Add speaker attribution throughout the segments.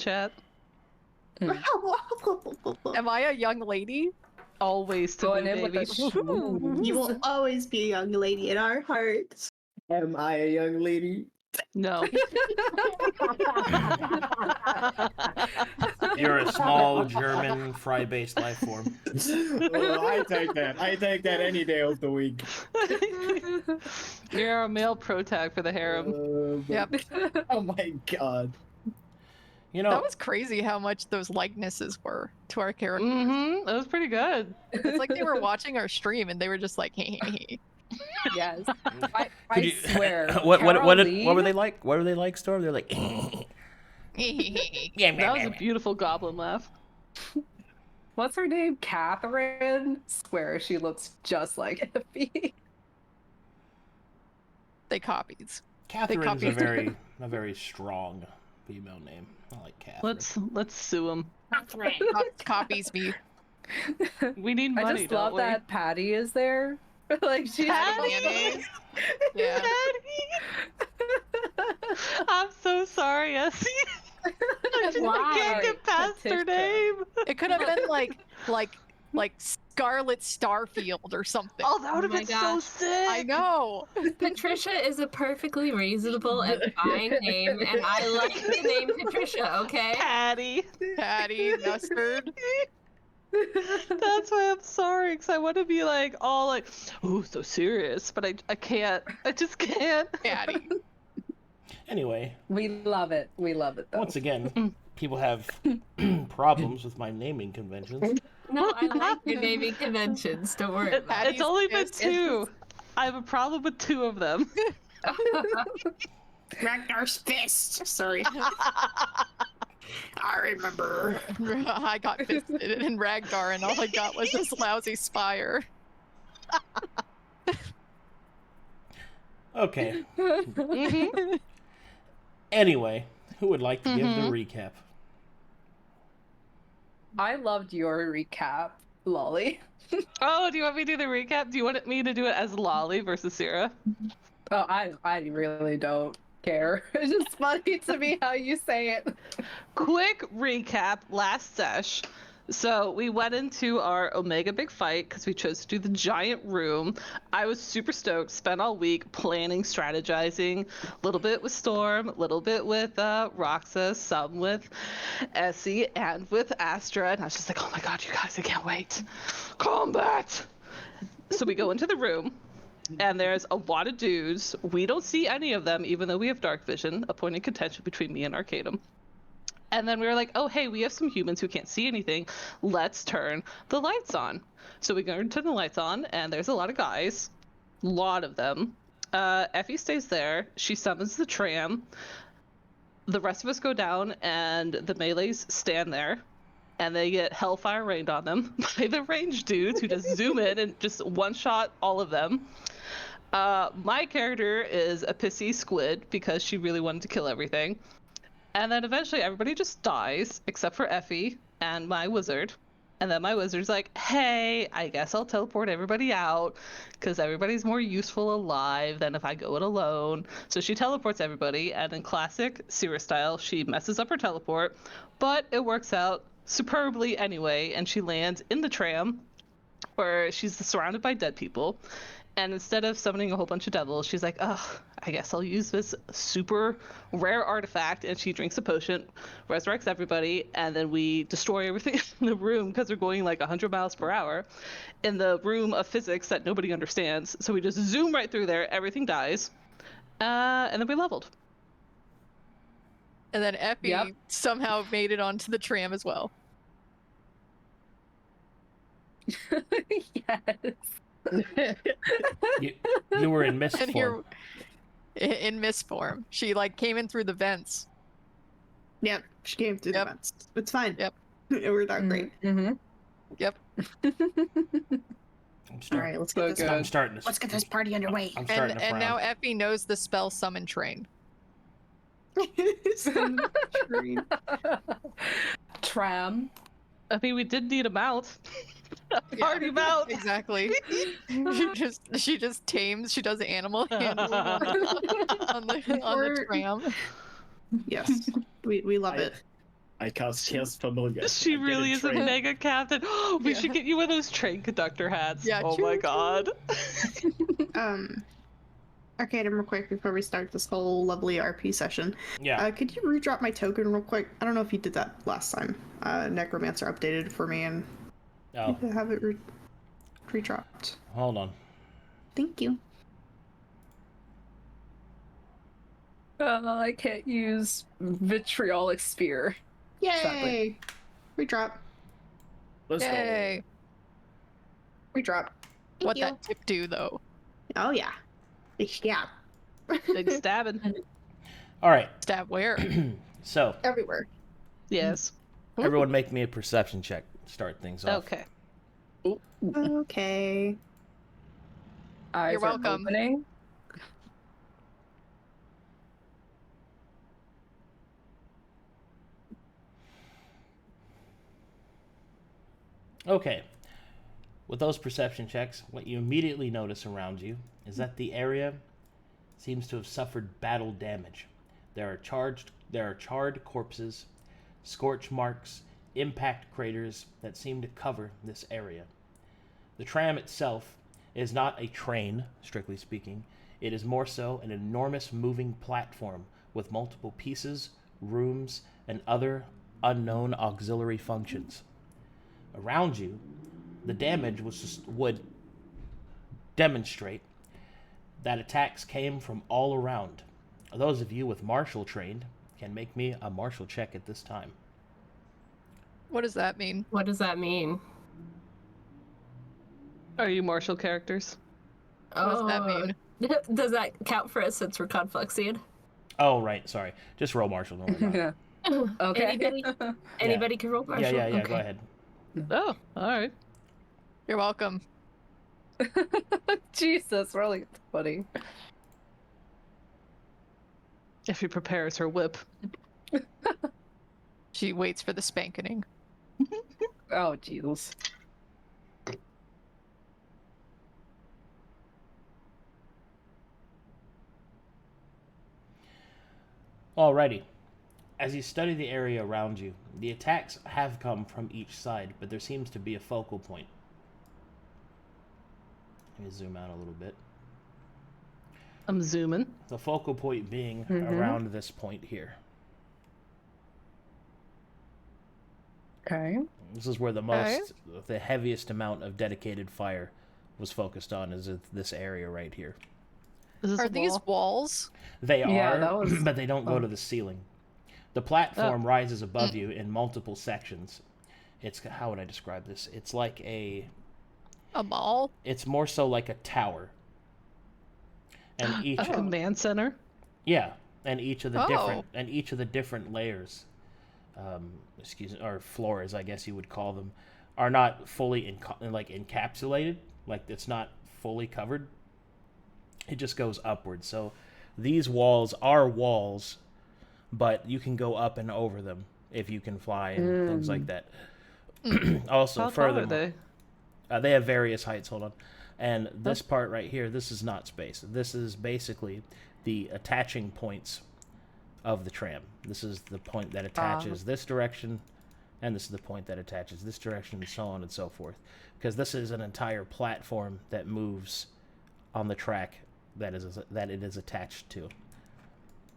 Speaker 1: chat.
Speaker 2: Am I a young lady?
Speaker 1: Always to
Speaker 3: Going
Speaker 1: be,
Speaker 3: in with
Speaker 1: baby.
Speaker 3: a shmoo.
Speaker 4: You will always be a young lady in our hearts.
Speaker 5: Am I a young lady?
Speaker 1: No.
Speaker 6: You're a small German fry-based life form.
Speaker 5: Oh, I take that. I take that any day of the week.
Speaker 1: You're a male protag for the harem.
Speaker 2: Yep.
Speaker 5: Oh my god.
Speaker 6: You know,
Speaker 2: That was crazy how much those likenesses were to our characters.
Speaker 1: Mm-hmm. That was pretty good.
Speaker 2: It's like they were watching our stream and they were just like, hey, hey, hey.
Speaker 3: Yes. I
Speaker 6: could you-
Speaker 3: swear.
Speaker 6: what were
Speaker 3: Caroline-
Speaker 6: they like? What were they like, Storm? They're like,
Speaker 1: That was a beautiful goblin laugh.
Speaker 3: What's her name? Catherine? Swear she looks just like Effie.
Speaker 2: They copies.
Speaker 6: Catherine's
Speaker 2: copied
Speaker 6: a very strong female name. I like Catherine.
Speaker 1: Let's sue him.
Speaker 2: Copies me.
Speaker 1: We need money.
Speaker 3: I just love
Speaker 1: don't we?
Speaker 3: that Patty is there. Like she's
Speaker 2: Mayonnaise. Yeah.
Speaker 1: I'm so sorry, Essie. I can't get past her name.
Speaker 2: It could have been like Scarlet Starfield or something.
Speaker 1: Oh, that would have
Speaker 7: my
Speaker 1: been so
Speaker 7: gosh.
Speaker 1: sick.
Speaker 2: I know.
Speaker 7: Patricia is a perfectly reasonable and fine name, and I like the name Patricia, okay?
Speaker 1: Patty.
Speaker 2: Patty, mustard.
Speaker 1: That's why I'm sorry, because I want to be like all like, oh, so serious, but I can't. I just can't.
Speaker 2: Patty.
Speaker 6: Anyway,
Speaker 3: We love it. We love it though.
Speaker 6: once again, people have problems with my naming conventions.
Speaker 7: No, I like your naming conventions. Don't worry about
Speaker 2: Patty's
Speaker 1: It's only been
Speaker 2: fist.
Speaker 1: two. I have a problem with two of them.
Speaker 7: it.
Speaker 4: Ragnar's fist. Sorry. I remember.
Speaker 2: I got fisted in Ragnar, and all I got was this lousy spire.
Speaker 6: Okay.
Speaker 1: Mhm.
Speaker 6: Anyway, who would like to give the recap?
Speaker 3: I loved your recap, Lolly.
Speaker 1: Oh, do you want me to do the recap? Do you want me to do it as Lolly versus Sera?
Speaker 3: Oh, I really don't care. It's just funny to me how you say it.
Speaker 1: Quick recap last sesh. So we went into our Omega big fight because we chose to do the giant room. I was super stoked, spent all week planning, strategizing, a little bit with Storm, a little bit with Roxa, some with Essie, and with Astra. And I was just like, oh my god, you guys, I can't wait. Combat! So we go into the room. And there's a lot of dudes. We don't see any of them, even though we have dark vision, a point of contention between me and Arcadum. And then we were like, oh, hey, we have some humans who can't see anything. Let's turn the lights on. So we go and turn the lights on, and there's a lot of guys. A lot of them. Effie stays there. She summons the tram. The rest of us go down, and the melees stand there. And they get hellfire rained on them by the range dudes who just zoom in and just one-shot all of them. My character is a pissy squid because she really wanted to kill everything. And then eventually everybody just dies, except for Effie and my wizard. And then my wizard's like, hey, I guess I'll teleport everybody out, because everybody's more useful alive than if I go it alone. So she teleports everybody, and in classic Sera style, she messes up her teleport, but it works out superbly anyway, and she lands in the tram, where she's surrounded by dead people. And instead of summoning a whole bunch of devils, she's like, ugh, I guess I'll use this super rare artifact. And she drinks a potion, resurrects everybody, and then we destroy everything in the room because we're going like 100 miles per hour in the room of physics that nobody understands. So we just zoom right through there, everything dies, and then we leveled.
Speaker 2: And then Effie somehow made it onto the tram as well.
Speaker 3: Yes.
Speaker 6: You were in mist
Speaker 2: And
Speaker 6: form.
Speaker 2: here, in mist form, she like came in through the vents.
Speaker 4: Yep, she came through the vents. It's fine.
Speaker 2: Yep.
Speaker 4: It worked out great.
Speaker 3: Mm-hmm.
Speaker 2: Yep.
Speaker 4: All right, let's get this.
Speaker 6: I'm starting to.
Speaker 4: Let's get this party underway.
Speaker 6: I'm starting to
Speaker 2: And
Speaker 6: frown.
Speaker 2: now Effie knows the spell summon train.
Speaker 3: Tram.
Speaker 1: I mean, we did need a mount. A party mount.
Speaker 2: Exactly. she just tames. She does animal handling on the tram.
Speaker 4: Yes, we love it.
Speaker 5: I cast Chaos Familiar.
Speaker 1: She
Speaker 5: I get
Speaker 1: really
Speaker 5: a
Speaker 1: is a
Speaker 5: train.
Speaker 1: mega captain. We
Speaker 2: Yeah.
Speaker 1: should get you one of those train conductor hats.
Speaker 2: Yeah,
Speaker 1: Oh my
Speaker 2: choo-choo.
Speaker 1: god.
Speaker 4: Arcadum, real quick before we start this whole lovely RP session.
Speaker 6: Yeah.
Speaker 4: Could you redrop my token real quick? I don't know if you did that last time. Necromancer updated for me and
Speaker 6: Oh,
Speaker 4: have it redropped.
Speaker 6: hold on.
Speaker 4: Thank you.
Speaker 3: I can't use vitriolic spear.
Speaker 4: Yay!
Speaker 3: Sadly.
Speaker 4: Redrop.
Speaker 5: Let's
Speaker 2: Yay.
Speaker 4: Redrop. Thank
Speaker 2: What
Speaker 4: you.
Speaker 2: that tip do though?
Speaker 4: Oh yeah. Yeah.
Speaker 1: Big stabbing.
Speaker 6: All right.
Speaker 2: Stab where?
Speaker 6: So,
Speaker 4: Everywhere.
Speaker 1: Yes.
Speaker 6: everyone make me a perception check. Start things off.
Speaker 1: Okay.
Speaker 4: Okay.
Speaker 3: Eyes
Speaker 2: You're
Speaker 3: are
Speaker 2: welcome.
Speaker 3: opening.
Speaker 6: Okay. With those perception checks, what you immediately notice around you is that the area seems to have suffered battle damage. There are charred corpses, scorch marks, impact craters that seem to cover this area. The tram itself is not a train, strictly speaking. It is more so an enormous moving platform with multiple pieces, rooms, and other unknown auxiliary functions. Around you, the damage would demonstrate that attacks came from all around. Those of you with martial trained can make me a martial check at this time.
Speaker 2: What does that mean?
Speaker 7: What does that mean?
Speaker 1: Are you martial characters?
Speaker 2: What does that mean?
Speaker 7: Does that count for us since we're confluxing?
Speaker 6: Oh, right, sorry. Just roll martial. Don't worry about it.
Speaker 3: Yeah. Okay.
Speaker 7: Anybody can roll martial?
Speaker 6: Yeah,
Speaker 7: Okay.
Speaker 6: go ahead.
Speaker 1: Oh, alright.
Speaker 2: You're welcome.
Speaker 3: Jesus, really funny.
Speaker 1: If he prepares her whip.
Speaker 2: She waits for the spanking.
Speaker 3: Oh, Jesus.
Speaker 6: Alrighty. As you study the area around you, the attacks have come from each side, but there seems to be a focal point. Let me zoom out a little bit.
Speaker 1: I'm zooming.
Speaker 6: The focal point being around this point here.
Speaker 3: Okay.
Speaker 6: This is where the heaviest amount of dedicated fire was focused on, is this area right here.
Speaker 1: Is this
Speaker 2: Are
Speaker 1: a
Speaker 2: these
Speaker 1: wall?
Speaker 2: walls?
Speaker 6: They
Speaker 3: Yeah,
Speaker 6: are,
Speaker 3: that was-
Speaker 6: but they don't go to the ceiling. The platform rises above you in multiple sections. How would I describe this? It's like
Speaker 2: A mall?
Speaker 6: it's more so like a tower. And each
Speaker 1: A command center?
Speaker 6: Yeah, and each of the
Speaker 2: Oh.
Speaker 6: different layers, or floors, I guess you would call them, are not fully encapsulated. Like, it's not fully covered. It just goes upward. So these walls are walls, but you can go up and over them if you can fly and things like that. Also,
Speaker 1: How tall
Speaker 6: further,
Speaker 1: are they?
Speaker 6: they have various heights. Hold on. And this part right here, this is not space. This is basically the attaching points of the tram. This is the point that attaches this direction, and this is the point that attaches this direction, and so on and so forth. Because this is an entire platform that moves on the track that it is attached to.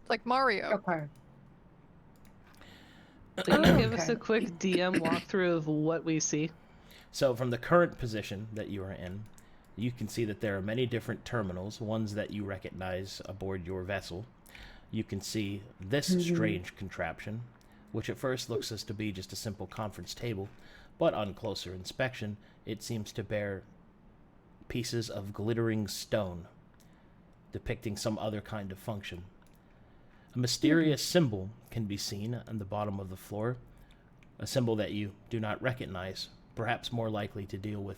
Speaker 2: Like Mario.
Speaker 3: Okay.
Speaker 1: Can you give us a quick DM walkthrough of what we see?
Speaker 6: So from the current position that you are in, you can see that there are many different terminals, ones that you recognize aboard your vessel. You can see this strange contraption, which at first looks as to be just a simple conference table, but on closer inspection, it seems to bear pieces of glittering stone, depicting some other kind of function. A mysterious symbol can be seen on the bottom of the floor, a symbol that you do not recognize, perhaps more likely to deal with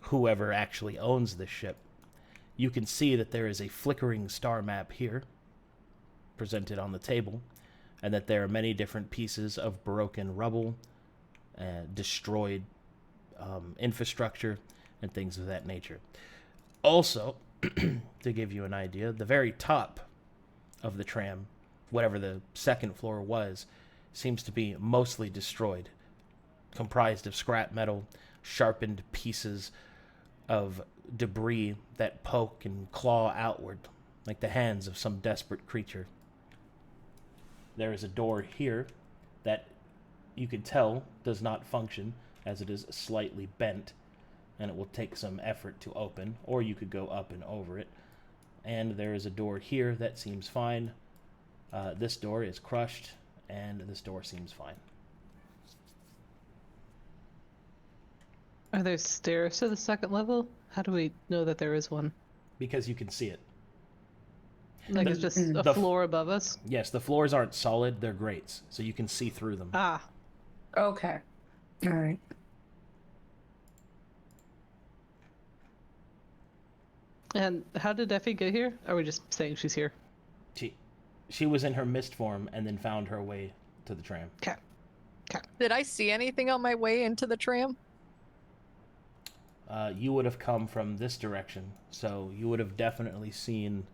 Speaker 6: whoever actually owns this ship. You can see that there is a flickering star map here, presented on the table, and that there are many different pieces of broken rubble, destroyed infrastructure, and things of that nature. Also, to give you an idea, the very top of the tram, whatever the second floor was, seems to be mostly destroyed, comprised of scrap metal, sharpened pieces of debris that poke and claw outward, like the hands of some desperate creature. There is a door here that you can tell does not function, as it is slightly bent, and it will take some effort to open, or you could go up and over it. And there is a door here that seems fine. This door is crushed, and this door seems fine.
Speaker 1: Are there stairs to the second level? How do we know that there is one?
Speaker 6: Because you can see it.
Speaker 1: Like it's just a floor above us?
Speaker 6: Yes, the floors aren't solid, they're grates, so you can see through them.
Speaker 1: Ah.
Speaker 3: Okay. All right.
Speaker 1: And how did Effie get here? Are we just saying she's here?
Speaker 6: She was in her mist form and then found her way to the tram.
Speaker 1: Okay.
Speaker 2: Did I see anything on my way into the tram?
Speaker 6: You would have come from this direction, so you would have definitely seen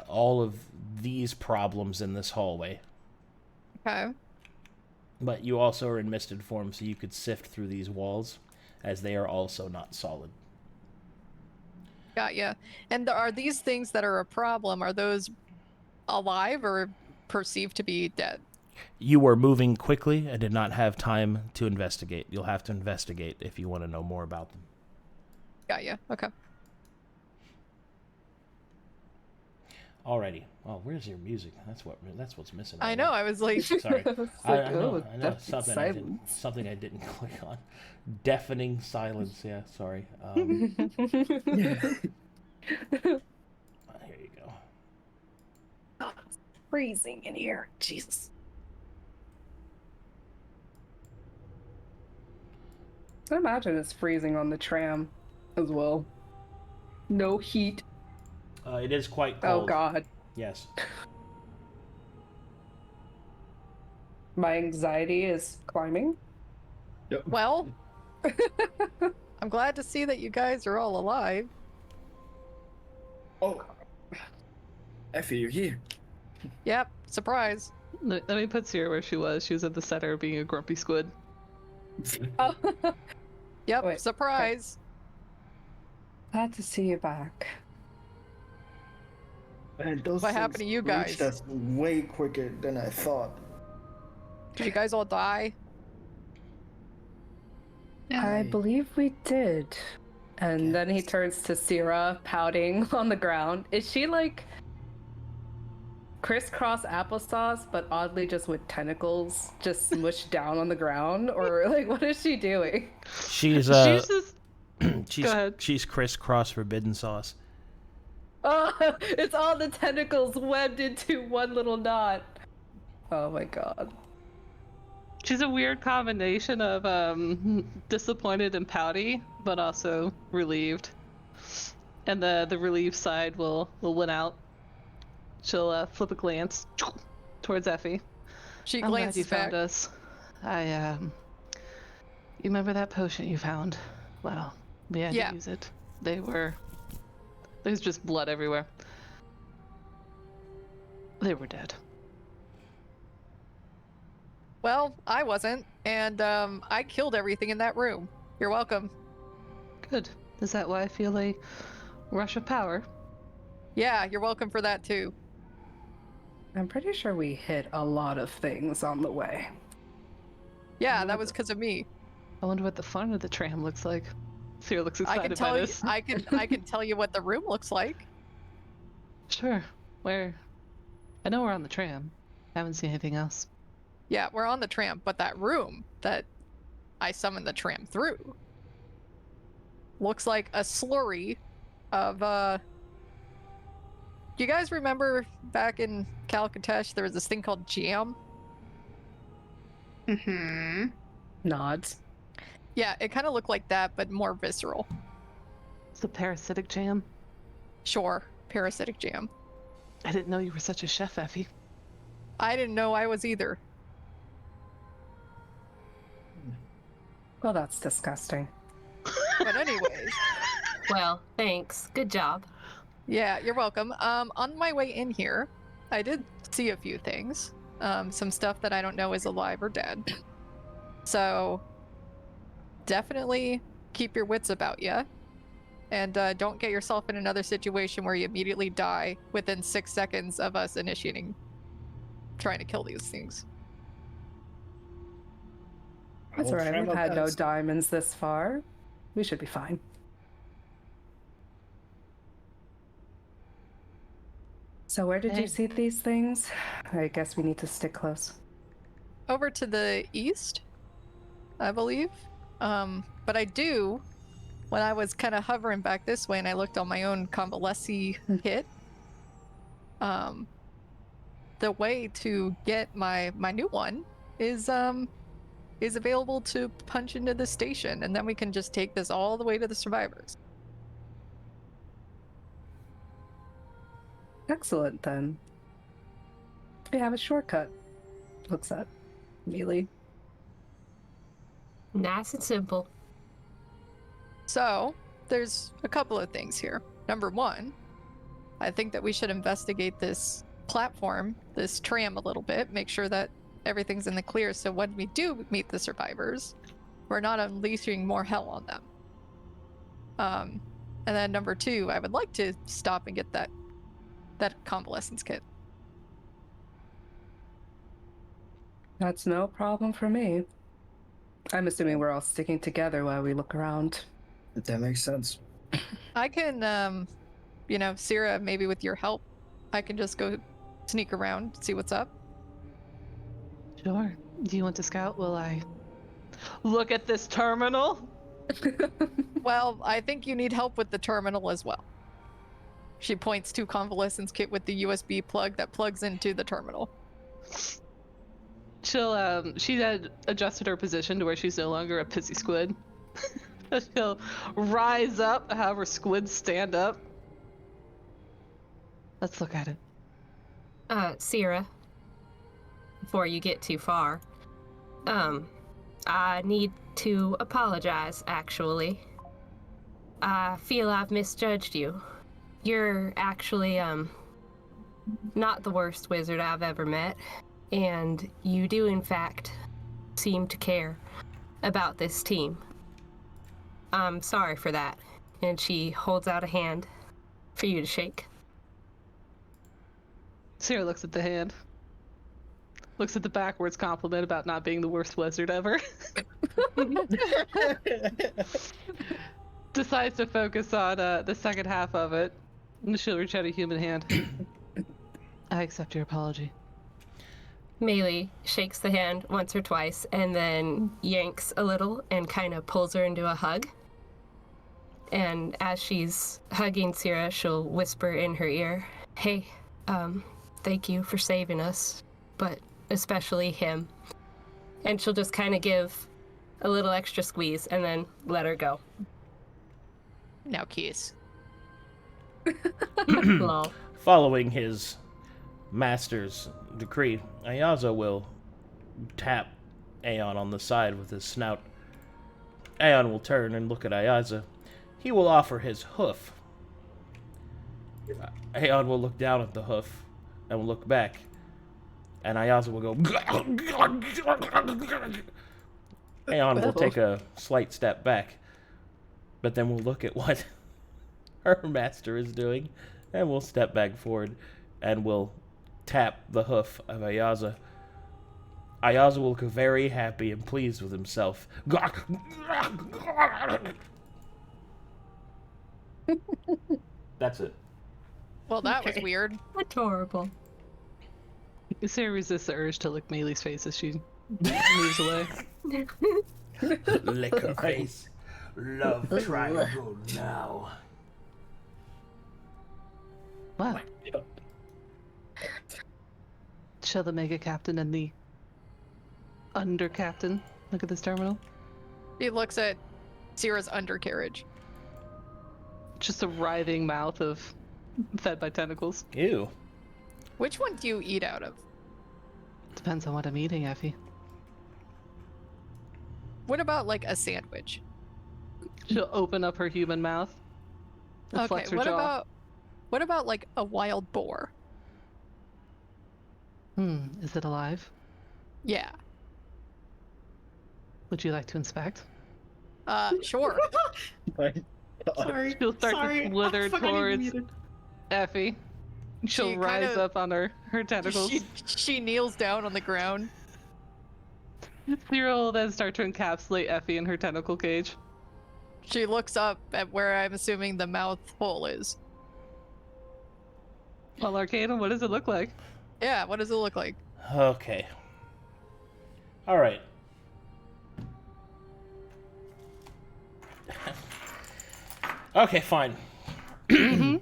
Speaker 6: all of these problems in this hallway.
Speaker 2: Okay.
Speaker 6: But you also are in misted form, so you could sift through these walls, as they are also not solid.
Speaker 2: Got ya. And are these things that are a problem, are those alive or perceived to be dead?
Speaker 6: You were moving quickly and did not have time to investigate. You'll have to investigate if you want to know more about them.
Speaker 2: Got ya. Okay.
Speaker 6: Alrighty. Oh, where's your music? That's what's missing.
Speaker 2: I know. I was like,
Speaker 6: Sorry. I know
Speaker 3: deafening
Speaker 6: something I didn't click on. Deafening silence. Yeah, sorry. Here you go.
Speaker 3: Oh, it's freezing in here. Jesus. I imagine it's freezing on the tram as well. No heat.
Speaker 6: It is quite cold.
Speaker 3: Oh God.
Speaker 6: Yes.
Speaker 3: My anxiety is climbing.
Speaker 2: well, I'm glad to see that you guys are all alive.
Speaker 5: Oh, Effie, you're here.
Speaker 2: Yep. Surprise.
Speaker 1: Let me put Sera where she was. She was at the center being a grumpy squid.
Speaker 3: Oh.
Speaker 2: Yep.
Speaker 3: Wait,
Speaker 2: surprise.
Speaker 3: Glad to see you back.
Speaker 5: Man, those
Speaker 2: What happened to
Speaker 5: things
Speaker 2: you guys?
Speaker 5: reached us way quicker than I thought.
Speaker 2: Did you guys all die?
Speaker 3: I believe we did. And then he turns to Sera, pouting on the ground. Is she like crisscross applesauce, but oddly just with tentacles just smushed down on the ground? Or like, what is she doing?
Speaker 6: She's
Speaker 1: She's just...
Speaker 6: she's
Speaker 1: Go ahead.
Speaker 6: she's crisscross forbidden sauce.
Speaker 3: Oh, it's all the tentacles webbed into one little knot. Oh my God.
Speaker 1: She's a weird combination of disappointed and pouty, but also relieved. And the relieved side will win out. She'll flip a glance towards Effie.
Speaker 2: She
Speaker 1: I'm glad
Speaker 2: glances
Speaker 1: you found
Speaker 2: back.
Speaker 1: us. You remember that potion you found? Well, we had
Speaker 2: Yeah.
Speaker 1: to use it. There's just blood everywhere. They were dead.
Speaker 2: Well, I wasn't, and I killed everything in that room. You're welcome.
Speaker 1: Good. Is that why I feel a rush of power?
Speaker 2: Yeah, you're welcome for that too.
Speaker 3: I'm pretty sure we hit a lot of things on the way.
Speaker 2: Yeah, that was because of me.
Speaker 1: I wonder what the front of the tram looks like. Sera looks
Speaker 2: I
Speaker 1: excited
Speaker 2: can
Speaker 1: by
Speaker 2: tell you.
Speaker 1: this.
Speaker 2: I can tell you what the room looks like.
Speaker 1: Sure. Where? I know we're on the tram. Haven't seen anything else.
Speaker 2: Yeah, we're on the tram, but that room that I summoned the tram through looks like a slurry of Do you guys remember back in Calcatesh there was this thing called jam?
Speaker 4: Mm-hmm.
Speaker 3: Nods.
Speaker 2: Yeah, it kind of looked like that, but more visceral.
Speaker 1: It's the parasitic jam.
Speaker 2: Sure, parasitic jam.
Speaker 1: I didn't know you were such a chef, Effie.
Speaker 2: I didn't know I was either.
Speaker 3: Well, that's disgusting.
Speaker 2: But anyways,
Speaker 7: Well, thanks. Good job.
Speaker 2: yeah, you're welcome. On my way in here, I did see a few things. some stuff that I don't know is alive or dead. So definitely keep your wits about you. And don't get yourself in another situation where you immediately die within 6 seconds of us trying to kill these things.
Speaker 3: That's
Speaker 5: I'll
Speaker 3: alright,
Speaker 5: try
Speaker 3: we've
Speaker 5: my
Speaker 3: had no
Speaker 5: best.
Speaker 3: diamonds this far. We should be fine. So where did you see these things? I guess we need to stick close.
Speaker 2: Over to the east, I believe. But I do, when I was kind of hovering back this way and I looked on my own convalescent kit, the way to get my new one is available to punch into the station, and then we can just take this all the way to the survivors.
Speaker 3: Excellent, then. We have a shortcut. Looks at Maelie.
Speaker 7: Nice and simple.
Speaker 2: So, there's a couple of things here. Number one, I think that we should investigate this platform, this tram, a little bit, make sure that everything's in the clear, so when we do meet the survivors, we're not unleashing more hell on them. And then number two, I would like to stop and get that convalescence kit.
Speaker 3: That's no problem for me. I'm assuming we're all sticking together while we look around.
Speaker 5: That makes sense.
Speaker 2: I can, Sera, maybe with your help, I can just go sneak around, see what's up.
Speaker 1: Sure. Do you want to scout? Will I look at this terminal?
Speaker 2: Well, I think you need help with the terminal as well. She points to convalescence kit with the USB plug that plugs into the terminal.
Speaker 1: She had adjusted her position to where she's no longer a pissy squid. She'll rise up, have her squids stand up. Let's look at it.
Speaker 7: Sera, before you get too far, I need to apologize, actually. I feel I've misjudged you. You're actually, not the worst wizard I've ever met, and you do, in fact, seem to care about this team. I'm sorry for that. And she holds out a hand for you to shake.
Speaker 1: Sera looks at the hand. Looks at the backwards compliment about not being the worst wizard ever. Decides to focus on the second half of it. And she'll reach out a human hand. I accept your apology.
Speaker 7: Maelie shakes the hand once or twice and then yanks a little and kind of pulls her into a hug. And as she's hugging Sera, she'll whisper in her ear, "Hey, thank you for saving us, but especially him." And she'll just kind of give a little extra squeeze and then let her go.
Speaker 2: Now kiss.
Speaker 7: Lol.
Speaker 6: Following his master's decree, Ayaza will tap Aeon on the side with his snout. Aeon will turn and look at Ayaza. He will offer his hoof. Aeon will look down at the hoof and will look back. And Ayaza will go... Aeon will take a slight step back. But then we'll look at what her master is doing. And we'll step back forward. And we'll tap the hoof of Ayaza. Ayaza will look very happy and pleased with himself. That's it.
Speaker 2: Well, that was weird.
Speaker 7: Adorable.
Speaker 1: Sera resists the urge to lick Maelie's face as she moves away.
Speaker 6: Lick her face. Love triangle now.
Speaker 1: Wow. Shall the mega captain and the under captain look at this terminal?
Speaker 2: He looks at Sera's undercarriage.
Speaker 1: Just a writhing mouth of fed by tentacles.
Speaker 6: Ew.
Speaker 2: Which one do you eat out of?
Speaker 1: Depends on what I'm eating, Effie.
Speaker 2: What about like a sandwich?
Speaker 1: She'll open up her human mouth. And flex her jaw.
Speaker 2: What about like a wild boar?
Speaker 1: Is it alive?
Speaker 2: Yeah.
Speaker 1: Would you like to inspect?
Speaker 2: Sure.
Speaker 4: Sorry.
Speaker 1: She'll start
Speaker 4: Sorry.
Speaker 1: to slither
Speaker 4: I forgot you
Speaker 1: towards
Speaker 4: muted.
Speaker 1: Effie. She'll
Speaker 2: She
Speaker 1: rise
Speaker 2: kinda-
Speaker 1: up on her tentacles.
Speaker 2: She kneels down on the ground.
Speaker 1: Sera will then start to encapsulate Effie in her tentacle cage.
Speaker 2: She looks up at where I'm assuming the mouth hole is.
Speaker 1: Well, Arcadum, what does it look like?
Speaker 2: Yeah, what does it look like?
Speaker 6: Okay. All right. Okay, fine.
Speaker 1: You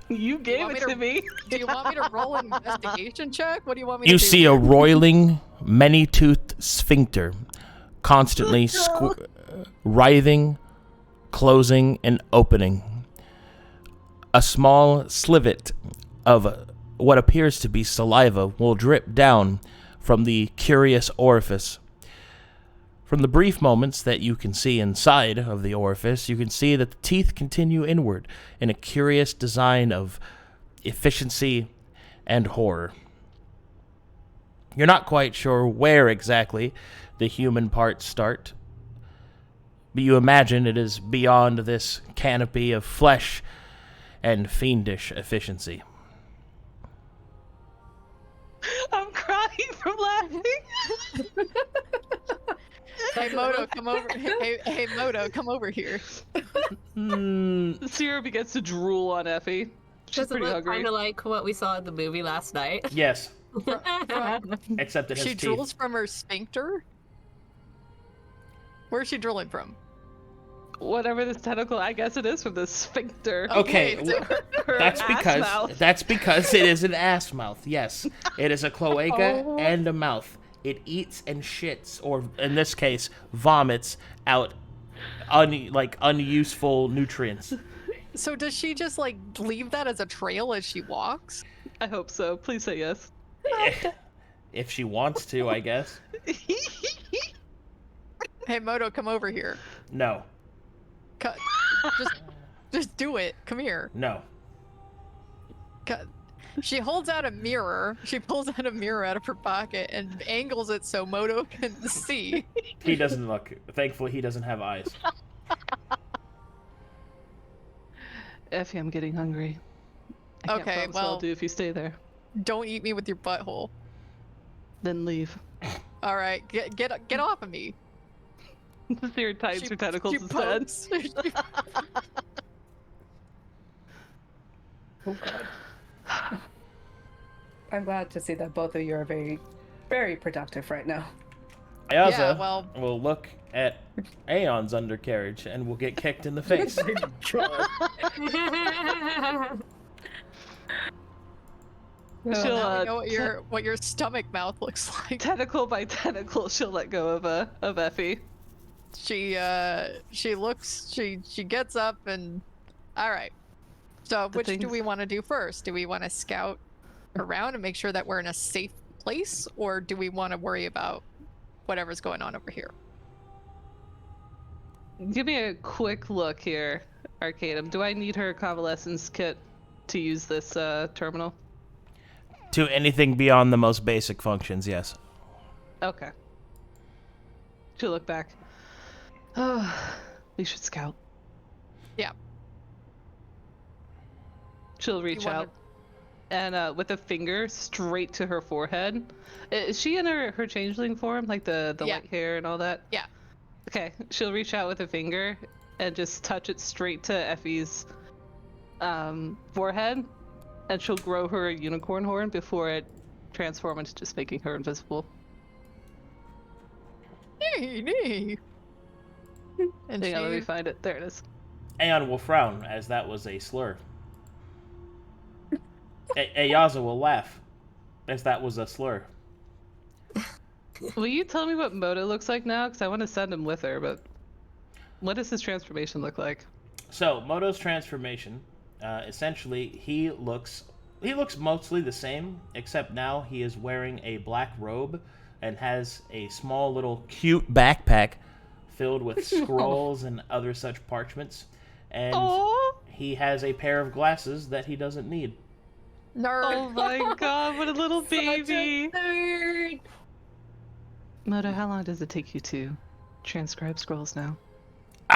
Speaker 2: You
Speaker 1: gave
Speaker 2: want
Speaker 1: it
Speaker 2: me
Speaker 1: to me.
Speaker 2: Do you want me to roll an investigation check? What do you want me to
Speaker 6: You
Speaker 2: do?
Speaker 6: see a roiling, many-toothed sphincter, constantly writhing, closing, and opening. A small slivet of what appears to be saliva will drip down from the curious orifice. From the brief moments that you can see inside of the orifice, you can see that the teeth continue inward in a curious design of efficiency and horror. You're not quite sure where exactly the human parts start, but you imagine it is beyond this canopy of flesh and fiendish efficiency.
Speaker 1: I'm crying from laughing.
Speaker 2: Hey Moto, come over. Hey Moto, come over here.
Speaker 1: Sera begins to drool on Effie. She's
Speaker 7: Does it
Speaker 1: pretty
Speaker 7: look
Speaker 1: hungry.
Speaker 7: kind of like what we saw in the movie last night?
Speaker 6: Yes, except it has
Speaker 2: She
Speaker 6: teeth.
Speaker 2: drools from her sphincter? Where's she drooling from?
Speaker 1: Whatever this tentacle, I guess it is from the sphincter.
Speaker 6: Okay,
Speaker 2: so-
Speaker 1: Her
Speaker 6: That's
Speaker 1: ass
Speaker 6: because it is an ass mouth. Yes, it is a cloaca
Speaker 2: Oh.
Speaker 6: and a mouth. It eats and shits, or in this case, vomits out unuseful nutrients.
Speaker 2: So does she just like leave that as a trail as she walks?
Speaker 1: I hope so. Please say yes.
Speaker 6: If she wants to, I guess.
Speaker 2: Hey Moto, come over here.
Speaker 6: No,
Speaker 2: Just do it. Come here.
Speaker 6: no.
Speaker 2: She holds out a mirror. She pulls out a mirror out of her pocket and angles it so Moto can see.
Speaker 6: He doesn't look. Thankfully, he doesn't have eyes.
Speaker 1: Effie, I'm getting hungry. I can't
Speaker 2: Okay,
Speaker 1: promise what
Speaker 2: well-
Speaker 1: I'll do if you stay there.
Speaker 2: Don't eat me with your butthole.
Speaker 1: Then leave.
Speaker 2: All right, get off of me.
Speaker 1: Sera tightens her tentacles
Speaker 2: she
Speaker 1: instead.
Speaker 2: pokes.
Speaker 3: Oh god. I'm glad to see that both of you are very, very productive right now.
Speaker 6: Ayaza
Speaker 2: Yeah, well-
Speaker 6: will look at Aeon's undercarriage and will get kicked in the face.
Speaker 1: She'll,
Speaker 2: Now we know what your stomach mouth looks like.
Speaker 1: tentacle by tentacle, she'll let go of Effie.
Speaker 2: She looks. She gets up and. All right. So which do
Speaker 1: things-
Speaker 2: we want to do first? Do we want to scout around and make sure that we're in a safe place, or do we want to worry about whatever's going on over here?
Speaker 1: Give me a quick look here, Arcadum. Do I need her convalescence kit to use this terminal?
Speaker 6: To anything beyond the most basic functions, yes.
Speaker 1: Okay. She'll look back. Oh, we should scout.
Speaker 2: Yeah.
Speaker 1: She'll reach
Speaker 2: wanna-
Speaker 1: out and with a finger straight to her forehead. Is she in her changeling form, like the
Speaker 2: Yeah.
Speaker 1: white hair and all that?
Speaker 2: Yeah.
Speaker 1: Okay, she'll reach out with a finger and just touch it straight to Effie's forehead, and she'll grow her a unicorn horn before it transforms into just making her invisible.
Speaker 2: Nee. And
Speaker 1: Hang on, let me
Speaker 2: she,
Speaker 1: find it. There it is.
Speaker 6: Aeon will frown, as that was a slur. Ayaza will laugh, as that was a slur.
Speaker 1: Will you tell me what Moto looks like now? Because I want to send him with her, but what does his transformation look like?
Speaker 6: So, Moto's transformation, essentially, he looks mostly the same, except now he is wearing a black robe and has a small little cute backpack filled with scrolls and other such parchments. And
Speaker 1: Aww.
Speaker 6: he has a pair of glasses that he doesn't need.
Speaker 2: Nerd.
Speaker 1: Oh my god, what a little baby.
Speaker 2: Such a nerd.
Speaker 1: Moto, how long does it take you to transcribe scrolls now?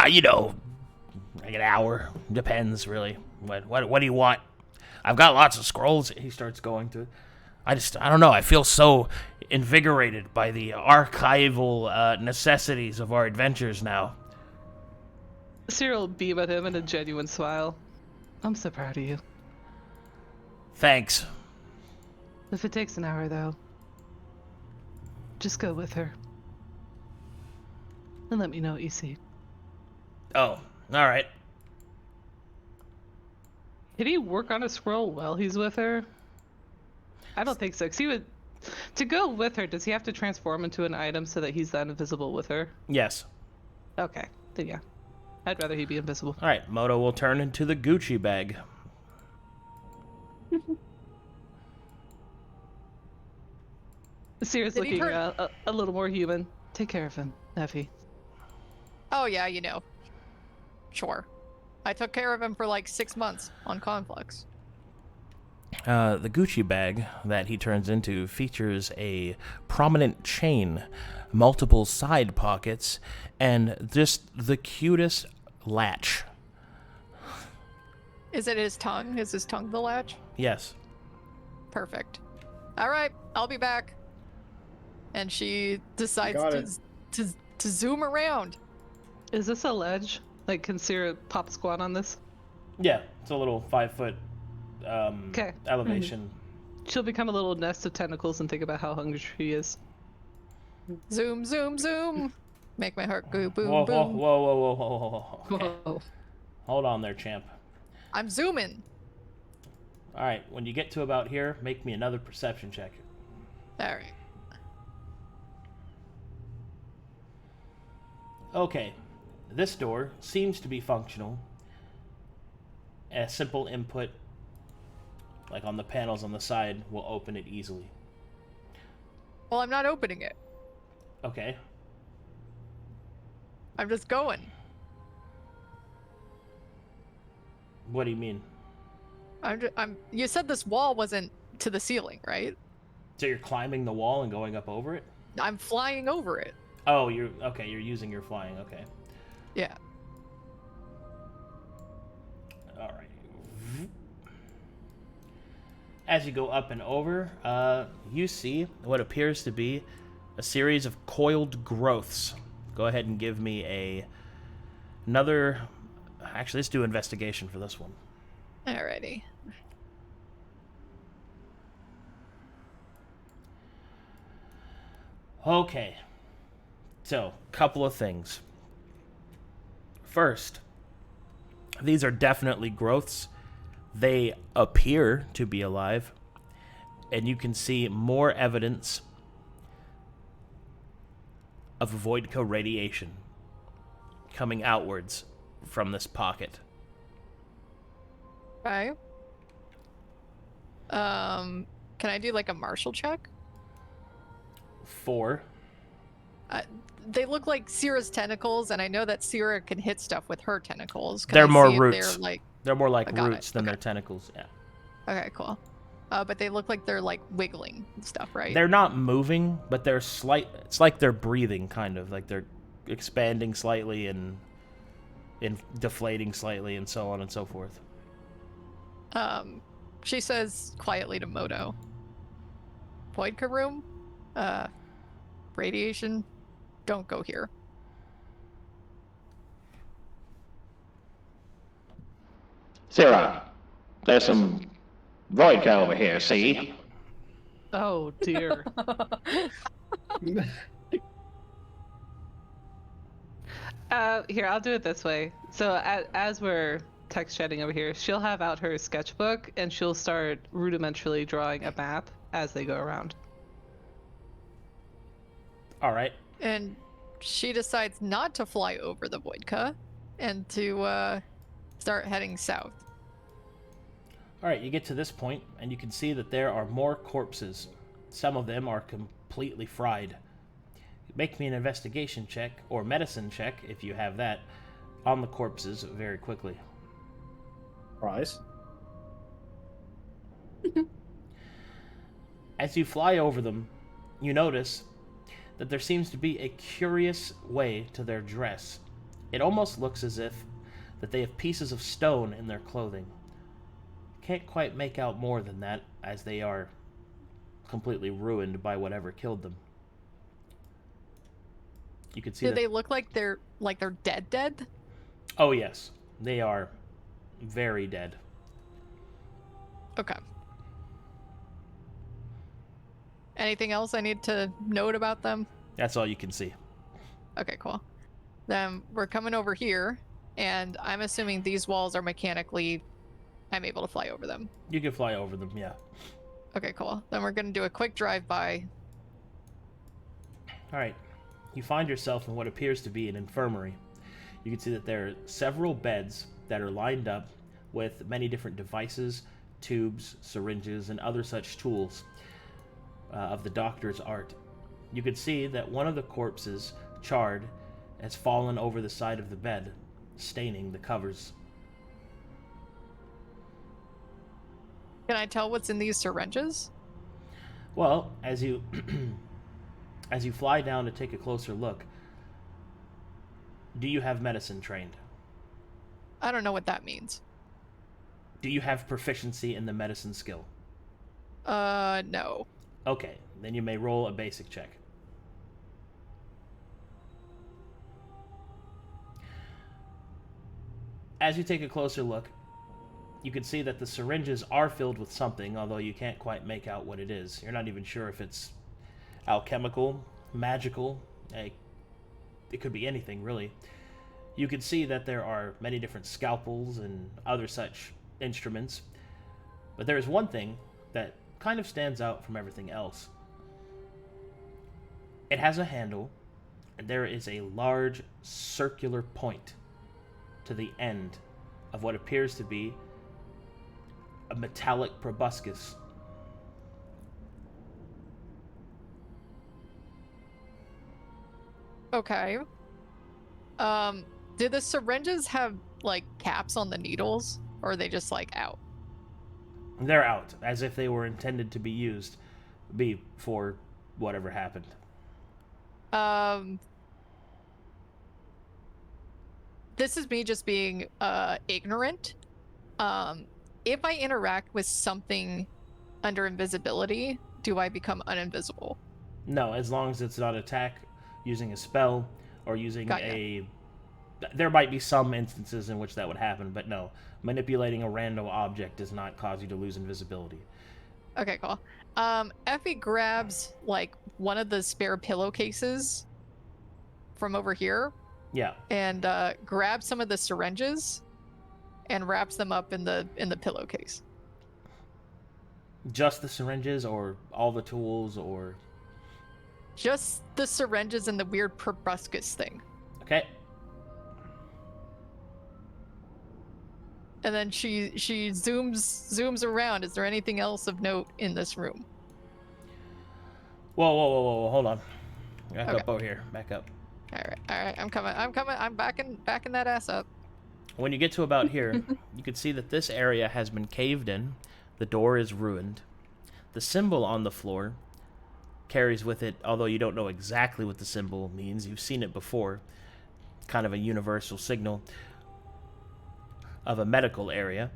Speaker 6: You know, like an hour. Depends, really. What do you want? I've got lots of scrolls. He starts going through. I don't know. I feel so invigorated by the archival necessities of our adventures now.
Speaker 1: Cyril will beam at him in a genuine smile. I'm so proud of you.
Speaker 6: Thanks.
Speaker 1: If it takes an hour, though, just go with her. And let me know what you see.
Speaker 6: Oh, all right.
Speaker 1: Can he work on a scroll while he's with her? I don't think so. 'Cause he would... To go with her, does he have to transform into an item so that he's then invisible with her?
Speaker 6: Yes.
Speaker 1: Okay, then yeah. I'd rather he be invisible.
Speaker 6: All right, Moto will turn into the Gucci bag.
Speaker 1: Sierra's
Speaker 2: Did he
Speaker 1: looking
Speaker 2: turn-
Speaker 1: a little more human. Take care of him, Effie.
Speaker 2: Oh yeah, you know. Sure. I took care of him for like 6 months on Conflux.
Speaker 6: The Gucci bag that he turns into features a prominent chain, multiple side pockets, and just the cutest latch.
Speaker 2: Is it his tongue? Is his tongue the latch?
Speaker 6: Yes.
Speaker 2: Perfect. All right, I'll be back. And she decides
Speaker 5: got
Speaker 2: to zoom around.
Speaker 1: Is this a ledge? Like, can Sierra pop squat on this?
Speaker 6: Yeah, it's a little 5-foot
Speaker 1: Okay.
Speaker 6: elevation.
Speaker 1: She'll become a little nest of tentacles and think about how hungry she is.
Speaker 2: Zoom, zoom, zoom. Make my heart go boom,
Speaker 6: Whoa,
Speaker 2: boom.
Speaker 6: whoa. Okay.
Speaker 3: Whoa.
Speaker 6: Hold on there, champ.
Speaker 2: I'm zooming.
Speaker 6: All right, when you get to about here, make me another perception check.
Speaker 2: All right.
Speaker 6: Okay, this door seems to be functional. A simple input, like on the panels on the side, will open it easily.
Speaker 2: Well, I'm not opening it.
Speaker 6: Okay.
Speaker 2: I'm just going.
Speaker 6: What do you mean?
Speaker 2: You said this wall wasn't to the ceiling, right?
Speaker 6: So you're climbing the wall and going up over it?
Speaker 2: I'm flying over it.
Speaker 6: Oh, you're using your flying, okay.
Speaker 2: Yeah.
Speaker 6: Alright. As you go up and over, you see what appears to be a series of coiled growths. Go ahead and give me another... Actually, let's do investigation for this one.
Speaker 2: Alrighty.
Speaker 6: Okay. So, couple of things. First, these are definitely growths. They appear to be alive, and you can see more evidence of Voidka radiation coming outwards from this pocket.
Speaker 2: Okay. Can I do like a martial check?
Speaker 6: 4.
Speaker 2: They look like Sera's tentacles, and I know that Sera can hit stuff with her tentacles. Can
Speaker 6: They're
Speaker 2: I
Speaker 6: more
Speaker 2: see if
Speaker 6: roots.
Speaker 2: They're like...
Speaker 6: They're more like
Speaker 2: I got
Speaker 6: roots
Speaker 2: it.
Speaker 6: than
Speaker 2: Okay.
Speaker 6: their tentacles. Yeah.
Speaker 2: Okay, cool. But they look like they're like wiggling and stuff, right?
Speaker 6: They're not moving, but they're slight. It's like they're breathing, kind of like they're expanding slightly and deflating slightly, and so on and so forth.
Speaker 2: She says quietly to Moto, Voidka room? Radiation? Don't go here.
Speaker 8: Sera, there's some Voidka over here, see?
Speaker 1: Oh dear. Here, I'll do it this way. So as we're text chatting over here, she'll have out her sketchbook and she'll start rudimentarily drawing a map as they go around.
Speaker 6: All right.
Speaker 2: And she decides not to fly over the Voidka and to start heading south.
Speaker 6: All right, you get to this point, and you can see that there are more corpses. Some of them are completely fried. Make me an investigation check, or medicine check, if you have that, on the corpses very quickly.
Speaker 5: Prize.
Speaker 6: As you fly over them, you notice that there seems to be a curious way to their dress. It almost looks as if that they have pieces of stone in their clothing. Can't quite make out more than that, as they are completely ruined by whatever killed them. You can see
Speaker 2: Do
Speaker 6: that...
Speaker 2: they look like they're dead?
Speaker 6: Oh yes, they are very dead.
Speaker 2: Okay. Anything else I need to note about them?
Speaker 6: That's all you can see.
Speaker 2: Okay, cool. Then we're coming over here, and I'm assuming these walls are mechanically... I'm able to fly over them.
Speaker 6: You can fly over them, yeah.
Speaker 2: Okay, cool. Then we're going to do a quick drive-by.
Speaker 6: Alright. You find yourself in what appears to be an infirmary. You can see that there are several beds that are lined up with many different devices, tubes, syringes, and other such tools of the doctor's art. You can see that one of the corpses, charred, has fallen over the side of the bed, staining the covers.
Speaker 2: Can I tell what's in these syringes?
Speaker 6: Well, as you as you fly down to take a closer look, do you have medicine trained?
Speaker 2: I don't know what that means.
Speaker 6: Do you have proficiency in the medicine skill?
Speaker 2: No.
Speaker 6: Okay, then you may roll a basic check. As you take a closer look, you can see that the syringes are filled with something, although you can't quite make out what it is. You're not even sure if it's alchemical, magical, it could be anything, really. You can see that there are many different scalpels and other such instruments, but there is one thing that kind of stands out from everything else. It has a handle, and there is a large circular point to the end of what appears to be a metallic proboscis.
Speaker 2: Okay. Do the syringes have, like, caps on the needles? Or are they just, like, out?
Speaker 6: They're out, as if they were intended to be used before whatever happened.
Speaker 2: This is me just being ignorant. If I interact with something under invisibility, do I become uninvisible?
Speaker 6: No, as long as it's not attack using a spell or using
Speaker 2: Got ya.
Speaker 6: a... There might be some instances in which that would happen, but no. Manipulating a random object does not cause you to lose invisibility.
Speaker 2: Okay, cool. Effie grabs, like, one of the spare pillowcases from over here
Speaker 6: Yeah.
Speaker 2: and grabs some of the syringes and wraps them up in the pillowcase.
Speaker 6: Just the syringes, or all the tools, or...
Speaker 2: Just the syringes and the weird proboscis thing.
Speaker 6: Okay.
Speaker 2: And then she zooms around. Is there anything else of note in this room?
Speaker 6: Whoa, hold on. Back
Speaker 2: Okay.
Speaker 6: up over here. Back up.
Speaker 2: All right. I'm coming. I'm backing that ass up.
Speaker 6: When you get to about here, you can see that this area has been caved in. The door is ruined. The symbol on the floor carries with it, although you don't know exactly what the symbol means, you've seen it before, kind of a universal signal of a medical area.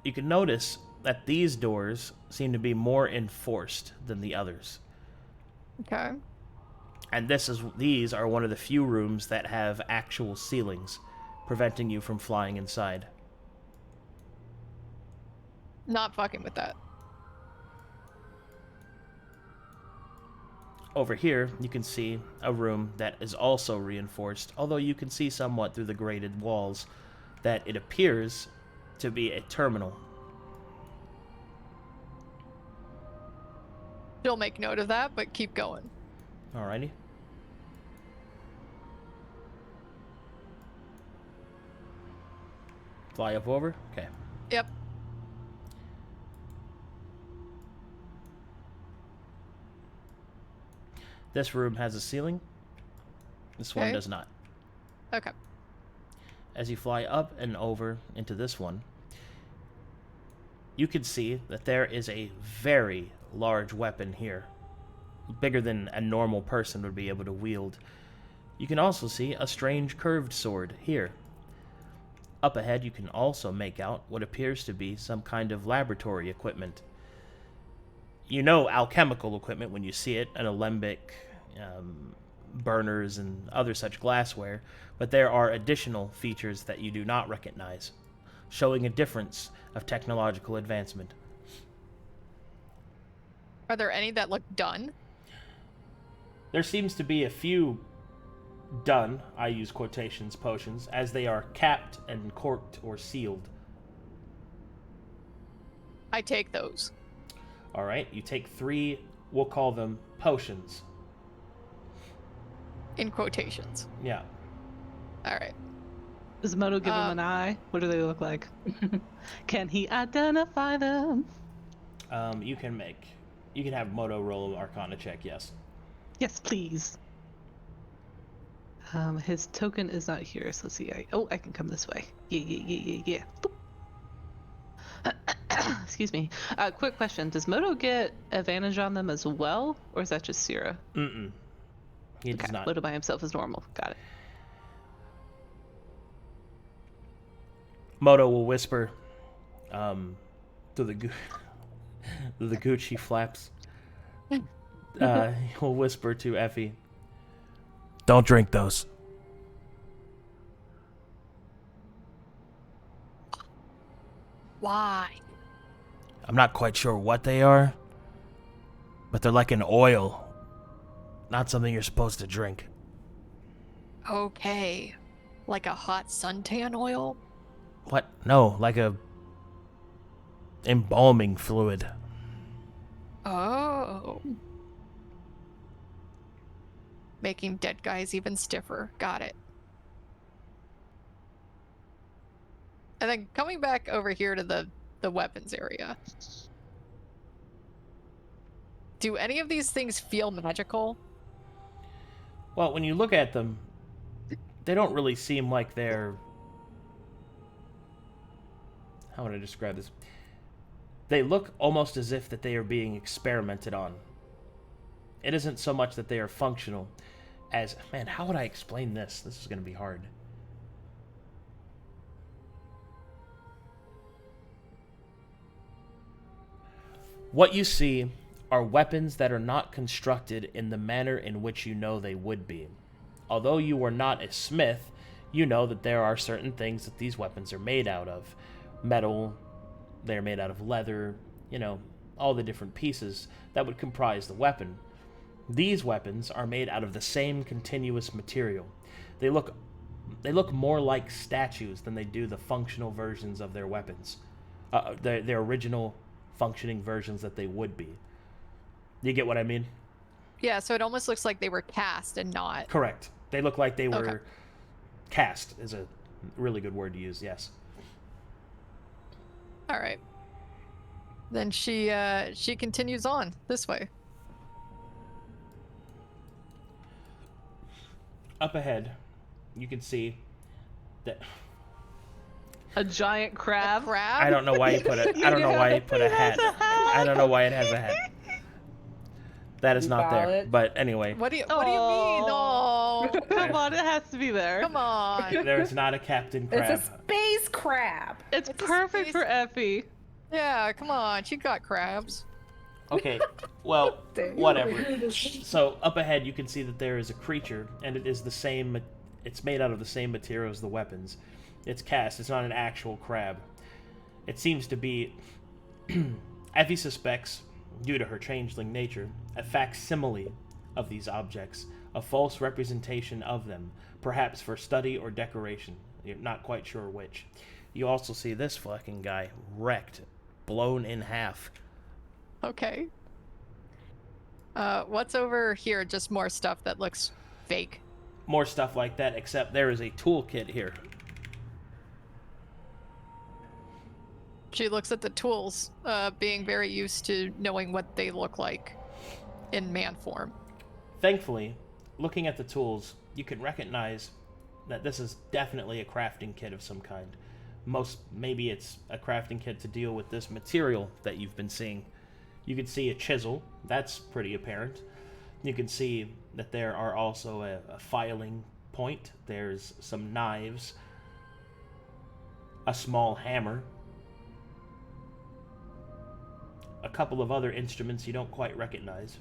Speaker 6: You can notice that these doors seem to be more enforced than the others.
Speaker 2: Okay.
Speaker 6: And these are one of the few rooms that have actual ceilings, preventing you from flying inside.
Speaker 2: Not fucking with that.
Speaker 6: Over here, you can see a room that is also reinforced, although you can see somewhat through the grated walls that it appears to be a terminal.
Speaker 2: She'll make note of that, but keep going.
Speaker 6: Alrighty. Fly up over? Okay.
Speaker 2: Yep.
Speaker 6: This room has a ceiling. This one
Speaker 2: Okay.
Speaker 6: does not.
Speaker 2: Okay.
Speaker 6: As you fly up and over into this one, you can see that there is a very large weapon here, bigger than a normal person would be able to wield. You can also see a strange curved sword here. Up ahead, you can also make out what appears to be some kind of laboratory equipment. You know alchemical equipment when you see it, an alembic, burners, and other such glassware, but there are additional features that you do not recognize, showing a difference of technological advancement.
Speaker 2: Are there any that look done?
Speaker 6: There seems to be a few done, I use quotations, potions, as they are capped and corked or sealed.
Speaker 2: I take those.
Speaker 6: Alright, you take 3, we'll call them potions.
Speaker 2: In quotations.
Speaker 6: Yeah.
Speaker 2: Alright.
Speaker 1: Does Moto give him an eye? What do they look like? Can he identify them?
Speaker 6: You can have Moto roll an Arcana check, yes.
Speaker 1: Yes, please. His token is not here, so let's see. I can come this way. Yeah. Boop. Excuse me. Quick question. Does Moto get advantage on them as well, or is that just Sera?
Speaker 6: He does not.
Speaker 1: Moto by himself is normal. Got it.
Speaker 6: Moto will whisper through the Gucci flaps. He'll whisper to Effie, "Don't drink those."
Speaker 2: Why?
Speaker 6: I'm not quite sure what they are, but they're like an oil. Not something you're supposed to drink.
Speaker 2: Okay. Like a hot suntan oil?
Speaker 6: What? No, like a embalming fluid.
Speaker 2: Oh. Making dead guys even stiffer. Got it. And then coming back over here to the weapons area. Do any of these things feel magical?
Speaker 6: Well, when you look at them, they don't really seem like they're... How would I describe this? They look almost as if that they are being experimented on. It isn't so much that they are functional as... Man, how would I explain this? This is going to be hard. What you see are weapons that are not constructed in the manner in which you know they would be. Although you are not a smith, you know that there are certain things that these weapons are made out of. Metal, they're made out of leather, you know, all the different pieces that would comprise the weapon. These weapons are made out of the same continuous material. They look more like statues than they do the functional versions of their weapons. Their original functioning versions that they would be. You get what I mean?
Speaker 2: Yeah, so it almost looks like they were cast and not...
Speaker 6: Correct. They look like they were cast, is a really good word to use, yes.
Speaker 2: All right. Then she continues on this way.
Speaker 6: Up ahead, you can see that...
Speaker 1: A giant crab?
Speaker 2: A crab?
Speaker 6: I don't know why he put it. I don't know why he put a hat. I don't know why it has a hat. That is not there.
Speaker 3: Valid.
Speaker 6: But anyway,
Speaker 2: What do you mean? Oh,
Speaker 1: Come on, it has to be there.
Speaker 2: come on.
Speaker 6: there is not a captain crab.
Speaker 3: It's a space crab.
Speaker 1: It's perfect for Effie.
Speaker 2: Yeah, come on. She got crabs.
Speaker 6: Okay, well,
Speaker 3: Dang.
Speaker 6: whatever. So up ahead, you can see that there is a creature, and it is the same. It's made out of the same material as the weapons. It's cast. It's not an actual crab. It seems to be. Effie suspects, due to her changeling nature, a facsimile of these objects, a false representation of them, perhaps for study or decoration. You're not quite sure which. You also see this fucking guy wrecked, blown in half.
Speaker 2: Okay. What's over here? Just more stuff that looks fake.
Speaker 6: More stuff like that, except there is a toolkit here.
Speaker 2: She looks at the tools, being very used to knowing what they look like in man form.
Speaker 6: Thankfully, looking at the tools, you can recognize that this is definitely a crafting kit of some kind. Maybe it's a crafting kit to deal with this material that you've been seeing. You can see a chisel. That's pretty apparent. You can see that there are also a filing point. There's some knives, a small hammer, a couple of other instruments you don't quite recognize.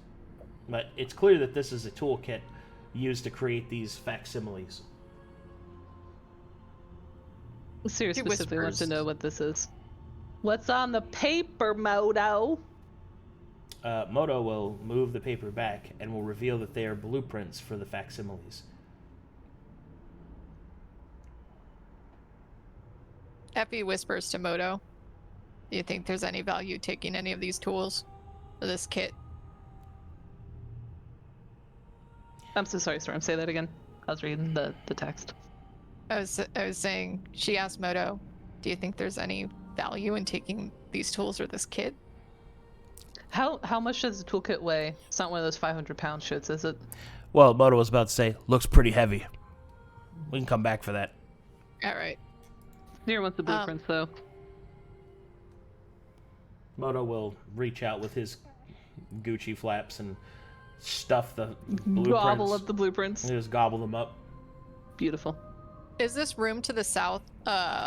Speaker 6: But it's clear that this is a toolkit used to create these facsimiles.
Speaker 1: Sera
Speaker 2: He
Speaker 1: specifically wants to
Speaker 2: whispers.
Speaker 1: know what this is. What's on the paper, Moto?
Speaker 6: Moto will move the paper back and will reveal that they are blueprints for the facsimiles.
Speaker 2: Effie whispers to Moto, do you think there's any value taking any of these tools or this kit?
Speaker 1: I'm so sorry, Storm. Say that again. I was reading the text.
Speaker 2: I was saying, she asked Moto, do you think there's any value in taking these tools or this kit?
Speaker 1: How much does the toolkit weigh? It's not one of those 500-pound shits, is it?
Speaker 6: Well, Moto was about to say, looks pretty heavy. We can come back for that.
Speaker 2: All right.
Speaker 1: Here wants the blueprints, though.
Speaker 6: Moto will reach out with his Gucci flaps and stuff the blueprints.
Speaker 1: Gobble up the blueprints.
Speaker 6: And just gobble them up.
Speaker 1: Beautiful.
Speaker 2: Is this room to the south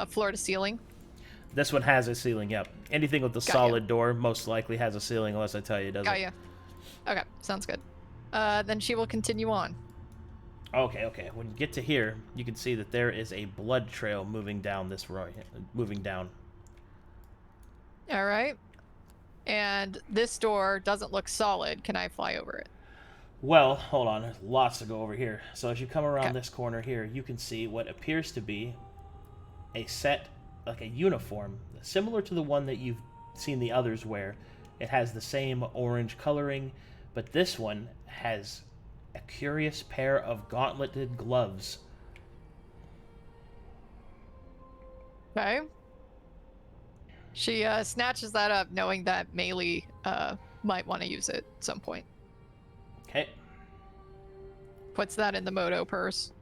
Speaker 2: floor to ceiling?
Speaker 6: This one has a ceiling, yep. Anything with a
Speaker 2: Got
Speaker 6: solid door most likely has a ceiling, unless I tell you it doesn't.
Speaker 2: Got ya. Okay, sounds good. Then she will continue on.
Speaker 6: Okay. When you get to here, you can see that there is a blood trail moving down this road. Moving down.
Speaker 2: All right. And this door doesn't look solid. Can I fly over it?
Speaker 6: Well, hold on. There's lots to go over here. So as you come around
Speaker 2: Okay.
Speaker 6: this corner here, you can see what appears to be a set, like a uniform, similar to the one that you've seen the others wear. It has the same orange coloring, but this one has a curious pair of gauntleted gloves.
Speaker 2: Okay. She snatches that up, knowing that Maelie might want to use it at some point.
Speaker 6: Okay.
Speaker 2: Puts that in the Moto purse.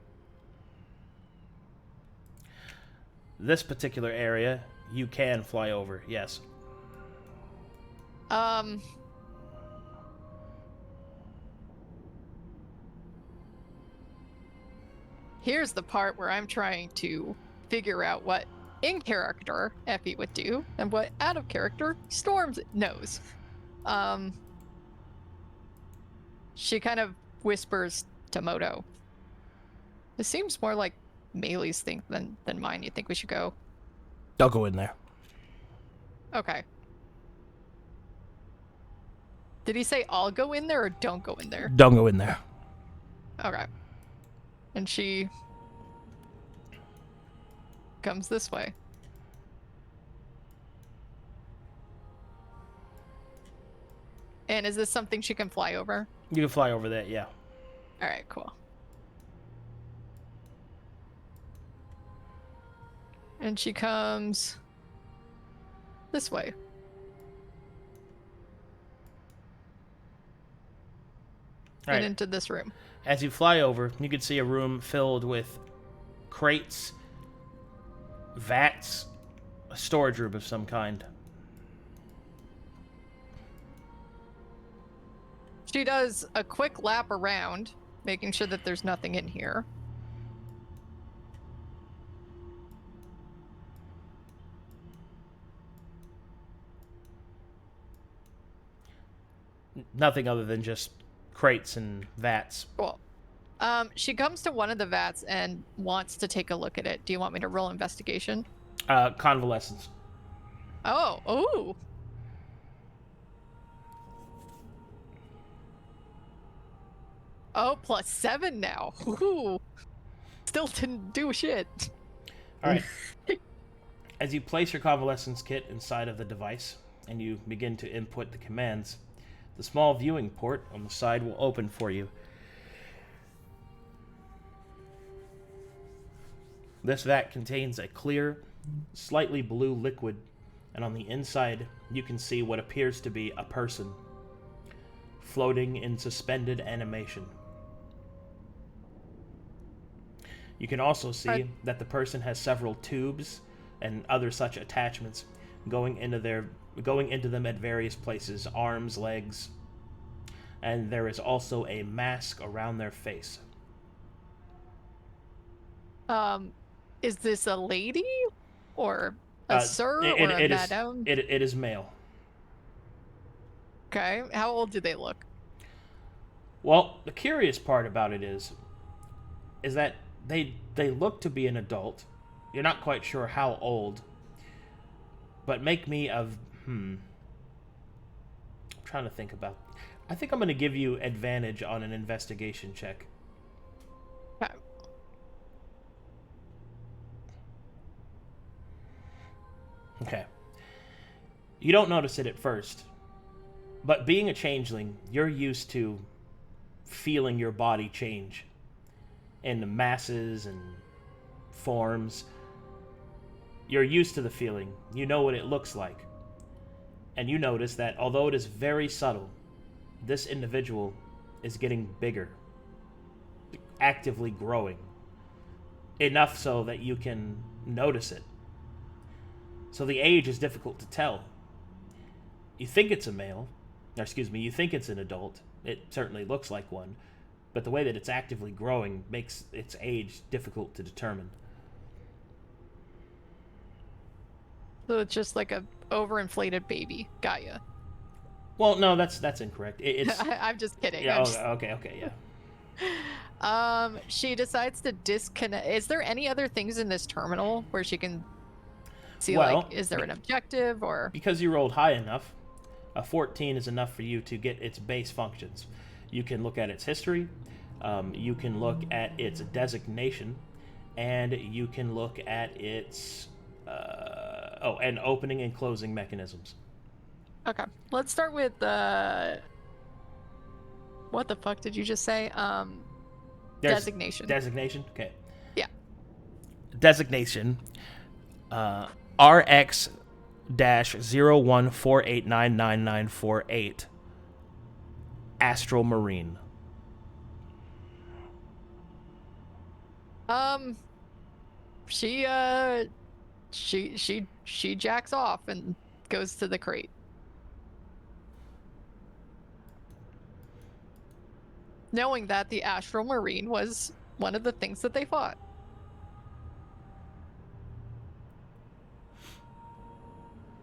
Speaker 6: This particular area, you can fly over, yes.
Speaker 2: Here's the part where I'm trying to figure out what in character Effie would do and what out of character Storm knows. She kind of whispers to Moto. This seems more like Maelie's thing than mine. You think we should go?
Speaker 6: Don't go in there.
Speaker 2: Okay. Did he say I'll go in there or don't go in there?
Speaker 6: Don't go in there.
Speaker 2: Okay. And she comes this way. And is this something she can fly over?
Speaker 6: You can fly over that, yeah.
Speaker 2: All right, cool. And she comes this way.
Speaker 6: All right.
Speaker 2: And into this room.
Speaker 6: As you fly over, you can see a room filled with crates, vats, a storage room of some kind.
Speaker 2: She does a quick lap around, making sure that there's nothing in here.
Speaker 6: Nothing other than just crates and vats.
Speaker 2: Cool. She comes to one of the vats and wants to take a look at it. Do you want me to roll investigation?
Speaker 6: Convalescence.
Speaker 2: Oh. Oh, +7 now. Ooh. Still didn't do shit.
Speaker 6: All right. As you place your convalescence kit inside of the device and you begin to input the commands, the small viewing port on the side will open for you. This vat contains a clear, slightly blue liquid, and on the inside you can see what appears to be a person floating in suspended animation. You can also see that the person has several tubes and other such attachments going into them at various places, arms, legs, and there is also a mask around their face.
Speaker 2: Is this a lady or a sir or a madam?
Speaker 6: It is male.
Speaker 2: Okay, how old do they look?
Speaker 6: Well, the curious part about it is that they look to be an adult. You're not quite sure how old, but make me of I'm trying to think about. I think I'm going to give you advantage on an investigation check.
Speaker 2: Okay.
Speaker 6: Okay. You don't notice it at first, but being a changeling, you're used to feeling your body change into masses and forms. You're used to the feeling. You know what it looks like. And you notice that although it is very subtle, this individual is getting bigger, actively growing, enough so that you can notice it. So the age is difficult to tell. You think it's a male, or excuse me, you think it's an adult. It certainly looks like one, but the way that it's actively growing makes its age difficult to determine.
Speaker 2: So it's just like a overinflated baby. Got ya.
Speaker 6: Well, no, that's incorrect. It's.
Speaker 2: I'm just kidding.
Speaker 6: Yeah, okay, yeah.
Speaker 2: She decides to disconnect. Is there any other things in this terminal where she can see, like, is there an objective or? Because
Speaker 6: you rolled high enough, a 14 is enough for you to get its base functions. You can look at its history, you can look at its designation, and you can look at its and opening and closing mechanisms.
Speaker 2: Okay, let's start with what the fuck did you just say? Designation.
Speaker 6: Designation? Okay.
Speaker 2: Yeah.
Speaker 6: Designation. RX-01489948. Astral Marine.
Speaker 2: She jacks off and goes to the crate. Knowing that the Astral Marine was one of the things that they fought.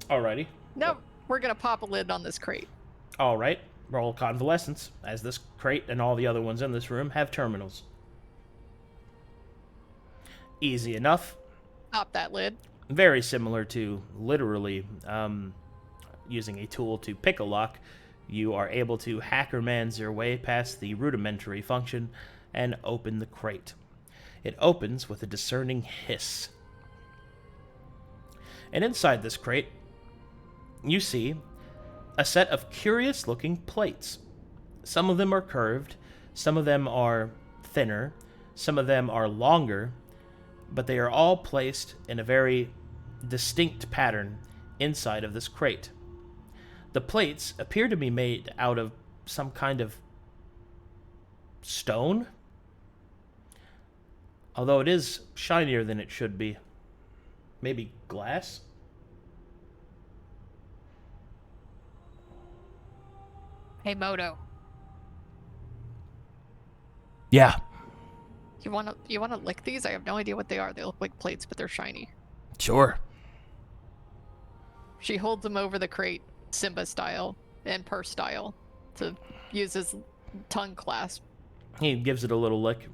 Speaker 6: Alrighty.
Speaker 2: No, we're gonna pop a lid on this crate.
Speaker 6: Alright. Roll Convalescence, as this crate and all the other ones in this room have terminals. Easy enough.
Speaker 2: Pop that lid.
Speaker 6: Very similar to literally using a tool to pick a lock. You are able to hackerman's your way past the rudimentary function and open the crate. It opens with a discerning hiss. And inside this crate, you see a set of curious-looking plates. Some of them are curved, some of them are thinner, some of them are longer, but they are all placed in a very distinct pattern inside of this crate. The plates appear to be made out of some kind of stone, although it is shinier than it should be. Maybe glass?
Speaker 2: Hey, Moto.
Speaker 6: Yeah.
Speaker 2: You wanna lick these? I have no idea what they are. They look like plates, but they're shiny.
Speaker 6: Sure.
Speaker 2: She holds them over the crate, Simba style and purse style, to use his tongue clasp.
Speaker 6: He gives it a little lick.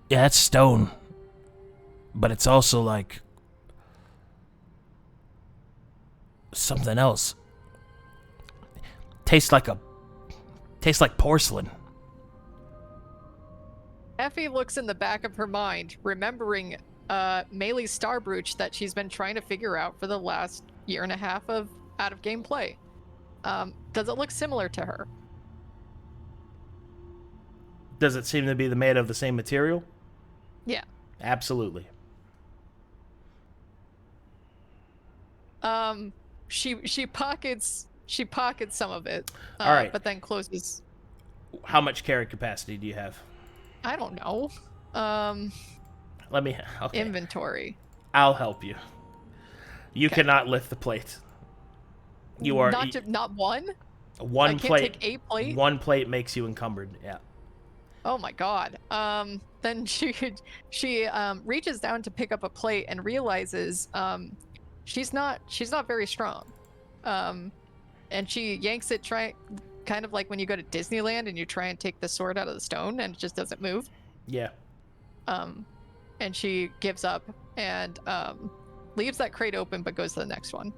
Speaker 6: Yeah, it's stone. But it's also like something else. Tastes like porcelain.
Speaker 2: Effie looks in the back of her mind, remembering Maelie star brooch that she's been trying to figure out for the last year and a half of out-of-game play. Does it look similar to her?
Speaker 6: Does it seem to be made of the same material?
Speaker 2: Yeah.
Speaker 6: Absolutely.
Speaker 2: She pockets some of it.
Speaker 6: All right.
Speaker 2: But then closes.
Speaker 6: How much carry capacity do you have?
Speaker 2: I don't know.
Speaker 6: Let me. Okay.
Speaker 2: Inventory.
Speaker 6: I'll help you. You
Speaker 2: Okay.
Speaker 6: cannot lift the plate. You are
Speaker 2: not one.
Speaker 6: one
Speaker 2: I can't
Speaker 6: plate.
Speaker 2: take a plate.
Speaker 6: One plate makes you encumbered. Yeah.
Speaker 2: Oh my god. Then she reaches down to pick up a plate and realizes she's not very strong. And she yanks it, kind of like when you go to Disneyland and you try and take the sword out of the stone and it just doesn't move.
Speaker 6: Yeah.
Speaker 2: And she gives up and leaves that crate open but goes to the next one.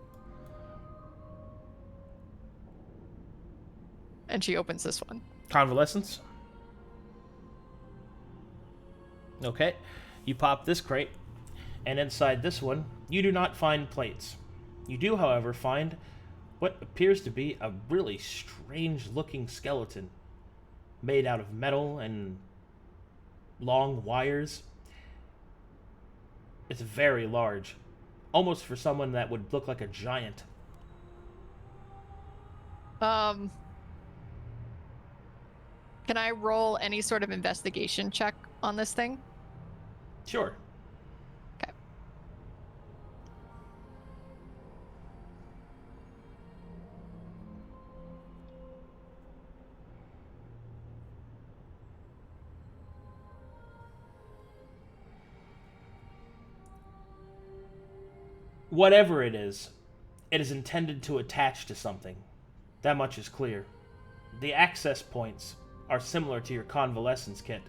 Speaker 2: And she opens this one.
Speaker 6: Convalescence. Okay. You pop this crate, and inside this one, you do not find plates. You do, however, find what appears to be a really strange-looking skeleton made out of metal and long wires. It's very large, almost for someone that would look like a giant.
Speaker 2: Can I roll any sort of investigation check on this thing?
Speaker 6: Sure.
Speaker 2: Okay.
Speaker 6: Whatever it is intended to attach to something. That much is clear. The access points are similar to your convalescence kit,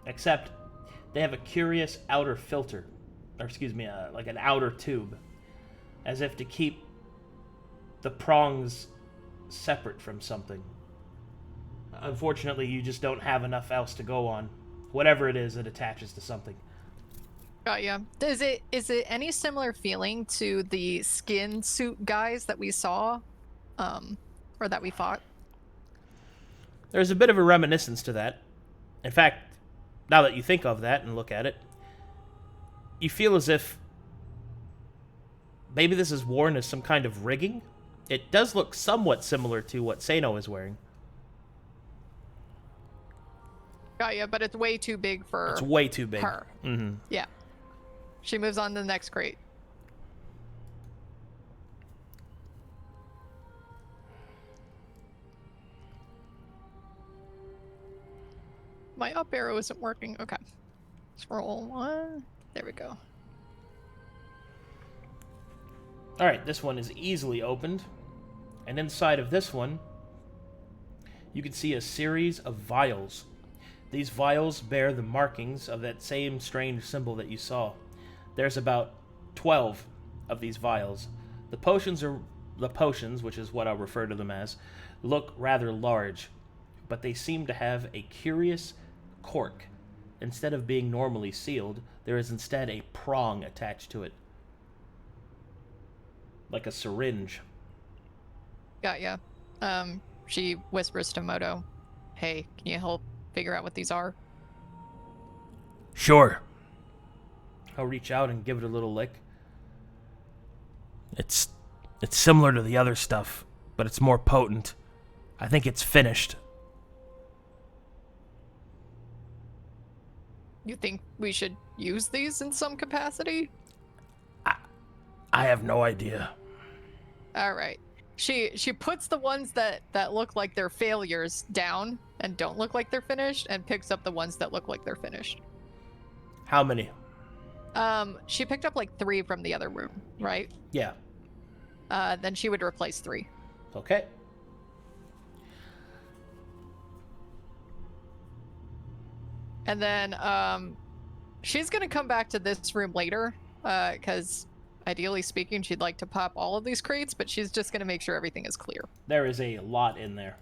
Speaker 6: except they have a curious outer filter, or excuse me, like an outer tube, as if to keep the prongs separate from something. Unfortunately, you just don't have enough else to go on. Whatever it is, it attaches to something.
Speaker 2: Got ya. Is it any similar feeling to the skin suit guys that we saw, or that we fought?
Speaker 6: There's a bit of a reminiscence to that. In fact, now that you think of that and look at it, you feel as if maybe this is worn as some kind of rigging. It does look somewhat similar to what Seino is wearing.
Speaker 2: Got ya, but it's way too big for
Speaker 6: It's way too big.
Speaker 2: her.
Speaker 6: Mm-hmm.
Speaker 2: Yeah. She moves on to the next crate. My up arrow isn't working. Okay. Let's roll one. There we go.
Speaker 6: Alright, this one is easily opened. And inside of this one, you can see a series of vials. These vials bear the markings of that same strange symbol that you saw. There's about 12 of these vials. The potions, which is what I'll refer to them as, look rather large, but they seem to have a curious cork. Instead of being normally sealed, there is instead a prong attached to it. Like a syringe.
Speaker 2: Got ya. She whispers to Moto, "Hey, can you help figure out what these are?"
Speaker 6: Sure. I'll reach out and give it a little lick. It's similar to the other stuff, but it's more potent. I think it's finished.
Speaker 2: You think we should use these in some capacity?
Speaker 6: I have no idea.
Speaker 2: All right. She puts the ones that look like they're failures down and don't look like they're finished, and picks up the ones that look like they're finished.
Speaker 6: How many?
Speaker 2: She picked up like 3 from the other room, right?
Speaker 6: Yeah.
Speaker 2: Then she would replace 3.
Speaker 6: Okay.
Speaker 2: And then she's gonna come back to this room later, because ideally speaking, she'd like to pop all of these crates, but she's just gonna make sure everything is clear.
Speaker 6: There is a lot in there.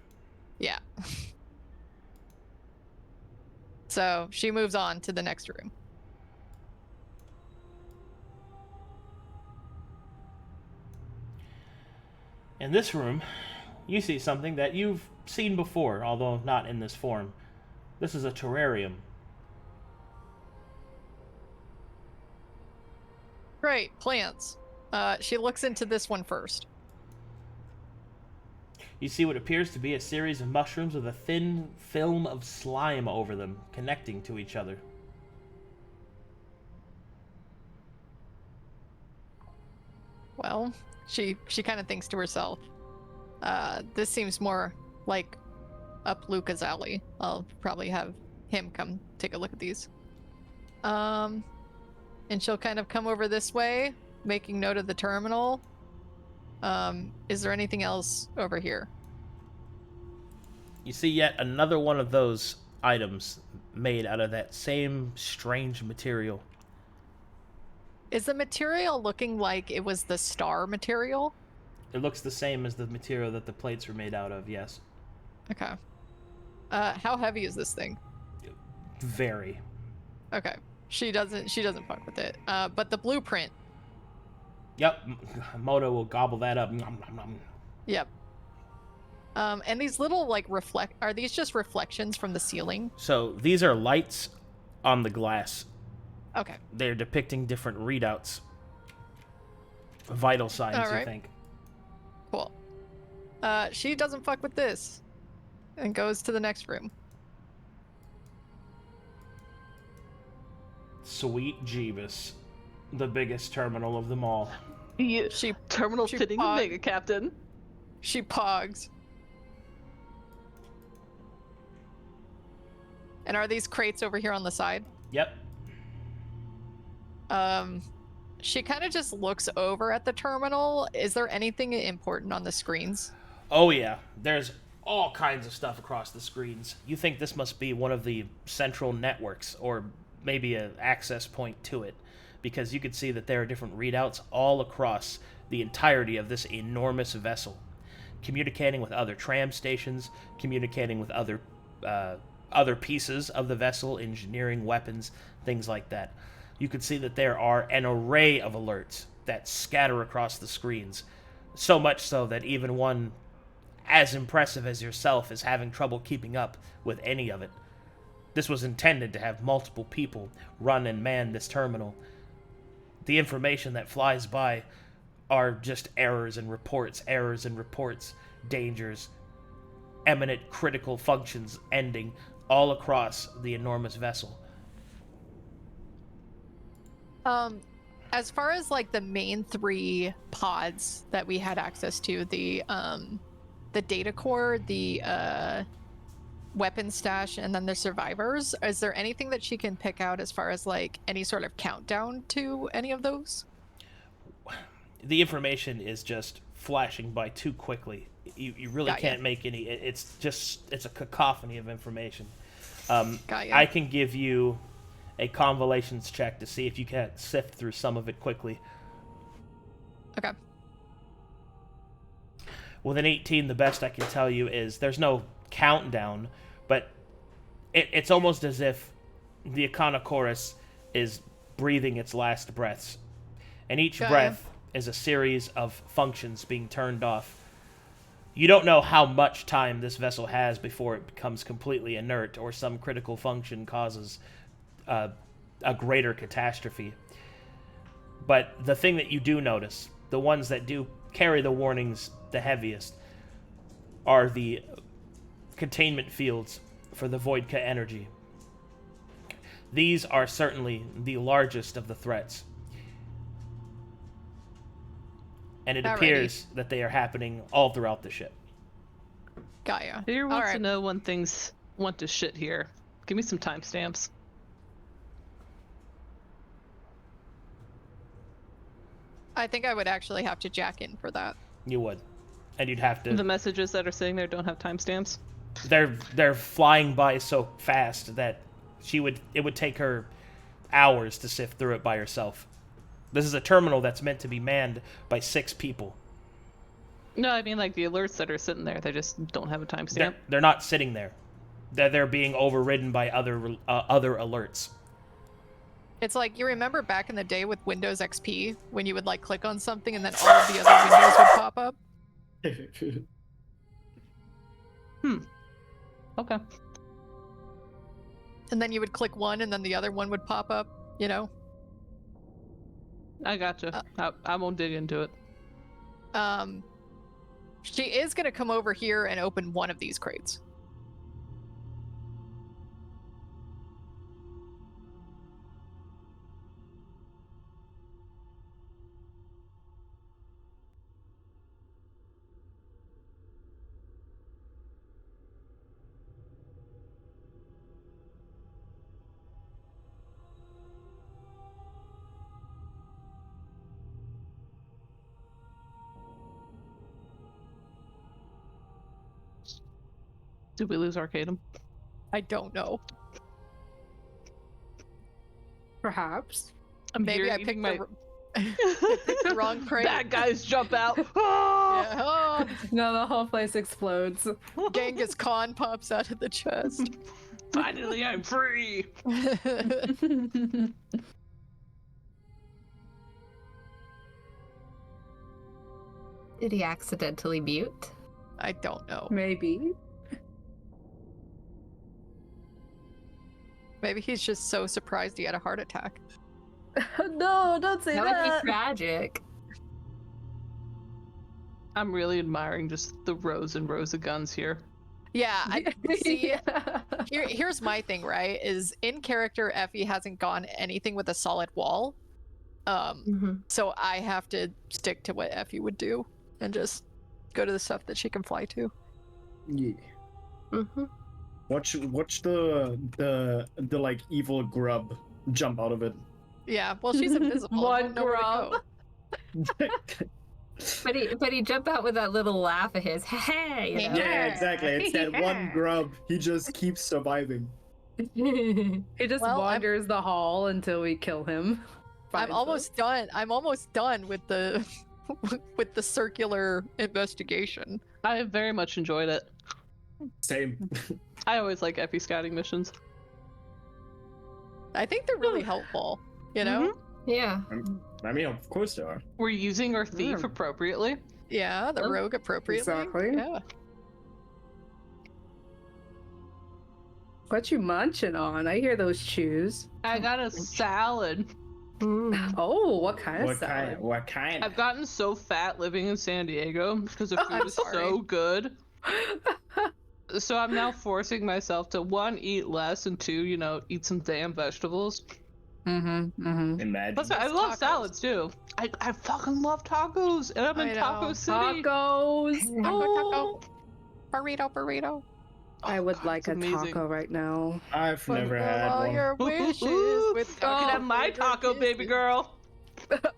Speaker 2: Yeah. So she moves on to the next room.
Speaker 6: In this room, you see something that you've seen before, although not in this form. This is a terrarium.
Speaker 2: Great, plants. She looks into this one first.
Speaker 6: You see what appears to be a series of mushrooms with a thin film of slime over them, connecting to each other.
Speaker 2: Well, she kind of thinks to herself, this seems more like up Luka's alley. I'll probably have him come take a look at these. And she'll kind of come over this way, making note of the terminal. Is there anything else over here?
Speaker 6: You see yet another one of those items made out of that same strange material.
Speaker 2: Is the material looking like it was the star material?
Speaker 6: It looks the same as the material that the plates were made out of, yes.
Speaker 2: Okay. How heavy is this thing?
Speaker 6: Very.
Speaker 2: Okay. She doesn't fuck with it. But the blueprint.
Speaker 6: Yep. Moto will gobble that up. Nom, nom, nom.
Speaker 2: Yep. And these little like are these just reflections from the ceiling?
Speaker 6: So these are lights on the glass.
Speaker 2: Okay.
Speaker 6: They're depicting different readouts. Vital signs,
Speaker 2: All right.
Speaker 6: you think.
Speaker 2: Cool. She doesn't fuck with this. And goes to the next room.
Speaker 6: Sweet Jeebus. The biggest terminal of them all.
Speaker 1: Terminal fitting the Mega Captain.
Speaker 2: She pogs. And are these crates over here on the side?
Speaker 6: Yep.
Speaker 2: She kind of just looks over at the terminal. Is there anything important on the screens?
Speaker 6: Oh yeah, there's all kinds of stuff across the screens. You think this must be one of the central networks, or maybe an access point to it, because you could see that there are different readouts all across the entirety of this enormous vessel, communicating with other tram stations, communicating with other pieces of the vessel, engineering, weapons, things like that. You could see that there are an array of alerts that scatter across the screens, so much so that even one as impressive as yourself is having trouble keeping up with any of it. This was intended to have multiple people run and man this terminal. The information that flies by are just errors and reports, dangers, eminent critical functions ending all across the enormous vessel.
Speaker 2: As far as like the main 3 pods that we had access to, the data core, the weapon stash, and then the survivors, is there anything that she can pick out as far as like any sort of countdown to any of those?
Speaker 6: The information is just flashing by too quickly. You really can't make any. It's a cacophony of information. I can give you a convolutions check to see if you can sift through some of it quickly.
Speaker 2: Okay.
Speaker 6: With an 18, the best I can tell you is there's no countdown, but it's almost as if the Econochorus is breathing its last breaths. And each breath is a series of functions being turned off. You don't know how much time this vessel has before it becomes completely inert or some critical function causes a greater catastrophe. But the thing that you do notice, the ones that do carry the warnings the heaviest, are the containment fields for the Voidka energy. These are certainly the largest of the threats. And it appears that they are happening all throughout the ship.
Speaker 2: Got ya.
Speaker 1: Who wants to know when things went to shit here? Give me some timestamps.
Speaker 2: I think I would actually have to jack in for that.
Speaker 6: You would. And you'd have to...
Speaker 1: The messages that are sitting there don't have timestamps?
Speaker 6: They're flying by so fast that it would take her hours to sift through it by herself. This is a terminal that's meant to be manned by 6 people.
Speaker 1: No, I mean like the alerts that are sitting there, they just don't have a timestamp.
Speaker 6: They're not sitting there. They're being overridden by other alerts.
Speaker 2: It's like, you remember back in the day with Windows XP when you would like click on something and then all of the other windows would pop up?
Speaker 1: Okay.
Speaker 2: And then you would click one and then the other one would pop up, you know?
Speaker 1: I gotcha. I won't dig into it.
Speaker 2: She is going to come over here and open one of these crates.
Speaker 1: Did we lose Arcadum?
Speaker 2: I don't know.
Speaker 3: Perhaps.
Speaker 1: I'm
Speaker 2: Maybe
Speaker 1: here
Speaker 2: I
Speaker 1: eating
Speaker 2: picked
Speaker 1: my...
Speaker 2: the wrong crate.
Speaker 1: Bad guys jump out.
Speaker 2: Yeah. Oh,
Speaker 3: No, the whole place explodes.
Speaker 2: Genghis Khan pops out of the chest.
Speaker 1: Finally, I'm free.
Speaker 7: Did he accidentally mute?
Speaker 2: I don't know.
Speaker 3: Maybe.
Speaker 2: Maybe he's just so surprised he had a heart attack.
Speaker 3: No, don't say
Speaker 7: That would
Speaker 3: that.
Speaker 7: be tragic.
Speaker 1: I'm really admiring just the rows and rows of guns here.
Speaker 2: Yeah, I see.
Speaker 3: Yeah.
Speaker 2: Here's my thing, right? Is in character, Effie hasn't gone anything with a solid wall. So I have to stick to what Effie would do and just go to the stuff that she can fly to.
Speaker 5: Yeah.
Speaker 7: Mm-hmm.
Speaker 5: Watch the like evil grub jump out of it.
Speaker 2: Yeah, well, she's invisible.
Speaker 3: One
Speaker 2: Won't know where to
Speaker 3: grub.
Speaker 2: go.
Speaker 7: But he jumped out with that little laugh of his. Hey, you know?
Speaker 5: Yeah, exactly. It's that one grub. He just keeps surviving.
Speaker 3: He just
Speaker 2: Well,
Speaker 3: wanders the hall until we kill him.
Speaker 2: I'm
Speaker 3: Finds
Speaker 2: almost done. I'm almost done with the with the circular investigation.
Speaker 1: I have very much enjoyed it.
Speaker 5: Same.
Speaker 1: I always like Effie scouting missions.
Speaker 2: I think they're really helpful. You know?
Speaker 7: Yeah.
Speaker 5: I mean, of course they are.
Speaker 1: We're using our thief
Speaker 3: Yeah.
Speaker 1: appropriately.
Speaker 2: Yeah, the
Speaker 7: Oh,
Speaker 2: rogue appropriately.
Speaker 3: exactly.
Speaker 2: Yeah.
Speaker 3: What you munching on? I hear those chews.
Speaker 1: I got a salad.
Speaker 7: Mm.
Speaker 3: Oh, what kind of
Speaker 5: What
Speaker 3: salad?
Speaker 5: kind? What kind?
Speaker 1: I've gotten so fat living in San Diego because the food
Speaker 2: I'm
Speaker 1: is
Speaker 2: sorry.
Speaker 1: so good. So I'm now forcing myself to one, eat less, and two, eat some damn vegetables.
Speaker 5: Imagine.
Speaker 1: Plus, I
Speaker 2: Yes,
Speaker 1: love
Speaker 2: tacos.
Speaker 1: salads too. I fucking love tacos, and I'm
Speaker 2: I
Speaker 1: in
Speaker 2: know.
Speaker 1: Taco City.
Speaker 3: Tacos.
Speaker 2: Taco. Burrito.
Speaker 3: I would
Speaker 1: God,
Speaker 3: like
Speaker 1: it's
Speaker 3: a
Speaker 1: amazing.
Speaker 3: taco right now.
Speaker 5: I've never had
Speaker 2: all
Speaker 5: one.
Speaker 2: your wishes
Speaker 1: Ooh,
Speaker 2: with
Speaker 1: you can have my
Speaker 2: favorite
Speaker 1: taco, baby
Speaker 2: kisses.
Speaker 1: girl.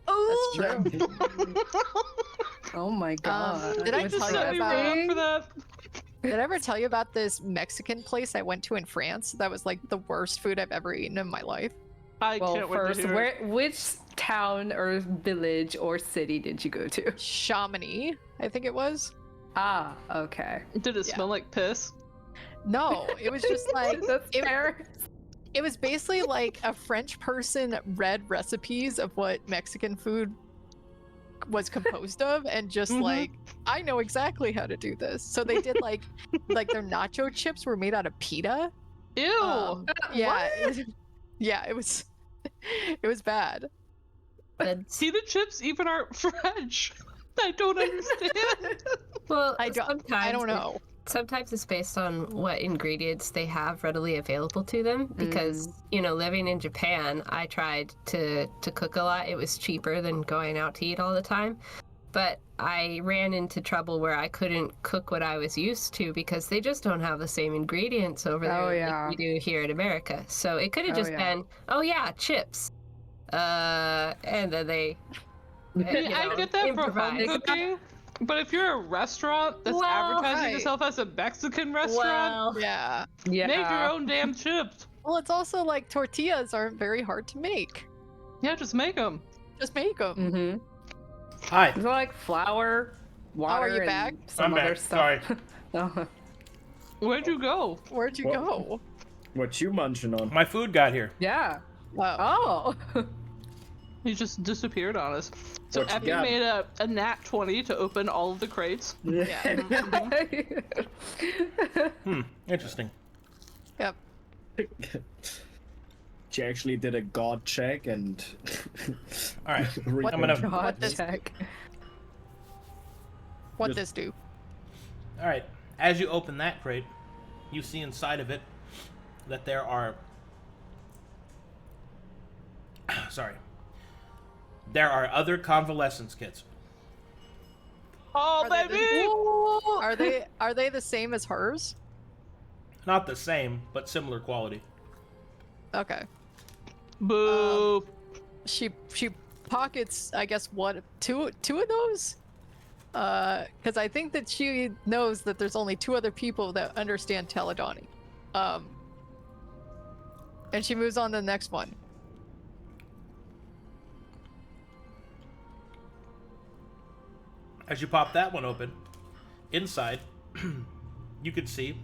Speaker 3: Oh,
Speaker 2: That's true.
Speaker 3: oh my god.
Speaker 2: did I
Speaker 3: With
Speaker 2: tell you
Speaker 1: Set me
Speaker 2: about-
Speaker 1: right up for that.
Speaker 2: Did I ever tell you about this Mexican place I went to in France? That was like the worst food I've ever eaten in my life.
Speaker 1: I
Speaker 3: Well,
Speaker 1: can't wait
Speaker 3: first,
Speaker 1: to hear it.
Speaker 3: which town or village or city did you go to?
Speaker 2: Chamonix, I think it was.
Speaker 3: Ah, okay.
Speaker 1: Did it
Speaker 2: Yeah.
Speaker 1: smell like piss?
Speaker 2: No, it was just like
Speaker 3: That's
Speaker 2: it,
Speaker 3: fair.
Speaker 2: it was basically like a French person read recipes of what Mexican food was composed of and just
Speaker 1: Mhm.
Speaker 2: like I know exactly how to do this. So they did like their nacho chips were made out of pita.
Speaker 1: Ew.
Speaker 2: Yeah, it was it was bad.
Speaker 7: That's-
Speaker 1: See, the chips even aren't French. I don't understand.
Speaker 7: well,
Speaker 2: I don't know.
Speaker 7: Sometimes it's based on what ingredients they have readily available to them because, living in Japan, I tried to cook a lot. It was cheaper than going out to eat all the time. But I ran into trouble where I couldn't cook what I was used to because they just don't have the same ingredients over there
Speaker 3: Oh, yeah.
Speaker 7: like we do here in America. So it could have
Speaker 3: Oh,
Speaker 7: just
Speaker 3: yeah.
Speaker 7: been, chips. And then they...
Speaker 1: I get that for
Speaker 7: improvise.
Speaker 1: home cooking, but if you're a restaurant that's
Speaker 7: Well,
Speaker 1: advertising
Speaker 2: right.
Speaker 1: itself as a Mexican restaurant,
Speaker 2: Yeah.
Speaker 3: Yeah.
Speaker 1: make your own damn chips.
Speaker 2: Well, it's also like tortillas aren't very hard to make.
Speaker 1: Yeah, just make them.
Speaker 2: Just make them.
Speaker 3: Mm-hmm.
Speaker 6: Hi.
Speaker 3: It's like flour, water,
Speaker 2: you
Speaker 3: and
Speaker 2: back?
Speaker 3: some
Speaker 6: I'm
Speaker 3: other
Speaker 6: back.
Speaker 3: stuff.
Speaker 6: Sorry.
Speaker 3: Oh.
Speaker 1: Where'd you go?
Speaker 2: Where'd you
Speaker 5: Well-
Speaker 2: go?
Speaker 5: What you munching on?
Speaker 6: My food got here.
Speaker 3: Yeah.
Speaker 2: Oh.
Speaker 3: Oh.
Speaker 1: He just disappeared on us. So
Speaker 5: What you
Speaker 1: Effie
Speaker 5: got?
Speaker 1: made a nat 20 to open all of the crates.
Speaker 2: Yeah.
Speaker 6: Interesting.
Speaker 2: Yep.
Speaker 5: She actually did a god check and.
Speaker 6: All right.
Speaker 2: What
Speaker 6: I'm gonna.
Speaker 2: the-
Speaker 3: God,
Speaker 2: What this-
Speaker 3: check.
Speaker 2: What
Speaker 6: Just-
Speaker 2: this do?
Speaker 6: All right. As you open that crate, you see inside of it that there are. Sorry. There are other convalescence kits.
Speaker 1: Oh,
Speaker 2: Are they
Speaker 1: baby!
Speaker 2: Are they the same as hers?
Speaker 6: Not the same, but similar quality.
Speaker 2: Okay.
Speaker 1: Boo.
Speaker 2: She pockets, I guess, what two of those? Because I think that she knows that there's only 2 other people that understand Teledani. And she moves on to the next one.
Speaker 6: As you pop that one open, inside, you can see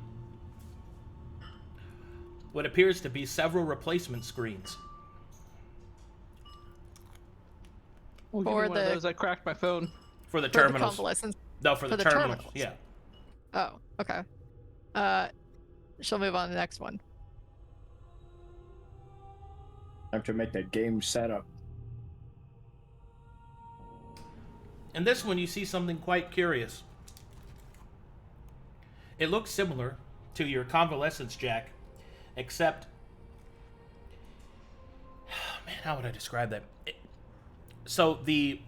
Speaker 6: what appears to be several replacement screens.
Speaker 1: Well,
Speaker 2: For
Speaker 1: give me one of
Speaker 2: the-
Speaker 1: those. I cracked my phone.
Speaker 6: For the
Speaker 2: For the
Speaker 6: terminals.
Speaker 2: convalescence.
Speaker 6: No, for the
Speaker 2: the
Speaker 6: terminals.
Speaker 2: terminals.
Speaker 6: Yeah.
Speaker 2: Oh, okay. She'll move on to the next one.
Speaker 5: Have to make that game setup.
Speaker 6: In this one, you see something quite curious. It looks similar to your convalescence jack, except... Man, how would I describe that? So the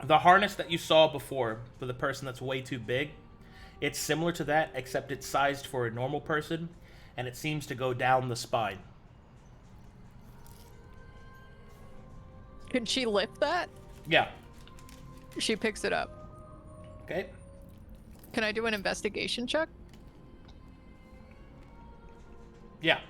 Speaker 6: harness that you saw before for the person that's way too big, it's similar to that, except it's sized for a normal person, and it seems to go down the spine.
Speaker 2: Can she lift that?
Speaker 6: Yeah.
Speaker 2: She picks it up.
Speaker 6: Okay.
Speaker 2: Can I do an investigation check?
Speaker 6: Yeah.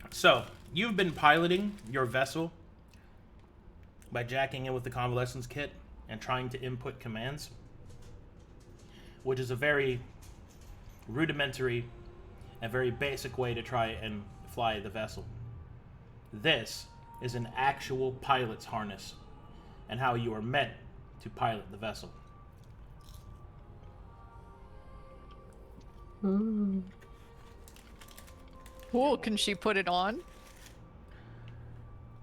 Speaker 6: So, you've been piloting your vessel by jacking in with the convalescence kit and trying to input commands, which is a very rudimentary and very basic way to try and fly the vessel. This is an actual pilot's harness and how you are meant to pilot the vessel.
Speaker 2: Cool. Can she put it on?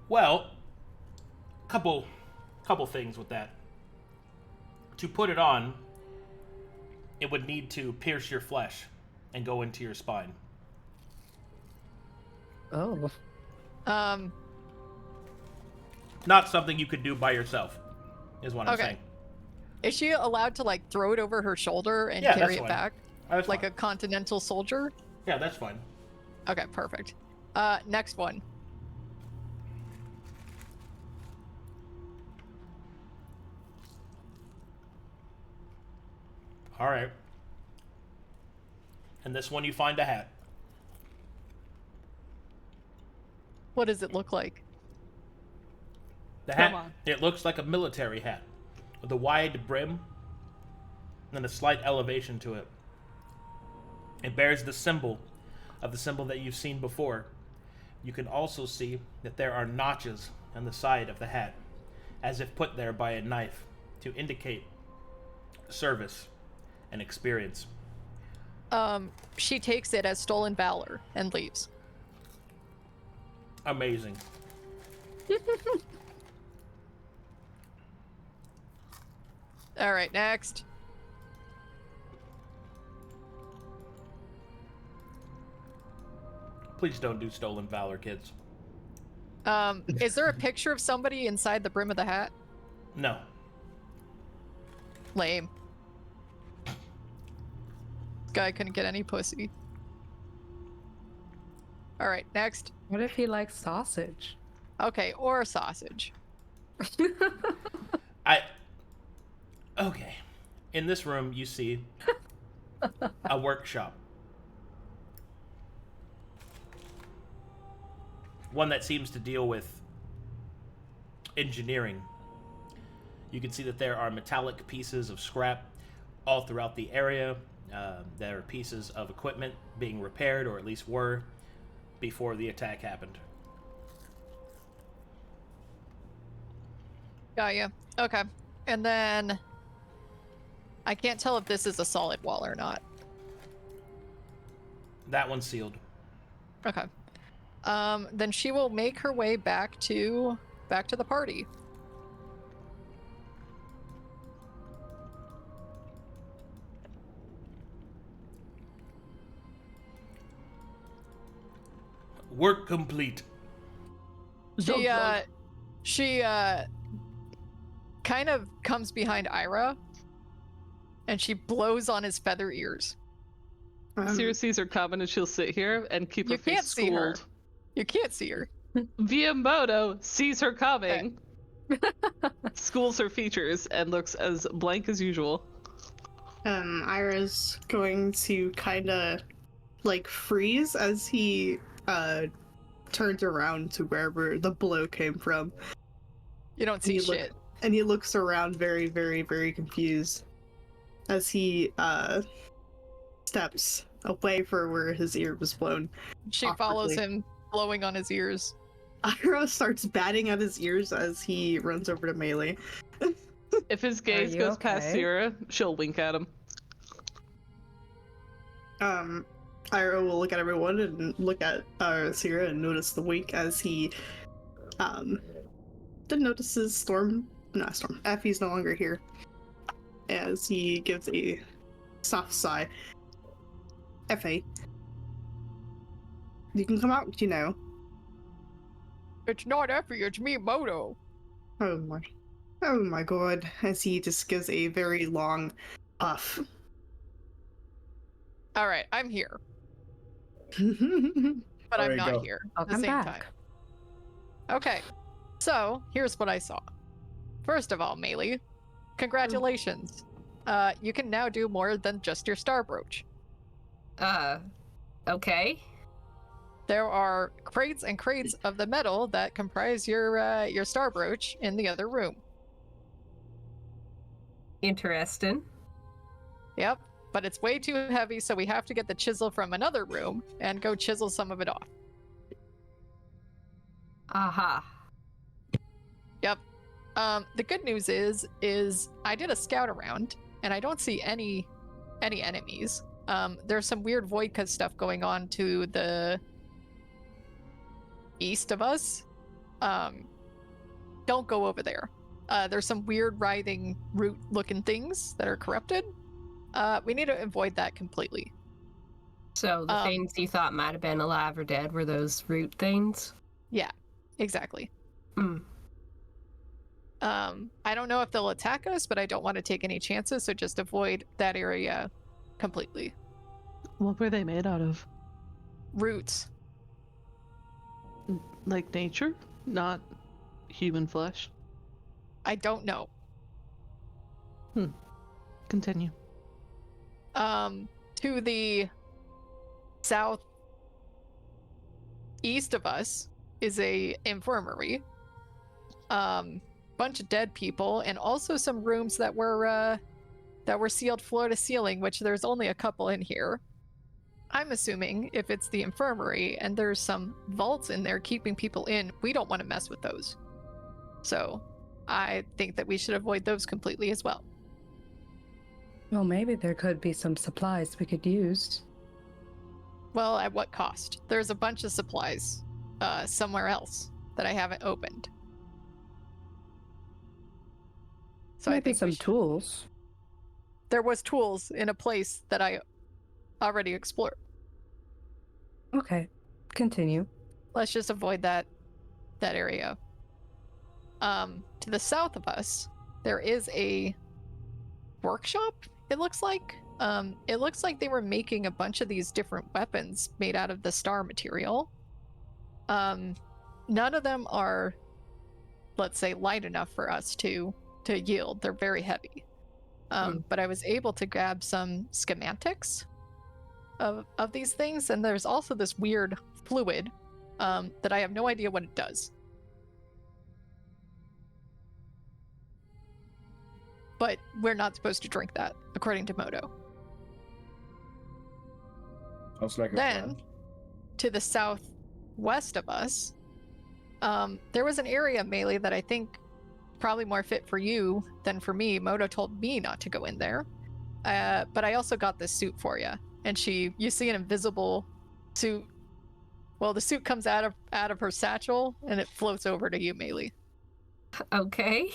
Speaker 6: Well, couple things with that. To put it on, it would need to pierce your flesh and go into your spine.
Speaker 3: Oh.
Speaker 6: Not something you could do by yourself, is what I'm
Speaker 2: Okay.
Speaker 6: saying.
Speaker 2: Is she allowed to like throw it over her shoulder and
Speaker 6: Yeah,
Speaker 2: carry
Speaker 6: that's
Speaker 2: it
Speaker 6: fine.
Speaker 2: back
Speaker 6: That's
Speaker 2: like
Speaker 6: fine.
Speaker 2: a continental soldier?
Speaker 6: Yeah, that's fine.
Speaker 2: Okay, perfect. Next one.
Speaker 6: All right. And this one you find a hat.
Speaker 2: What does it look like?
Speaker 6: The
Speaker 1: Come
Speaker 6: hat,
Speaker 1: on.
Speaker 6: it looks like a military hat with a wide brim and a slight elevation to it. It bears the symbol that you've seen before. You can also see that there are notches on the side of the hat, as if put there by a knife to indicate service and experience.
Speaker 2: She takes it as stolen valor and leaves.
Speaker 6: Amazing.
Speaker 2: All right, next.
Speaker 6: Please don't do stolen valor, kids.
Speaker 2: Is there a picture of somebody inside the brim of the hat?
Speaker 6: No.
Speaker 2: Lame. Guy couldn't get any pussy. All right, next.
Speaker 3: What if he likes sausage?
Speaker 2: Okay, or sausage.
Speaker 6: Okay. In this room, you see a workshop. One that seems to deal with engineering. You can see that there are metallic pieces of scrap all throughout the area. There are pieces of equipment being repaired, or at least were, before the attack happened.
Speaker 2: Got you. Okay. And then I can't tell if this is a solid wall or not.
Speaker 6: That one's sealed.
Speaker 2: Okay. Then she will make her way back to the party.
Speaker 6: Work complete.
Speaker 2: She kind of comes behind Irha and she blows on his feather ears.
Speaker 1: Sera sees her coming and she'll sit here and keep her
Speaker 2: You
Speaker 1: face
Speaker 2: can't see her.
Speaker 1: schooled.
Speaker 2: You can't see her.
Speaker 1: Viamoto sees her coming, schools her features, and looks as blank as usual.
Speaker 4: Irha's going to kind of like freeze as he turns around to wherever the blow came from.
Speaker 2: You don't see shit.
Speaker 4: And he looks around very, very, very confused as he steps away for where his ear was blown.
Speaker 2: She
Speaker 4: awkwardly.
Speaker 2: follows him, blowing on his ears.
Speaker 4: Irha starts batting at his ears as he runs over to Maelie.
Speaker 1: If his gaze
Speaker 3: you
Speaker 1: goes past
Speaker 3: okay?
Speaker 1: Sera, she'll wink at him.
Speaker 4: Irha will look at everyone and look at Sera and notice the wink as he then notices Effie's no longer here. As he gives a soft sigh. Effie, you can come out, you know.
Speaker 2: It's not Effie, it's me, Moto.
Speaker 4: Oh my god, as he just gives a very long puff.
Speaker 2: Alright, I'm here. But
Speaker 5: There
Speaker 2: I'm
Speaker 5: you
Speaker 2: not
Speaker 5: go.
Speaker 2: here at the
Speaker 3: Welcome
Speaker 2: same
Speaker 3: back.
Speaker 2: time. Okay, so here's what I saw. First of all, Maelie, congratulations. You can now do more than just your star brooch.
Speaker 7: Okay.
Speaker 2: There are crates and crates of the metal that comprise your star brooch in the other room.
Speaker 7: Interesting.
Speaker 2: Yep, but it's way too heavy, so we have to get the chisel from another room and go chisel some of it off.
Speaker 7: Aha.
Speaker 2: Yep. The good news is I did a scout around and I don't see any enemies. There's some weird Voidka stuff going on to the east of us. Don't go over there. There's some weird writhing root looking things that are corrupted. We need to avoid that completely.
Speaker 7: So the things you thought might have been alive or dead were those root things?
Speaker 2: Yeah, exactly.
Speaker 7: Hmm.
Speaker 2: I don't know if they'll attack us, but I don't want to take any chances, so just avoid that area completely.
Speaker 1: What were they made out of?
Speaker 2: Roots.
Speaker 1: Like nature? Not human flesh?
Speaker 2: I don't know.
Speaker 1: Continue.
Speaker 2: To the south east of us is a infirmary. Bunch of dead people, and also some rooms that were sealed floor to ceiling, which there's only a couple in here. I'm assuming if it's the infirmary and there's some vaults in there keeping people in, we don't want to mess with those. So I think that we should avoid those completely as well.
Speaker 3: Well, maybe there could be some supplies we could use.
Speaker 2: Well, at what cost? There's a bunch of supplies somewhere else that I haven't opened. So I
Speaker 3: Maybe
Speaker 2: think
Speaker 3: some tools.
Speaker 2: there was tools in a place that I already explored.
Speaker 3: Okay, continue.
Speaker 2: Let's just avoid that area. To the south of us, there is a workshop, it looks like. It looks like they were making a bunch of these different weapons made out of the star material. None of them are, let's say, light enough for us to yield. They're very heavy. But I was able to grab some schematics of these things, and there's also this weird fluid that I have no idea what it does. But we're not supposed to drink that, according to Moto.
Speaker 5: Sounds like a
Speaker 2: Then,
Speaker 5: plan.
Speaker 2: to the southwest of us, there was an area, Maelie, that I think probably more fit for you than for me. Moto told me not to go in there. But I also got this suit for you. And you see an invisible suit. Well, the suit comes out of her satchel and it floats over to you, Maelie.
Speaker 7: Okay.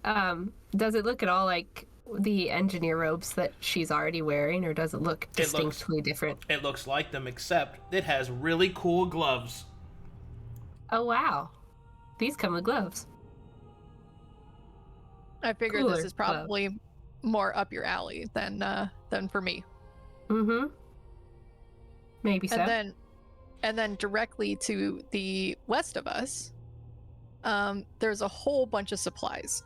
Speaker 7: Does it look at all like the engineer robes that she's already wearing, or does it look distinctly different?
Speaker 6: It looks like them, except it has really cool gloves.
Speaker 7: Oh, wow. These come with gloves.
Speaker 2: I figured
Speaker 7: Cooler
Speaker 2: this is probably more up your alley than for me.
Speaker 7: Mm-hmm. Maybe so.
Speaker 2: And then directly to the west of us, there's a whole bunch of supplies,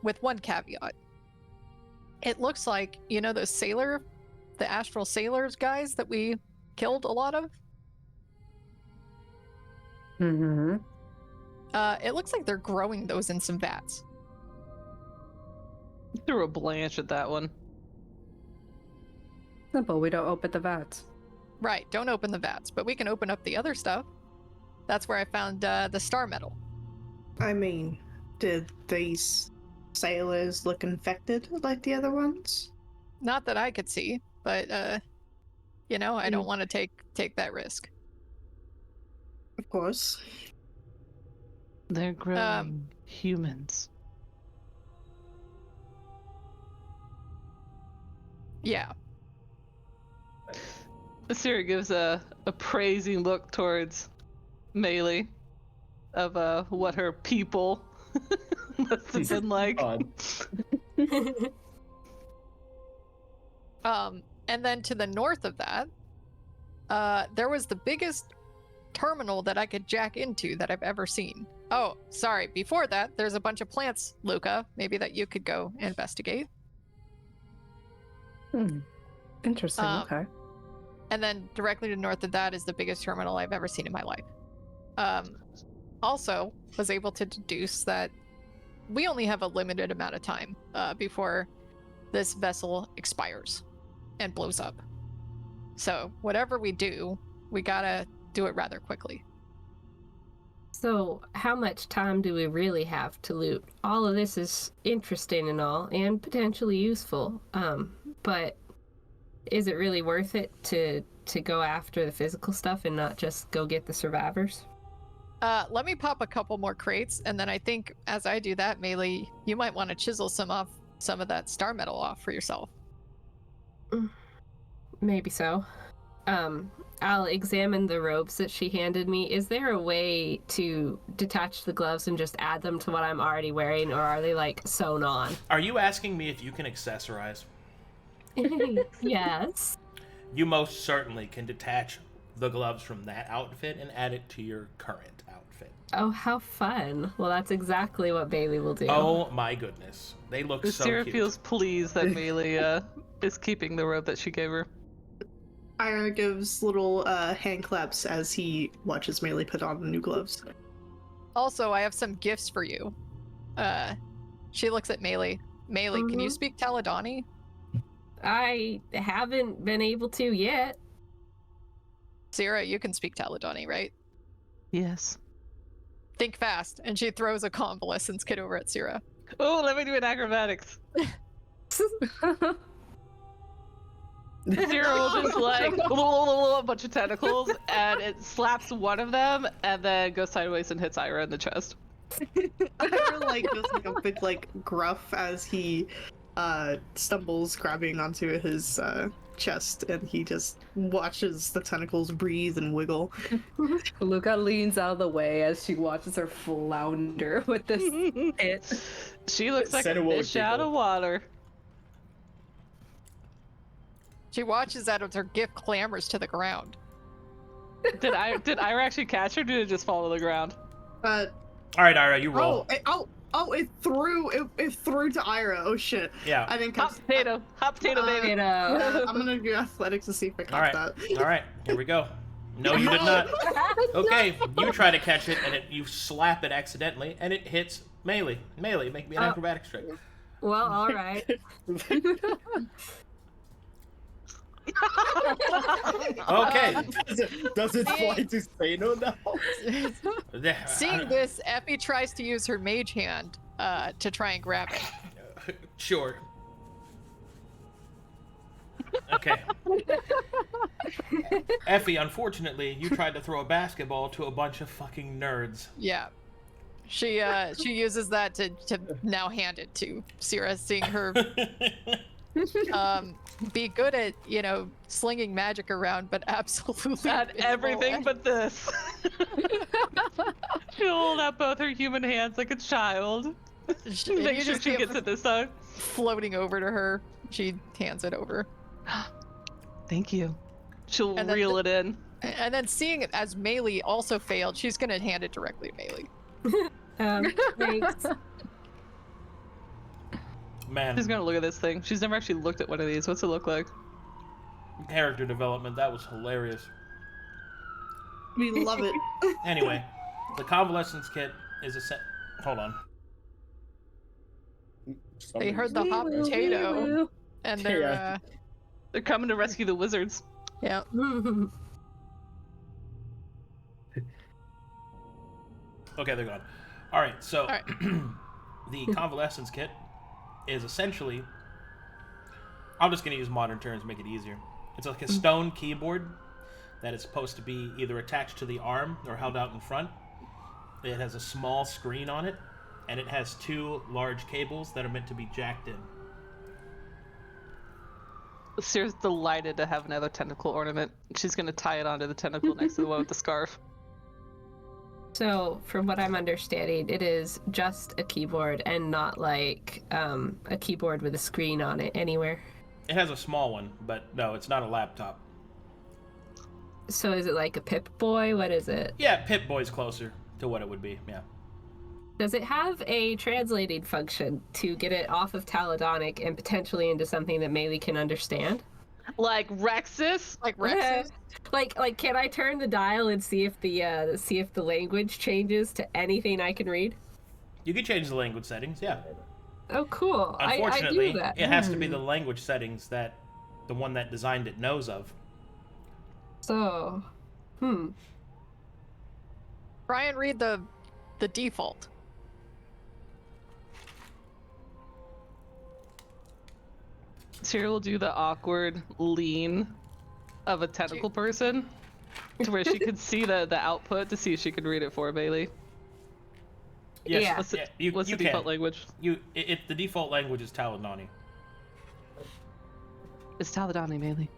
Speaker 2: with one caveat. It looks like, you know, the astral sailors guys that we killed a lot of?
Speaker 3: Mm-hmm.
Speaker 2: It looks like they're growing those in some vats.
Speaker 1: Threw a blanch at that one.
Speaker 3: Simple, we don't open the vats.
Speaker 2: Right, don't open the vats, but we can open up the other stuff. That's where I found the star metal.
Speaker 4: I mean, did these sailors look infected like the other ones?
Speaker 2: Not that I could see, but you know, I don't want to take that risk.
Speaker 4: Of course.
Speaker 1: They're growing humans.
Speaker 2: Yeah.
Speaker 1: Sera gives a praising look towards Maelie of what her people must have been like.
Speaker 2: And then to the north of that, there was the biggest terminal that I could jack into that I've ever seen. Oh, sorry. Before that, there's a bunch of plants, Luka. Maybe that you could go investigate.
Speaker 3: Interesting. Okay.
Speaker 2: And then directly to the north of that is the biggest terminal I've ever seen in my life. Also, was able to deduce that we only have a limited amount of time before this vessel expires and blows up. So whatever we do, we gotta do it rather quickly.
Speaker 7: So how much time do we really have to loot? All of this is interesting and all, and potentially useful. But is it really worth it to go after the physical stuff and not just go get the survivors?
Speaker 2: Let me pop a couple more crates, and then I think as I do that, Maelie, you might want to chisel some of that star metal off for yourself.
Speaker 7: Maybe so. I'll examine the robes that she handed me. Is there a way to detach the gloves and just add them to what I'm already wearing, or are they like sewn on?
Speaker 6: Are you asking me if you can accessorize?
Speaker 7: Yes.
Speaker 6: You most certainly can detach the gloves from that outfit and add it to your current outfit.
Speaker 7: Oh, how fun. Well, that's exactly what Bailey will do.
Speaker 6: Oh my goodness. They look so
Speaker 1: Sera
Speaker 6: cute.
Speaker 1: feels pleased that Maelie is keeping the robe that she gave her.
Speaker 4: Irha gives little hand claps as he watches Maelie put on the new gloves.
Speaker 2: Also, I have some gifts for you. She looks at Maelie. Maelie, can you speak Taladani?
Speaker 7: I haven't been able to yet.
Speaker 2: Sera, you can speak Taladani, right?
Speaker 1: Yes.
Speaker 2: Think fast. And she throws a convalescence kit over at Sera.
Speaker 1: Oh, let me do an acrobatics. Sera will just like a bunch of tentacles, and it slaps one of them, and then goes sideways and hits Irha in the chest.
Speaker 4: Irha like does like a big like gruff as he stumbles, grabbing onto his chest, and he just watches the tentacles breathe and wiggle.
Speaker 3: Luka leans out of the way as she watches her flounder with this hit.
Speaker 1: She looks like
Speaker 5: Said
Speaker 1: a
Speaker 5: it won't
Speaker 1: fish out
Speaker 5: giggle.
Speaker 1: of water.
Speaker 2: She watches that as her gift clambers to the ground.
Speaker 1: Did Irha actually catch her, or did it just fall to the ground?
Speaker 6: All right, Irha, you roll.
Speaker 4: It threw to Irha. Oh shit.
Speaker 6: Yeah.
Speaker 4: I didn't
Speaker 1: Hot
Speaker 4: catch
Speaker 1: potato, baby.
Speaker 4: I'm gonna do athletics to see if I caught that.
Speaker 6: All right, here we go. No, you did not. Okay, you try to catch it, and you slap it accidentally, and it hits Maelie. Maelie, make me an acrobatics check.
Speaker 7: Well, all right.
Speaker 6: Okay.
Speaker 5: Does it fly to Seino now?
Speaker 2: Seeing this, Effie tries to use her mage hand to try and grab it.
Speaker 6: Sure. Okay. Effie, unfortunately, you tried to throw a basketball to a bunch of fucking nerds.
Speaker 2: Yeah. She uses that to now hand it to Sera, seeing her be good at, slinging magic around, but absolutely
Speaker 1: At everything but this. She'll hold out both her human hands like a child. Make sure she gets it this time.
Speaker 2: Floating over to her, she hands it over.
Speaker 1: Thank you. She'll
Speaker 2: And then
Speaker 1: reel it in.
Speaker 2: And then seeing it as Maelie also failed, she's gonna hand it directly to Maelie.
Speaker 7: Thanks.
Speaker 6: Man,
Speaker 1: She's gonna look at this thing. She's never actually looked at one of these. What's it look like?
Speaker 6: character development, that was hilarious.
Speaker 4: We love it.
Speaker 6: Anyway, the convalescence kit is a set. Hold on.
Speaker 2: They heard the hot potato, and they're
Speaker 1: They're coming to rescue the wizards.
Speaker 2: yeah.
Speaker 6: Okay, they're gone. All right, so
Speaker 2: All right.
Speaker 6: the convalescence kit is essentially. I'm just gonna use modern terms to make it easier. It's like a stone keyboard that is supposed to be either attached to the arm or held out in front. It has a small screen on it, and it has 2 large cables that are meant to be jacked in.
Speaker 1: Sera's delighted to have another tentacle ornament. She's gonna tie it onto the tentacle next to the one with the scarf.
Speaker 7: So, from what I'm understanding, it is just a keyboard and not like a keyboard with a screen on it anywhere.
Speaker 6: It has a small one, but no, it's not a laptop.
Speaker 7: So is it like a Pip-Boy? What is it?
Speaker 6: Yeah, Pip-Boy's closer to what it would be, yeah.
Speaker 7: Does it have a translating function to get it off of Taladonic and potentially into something that Maelie can understand?
Speaker 1: Like Rexus?
Speaker 2: Like Rexus.
Speaker 7: Like, can I turn the dial and see if the language changes to anything I can read?
Speaker 6: You can change the language settings, yeah.
Speaker 7: Oh, cool.
Speaker 6: Unfortunately,
Speaker 7: I do that.
Speaker 6: it has to be the language settings that the one that designed it knows of.
Speaker 7: So,
Speaker 2: Try and read the default.
Speaker 1: Sera will do the awkward lean of a tentacle person to where she could see the output to see if she could read it for Maelie.
Speaker 6: Yes,
Speaker 7: Yeah.
Speaker 1: What's the default language?
Speaker 6: The default language is Taladani.
Speaker 1: It's Taladani, Maelie.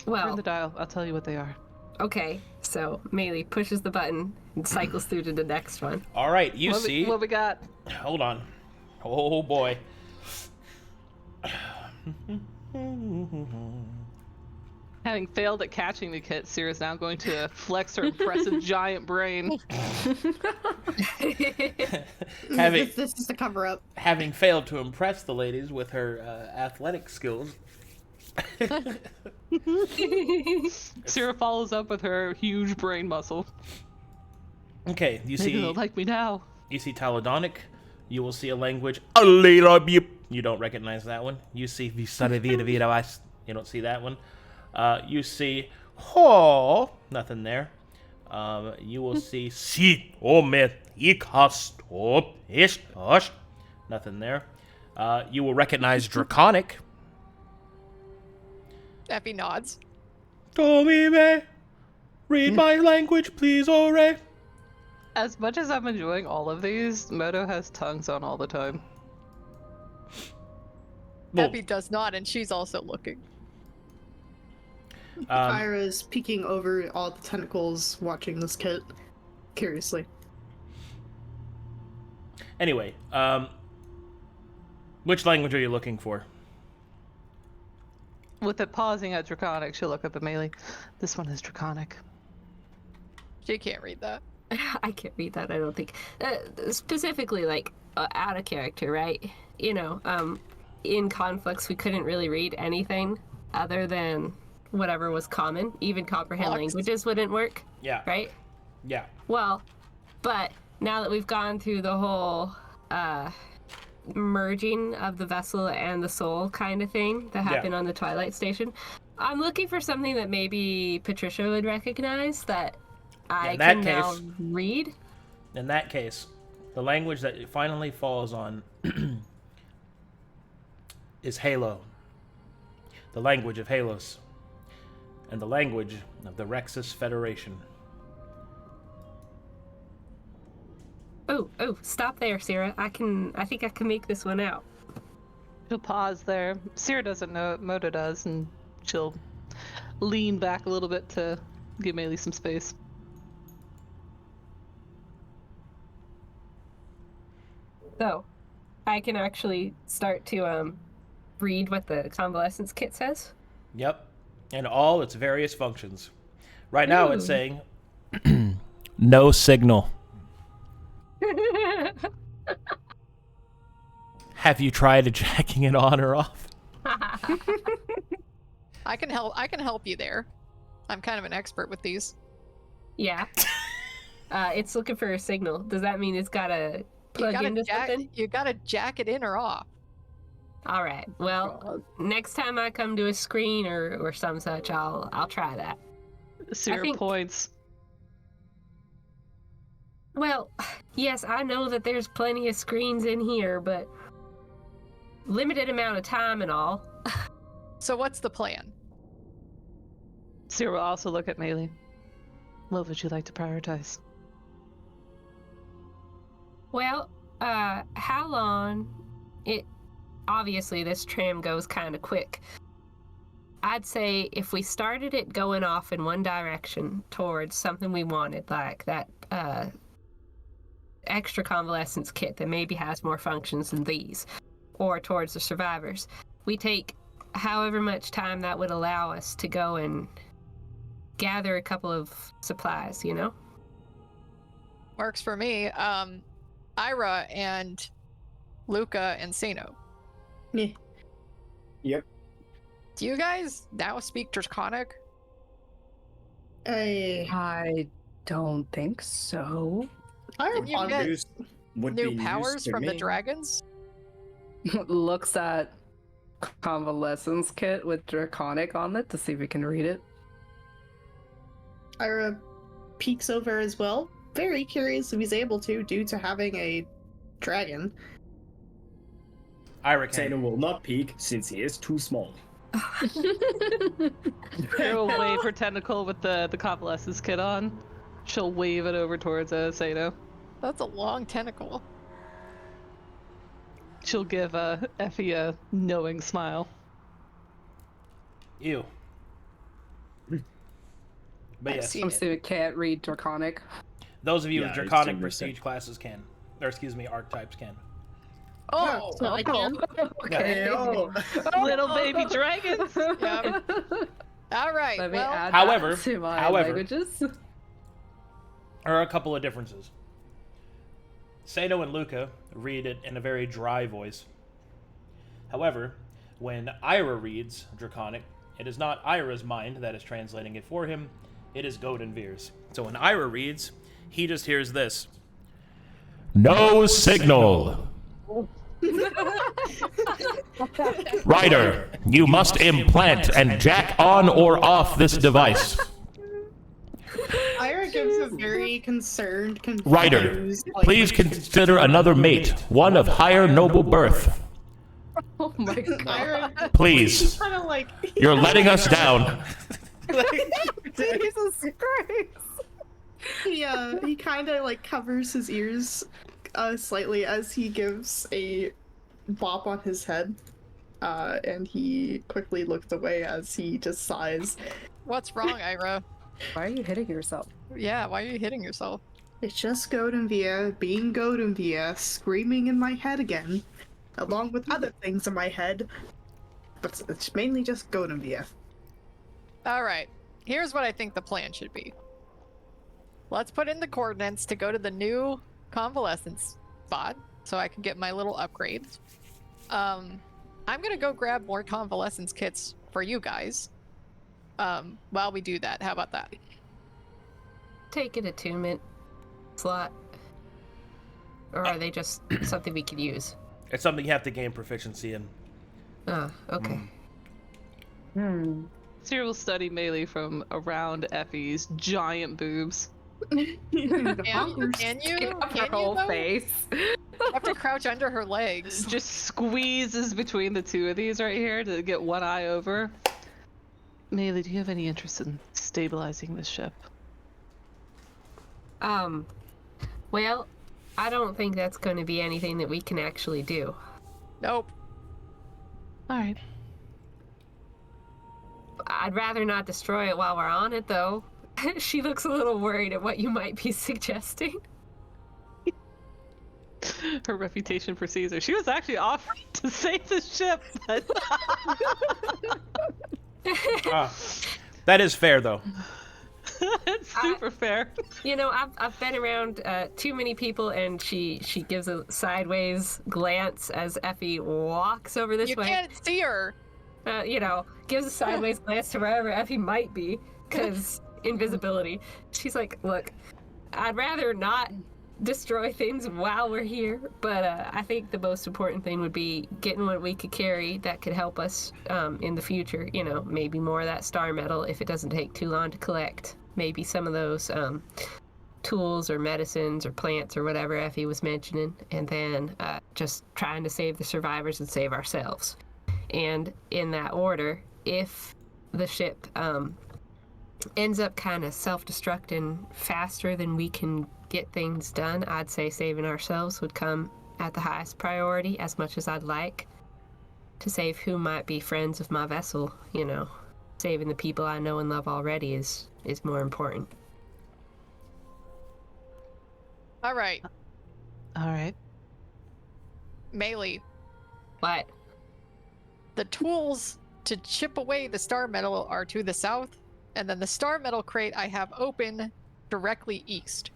Speaker 7: Well,
Speaker 1: Turn the dial. I'll tell you what they are.
Speaker 7: okay. So Maelie pushes the button and cycles through to the next one.
Speaker 6: All right, you
Speaker 1: What
Speaker 6: see.
Speaker 1: we got?
Speaker 6: Hold on. Oh boy.
Speaker 1: Having failed at catching the kit, Sera's now going to flex her impressive giant brain.
Speaker 6: having
Speaker 4: This is the cover up.
Speaker 6: having failed to impress the ladies with her athletic skills.
Speaker 1: Sera follows up with her huge brain muscle.
Speaker 6: Okay, you
Speaker 1: Maybe
Speaker 6: see.
Speaker 1: they'll like me now.
Speaker 6: You see Taladonic. You will see a language. You don't recognize that one. You see the. You don't see that one. You see ho. Nothing there. You will see si omet ikastop istash. Nothing there. You will recognize Draconic.
Speaker 2: Effie nods.
Speaker 6: Tomime, read my language, please, Ore.
Speaker 1: As much as I'm enjoying all of these, Moto has tongues on all the time.
Speaker 6: Well,
Speaker 2: Effie does not, and she's also looking.
Speaker 4: Kyra's peeking over all the tentacles, watching this kit curiously.
Speaker 6: Anyway, which language are you looking for?
Speaker 1: With it pausing at Draconic, she'll look up at Maelie. This one is Draconic.
Speaker 2: She can't read that.
Speaker 7: I can't read that, I don't think. Specifically, like, out of character, right? You know, in conflicts, we couldn't really read anything other than whatever was common. Even comprehend
Speaker 2: Blocks.
Speaker 7: languages wouldn't work,
Speaker 6: Yeah.
Speaker 7: right?
Speaker 6: Yeah.
Speaker 7: Well, but now that we've gone through the whole merging of the vessel and the soul kind of thing that happened on the Twilight Station, I'm looking for something that maybe Patricia would recognize that I can now read.
Speaker 6: In that case, the language that it finally falls on is Halo. The language of Halos. And the language of the Rexus Federation.
Speaker 7: Oh, stop there, Sera. I think I can make this one out.
Speaker 1: She'll pause there. Sera doesn't know it, Moto does, and she'll lean back a little bit to give Maelie some space.
Speaker 7: So, I can actually start to read what the convalescence kit says.
Speaker 6: Yep. and all its various functions. Right now it's saying, no signal. Have you tried jacking it on or off?
Speaker 2: I can help you there. I'm kind of an expert with these.
Speaker 7: Yeah. It's looking for a signal. Does that mean it's gotta plug into something?
Speaker 2: You gotta jack it in or off.
Speaker 7: All right. Well, next time I come to a screen or some such, I'll try that.
Speaker 1: Zero points.
Speaker 7: Well, yes, I know that there's plenty of screens in here, but limited amount of time and all.
Speaker 2: So what's the plan?
Speaker 1: Sera will also look at Maelie. What would you like to prioritize?
Speaker 7: Well, how long? Obviously, this tram goes kind of quick. I'd say if we started it going off in one direction towards something we wanted, like that extra convalescence kit that maybe has more functions than these, or towards the survivors, we take however much time that would allow us to go and gather a couple of supplies, you know?
Speaker 2: Works for me. Irha and Luka and Seino.
Speaker 4: Yeah.
Speaker 5: Yep.
Speaker 2: Do you guys now speak Draconic?
Speaker 3: I don't think so.
Speaker 2: Did you get
Speaker 5: Would
Speaker 2: new
Speaker 5: be news
Speaker 2: powers
Speaker 5: to
Speaker 2: from the
Speaker 5: me.
Speaker 2: dragons?
Speaker 3: Looks at convalescence kit with Draconic on it to see if we can read it.
Speaker 4: Irha peeks over as well. Very curious if he's able to, due to having a dragon.
Speaker 6: Irha can.
Speaker 5: Seino will not peek since he is too small.
Speaker 1: Sera will wave her tentacle with the convalescence kit on. She'll wave it over towards Seino.
Speaker 2: That's a long tentacle.
Speaker 1: She'll give Effie a knowing smile.
Speaker 6: Ew. But
Speaker 2: I've
Speaker 6: yes,
Speaker 2: seen
Speaker 3: I'm
Speaker 2: it.
Speaker 3: assuming it can't read Draconic.
Speaker 6: those of you
Speaker 5: Yeah,
Speaker 6: with
Speaker 5: it's
Speaker 6: draconic
Speaker 5: 10%.
Speaker 6: prestige classes can. Or excuse me, archetypes can.
Speaker 2: Oh,
Speaker 4: So I can.
Speaker 3: Okay.
Speaker 5: Oh.
Speaker 1: Little baby dragons!
Speaker 2: yeah. All right.
Speaker 3: Let me
Speaker 2: well,
Speaker 3: add
Speaker 6: However-
Speaker 3: that to my
Speaker 6: however-
Speaker 3: languages.
Speaker 6: There are a couple of differences. Seino and Luka read it in a very dry voice. However, when Irha reads Draconic, it is not Irha's mind that is translating it for him, it is Godinvir's. So when Irha reads, he just hears this.
Speaker 8: No signal. Ryder, you must implant and jack on or off this device.
Speaker 4: Irha gives a very concerned, confused...
Speaker 8: Ryder,
Speaker 4: like,
Speaker 8: please consider another mate, one of higher noble birth.
Speaker 3: Oh my god.
Speaker 4: Irha
Speaker 8: Please,
Speaker 4: kind of like...
Speaker 8: you're letting us down.
Speaker 3: Jesus Christ.
Speaker 4: He kind of like covers his ears slightly as he gives a bop on his head, and he quickly looks away as he just sighs.
Speaker 2: what's wrong, Irha?
Speaker 3: Why are you hitting yourself?
Speaker 2: Yeah, why are you hitting yourself?
Speaker 4: It's just Godinvir being Godinvir, screaming in my head again, along with other things in my head, but it's mainly just Godinvir.
Speaker 2: All right. Here's what I think the plan should be. Let's put in the coordinates to go to the new convalescence spot so I can get my little upgrades. I'm gonna go grab more convalescence kits for you guys. While we do that, how about that?
Speaker 7: Take an attunement slot. Or are they just something we could use?
Speaker 6: It's something you have to gain proficiency in.
Speaker 7: Oh, okay.
Speaker 1: Sera will study Maelie from around Effie's giant boobs.
Speaker 2: Can you?
Speaker 3: Her
Speaker 2: Can
Speaker 3: whole
Speaker 2: you though?
Speaker 3: face.
Speaker 2: You have to crouch under her legs.
Speaker 1: Just squeezes between the two of these right here to get one eye over. Maelie, do you have any interest in stabilizing this ship?
Speaker 7: Well, I don't think that's going to be anything that we can actually do.
Speaker 2: Nope.
Speaker 1: Alright.
Speaker 7: I'd rather not destroy it while we're on it, though. She looks a little worried at what you might be suggesting.
Speaker 1: Her reputation precedes her. She was actually offering to save the ship, but
Speaker 6: That is fair, though.
Speaker 1: It's super fair.
Speaker 7: You know, I've been around too many people, and she gives a sideways glance as Effie walks over this way.
Speaker 2: You can't see her.
Speaker 7: You know, gives a sideways glance to wherever Effie might be, because invisibility. She's like, look, I'd rather not destroy things while we're here, but I think the most important thing would be getting what we could carry that could help us in the future. You know, maybe more of that star metal if it doesn't take too long to collect. Maybe some of those tools or medicines or plants or whatever Effie was mentioning, and then just trying to save the survivors and save ourselves. And in that order, if the ship ends up kind of self-destructing faster than we can get things done, I'd say saving ourselves would come at the highest priority, as much as I'd like to save who might be friends of my vessel. You know, saving the people I know and love already is more important.
Speaker 2: All right,
Speaker 1: All right.
Speaker 2: Maelie.
Speaker 7: But
Speaker 2: The tools to chip away the star metal are to the south, and then the star metal crate I have open directly east.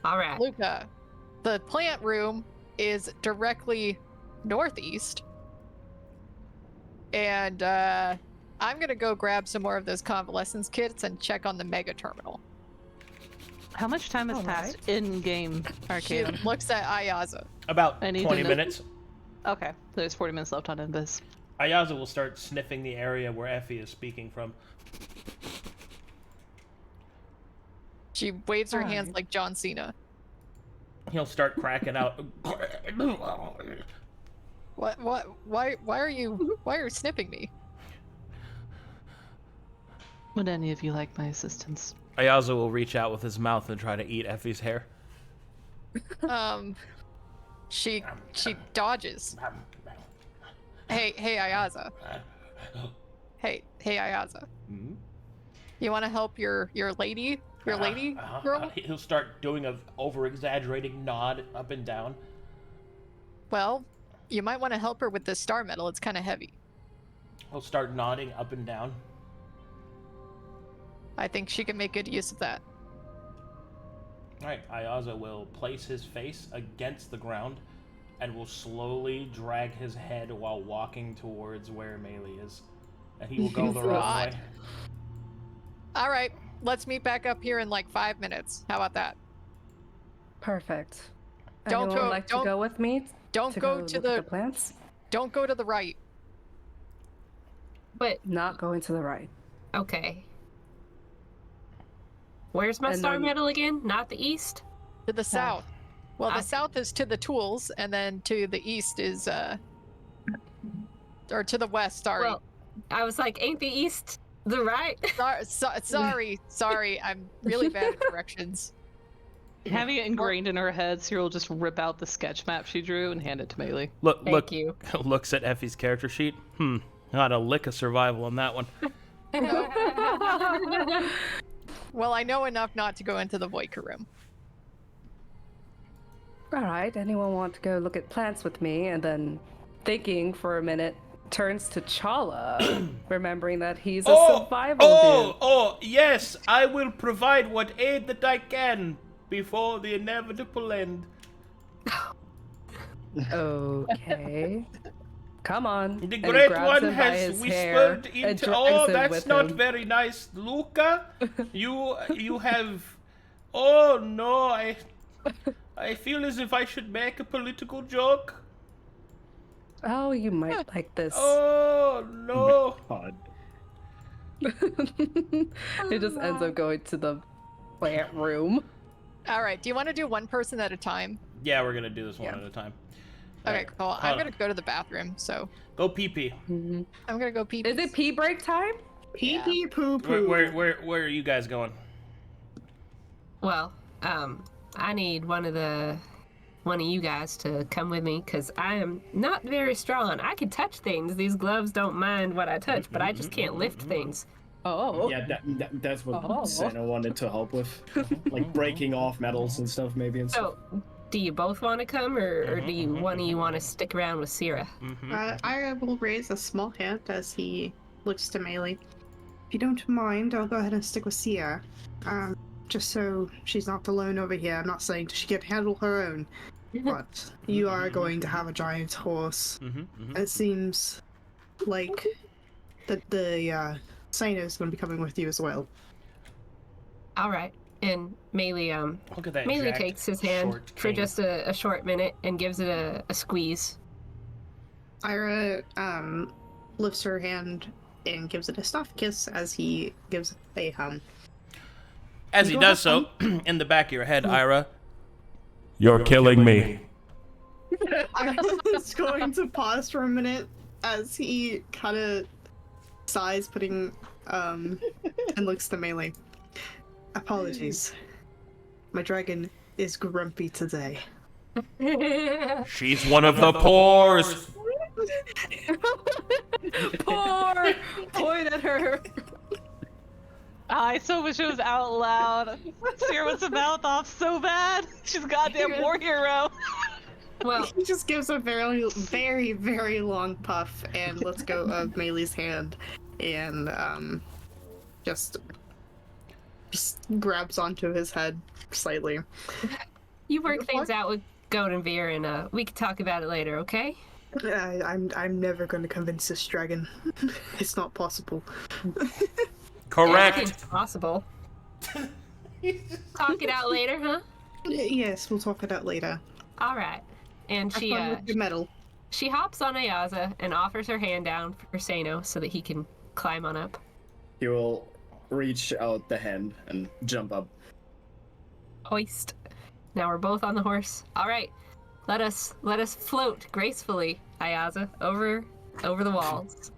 Speaker 7: all right,
Speaker 2: Luka, the plant room is directly northeast. And I'm gonna go grab some more of those convalescence kits and check on the mega terminal.
Speaker 1: How much time has passed in-game,
Speaker 2: She
Speaker 1: Arcadum?
Speaker 2: looks at Ayaza.
Speaker 6: About
Speaker 1: I need to
Speaker 6: 20
Speaker 1: know-
Speaker 6: minutes.
Speaker 1: Okay, there's 40 minutes left on Invis.
Speaker 6: Ayaza will start sniffing the area where Effie is speaking from.
Speaker 2: She waves her hands
Speaker 3: Alright.
Speaker 2: like John Cena.
Speaker 6: He'll start cracking out.
Speaker 2: Why are you snipping me?
Speaker 1: Would any of you like my assistance?
Speaker 6: Ayaza will reach out with his mouth and try to eat Effie's hair.
Speaker 2: She dodges. Hey Ayaza. Hey Ayaza.
Speaker 6: Mhm.
Speaker 2: You want to help your lady girl?
Speaker 6: He'll start doing a over-exaggerating nod up and down.
Speaker 2: Well, you might want to help her with this star metal. It's kind of heavy.
Speaker 6: He'll start nodding up and down.
Speaker 2: I think she can make good use of that.
Speaker 6: Alright, Ayaza will place his face against the ground and will slowly drag his head while walking towards where Maelie is. And he will go the wrong
Speaker 2: God.
Speaker 6: way.
Speaker 2: All right, let's meet back up here in like 5 minutes. How about that?
Speaker 3: Perfect.
Speaker 2: Don't
Speaker 3: Anyone
Speaker 2: go-
Speaker 3: like
Speaker 2: don't-
Speaker 3: to go with me?
Speaker 2: Don't
Speaker 3: to
Speaker 2: go
Speaker 3: look
Speaker 2: to
Speaker 3: at
Speaker 2: the
Speaker 3: plants?
Speaker 2: don't go to the right.
Speaker 7: but
Speaker 3: Not going to the right.
Speaker 7: okay. Where's my
Speaker 3: And
Speaker 7: star
Speaker 3: then-
Speaker 7: metal again? Not the east?
Speaker 2: To the south. Well, the
Speaker 7: I-
Speaker 2: south is to the tools, and then to the east is or to the west. Sorry.
Speaker 7: Well, I was like, ain't the east the right?
Speaker 2: Sorry. I'm really bad at directions.
Speaker 1: Having it ingrained in her head, Cyril will just rip out the sketch map she drew and hand it to Maelie.
Speaker 7: Thank you.
Speaker 6: Looks at Effie's character sheet. Not a lick of survival on that one.
Speaker 2: Well, I know enough not to go into the Waymaker room.
Speaker 3: All right. Anyone want to go look at plants with me? And then, thinking for a minute, turns to Challa, remembering that he's a survival dude.
Speaker 6: Yes, I will provide what aid that I can before the inevitable end.
Speaker 3: Okay. Come on.
Speaker 6: The
Speaker 3: And he
Speaker 6: Great
Speaker 3: grabs
Speaker 6: One
Speaker 3: him by
Speaker 6: has
Speaker 3: his hair
Speaker 6: whispered
Speaker 3: and
Speaker 6: into.
Speaker 3: drags
Speaker 6: Oh,
Speaker 3: him
Speaker 6: that's
Speaker 3: with
Speaker 6: not
Speaker 3: him.
Speaker 6: very nice, Luka. You have. Oh no, I feel as if I should make a political joke.
Speaker 3: Oh, you might like this.
Speaker 6: Oh no.
Speaker 5: God.
Speaker 3: It just ends up going to the plant room.
Speaker 2: All right. Do you want to do one person at a time?
Speaker 6: Yeah, we're gonna do this one at a time.
Speaker 2: Okay,
Speaker 6: Alright,
Speaker 2: cool.
Speaker 6: hold
Speaker 2: I'm
Speaker 6: on.
Speaker 2: gonna go to the bathroom, so
Speaker 6: Go pee pee.
Speaker 3: Mhm.
Speaker 2: I'm gonna go pee.
Speaker 3: Is it pee break time?
Speaker 4: Pee pee poo poo.
Speaker 6: Where are you guys going?
Speaker 7: Well, I need one of you guys to come with me, because I am not very strong. I can touch things. These gloves don't mind what I touch, but I just can't lift things.
Speaker 3: Oh.
Speaker 5: Yeah, that's what
Speaker 3: Oh.
Speaker 5: Seino wanted to help with. Like breaking off metals and stuff, maybe. And stuff.
Speaker 7: So, do you both want to come, or do you one of you want to stick around with Sera?
Speaker 4: I will raise a small hand as he looks to Maelie. If you don't mind, I'll go ahead and stick with Sia. Just so she's not alone over here. I'm not saying she can handle her own, but you are going to have a giant horse. It seems like that the Seino is going to be coming with you as well.
Speaker 7: All right. And Maelie,
Speaker 6: Look at that.
Speaker 7: Maelie
Speaker 6: jacked,
Speaker 7: takes his hand
Speaker 6: short
Speaker 7: for
Speaker 6: cane.
Speaker 7: just a short minute and gives it a squeeze.
Speaker 4: Irha lifts her hand and gives it a soft kiss as he gives a hum.
Speaker 6: As he does so, in the back of your head, Irha,
Speaker 8: You're killing me.
Speaker 4: I'm just going to pause for a minute as he kind of sighs, putting and looks to Maelie. Apologies. My dragon is grumpy today.
Speaker 8: She's one of the pores.
Speaker 2: Poor! Point at her.
Speaker 1: I so wish it was out loud. Sera wants to mouth off so bad. She's a goddamn war hero.
Speaker 7: Well,
Speaker 4: He just gives a very, very, very long puff and lets go of Maelie's hand and just grabs onto his head slightly.
Speaker 7: you work things out with Goldenveer, and we can talk about it later, okay?
Speaker 4: I'm never going to convince this dragon. It's not possible.
Speaker 8: Correct.
Speaker 7: It's possible. Talk it out later, huh?
Speaker 4: Yes, we'll talk it out later.
Speaker 7: All right. And
Speaker 4: Have
Speaker 7: she
Speaker 4: fun with your medal.
Speaker 7: she hops on Ayaza and offers her hand down for Seino so that he can climb on up.
Speaker 5: He will reach out the hand and jump up.
Speaker 7: Hoist. Now we're both on the horse. All right. Let us float gracefully, Ayaza, over the walls.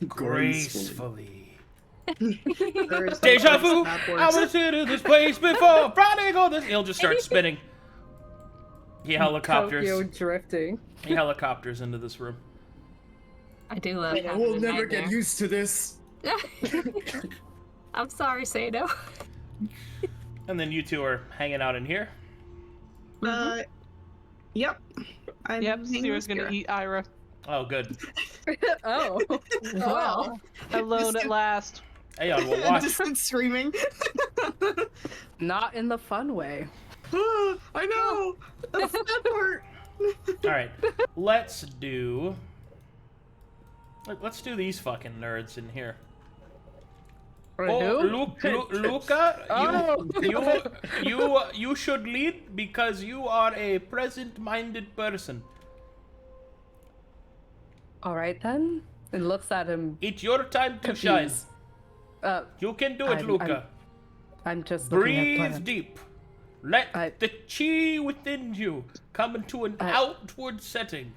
Speaker 6: gracefully.
Speaker 8: Deja vu! I was to this place before. Prodigal this. He'll just start spinning. He helicopters.
Speaker 3: Tokyo drifting.
Speaker 6: He helicopters into this room.
Speaker 7: I do love
Speaker 5: I
Speaker 7: having
Speaker 5: will
Speaker 7: a
Speaker 5: never get
Speaker 7: nightmare.
Speaker 5: used to this.
Speaker 7: I'm sorry, Seino.
Speaker 6: And then you two are hanging out in here.
Speaker 4: Yep. I'm
Speaker 1: Yep,
Speaker 4: hanging
Speaker 1: Sera's
Speaker 4: with
Speaker 1: gonna
Speaker 4: Sera.
Speaker 1: eat Irha.
Speaker 6: Oh, good.
Speaker 3: Oh.
Speaker 7: Well,
Speaker 1: Alone at last.
Speaker 6: Aeon will watch.
Speaker 4: Distant screaming.
Speaker 3: Not in the fun way.
Speaker 4: I know. That's the bad part.
Speaker 6: All right, let's do these fucking nerds in here. Oh, Luka, you should lead because you are a present-minded person.
Speaker 3: All right then. And looks at him.
Speaker 6: It's your time to shine.
Speaker 3: Confused.
Speaker 6: You can do it, Luka.
Speaker 3: I'm just looking at
Speaker 6: Breathe
Speaker 3: plans.
Speaker 6: deep. Let the chi within you come into an outward setting.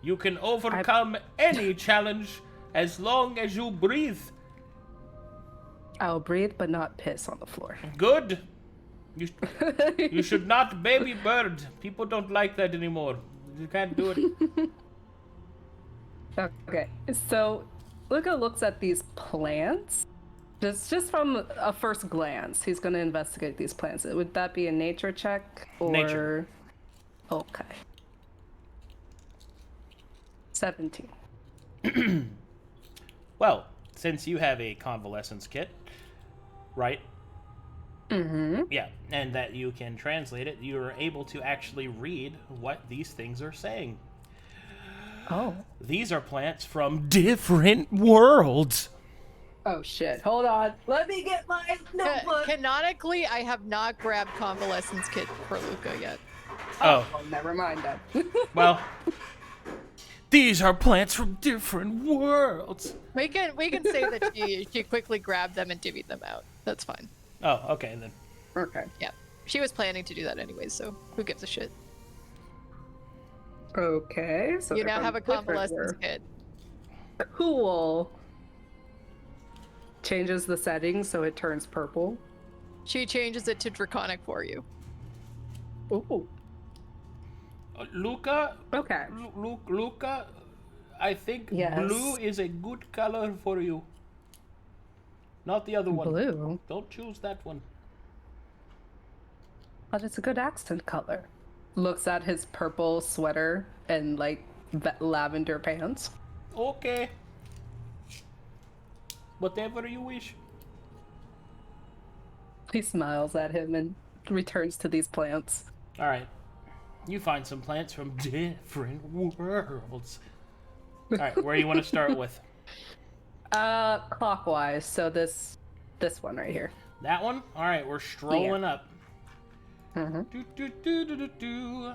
Speaker 6: You can overcome any challenge as long as you breathe.
Speaker 3: I'll breathe, but not piss on the floor.
Speaker 6: Good. You should not baby bird. People don't like that anymore. You can't do it.
Speaker 3: Okay, so Luka looks at these plants. Just from a first glance, he's going to investigate these plants. Would that be a nature check or
Speaker 6: Nature.
Speaker 3: Okay. 17.
Speaker 6: Well, since you have a convalescence kit, right?
Speaker 3: Mm-hmm.
Speaker 6: Yeah, and that you can translate it, you are able to actually read what these things are saying.
Speaker 3: Oh.
Speaker 6: These are plants from different worlds.
Speaker 3: Oh shit. Hold on. Let me get my notebook.
Speaker 2: Canonically, I have not grabbed convalescence kit for Luka yet.
Speaker 6: Oh,
Speaker 3: Oh, never mind then.
Speaker 6: well, these are plants from different worlds.
Speaker 2: We can say that she quickly grabbed them and divvied them out. That's fine.
Speaker 6: Oh, okay, then.
Speaker 3: Okay.
Speaker 2: Yeah. She was planning to do that anyways, so who gives a shit?
Speaker 3: Okay. So
Speaker 2: You
Speaker 3: they're
Speaker 2: now
Speaker 3: from
Speaker 2: have a
Speaker 3: different
Speaker 2: convalescence
Speaker 3: worlds.
Speaker 2: kit.
Speaker 3: Cool. Changes the settings so it turns purple.
Speaker 2: She changes it to draconic for you.
Speaker 3: Ooh.
Speaker 6: Luka,
Speaker 3: Okay.
Speaker 6: Luka, I think
Speaker 3: Yes.
Speaker 6: blue is a good color for you. Not the other one.
Speaker 3: Blue.
Speaker 6: Don't choose that one.
Speaker 3: But it's a good accent color. Looks at his purple sweater and like lavender pants.
Speaker 8: Okay. Whatever you wish.
Speaker 3: He smiles at him and returns to these plants.
Speaker 8: All right. You find some plants from different worlds. All right, where do you want to start with?
Speaker 3: Clockwise. So this one right here.
Speaker 8: That one? All right, we're strolling up.
Speaker 3: Mm-hmm.
Speaker 8: Do.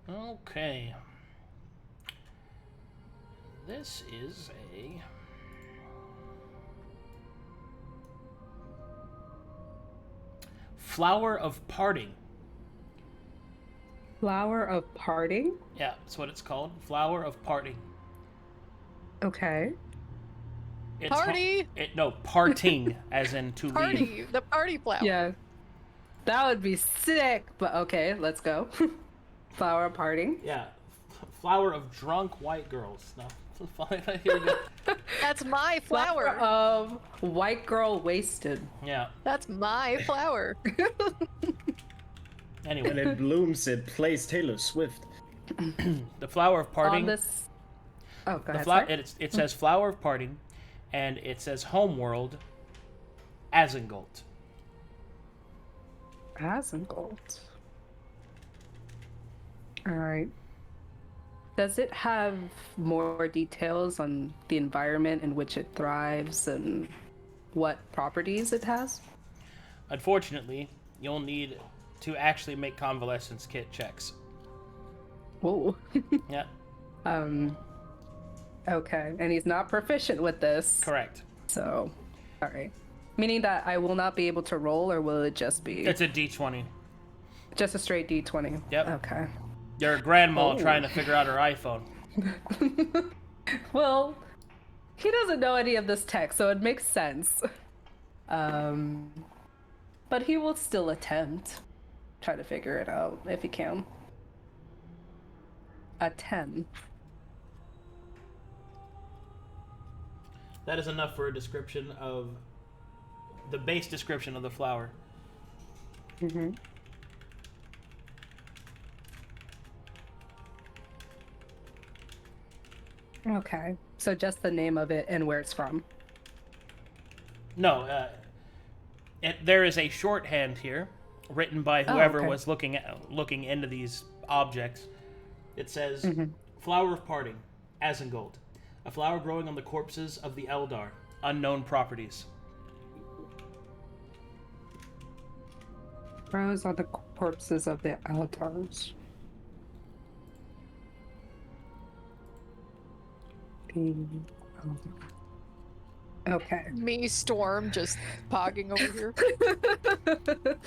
Speaker 8: Okay. This is a... Flower of Parting.
Speaker 3: Flower of Parting?
Speaker 8: Yeah, that's what it's called. Flower of Parting.
Speaker 3: Okay.
Speaker 8: It's
Speaker 2: Party!
Speaker 8: Parting, as in to leave.
Speaker 2: Party! The party flower.
Speaker 3: Yeah. That would be sick, but okay, let's go. Flower of Parting.
Speaker 8: Yeah. Flower of drunk white girls. No. Here we go.
Speaker 2: That's my flower.
Speaker 3: Of white girl wasted.
Speaker 8: Yeah.
Speaker 2: That's my flower.
Speaker 8: Anyway.
Speaker 5: When it blooms, it plays Taylor Swift.
Speaker 8: The Flower of Parting.
Speaker 3: On this... Oh, go ahead. sorry.
Speaker 8: It says Flower of Parting, and it says Homeworld, Azingold.
Speaker 3: Azingold. Alright. Does it have more details on the environment in which it thrives and what properties it has?
Speaker 8: Unfortunately, you'll need to actually make convalescence kit checks.
Speaker 3: Whoa.
Speaker 8: Yeah.
Speaker 3: Okay, and he's not proficient with this.
Speaker 8: Correct.
Speaker 3: So, alright. Meaning that I will not be able to roll, or will it just be...
Speaker 8: It's a D20.
Speaker 3: Just a straight D20?
Speaker 8: Yep.
Speaker 3: Okay.
Speaker 8: Your grandma trying to figure out her iPhone.
Speaker 3: Well, he doesn't know any of this tech, so it makes sense. But he will still attempt. Try to figure it out, if he can. A 10.
Speaker 8: That is enough for a description of... the base description of the flower.
Speaker 3: Mm-hmm. Okay, so just the name of it and where it's from.
Speaker 8: No, there is a shorthand here, written by whoever
Speaker 3: okay.
Speaker 8: was looking into these objects. It says, Flower of Parting, Azingold. A flower growing on the corpses of the Eldar. Unknown properties.
Speaker 3: Grows on the corpses of the Eldars. Okay.
Speaker 2: Me, Storm, just pogging over here.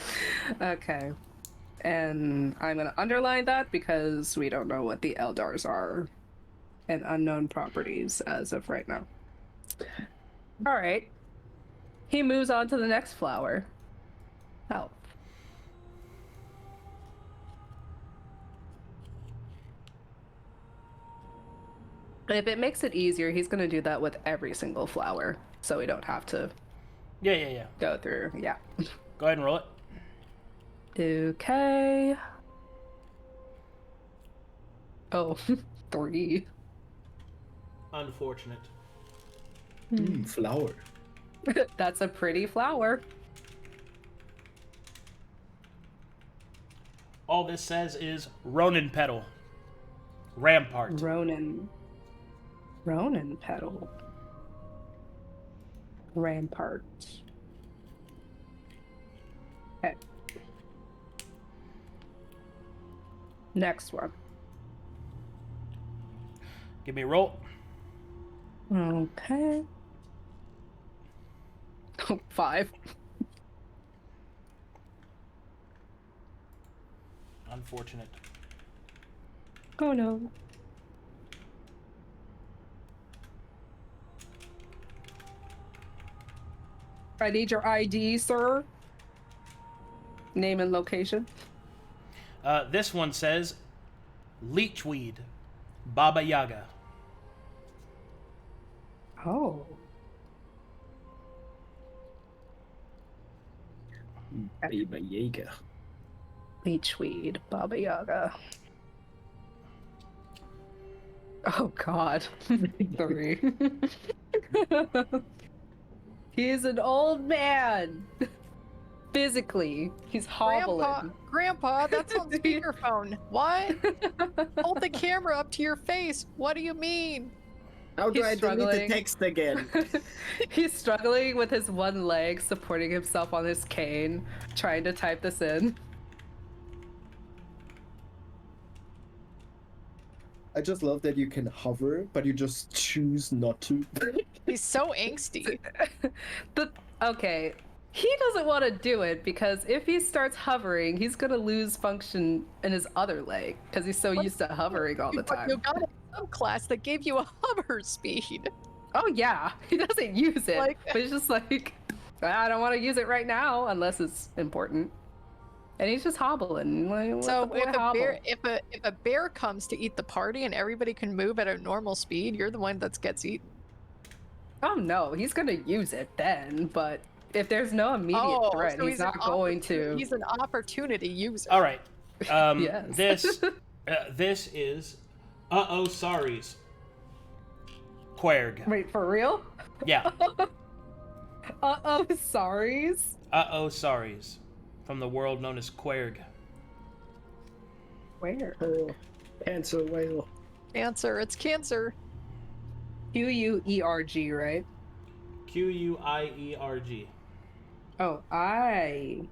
Speaker 3: Okay. And I'm gonna underline that because we don't know what the Eldars are and unknown properties as of right now. Alright. He moves on to the next flower. Health. If it makes it easier, he's gonna do that with every single flower, so we don't have to
Speaker 8: Yeah.
Speaker 3: go through. Yeah.
Speaker 8: Go ahead and roll it.
Speaker 3: Okay. Oh, 3.
Speaker 8: Unfortunate.
Speaker 5: Flower.
Speaker 3: That's a pretty flower.
Speaker 8: All this says is Ronin Petal. Rampart.
Speaker 3: Ronin petal. Rampart. Okay. Next one.
Speaker 8: Give me a roll.
Speaker 3: Okay. 5.
Speaker 8: Unfortunate.
Speaker 3: Oh no. I need your ID, sir. Name and location.
Speaker 8: This one says Leechweed, Baba Yaga.
Speaker 3: Oh.
Speaker 5: Baba Yaga.
Speaker 3: Leechweed, Baba Yaga. Oh God. 3. He's an old man. Physically, he's hobbling.
Speaker 2: Grandpa, that's on speakerphone. What? Hold the camera up to your face. What do you mean?
Speaker 5: How do
Speaker 3: He's
Speaker 5: I delete the
Speaker 3: struggling.
Speaker 5: text again?
Speaker 3: He's struggling with his one leg, supporting himself on his cane, trying to type this in.
Speaker 5: I just love that you can hover, but you just choose not to.
Speaker 2: He's so angsty.
Speaker 3: Okay, he doesn't want to do it because if he starts hovering, he's gonna lose function in his other leg because he's so used to hovering all the time.
Speaker 2: You got a subclass that gave you a hover speed.
Speaker 3: Oh yeah, he doesn't use it,
Speaker 2: Like-
Speaker 3: but he's just like, I don't want to use it right now unless it's important. And he's just hobbling. Like, what's
Speaker 2: So
Speaker 3: the point
Speaker 2: if
Speaker 3: of hobble?
Speaker 2: if a bear comes to eat the party and everybody can move at a normal speed, you're the one that gets eaten.
Speaker 3: Oh no, he's gonna use it then, but if there's no immediate threat,
Speaker 2: so
Speaker 3: he's not going to.
Speaker 2: He's an opportunity user.
Speaker 8: All right.
Speaker 3: Yes.
Speaker 8: This is sorry's Querg.
Speaker 3: Wait, for real?
Speaker 8: Yeah.
Speaker 3: Sorries.
Speaker 8: Sorry's from the world known as Querg.
Speaker 3: Where?
Speaker 5: Oh, cancer whale.
Speaker 2: Cancer, it's cancer.
Speaker 3: Querg, right?
Speaker 8: Quierg.
Speaker 3: Oh, Ierg.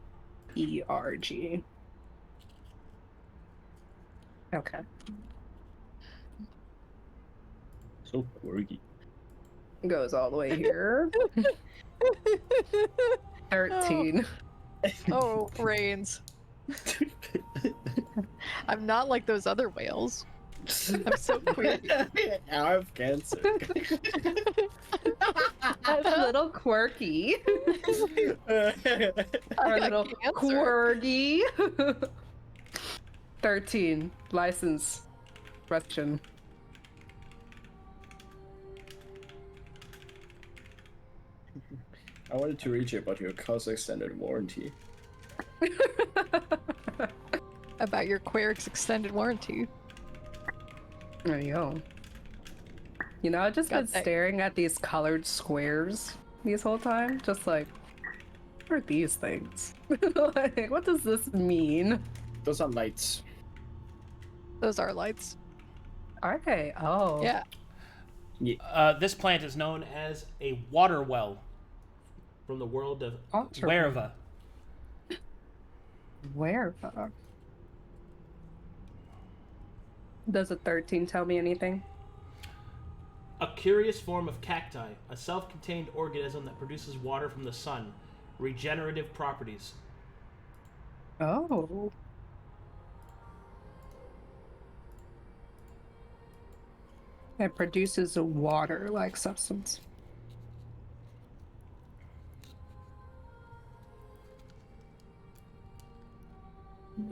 Speaker 3: Okay.
Speaker 5: So quirky.
Speaker 3: Goes all the way here. 13.
Speaker 2: Oh, Rainzz. I'm not like those other whales. I'm so queer.
Speaker 5: I have cancer.
Speaker 3: That's a little quirky. Or a little quirky. 13. License. Russian.
Speaker 5: I wanted to reach it, but your car's extended warranty.
Speaker 2: About your Queric's extended warranty.
Speaker 3: There you go. You know, I've just been
Speaker 2: Got that.
Speaker 3: staring at these colored squares this whole time. Just like, what are these things? Like, what does this mean?
Speaker 5: Those are lights.
Speaker 2: Those are lights.
Speaker 3: Are they? Oh.
Speaker 2: Yeah.
Speaker 8: This plant is known as a water well from the world of
Speaker 3: Water
Speaker 8: Wereva.
Speaker 3: Where? Does a 13 tell me anything?
Speaker 8: A curious form of cacti, a self-contained organism that produces water from the sun. Regenerative properties.
Speaker 3: Oh. It produces a water-like substance.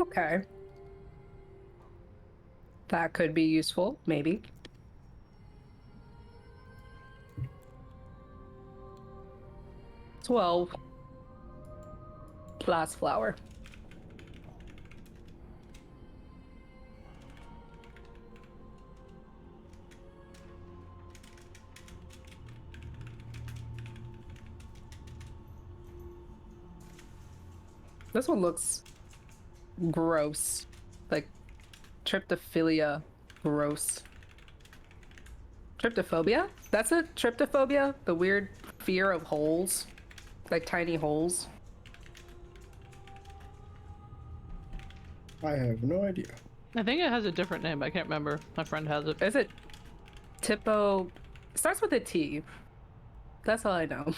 Speaker 3: Okay. That could be useful, maybe. $12. Glass flower. This one looks gross. Like tryptophilia. Gross. Tryptophobia? That's it? Tryptophobia? The weird fear of holes? Like tiny holes?
Speaker 5: I have no idea.
Speaker 1: I think it has a different name. I can't remember. My friend has it.
Speaker 3: Is it Tipo? It starts with a T. That's all I know.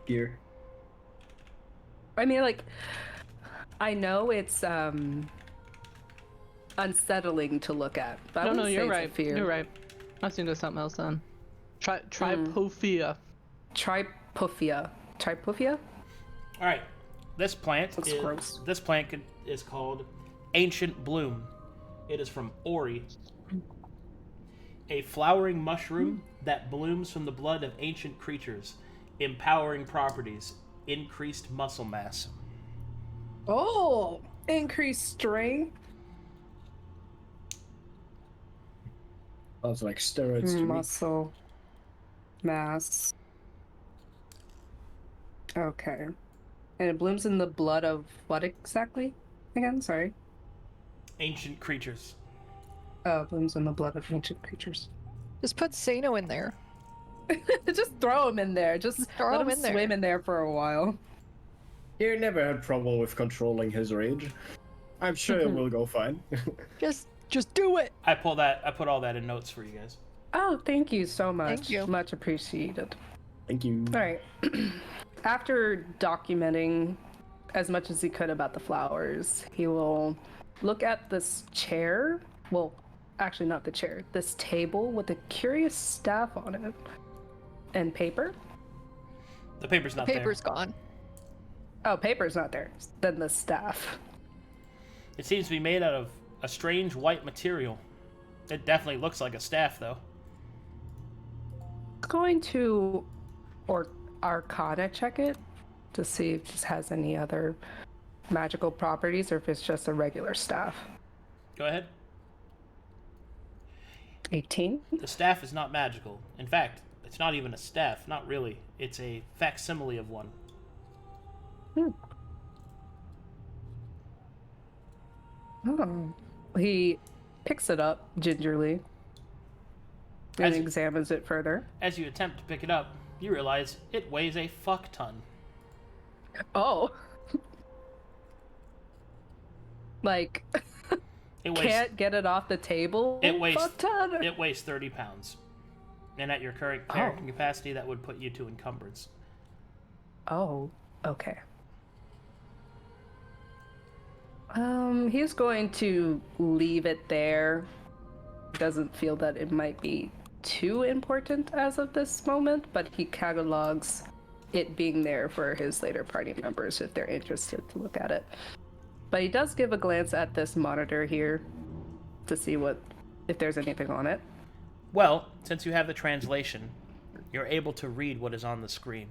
Speaker 5: Gear.
Speaker 3: I mean, like, I know it's unsettling to look at. But I
Speaker 1: No,
Speaker 3: wouldn't say
Speaker 1: you're
Speaker 3: it's a
Speaker 1: right.
Speaker 3: fear.
Speaker 1: You're right. I was thinking of something else then. Trypophia.
Speaker 3: Trypophia. Trypophia?
Speaker 8: All right. This plant
Speaker 3: That's gross.
Speaker 8: is called Ancient Bloom. It is from Ori. A flowering mushroom that blooms from the blood of ancient creatures. Empowering properties. Increased muscle mass.
Speaker 3: Oh, Increase strength.
Speaker 5: Sounds like steroids to me.
Speaker 3: Muscle. Mass. Okay. And it blooms in the blood of what exactly? Again, sorry.
Speaker 8: Ancient creatures.
Speaker 3: Oh, it blooms in the blood of ancient creatures.
Speaker 2: Just put Seino in there.
Speaker 3: Just throw him in there. Just
Speaker 2: throw
Speaker 3: let
Speaker 2: him
Speaker 3: him
Speaker 2: in there.
Speaker 3: swim in there for a while.
Speaker 5: He never had trouble with controlling his rage. I'm sure it will go fine.
Speaker 2: Just do it.
Speaker 8: I put all that in notes for you guys.
Speaker 3: Oh, thank you so much.
Speaker 2: Thank you.
Speaker 3: Much appreciated.
Speaker 5: Thank you.
Speaker 3: All right. After documenting as much as he could about the flowers, he will look at this chair. Well, actually not the chair. This table with a curious staff on it. And paper.
Speaker 8: The paper's not
Speaker 2: Paper's gone.
Speaker 3: Oh, paper's not there. Then the staff.
Speaker 8: there. It seems to be made out of a strange white material. It definitely looks like a staff, though.
Speaker 3: Going to Arcana check it to see if this has any other magical properties or if it's just a regular staff.
Speaker 8: Go ahead.
Speaker 3: 18.
Speaker 8: The staff is not magical. In fact, it's not even a staff. Not really. It's a facsimile of one.
Speaker 3: Oh. He picks it up gingerly and
Speaker 8: As-
Speaker 3: examines it further.
Speaker 8: As you attempt to pick it up, you realize it weighs a fuck ton.
Speaker 3: Oh. Like,
Speaker 8: It weighs,
Speaker 3: can't get it off the table?
Speaker 8: It weighs-
Speaker 3: Fuck ton.
Speaker 8: it weighs 30 pounds. And at your current carrying capacity, that would put you to encumbrance.
Speaker 3: Oh, okay. He's going to leave it there. Doesn't feel that it might be too important as of this moment, but he catalogs it being there for his later party members if they're interested to look at it. But he does give a glance at this monitor here to see if there's anything on it.
Speaker 8: Well, since you have the translation, you're able to read what is on the screen.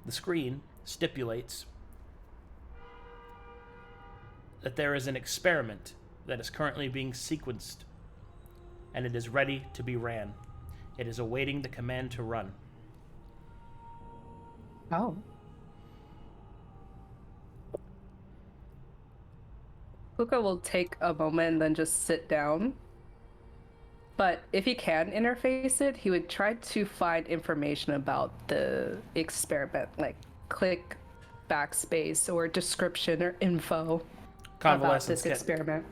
Speaker 8: The screen stipulates that there is an experiment that is currently being sequenced, and it is ready to be ran. It is awaiting the command to run.
Speaker 3: Oh. Luka will take a moment and then just sit down. But if he can interface it, he would try to find information about the experiment, like click backspace or description or info about
Speaker 8: Convalescence
Speaker 3: this
Speaker 8: kit.
Speaker 3: experiment.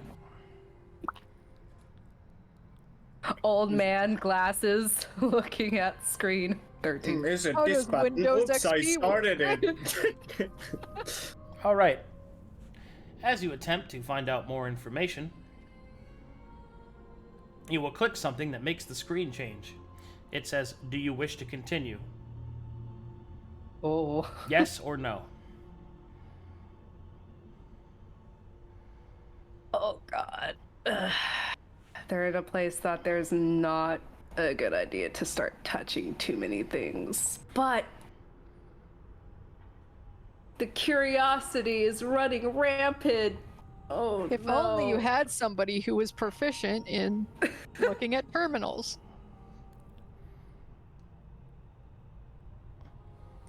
Speaker 3: Old man, glasses, looking at screen. 13.
Speaker 5: Isn't
Speaker 2: How
Speaker 5: this
Speaker 2: does
Speaker 5: but
Speaker 2: Windows
Speaker 5: oops, I
Speaker 2: XP
Speaker 5: started it.
Speaker 8: All right. As you attempt to find out more information, you will click something that makes the screen change. It says, "Do you wish to continue?
Speaker 3: Oh.
Speaker 8: Yes or no?"
Speaker 3: Oh god. They're in a place that there's not a good idea to start touching too many things. But the curiosity is running rampant. Oh
Speaker 2: If
Speaker 3: no.
Speaker 2: only you had somebody who was proficient in looking at terminals.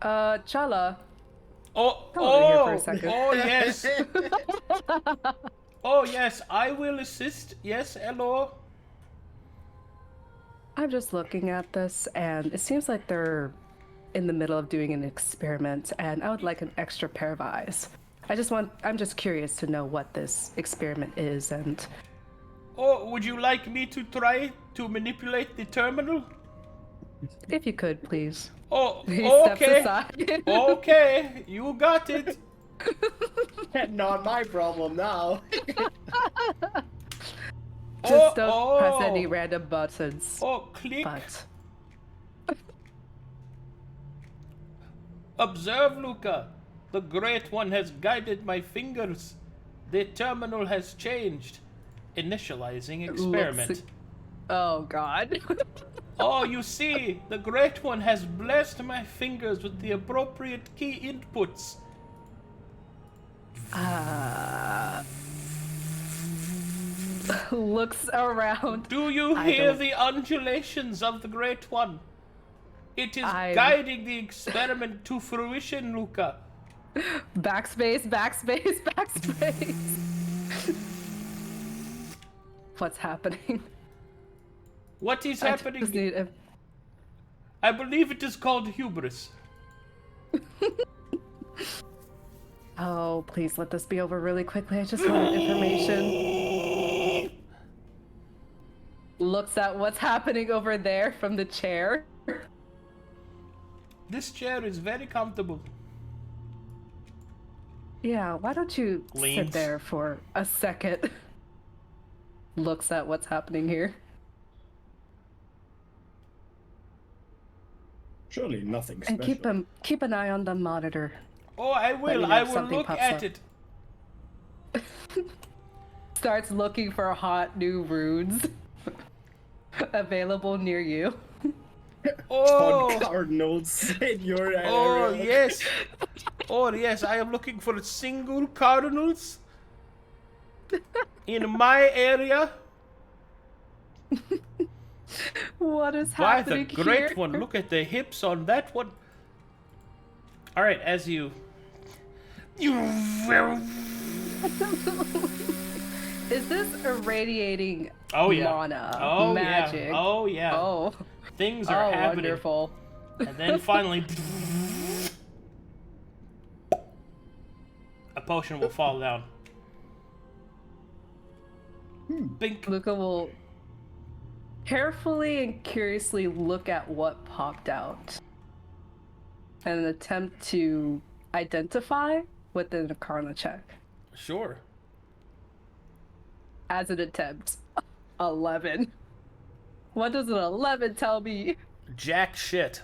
Speaker 3: Challa.
Speaker 8: Oh,
Speaker 3: Come over here for a
Speaker 8: oh,
Speaker 3: second.
Speaker 8: oh, yes. Oh, yes, I will assist. Yes, hello.
Speaker 3: I'm just looking at this and it seems like they're in the middle of doing an experiment and I would like an extra pair of eyes. I'm just curious to know what this experiment is and
Speaker 8: Oh, would you like me to try to manipulate the terminal?
Speaker 3: if you could please.
Speaker 8: Oh,
Speaker 3: He
Speaker 8: okay.
Speaker 3: steps aside.
Speaker 8: Okay, you got it.
Speaker 5: Not my problem now.
Speaker 3: Just don't press any random buttons.
Speaker 8: Oh, click.
Speaker 3: But
Speaker 8: Observe, Luka. The Great One has guided my fingers. The terminal has changed. Initializing experiment.
Speaker 3: oh god.
Speaker 8: Oh, you see, the Great One has blessed my fingers with the appropriate key inputs.
Speaker 3: Looks around.
Speaker 8: Do you hear the undulations of the Great One? It is guiding the experiment to fruition, Luka.
Speaker 3: Backspace, backspace, backspace. What's happening?
Speaker 8: What is happening? I believe it is called hubris.
Speaker 3: Oh, please let this be over really quickly. I just wanted information. Looks at what's happening over there from the chair.
Speaker 8: This chair is very comfortable.
Speaker 3: Yeah, why don't you
Speaker 8: Leans.
Speaker 3: sit there for a second? Looks at what's happening here.
Speaker 5: Surely nothing special.
Speaker 3: And keep an eye on the monitor.
Speaker 8: Oh, I will. I will look at it.
Speaker 3: Starts looking for hot new runes available near you.
Speaker 8: Oh,
Speaker 5: cardinals in your area.
Speaker 8: Oh yes. Oh yes, I am looking for single cardinals in my area.
Speaker 3: What is
Speaker 8: By
Speaker 3: happening
Speaker 8: the Great
Speaker 3: here?
Speaker 8: One, look at the hips on that one. All right, as you
Speaker 3: Is this irradiating
Speaker 8: Oh yeah.
Speaker 3: mana?
Speaker 8: Oh
Speaker 3: magic?
Speaker 8: yeah. Oh yeah.
Speaker 3: Oh.
Speaker 8: Things are happening.
Speaker 3: Wonderful.
Speaker 8: And then finally, a potion will fall down. Bink.
Speaker 3: Luka will carefully and curiously look at what popped out and attempt to identify with an Arcana check.
Speaker 8: Sure.
Speaker 3: As an attempt. 11. What does an 11 tell me?
Speaker 8: Jack shit.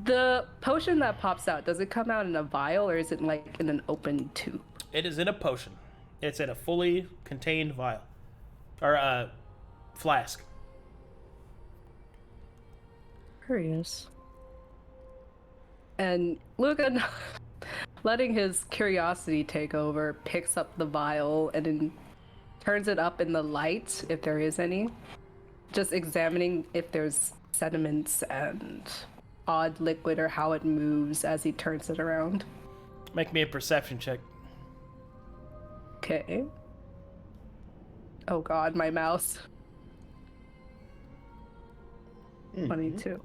Speaker 3: The potion that pops out, does it come out in a vial or is it like in an open tube?
Speaker 8: It is in a potion. It's in a fully contained vial. Or a flask.
Speaker 3: Curious. And Luka, letting his curiosity take over, picks up the vial and then turns it up in the light, if there is any. Just examining if there's sediments and odd liquid or how it moves as he turns it around.
Speaker 8: Make me a perception check.
Speaker 3: Okay. Oh god, my mouse. 22.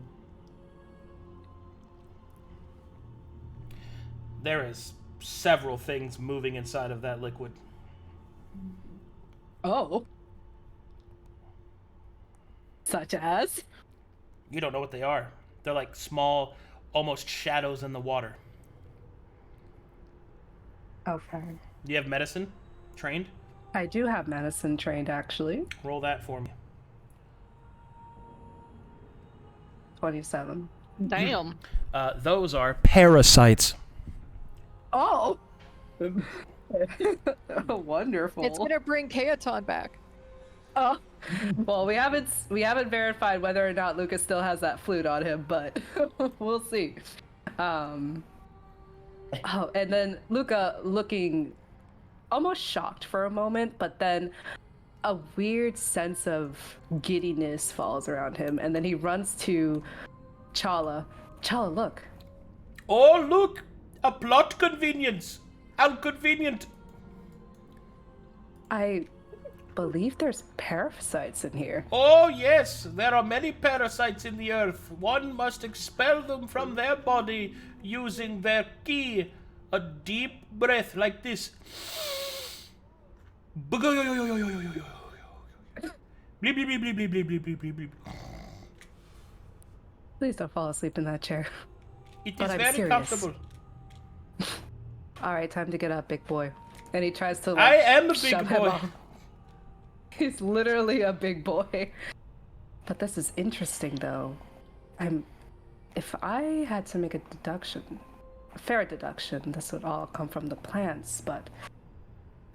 Speaker 8: There is several things moving inside of that liquid.
Speaker 3: Oh. Such as?
Speaker 8: You don't know what they are. They're like small, almost shadows in the water.
Speaker 3: Okay.
Speaker 8: Do you have medicine trained?
Speaker 3: I do have medicine trained, actually.
Speaker 8: Roll that for me.
Speaker 3: 27.
Speaker 1: Damn.
Speaker 8: Those are parasites.
Speaker 3: Oh! Wonderful.
Speaker 2: It's gonna bring Kaoton back.
Speaker 3: Oh, well, we haven't verified whether or not Luka still has that flute on him, but we'll see. Oh, and then Luka looking almost shocked for a moment, but then a weird sense of giddiness falls around him, and then he runs to Challa. Challa, look.
Speaker 8: Oh, look! A plot convenience! How convenient!
Speaker 3: I believe there's parasites in here.
Speaker 8: Oh, yes! There are many parasites in the earth. One must expel them from their body using their ki. A deep breath like this. Bleep, bleep, bleep, bleep, bleep, bleep, bleep, bleep, bleep.
Speaker 3: Please don't fall asleep in that chair.
Speaker 8: It
Speaker 3: But
Speaker 8: is
Speaker 3: I'm
Speaker 8: very
Speaker 3: serious.
Speaker 8: comfortable.
Speaker 3: All right, time to get up, big boy. And he tries to.
Speaker 8: I am a
Speaker 3: shove
Speaker 8: big
Speaker 3: him
Speaker 8: boy.
Speaker 3: off. He's literally a big boy. But this is interesting, though. If I had to make a deduction, a fair deduction, this would all come from the plants. But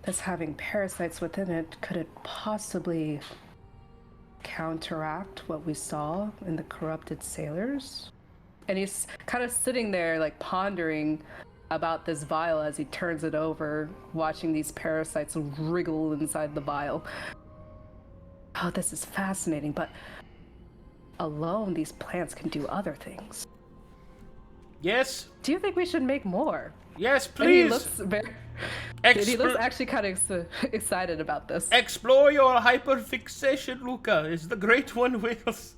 Speaker 3: this having parasites within it, could it possibly counteract what we saw in the corrupted sailors? And he's kind of sitting there, like pondering about this vial as he turns it over, watching these parasites wriggle inside the vial. Oh, this is fascinating, but alone these plants can do other things.
Speaker 6: Yes?
Speaker 3: Do you think we should make more?
Speaker 6: Yes,
Speaker 3: And he
Speaker 6: please!
Speaker 3: looks very... he looks actually kind of excited about this.
Speaker 6: Explore your hyperfixation, Luka, is the great one with us.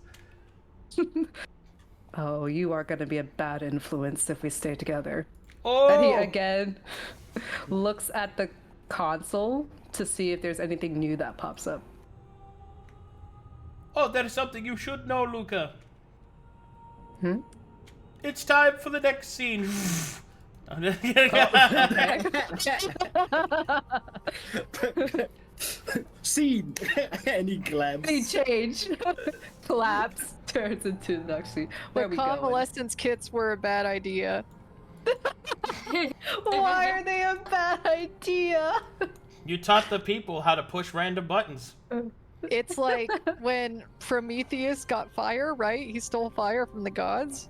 Speaker 3: Oh, you are going to be a bad influence if we stay together.
Speaker 6: Oh!
Speaker 3: And he again looks at the console to see if there's anything new that pops up.
Speaker 6: Oh, there's something you should know, Luka.
Speaker 3: Hmm?
Speaker 6: It's time for the next scene.
Speaker 5: Scene! And he claps.
Speaker 3: He change. Collapse. Turns into the next scene. Where
Speaker 2: The
Speaker 3: we going?
Speaker 2: convalescence kits were a bad idea.
Speaker 3: Why are they a bad idea?
Speaker 6: You taught the people how to push random buttons.
Speaker 2: It's like when Prometheus got fire, right? He stole fire from the gods.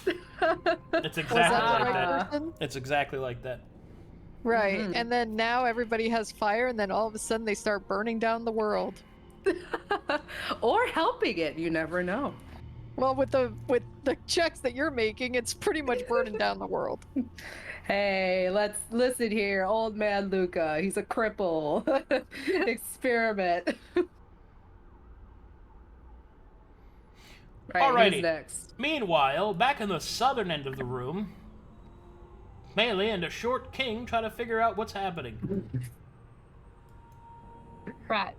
Speaker 6: It's
Speaker 2: Was
Speaker 6: exactly
Speaker 2: that
Speaker 6: like
Speaker 2: the right
Speaker 6: that.
Speaker 2: person?
Speaker 6: It's exactly like that.
Speaker 2: Right.
Speaker 3: Mhm.
Speaker 2: And then now everybody has fire, and then all of a sudden they start burning down the world.
Speaker 3: Or helping it, you never know.
Speaker 2: Well, with the checks that you're making, it's pretty much burning down the world.
Speaker 3: Hey, let's listen here, old man Luka. He's a cripple. Experiment. Right,
Speaker 6: Alrighty.
Speaker 3: who's next?
Speaker 6: Meanwhile, back in the southern end of the room, Maelie and a short king try to figure out what's happening.
Speaker 7: Right.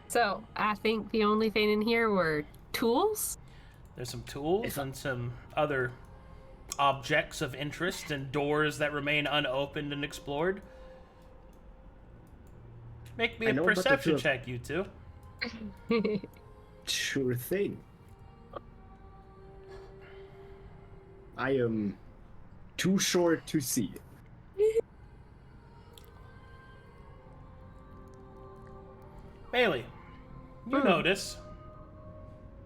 Speaker 7: So, I think the only thing in here were tools.
Speaker 6: There's some tools and some other objects of interest and doors that remain unopened and explored. Make me
Speaker 5: I
Speaker 6: a
Speaker 5: know about the
Speaker 6: perception
Speaker 5: two.
Speaker 6: check, you two.
Speaker 5: Sure thing. I am too short to see.
Speaker 6: Maelie, you notice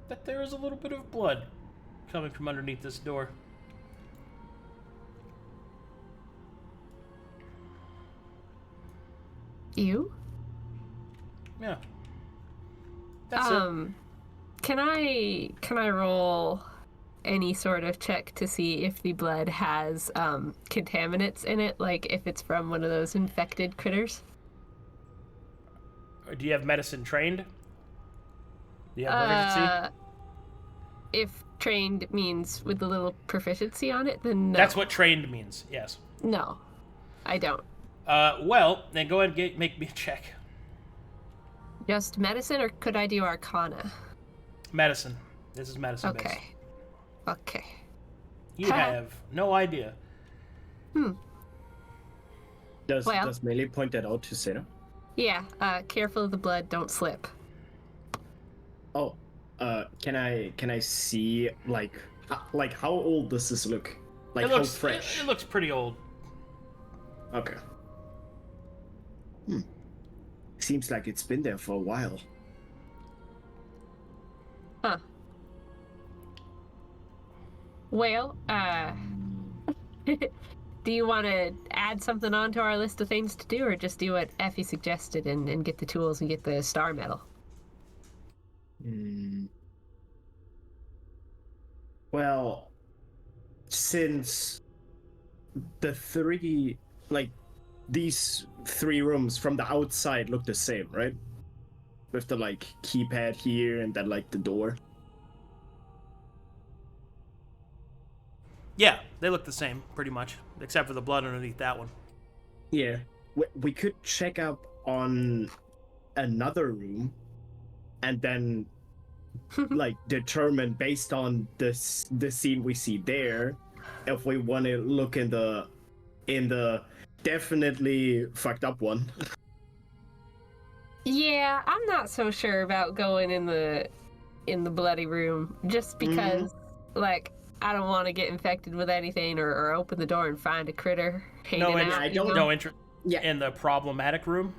Speaker 6: that there is a little bit of blood coming from underneath this door.
Speaker 7: You?
Speaker 6: Yeah. That's it.
Speaker 7: Can I roll any sort of check to see if the blood has contaminants in it, like if it's from one of those infected critters?
Speaker 6: Or do you have medicine trained? Do you have proficiency?
Speaker 7: If trained means with a little proficiency on it, then no.
Speaker 6: That's what trained means, yes.
Speaker 7: No, I don't.
Speaker 6: Well, then go ahead and make me a check.
Speaker 7: Just medicine, or could I do Arcana?
Speaker 6: Medicine. This is medicine based.
Speaker 7: Okay. Okay.
Speaker 6: You have no idea.
Speaker 5: Does
Speaker 7: Well.
Speaker 5: Maelie point that out to Sera?
Speaker 7: Yeah, careful of the blood, don't slip.
Speaker 5: Oh, can I see like how old does this look? Like
Speaker 6: It looks
Speaker 5: how fresh?
Speaker 6: It looks pretty old.
Speaker 5: Okay. Seems like it's been there for a while.
Speaker 7: Huh. Well, do you want to add something onto our list of things to do, or just do what Effie suggested and get the tools and get the star medal?
Speaker 5: Well, since these three rooms from the outside look the same, right? With the keypad here and then the door.
Speaker 6: Yeah, they look the same, pretty much, except for the blood underneath that one.
Speaker 5: Yeah, we could check up on another room, and then determine based on the scene we see there, if we want to look in the definitely fucked up one.
Speaker 7: Yeah, I'm not so sure about going in the bloody room, just because I don't want to get infected with anything or open the door and find a critter hanging out.
Speaker 5: I don't
Speaker 6: No interest
Speaker 5: Yeah.
Speaker 6: in the problematic room.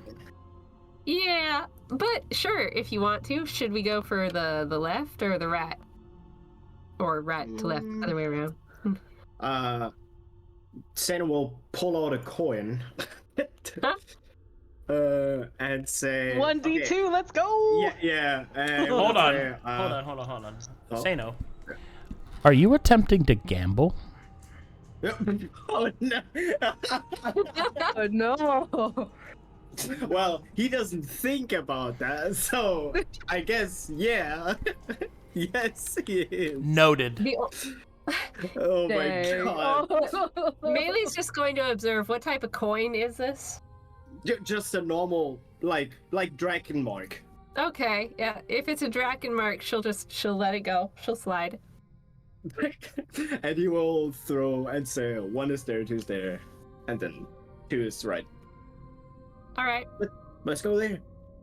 Speaker 7: Yeah, but sure, if you want to. Should we go for the left or the right? Or right to left, other way around.
Speaker 5: Seino will pull out a coin. And say
Speaker 1: 1d2,
Speaker 5: okay.
Speaker 1: let's go!
Speaker 5: Yeah.
Speaker 8: Hold on.
Speaker 5: Say,
Speaker 8: Hold on.
Speaker 5: Oh.
Speaker 8: Seino. Are you attempting to gamble?
Speaker 5: Oh no.
Speaker 3: Oh, no.
Speaker 5: Well, he doesn't think about that, so I guess yeah. Yes, he is.
Speaker 8: Noted.
Speaker 5: Oh my
Speaker 3: Dang.
Speaker 5: god.
Speaker 7: Maelie's just going to observe what type of coin is this.
Speaker 5: Just a normal like dragon mark.
Speaker 7: Okay, yeah. If it's a dragon mark, she'll let it go. She'll slide.
Speaker 5: And he will throw and say 1 is there, 2 is there, and then 2 is right.
Speaker 7: All right,
Speaker 5: Let's go there.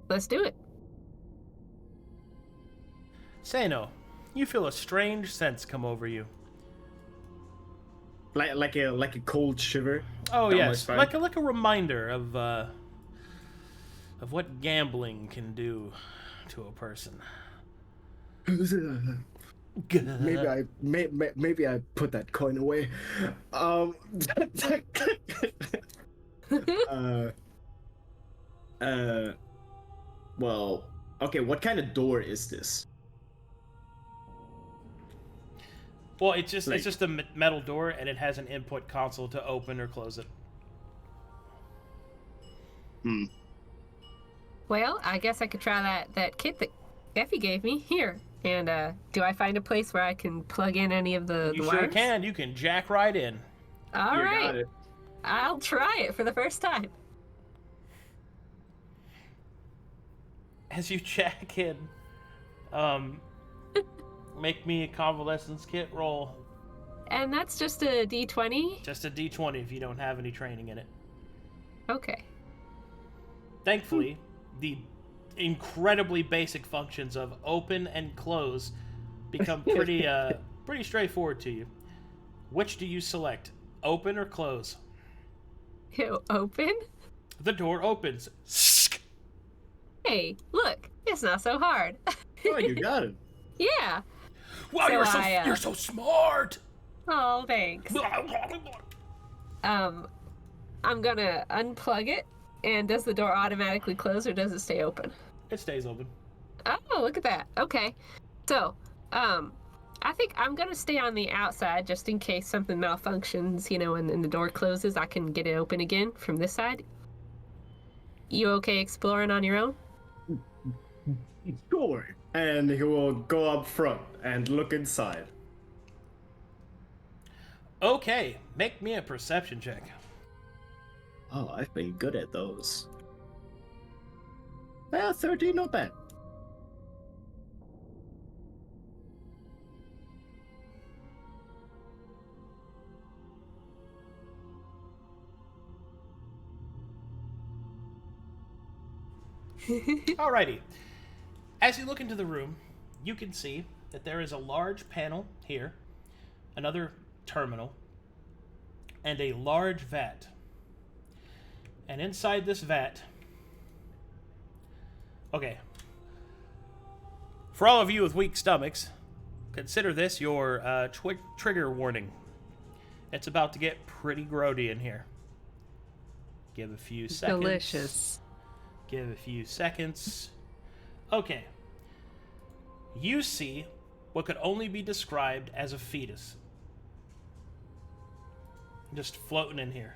Speaker 7: let's do it.
Speaker 8: Seino, you feel a strange sense come over you.
Speaker 5: Like a cold shiver.
Speaker 8: Oh
Speaker 5: down my
Speaker 8: yes,
Speaker 5: spine.
Speaker 8: like a reminder of what gambling can do to a person.
Speaker 5: Maybe I put that coin away. Well, okay, what kind of door is this?
Speaker 8: Well, it's just
Speaker 5: Like-
Speaker 8: a metal door, and it has an input console to open or close it.
Speaker 7: Well, I guess I could try that kit that Effie gave me here. And do I find a place where I can plug in any of the
Speaker 8: You
Speaker 7: wires?
Speaker 8: sure can. You can jack right in.
Speaker 7: All
Speaker 5: You got
Speaker 7: right,
Speaker 5: it.
Speaker 7: I'll try it for the first time.
Speaker 8: As you jack in, make me a convalescence kit roll.
Speaker 7: And that's just a D20?
Speaker 8: Just a D20 if you don't have any training in it.
Speaker 7: Okay.
Speaker 8: Thankfully, the incredibly basic functions of open and close become pretty straightforward to you. Which do you select? Open or close?
Speaker 7: Open?
Speaker 8: The door opens.
Speaker 7: Hey, look, it's not so hard.
Speaker 5: Oh, you got it.
Speaker 7: Yeah.
Speaker 8: Wow,
Speaker 7: So
Speaker 8: you're so smart.
Speaker 7: Oh, thanks. I'm gonna unplug it. And does the door automatically close or does it stay open?
Speaker 8: It stays open.
Speaker 7: Oh, look at that. Okay. So, I think I'm gonna stay on the outside just in case something malfunctions, and the door closes, I can get it open again from this side. You okay exploring on your own?
Speaker 5: Sure. And he will go up front and look inside.
Speaker 8: Okay, make me a perception check.
Speaker 5: Oh, I've been good at those. Well, 13, not bad.
Speaker 8: Alrighty. As you look into the room, you can see that there is a large panel here, another terminal, and a large vat. And inside this vat... Okay. For all of you with weak stomachs, consider this your trigger warning. It's about to get pretty grody in here. Give a few seconds.
Speaker 2: Delicious.
Speaker 8: Give a few seconds. Okay. You see what could only be described as a fetus. Just floating in here.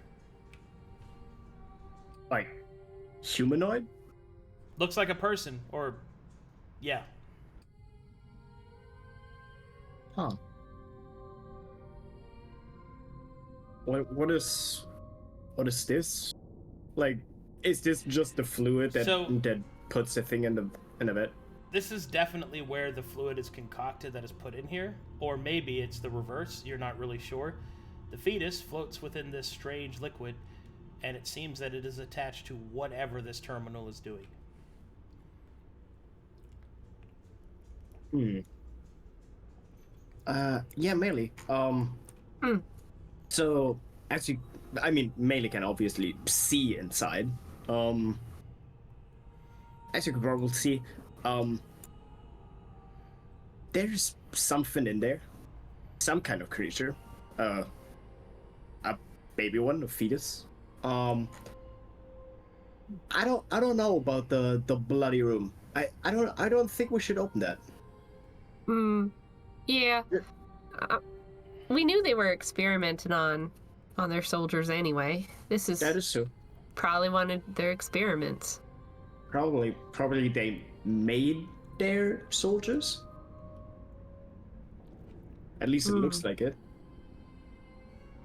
Speaker 5: Like, humanoid?
Speaker 8: Looks like a person, or... yeah.
Speaker 5: Huh. What is this? Like, is this just the fluid that puts the thing in the vat?
Speaker 8: This is definitely where the fluid is concocted that is put in here, or maybe it's the reverse, you're not really sure. The fetus floats within this strange liquid, and it seems that it is attached to whatever this terminal is doing.
Speaker 5: Yeah, Maelie. So, Maelie can obviously see inside. As you can probably see, there's something in there. Some kind of creature. A baby one, a fetus. I don't know about the bloody room. I don't think we should open that.
Speaker 7: Yeah. We knew they were experimenting on their soldiers anyway. That is
Speaker 5: true.
Speaker 7: Probably one of their experiments.
Speaker 5: Probably they made their soldiers. At least it looks like it.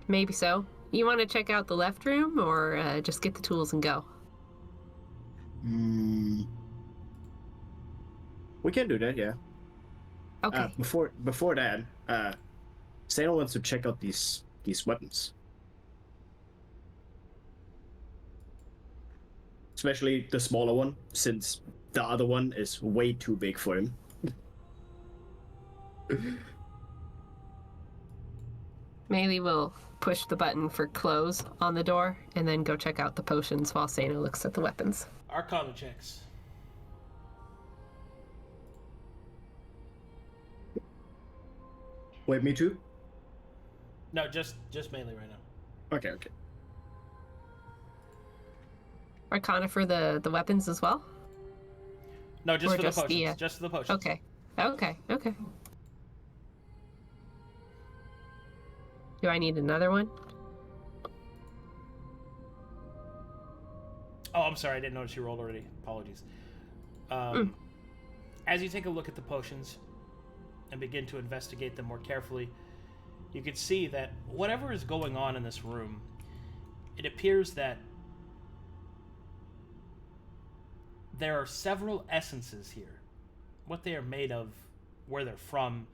Speaker 7: Maybe so. You want to check out the left room, or just get the tools and go?
Speaker 5: We can do that, yeah.
Speaker 7: Okay.
Speaker 5: Before that, Seino wants to check out these weapons. Especially the smaller one, since the other one is way too big for him.
Speaker 7: Maelie will push the button for close on the door and then go check out the potions while Seino looks at the weapons.
Speaker 8: Arcana checks.
Speaker 5: Wait, me too?
Speaker 8: No, just Maelie right now.
Speaker 5: Okay.
Speaker 7: Arcana for the weapons as well?
Speaker 8: No, just
Speaker 7: Or
Speaker 8: for
Speaker 7: just
Speaker 8: the potions.
Speaker 7: the,
Speaker 8: Just for the potions.
Speaker 7: Okay. Do I need another one?
Speaker 8: Oh, I'm sorry. I didn't notice you rolled already. Apologies. As you take a look at the potions and begin to investigate them more carefully, you can see that whatever is going on in this room, it appears that there are several essences here. What they are made of, where they're from,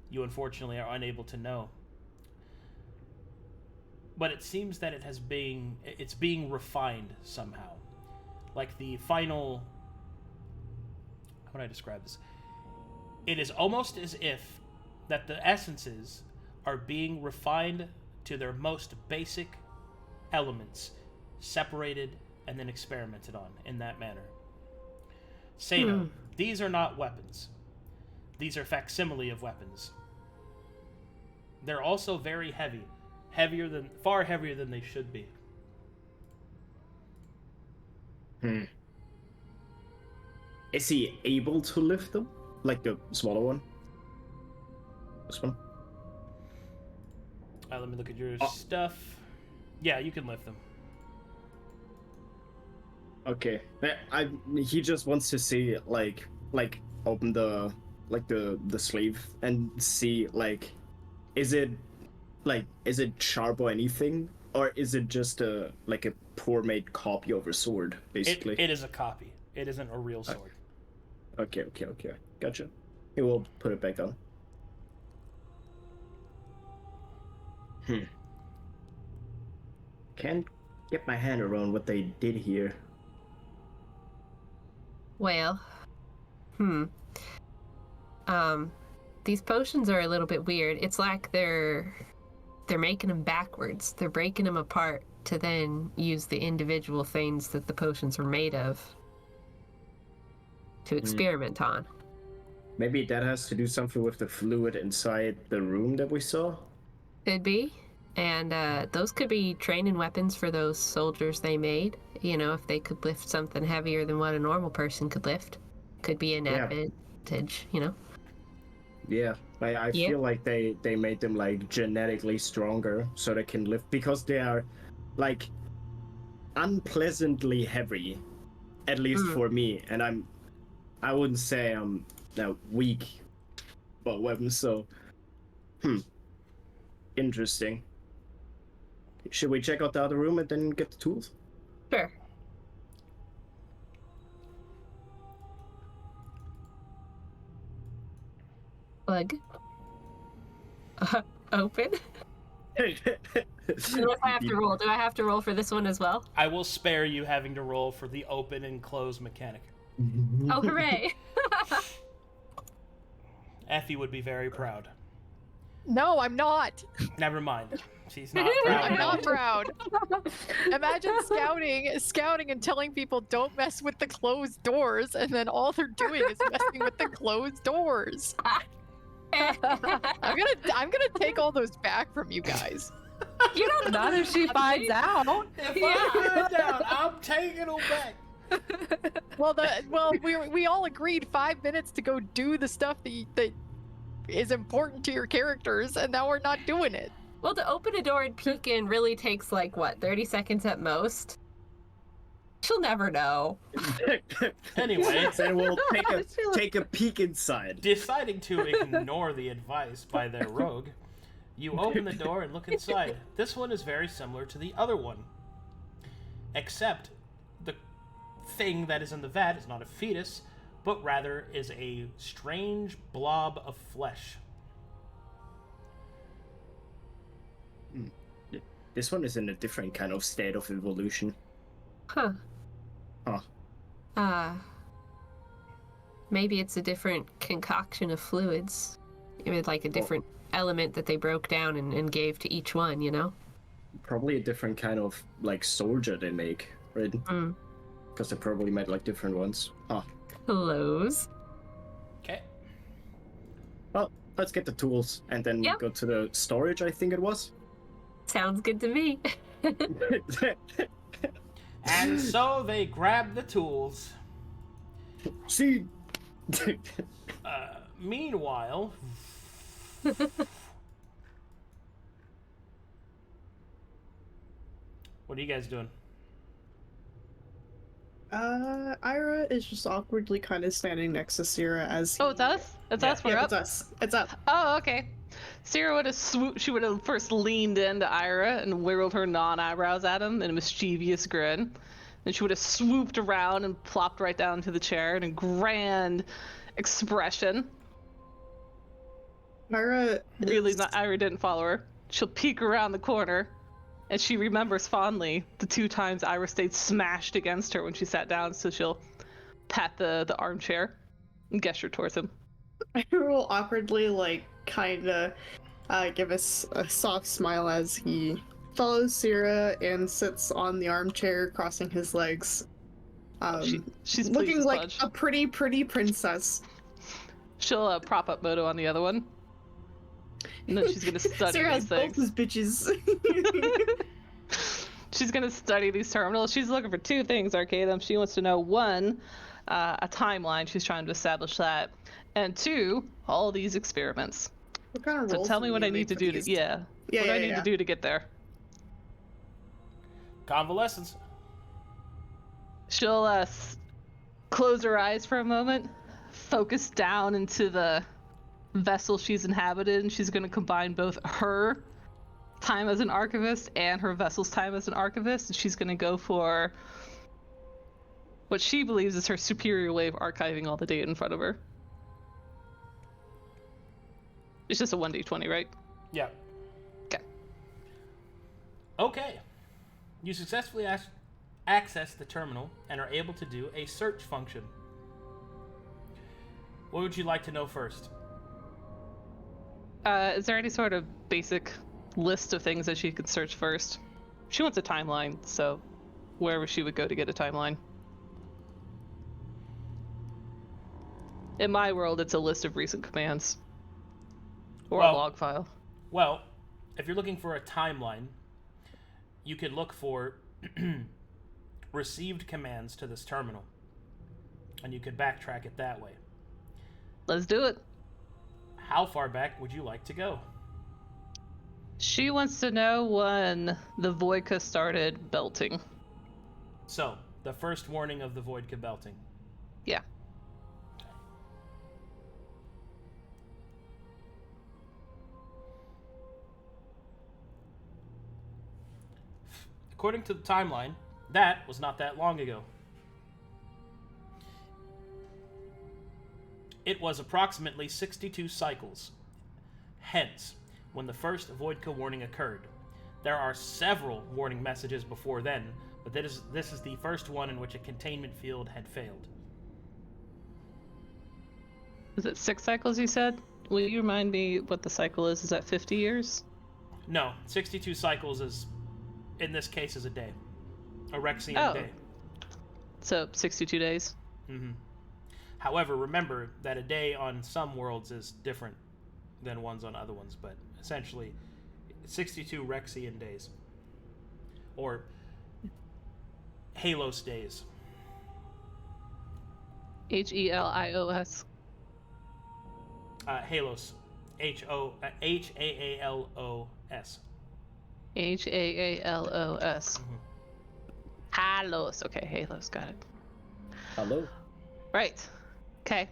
Speaker 8: you unfortunately are unable to know. But it seems that it's being refined somehow. Like the final... How would I describe this? It is almost as if that the essences are being refined to their most basic elements, separated and then experimented on in that manner. Seino, these are not weapons. These are facsimile of weapons. They're also very heavy. Far heavier than they should be.
Speaker 5: Is he able to lift them? Like the smaller one? This one?
Speaker 8: Let me look at your stuff. Yeah, you can lift them.
Speaker 5: Okay. He just wants to see like open the sleeve and see is it sharp or anything, or is it just a poor made copy of a sword basically?
Speaker 8: It is a copy. It isn't a real sword.
Speaker 5: Okay. Gotcha. He will put it back down. Can't get my hand around what they did here.
Speaker 7: Well, these potions are a little bit weird. It's like they're making them backwards. They're breaking them apart to then use the individual things that the potions are made of to experiment on.
Speaker 5: Maybe that has to do something with the fluid inside the room that we saw?
Speaker 7: Could be. And those could be training weapons for those soldiers they made. You know, if they could lift something heavier than what a normal person could lift. Could be an advantage, you know?
Speaker 5: Yeah, I feel like they made them genetically stronger so they can lift, because they are unpleasantly heavy, at least for me, and I wouldn't say I'm weak about weapons, so interesting. Should we check out the other room and then get the tools?
Speaker 7: Sure. Plug. Open. Do I have to roll? Do I have to roll for this one as well?
Speaker 8: I will spare you having to roll for the open and close mechanic.
Speaker 7: Oh, hooray!
Speaker 2: Effie
Speaker 8: would be very proud.
Speaker 2: No, I'm not.
Speaker 8: Never mind. She's not proud.
Speaker 2: I'm not proud. Imagine scouting and telling people don't mess with the closed doors, and then all they're doing is messing with the closed doors. I'm gonna take all those back from you guys.
Speaker 7: You don't know
Speaker 3: Not if she finds out.
Speaker 8: If I find out, I'm taking them back.
Speaker 2: Well, we all agreed 5 minutes to go do the stuff that is important to your characters, and now we're not doing it.
Speaker 7: Well, to open a door and peek in really takes, like, what, 30 seconds at most? She'll never know.
Speaker 8: Anyway,
Speaker 5: then we'll take a peek inside.
Speaker 8: deciding to ignore the advice by their rogue, you open the door and look inside. This one is very similar to the other one, except the thing that is in the vat is not a fetus, but rather is a strange blob of flesh.
Speaker 5: This one is in a different kind of state of evolution.
Speaker 7: Huh.
Speaker 5: Huh.
Speaker 7: Maybe it's a different concoction of fluids. With like a different element that they broke down and gave to each one, you know?
Speaker 5: Probably a different kind of, like, soldier they make, right? Because they probably made, like, different ones. Huh.
Speaker 7: Clothes.
Speaker 8: Okay.
Speaker 5: Well, let's get the tools and then
Speaker 7: Yep.
Speaker 5: go to the storage, I think it was.
Speaker 7: Sounds good to me.
Speaker 8: And so they grab the tools.
Speaker 5: See.
Speaker 8: Meanwhile, what are you guys doing?
Speaker 4: Irha is just awkwardly kind of standing next to Sera as.
Speaker 1: Oh, it's us? It's us? We're
Speaker 4: Yeah,
Speaker 1: up?
Speaker 4: it's us. It's up.
Speaker 1: Oh, okay. Sera would have she would have first leaned into Irha and wiggled her non-eyebrows at him in a mischievous grin. Then she would have swooped around and plopped right down to the chair in a grand expression.
Speaker 4: Irha
Speaker 1: Irha didn't follow her. She'll peek around the corner, and she remembers fondly the 2 times Irha stayed smashed against her when she sat down, so she'll pat the armchair and gesture towards him.
Speaker 4: Irha will awkwardly, like, kinda give us a soft smile as he follows Sera and sits on the armchair, crossing his legs.
Speaker 1: She's
Speaker 4: looking
Speaker 1: pleased as
Speaker 4: like
Speaker 1: fudge.
Speaker 4: a pretty princess.
Speaker 1: She'll prop up Moto on the other one. And then she's gonna study
Speaker 4: Sera has
Speaker 1: these
Speaker 4: both
Speaker 1: things.
Speaker 4: his bitches.
Speaker 1: She's gonna study these terminals. She's looking for 2 things, Arcadum. She wants to know 1, a timeline. She's trying to establish that, and 2, all these experiments.
Speaker 4: What kind of
Speaker 1: So
Speaker 4: rolls
Speaker 1: tell me
Speaker 4: do
Speaker 1: what
Speaker 4: we
Speaker 1: I need
Speaker 4: make
Speaker 1: to
Speaker 4: for
Speaker 1: do
Speaker 4: these?
Speaker 1: to what do I need to do to get there.
Speaker 8: Convalescence.
Speaker 1: She'll close her eyes for a moment, focus down into the vessel she's inhabited, and she's going to combine both her time as an archivist and her vessel's time as an archivist, and she's going to go for what she believes is her superior way of archiving all the data in front of her. It's just a 1d20, right?
Speaker 8: Yeah.
Speaker 1: Okay.
Speaker 8: Okay. You successfully access the terminal and are able to do a search function. What would you like to know first?
Speaker 1: Is there any sort of basic list of things that she can search first? She wants a timeline, so wherever she would go to get a timeline. In my world, it's a list of recent commands. Or a log file.
Speaker 8: Well, if you're looking for a timeline, you can look for received commands to this terminal. And you could backtrack it that way.
Speaker 1: Let's do it.
Speaker 8: How far back would you like to go?
Speaker 1: She wants to know when the Voidka started belting.
Speaker 8: So, the first warning of the Voidka belting.
Speaker 1: Yeah.
Speaker 8: According to the timeline, that was not that long ago. It was approximately 62 cycles. Hence, when the first Voidka warning occurred. There are several warning messages before then, but this is the first one in which a containment field had failed.
Speaker 1: Is it 6 cycles you said? Will you remind me what the cycle is? Is that 50 years?
Speaker 8: No, 62 cycles is, in this case, is a day. A Rexian day.
Speaker 1: So, 62 days?
Speaker 8: Mm-hmm. However, remember that a day on some worlds is different than ones on other ones, but essentially, 62 Rexian days. Or Halos days.
Speaker 1: Helios.
Speaker 8: Halos. Haalos.
Speaker 1: Haalos. Halos. Okay, Halos. Got it.
Speaker 5: Hello.
Speaker 1: Right. Okay.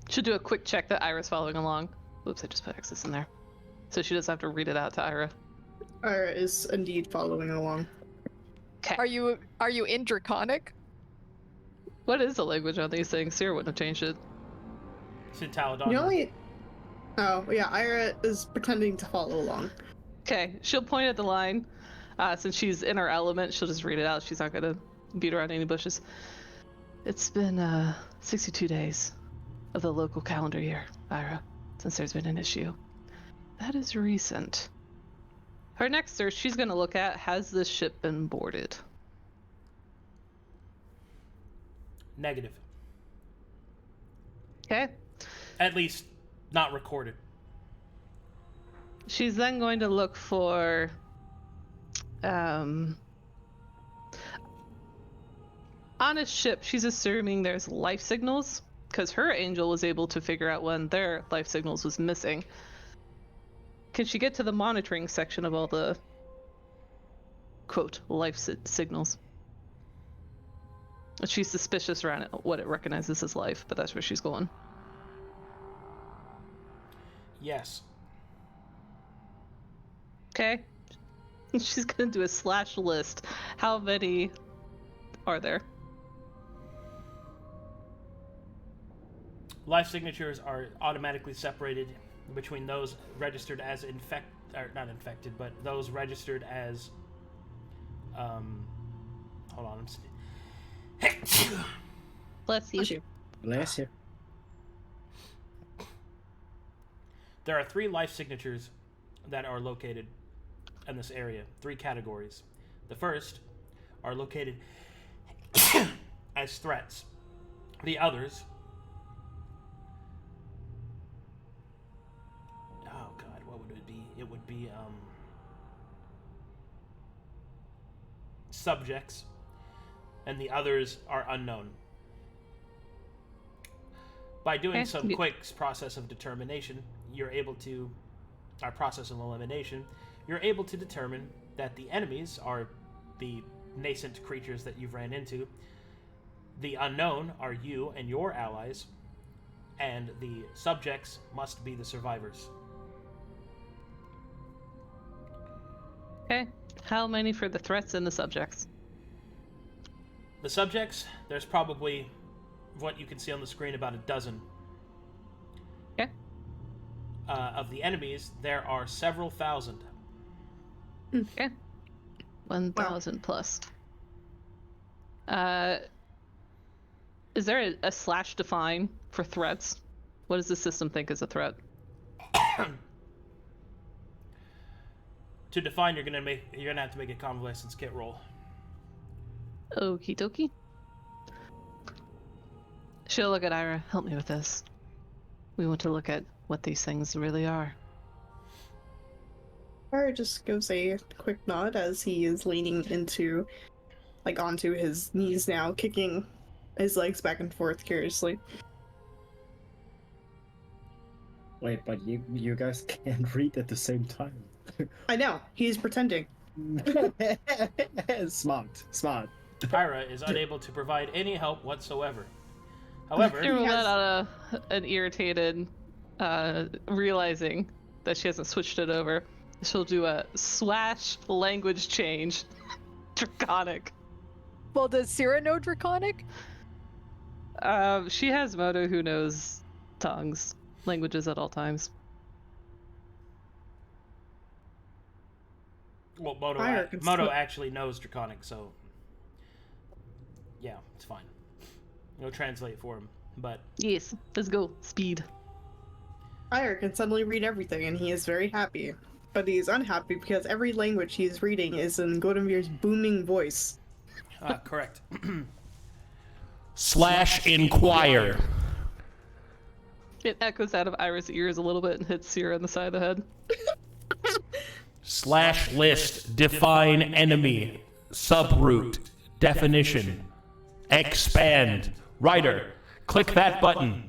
Speaker 1: Should do a quick check that Ira's following along. Oops, I just put X's in there. So she doesn't have to read it out to Irha.
Speaker 4: Ira is indeed following along.
Speaker 1: Okay.
Speaker 2: Are you in Draconic?
Speaker 1: What is the language on these things? Sera wouldn't have changed it.
Speaker 8: Sintaladon.
Speaker 4: You only. Oh yeah, Ira is pretending to follow along.
Speaker 1: Okay, she'll point at the line. Since she's in her element, she'll just read it out. She's not gonna beat around any bushes. It's been 62 days of the local calendar year, Irha, since there's been an issue. That is recent. Her next search she's gonna look at, has this ship been boarded?
Speaker 8: Negative.
Speaker 1: Okay.
Speaker 8: At least not recorded.
Speaker 1: She's then going to look for on a ship. She's assuming there's life signals because her angel was able to figure out when their life signals was missing. Can she get to the monitoring section of all the quote life signals? She's suspicious around it, what it recognizes as life, but that's where she's going.
Speaker 8: Yes.
Speaker 1: Okay. She's gonna do a slash list. How many are there?
Speaker 8: Life signatures are automatically separated between those registered as not infected, but those registered as hold on,
Speaker 1: Bless you.
Speaker 5: Bless you.
Speaker 8: There are 3 life signatures that are located in this area. 3 categories. The first are located as threats. The others... Oh god, what would it be? It would be, subjects. And the others are unknown. By doing some quick process of determination, you're able to... Our process of elimination, you're able to determine that the enemies are the nascent creatures that you've ran into. The unknown are you and your allies, and the subjects must be the survivors.
Speaker 1: Okay. How many for the threats and the subjects?
Speaker 8: The subjects, there's probably what you can see on the screen, about a dozen.
Speaker 1: Okay.
Speaker 8: Of the enemies, there are several thousand.
Speaker 1: Okay. 1,000 plus. Is there a slash define for threats? What does the system think is a threat?
Speaker 8: To define, you're gonna have to make a convalescence kit roll.
Speaker 1: Okie dokie. She'll look at Irha. Help me with this. We want to look at what these things really are.
Speaker 4: Ira just gives a quick nod as he is leaning onto his knees now, kicking his legs back and forth curiously.
Speaker 5: Wait, but you guys can't read at the same time.
Speaker 4: I know, he's pretending.
Speaker 5: Smart.
Speaker 8: Irha is unable to provide any help whatsoever. However,
Speaker 1: She rolled that on an irritated, realizing that she hasn't switched it over. She'll do a slash language change. Draconic.
Speaker 2: Well, does Sera know Draconic?
Speaker 1: She has Moto who knows languages at all times.
Speaker 8: well, Moto
Speaker 4: Ira can
Speaker 8: actually knows Draconic, so yeah, it's fine. It'll translate for him, but
Speaker 1: Yes, let's go. Speed.
Speaker 4: Ira can suddenly read everything, and he is very happy. But he is unhappy because every language he is reading is in Godemir's booming voice.
Speaker 8: correct.
Speaker 9: /inquire.
Speaker 1: It echoes out of Ira's ears a little bit and hits Sera in the side of the head.
Speaker 8: /list define enemy subroot definition expand writer. Click that button.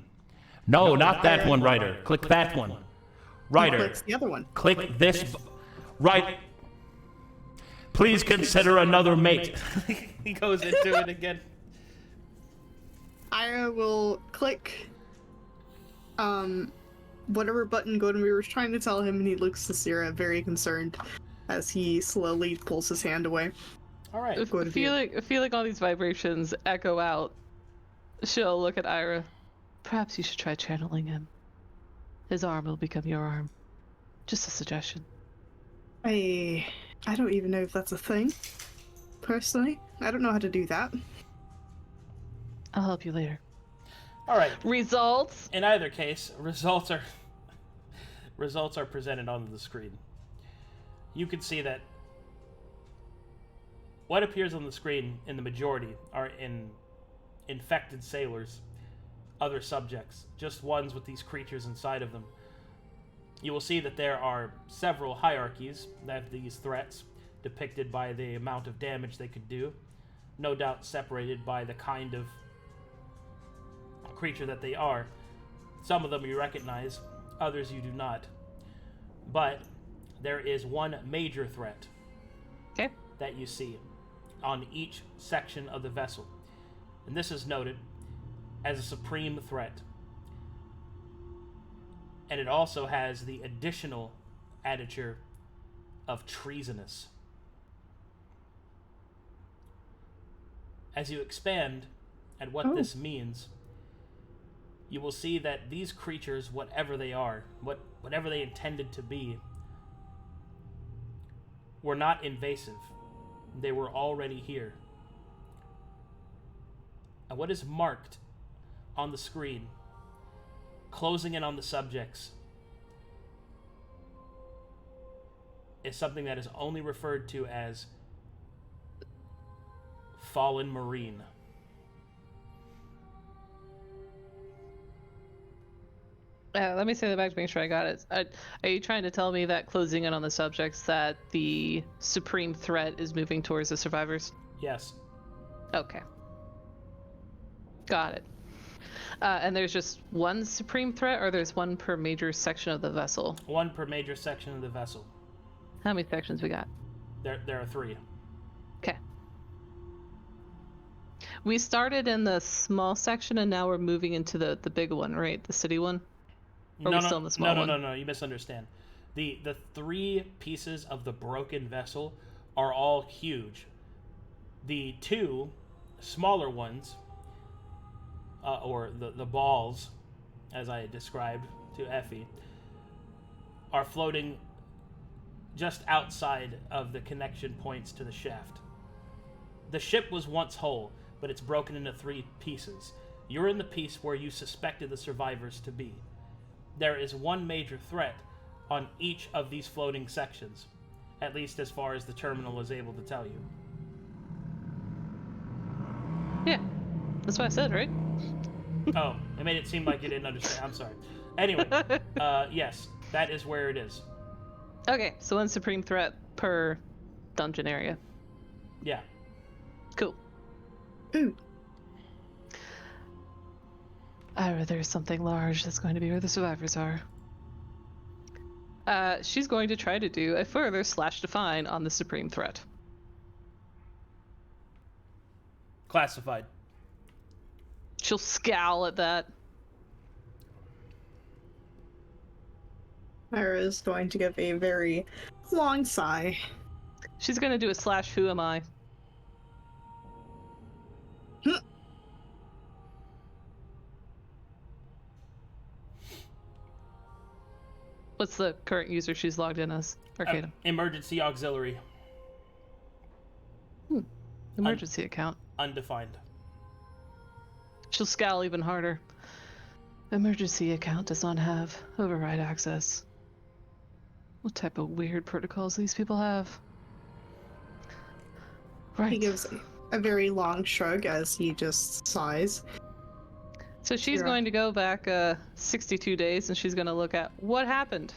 Speaker 8: No, not that one, writer. Click that one. Writer.
Speaker 4: Clicks the other one.
Speaker 8: Click this. Right. Please consider another mate. He goes into it again.
Speaker 4: Irha will click whatever button Godemir was trying to tell him, and he looks to Sera very concerned as he slowly pulls his hand away.
Speaker 8: All right.
Speaker 1: Feeling all these vibrations echo out, she'll look at Irha. Perhaps you should try channeling him. His arm will become your arm. Just a suggestion.
Speaker 4: I don't even know if that's a thing. Personally, I don't know how to do that.
Speaker 1: I'll help you later.
Speaker 8: All right.
Speaker 1: Results?
Speaker 8: In either case, results are presented on the screen. You can see that what appears on the screen in the majority are infected sailors, other subjects, just ones with these creatures inside of them. You will see that there are several hierarchies that have these threats, depicted by the amount of damage they could do, no doubt separated by the kind of creature that they are. Some of them you recognize, others you do not. But there is one major threat that you see on each section of the vessel. And this is noted as a supreme threat. And it also has the additional additure of treasonous. As you expand at what this means, you will see that these creatures, whatever they are, whatever they intended to be, were not invasive. They were already here. And what is marked on the screen, closing in on the subjects, is something that is only referred to as Fallen Marine.
Speaker 1: Let me say that back to make sure I got it. Are you trying to tell me that closing in on the subjects, that the supreme threat is moving towards the survivors?
Speaker 8: Yes.
Speaker 1: Okay. Got it. And there's just one supreme threat, or there's one per major section of the vessel?
Speaker 8: One per major section of the vessel.
Speaker 1: How many sections we got?
Speaker 8: There are 3.
Speaker 1: Okay. We started in the small section, and now we're moving into the big one, right? The city one? Or are we still in the small one?
Speaker 8: No, you misunderstand. The 3 pieces of the broken vessel are all huge. The 2 smaller ones, or the balls, as I described to Effie, are floating just outside of the connection points to the shaft. The ship was once whole, but it's broken into 3 pieces. You're in the piece where you suspected the survivors to be. There is one major threat on each of these floating sections, at least as far as the terminal is able to tell you.
Speaker 1: Yeah, that's what I said, right?
Speaker 8: Oh, it made it seem like you didn't understand. I'm sorry. Anyway, yes, that is where it is.
Speaker 1: Okay, so one supreme threat per dungeon area.
Speaker 8: Yeah.
Speaker 1: Cool. There's something large that's going to be where the survivors are. She's going to try to do a further /define on the supreme threat.
Speaker 8: Classified.
Speaker 1: She'll scowl at that.
Speaker 4: Irha is going to give a very long sigh.
Speaker 1: She's going to do a /who am I. What's the current user she's logged in as? Arcadum.
Speaker 8: Emergency auxiliary.
Speaker 1: Emergency account.
Speaker 8: Undefined.
Speaker 1: She'll scowl even harder. Emergency account does not have override access. What type of weird protocols these people have? Right.
Speaker 4: He gives a very long shrug as he just sighs.
Speaker 1: So she's going to go back 62 days, and she's going to look at what happened.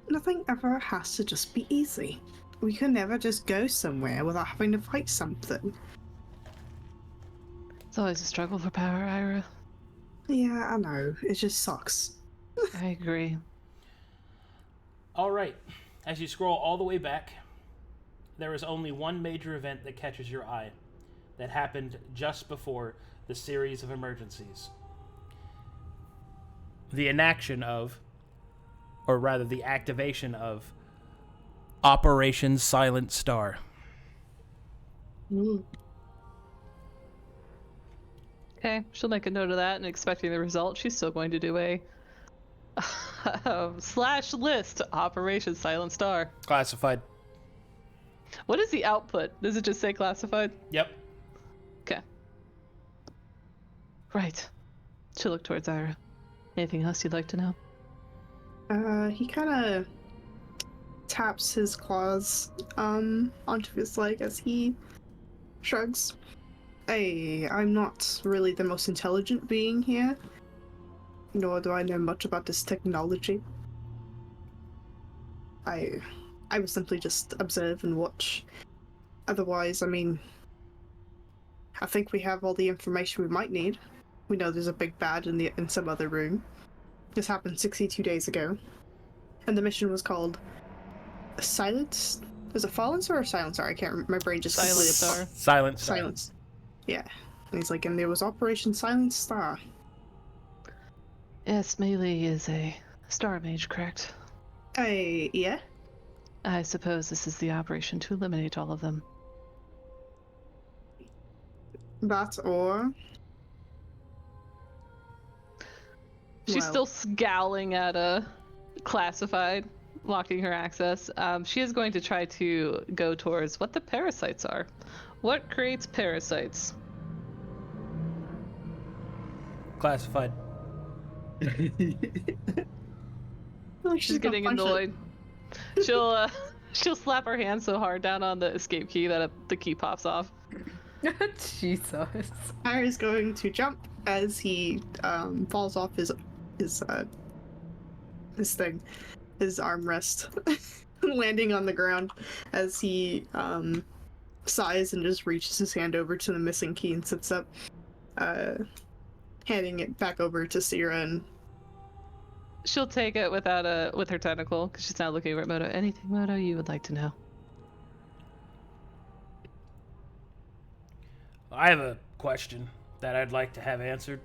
Speaker 4: nothing ever has to just be easy. We can never just go somewhere without having to fight something.
Speaker 1: It's always a struggle for power, Irha.
Speaker 4: Yeah, I know. It just sucks.
Speaker 1: I agree.
Speaker 8: All right. As you scroll all the way back, there is only one major event that catches your eye that happened just before the series of emergencies. The enaction of, or rather the activation of, Operation Silent Star.
Speaker 1: Okay, she'll make a note of that, and expecting the result, she's still going to do a /list Operation Silent Star.
Speaker 8: Classified.
Speaker 1: What is the output? Does it just say classified?
Speaker 8: Yep.
Speaker 1: Okay. Right. She'll look towards Irha. Anything else you'd like to know?
Speaker 4: He kind of taps his claws onto his leg as he shrugs. Hey, I'm not really the most intelligent being here, nor do I know much about this technology. I will simply just observe and watch. Otherwise, I mean, I think we have all the information we might need. We know there's a big bad in some other room. This happened 62 days ago. And the mission was called Silence? Was it Silencer or Silencer? I can't remember. My brain just completely
Speaker 1: Silencer.
Speaker 8: Silent Star.
Speaker 4: Silence. Yeah. And he's like, and there was Operation Silent Star.
Speaker 1: Yes, Maelie is a star mage, correct?
Speaker 4: Yeah?
Speaker 1: I suppose this is the operation to eliminate all of them.
Speaker 4: That or...
Speaker 1: She's
Speaker 4: Well.
Speaker 1: still scowling at classified, blocking her access. She is going to try to go towards what the parasites are. What creates parasites?
Speaker 8: Classified.
Speaker 4: Like
Speaker 1: She's getting annoyed. She'll slap her hand so hard down on the escape key that the key pops off.
Speaker 3: Jesus.
Speaker 4: Harry's going to jump as he falls off his thing, his armrest, landing on the ground as he sighs and just reaches his hand over to the missing key and sits up, handing it back over to Sera, and
Speaker 1: She'll take it with her tentacle because she's not looking over at Moto. Anything, Moto, you would like to know?
Speaker 8: I have a question that I'd like to have answered.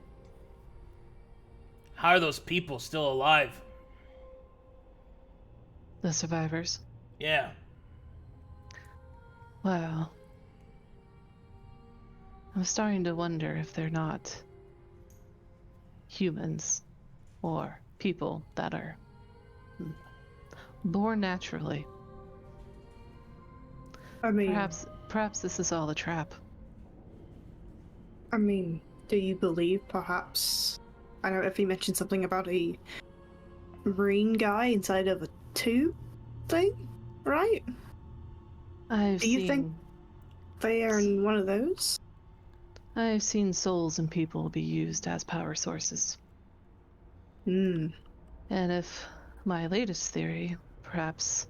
Speaker 8: How are those people still alive?
Speaker 1: The survivors.
Speaker 8: Yeah.
Speaker 1: Well, I'm starting to wonder if they're not humans or people that are born naturally.
Speaker 4: I mean,
Speaker 1: Perhaps this is all a trap.
Speaker 4: I mean, do you believe perhaps? I know Effie mentioned something about a marine guy inside of a tube thing, right?
Speaker 1: Do
Speaker 4: you think they are in one of those?
Speaker 1: I've seen souls and people be used as power sources.
Speaker 4: Hmm.
Speaker 1: And if my latest theory, perhaps...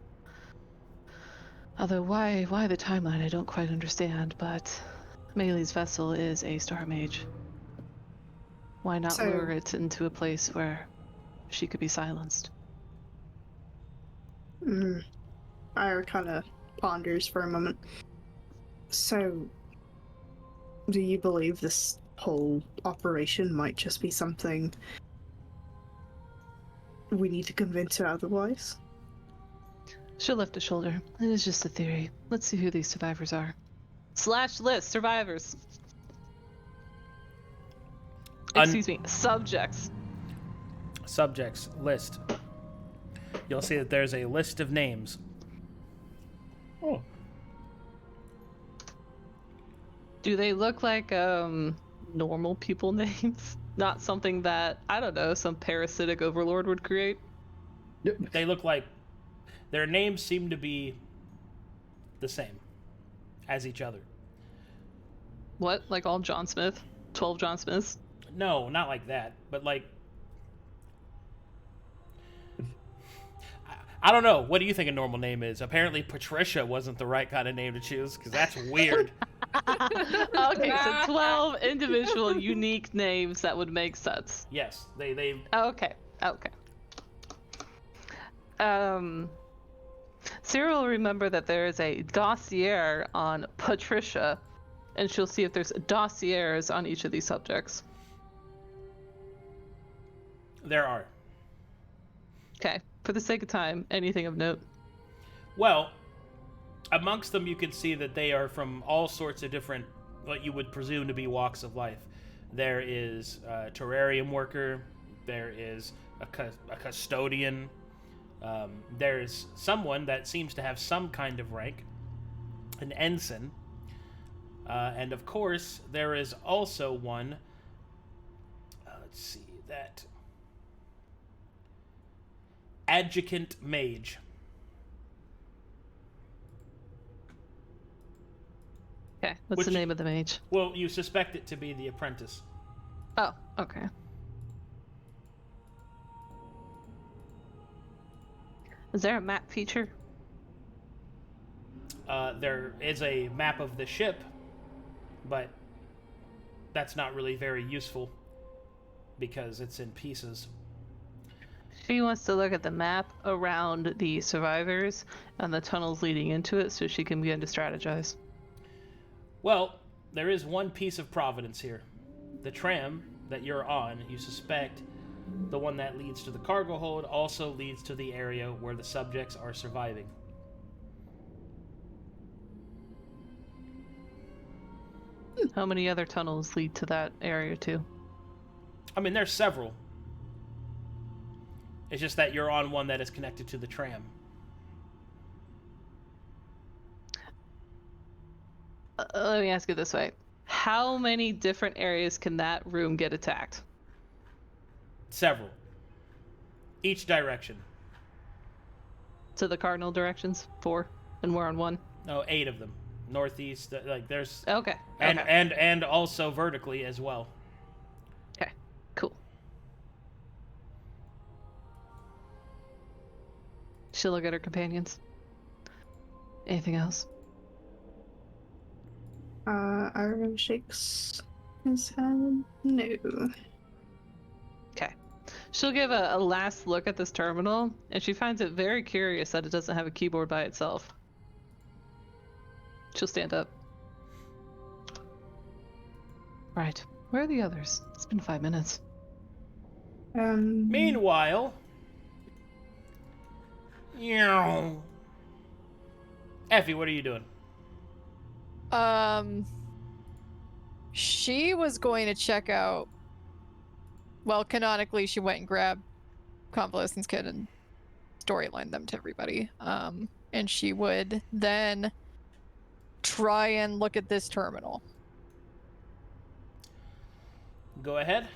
Speaker 1: Although why the timeline I don't quite understand, but Maelie's vessel is a star mage. Why not
Speaker 4: So-
Speaker 1: lure it into a place where she could be silenced?
Speaker 4: Ira kind of ponders for a moment. So, do you believe this whole operation might just be something we need to convince her otherwise?
Speaker 1: She'll lift a shoulder. It is just a theory. Let's see who these survivors are. /list survivors. Excuse me, subjects.
Speaker 8: Subjects list. You'll see that there's a list of names.
Speaker 5: Oh.
Speaker 1: Do they look like normal people names? Not something that, I don't know, some parasitic overlord would create?
Speaker 8: They look like their names seem to be the same as each other.
Speaker 1: What? Like all John Smith? 12 John Smiths?
Speaker 8: No, not like that, but like I don't know. What do you think a normal name is? Apparently, Patricia wasn't the right kind of name to choose because that's weird.
Speaker 1: Okay, so 12 individual unique names that would make sense.
Speaker 8: Yes, they.
Speaker 1: Okay. Sera will remember that there is a dossier on Patricia, and she'll see if there's dossiers on each of these subjects.
Speaker 8: There are.
Speaker 1: Okay, for the sake of time, anything of note?
Speaker 8: Well, amongst them, you can see that they are from all sorts of different, what you would presume to be walks of life. There is a terrarium worker. There is a custodian. There's someone that seems to have some kind of rank, an ensign. And of course, there is also one, let's see, that adjudant mage.
Speaker 1: Okay, what's the name of the mage?
Speaker 8: Well, you suspect it to be the apprentice.
Speaker 1: Oh, okay. Is there a map feature?
Speaker 8: There is a map of the ship, but that's not really very useful because it's in pieces.
Speaker 1: She wants to look at the map around the survivors and the tunnels leading into it so she can begin to strategize.
Speaker 8: Well, there is one piece of providence here. The tram that you're on, you suspect the one that leads to the cargo hold also leads to the area where the subjects are surviving.
Speaker 1: How many other tunnels lead to that area too?
Speaker 8: I mean, there's several. It's just that you're on one that is connected to the tram.
Speaker 1: Let me ask you this way. How many different areas can that room get attacked?
Speaker 8: Several. Each direction.
Speaker 1: To the cardinal directions? 4, and we're on 1?
Speaker 8: No, 8 of them. Northeast, like there's...
Speaker 1: Okay.
Speaker 8: And also vertically as well.
Speaker 1: Okay, cool. She'll look at her companions. Anything else?
Speaker 4: Irha shakes his head. No.
Speaker 1: Okay. She'll give a last look at this terminal, and she finds it very curious that it doesn't have a keyboard by itself. She'll stand up. Right. Where are the others? It's been 5 minutes.
Speaker 8: Meanwhile... Effie, what are you doing?
Speaker 2: She was going to check out. Well, canonically, she went and grabbed Convalescence Kit and storylined them to everybody. And she would then try and look at this terminal.
Speaker 8: Go ahead.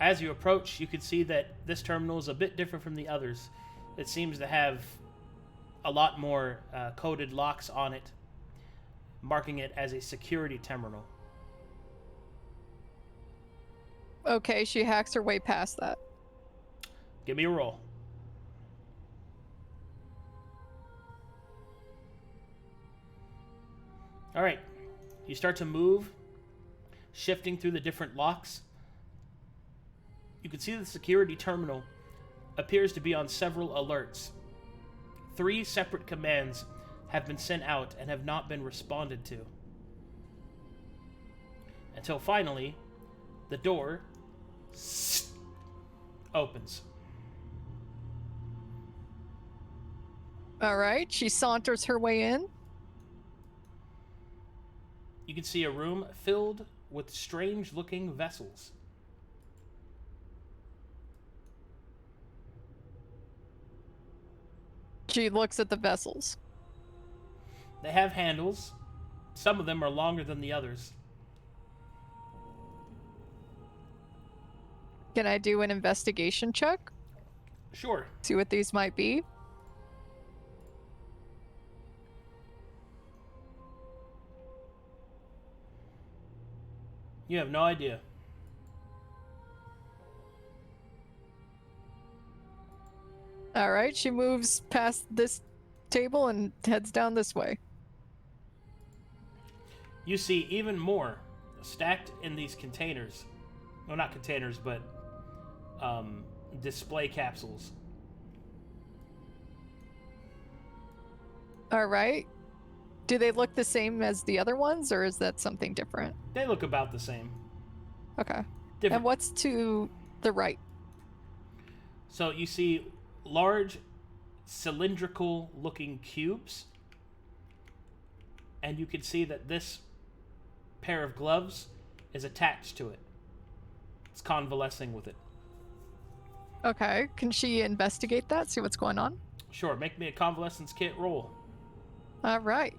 Speaker 8: As you approach, you can see that this terminal is a bit different from the others. It seems to have a lot more coded locks on it, marking it as a security terminal.
Speaker 2: Okay, she hacks her way past that.
Speaker 8: Give me a roll. All right. You start to move, shifting through the different locks. You can see the security terminal appears to be on several alerts. 3 separate commands have been sent out and have not been responded to. Until finally, the door opens.
Speaker 2: All right, she saunters her way in.
Speaker 8: You can see a room filled with strange-looking vessels.
Speaker 2: She looks at the vessels.
Speaker 8: They have handles. Some of them are longer than the others.
Speaker 2: Can I do an investigation check?
Speaker 8: Sure.
Speaker 2: See what these might be?
Speaker 8: You have no idea.
Speaker 2: All right, she moves past this table and heads down this way.
Speaker 8: You see even more stacked in these containers. Well, not containers, but display capsules.
Speaker 2: All right. Do they look the same as the other ones, or is that something different?
Speaker 8: They look about the same.
Speaker 2: Okay.
Speaker 8: Different.
Speaker 2: And what's to the right?
Speaker 8: So you see large cylindrical looking cubes, and you can see that this pair of gloves is attached to it. It's convalescing with it.
Speaker 2: Okay. Can she investigate that? See what's going on?
Speaker 8: Sure, make me a convalescence kit roll.
Speaker 2: All right.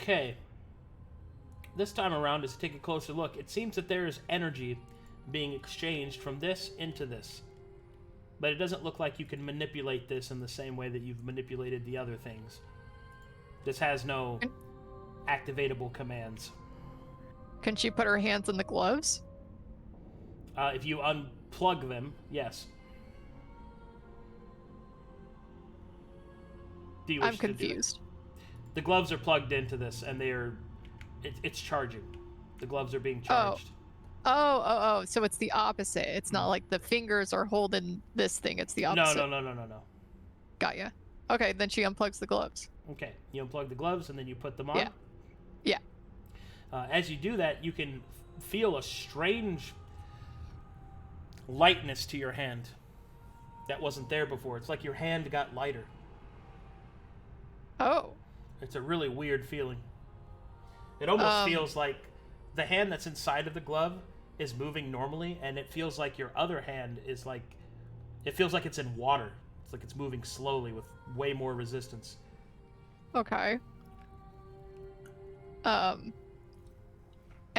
Speaker 8: Okay. This time around, as you take a closer look, it seems that there is energy being exchanged from this into this. But it doesn't look like you can manipulate this in the same way that you've manipulated the other things. This has no activatable commands.
Speaker 2: Can she put her hands in the gloves?
Speaker 8: If you unplug them, yes. Do you wish
Speaker 2: I'm
Speaker 8: to do it?
Speaker 2: confused.
Speaker 8: The gloves are plugged into this, and it's charging. The gloves are being charged.
Speaker 2: Oh, so it's the opposite. It's not like the fingers are holding this thing. It's the opposite.
Speaker 8: No.
Speaker 2: Got ya. Okay, then she unplugs the gloves.
Speaker 8: Okay, you unplug the gloves, and then you put them on?
Speaker 2: Yeah.
Speaker 8: As you do that, you can feel a strange lightness to your hand that wasn't there before. It's like your hand got lighter.
Speaker 2: Oh.
Speaker 8: It's a really weird feeling. It almost feels like the hand that's inside of the glove is moving normally, and it feels like your other hand is like... It feels like it's in water. It's like it's moving slowly with way more resistance.
Speaker 2: Okay. And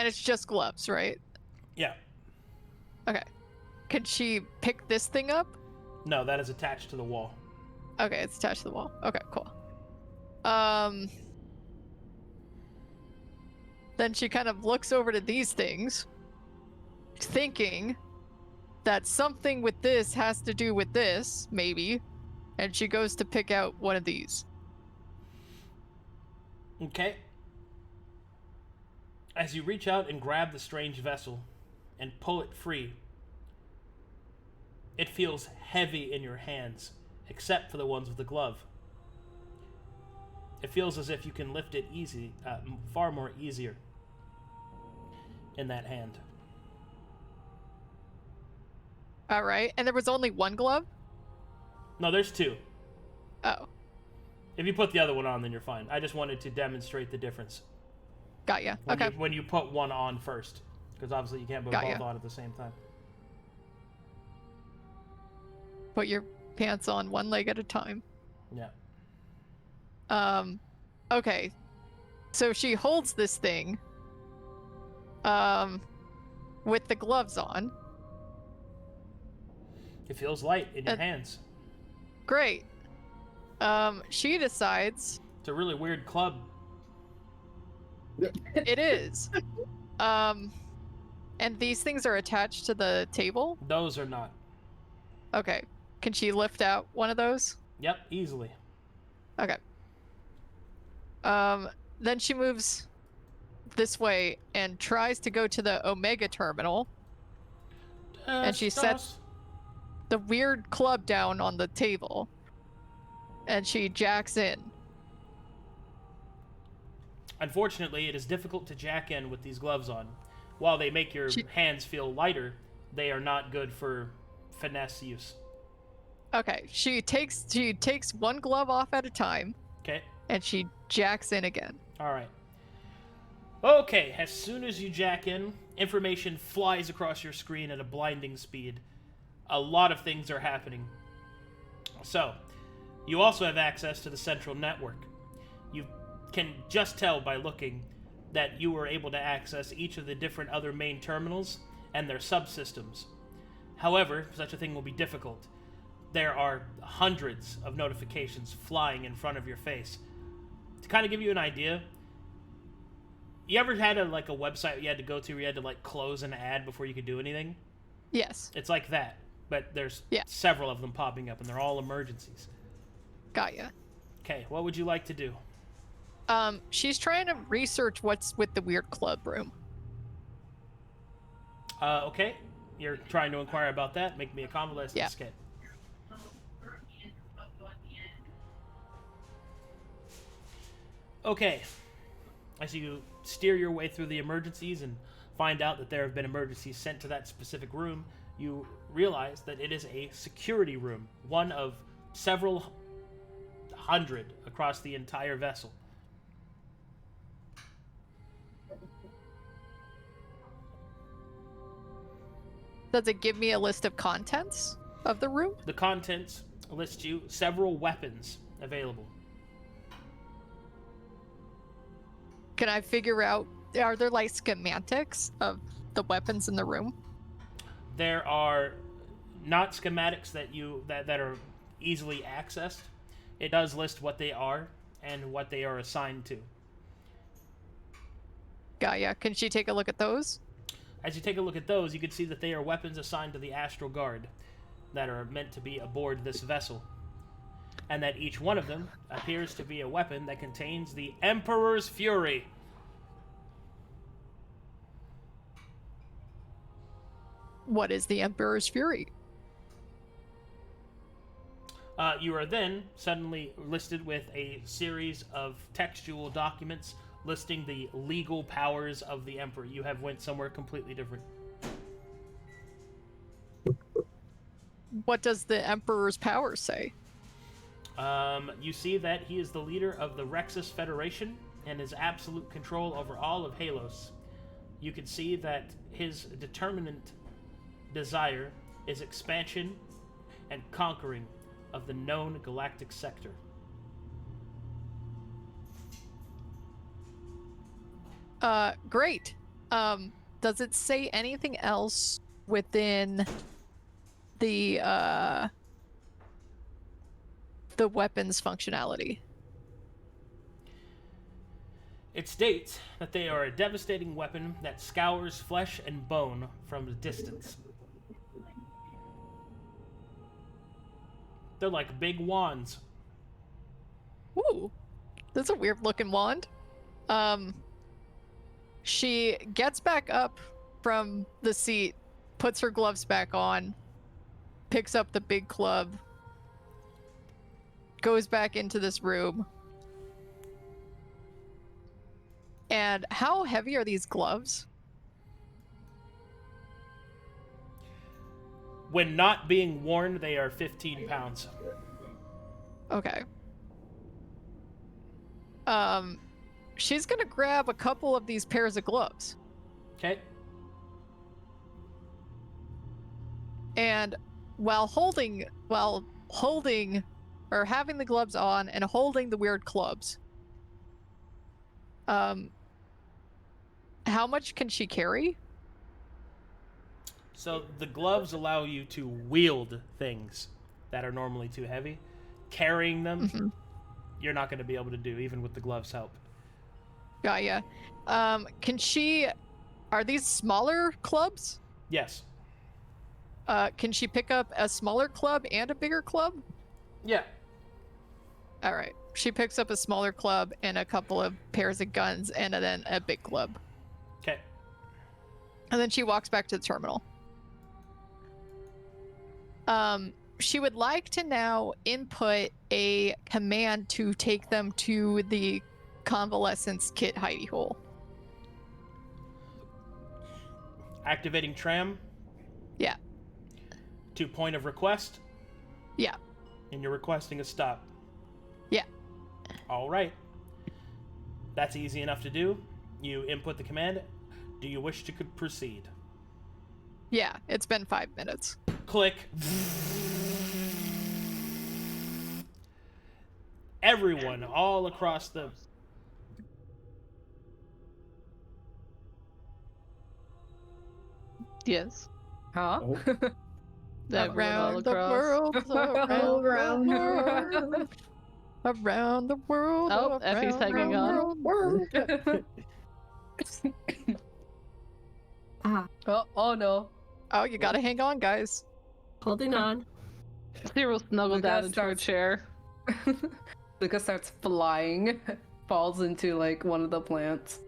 Speaker 2: it's just gloves, right?
Speaker 8: Yeah.
Speaker 2: Okay. Can she pick this thing up?
Speaker 8: No, that is attached to the wall.
Speaker 2: Okay, it's attached to the wall. Okay, cool. Then she kind of looks over to these things, thinking that something with this has to do with this, maybe, and she goes to pick out one of these.
Speaker 8: Okay. As you reach out and grab the strange vessel and pull it free, it feels heavy in your hands, except for the ones with the glove. It feels as if you can lift it far more easier in that hand.
Speaker 2: All right, and there was only one glove?
Speaker 8: No, there's two.
Speaker 2: Oh.
Speaker 8: If you put the other one on, then you're fine. I just wanted to demonstrate the difference.
Speaker 2: Got ya. Okay.
Speaker 8: When you put one on first, because obviously you can't put both on at the same time.
Speaker 2: Put your pants on one leg at a time.
Speaker 8: Yeah.
Speaker 2: Okay. So she holds this thing, with the gloves on.
Speaker 8: It feels light in your hands.
Speaker 2: Great. She decides...
Speaker 8: It's a really weird club.
Speaker 2: It is. And these things are attached to the table?
Speaker 8: Those are not.
Speaker 2: Okay. Can she lift out one of those?
Speaker 8: Yep, easily.
Speaker 2: Okay. Then she moves this way and tries to go to the Omega terminal. And she sets the weird club down on the table. And she jacks in.
Speaker 8: Unfortunately, it is difficult to jack in with these gloves on. While they make your hands feel lighter, they are not good for finesse use.
Speaker 2: Okay, she takes one glove off at a time.
Speaker 8: Okay.
Speaker 2: And she jacks in again.
Speaker 8: All right. Okay, as soon as you jack in, information flies across your screen at a blinding speed. A lot of things are happening. So, you also have access to the central network. You can just tell by looking that you were able to access each of the different other main terminals and their subsystems. However, such a thing will be difficult. There are hundreds of notifications flying in front of your face, to kind of give you an idea, you ever had a website you had to go to where you had to like close an ad before you could do anything?
Speaker 2: Yes.
Speaker 8: It's like that, but there's several of them popping up, and they're all emergencies.
Speaker 2: Got ya.
Speaker 8: Okay, what would you like to do?
Speaker 2: She's trying to research what's with the weird club room.
Speaker 8: Okay. You're trying to inquire about that. Make me a convalescence kit. Okay. As you steer your way through the emergencies and find out that there have been emergencies sent to that specific room, you realize that it is a security room, one of several hundred across the entire vessel.
Speaker 2: Does it give me a list of contents of the room?
Speaker 8: The contents list you several weapons available.
Speaker 2: Can I figure out, are there like schematics of the weapons in the room?
Speaker 8: There are not schematics that are easily accessed. It does list what they are and what they are assigned to.
Speaker 2: Gaia, can she take a look at those?
Speaker 8: As you take a look at those, you can see that they are weapons assigned to the Astral Guard that are meant to be aboard this vessel. And that each one of them appears to be a weapon that contains the Emperor's Fury.
Speaker 2: What is the Emperor's Fury?
Speaker 8: You are then suddenly listed with a series of textual documents listing the legal powers of the Emperor. You have went somewhere completely different.
Speaker 2: What does the Emperor's power say?
Speaker 8: You see that he is the leader of the Rexus Federation and has absolute control over all of Halos. You can see that his determinant desire is expansion and conquering of the known galactic sector.
Speaker 2: Great. Does it say anything else within the weapons functionality?
Speaker 8: It states that they are a devastating weapon that scours flesh and bone from a distance. They're like big wands.
Speaker 2: Ooh, that's a weird looking wand. She gets back up from the seat, puts her gloves back on, picks up the big club, goes back into this room. And how heavy are these gloves?
Speaker 8: When not being worn, they are 15 pounds.
Speaker 2: Okay. She's gonna grab a couple of these pairs of gloves.
Speaker 8: Okay.
Speaker 2: And while holding or having the gloves on and holding the weird clubs, how much can she carry?
Speaker 8: So the gloves allow you to wield things that are normally too heavy. Carrying them, you're not going to be able to do, even with the gloves' help.
Speaker 2: Got ya. Are these smaller clubs?
Speaker 8: Yes.
Speaker 2: Can she pick up a smaller club and a bigger club?
Speaker 8: Yeah.
Speaker 2: All right. She picks up a smaller club and a couple of pairs of guns and then a big club.
Speaker 8: Okay.
Speaker 2: And then she walks back to the terminal. She would like to now input a command to take them to the convalescence kit hidey hole.
Speaker 8: Activating tram.
Speaker 2: Yeah.
Speaker 8: To point of request.
Speaker 2: Yeah.
Speaker 8: And you're requesting a stop.
Speaker 2: Yeah.
Speaker 8: All right. That's easy enough to do. You input the command. Do you wish to proceed?
Speaker 2: Yeah, it's been 5 minutes.
Speaker 8: Click. Everyone all across the...
Speaker 1: Yes.
Speaker 3: Huh?
Speaker 5: Oh.
Speaker 1: That
Speaker 2: Around
Speaker 1: all
Speaker 2: the
Speaker 1: across.
Speaker 2: world, around the world. Around the world.
Speaker 1: Oh, Effie's hanging on.
Speaker 3: Oh no.
Speaker 2: Oh, you gotta hang on, guys.
Speaker 7: Holding on.
Speaker 1: Sera will snuggle
Speaker 3: Luka
Speaker 1: down into a
Speaker 3: starts-
Speaker 1: chair.
Speaker 3: Luka starts flying, falls into like one of the plants,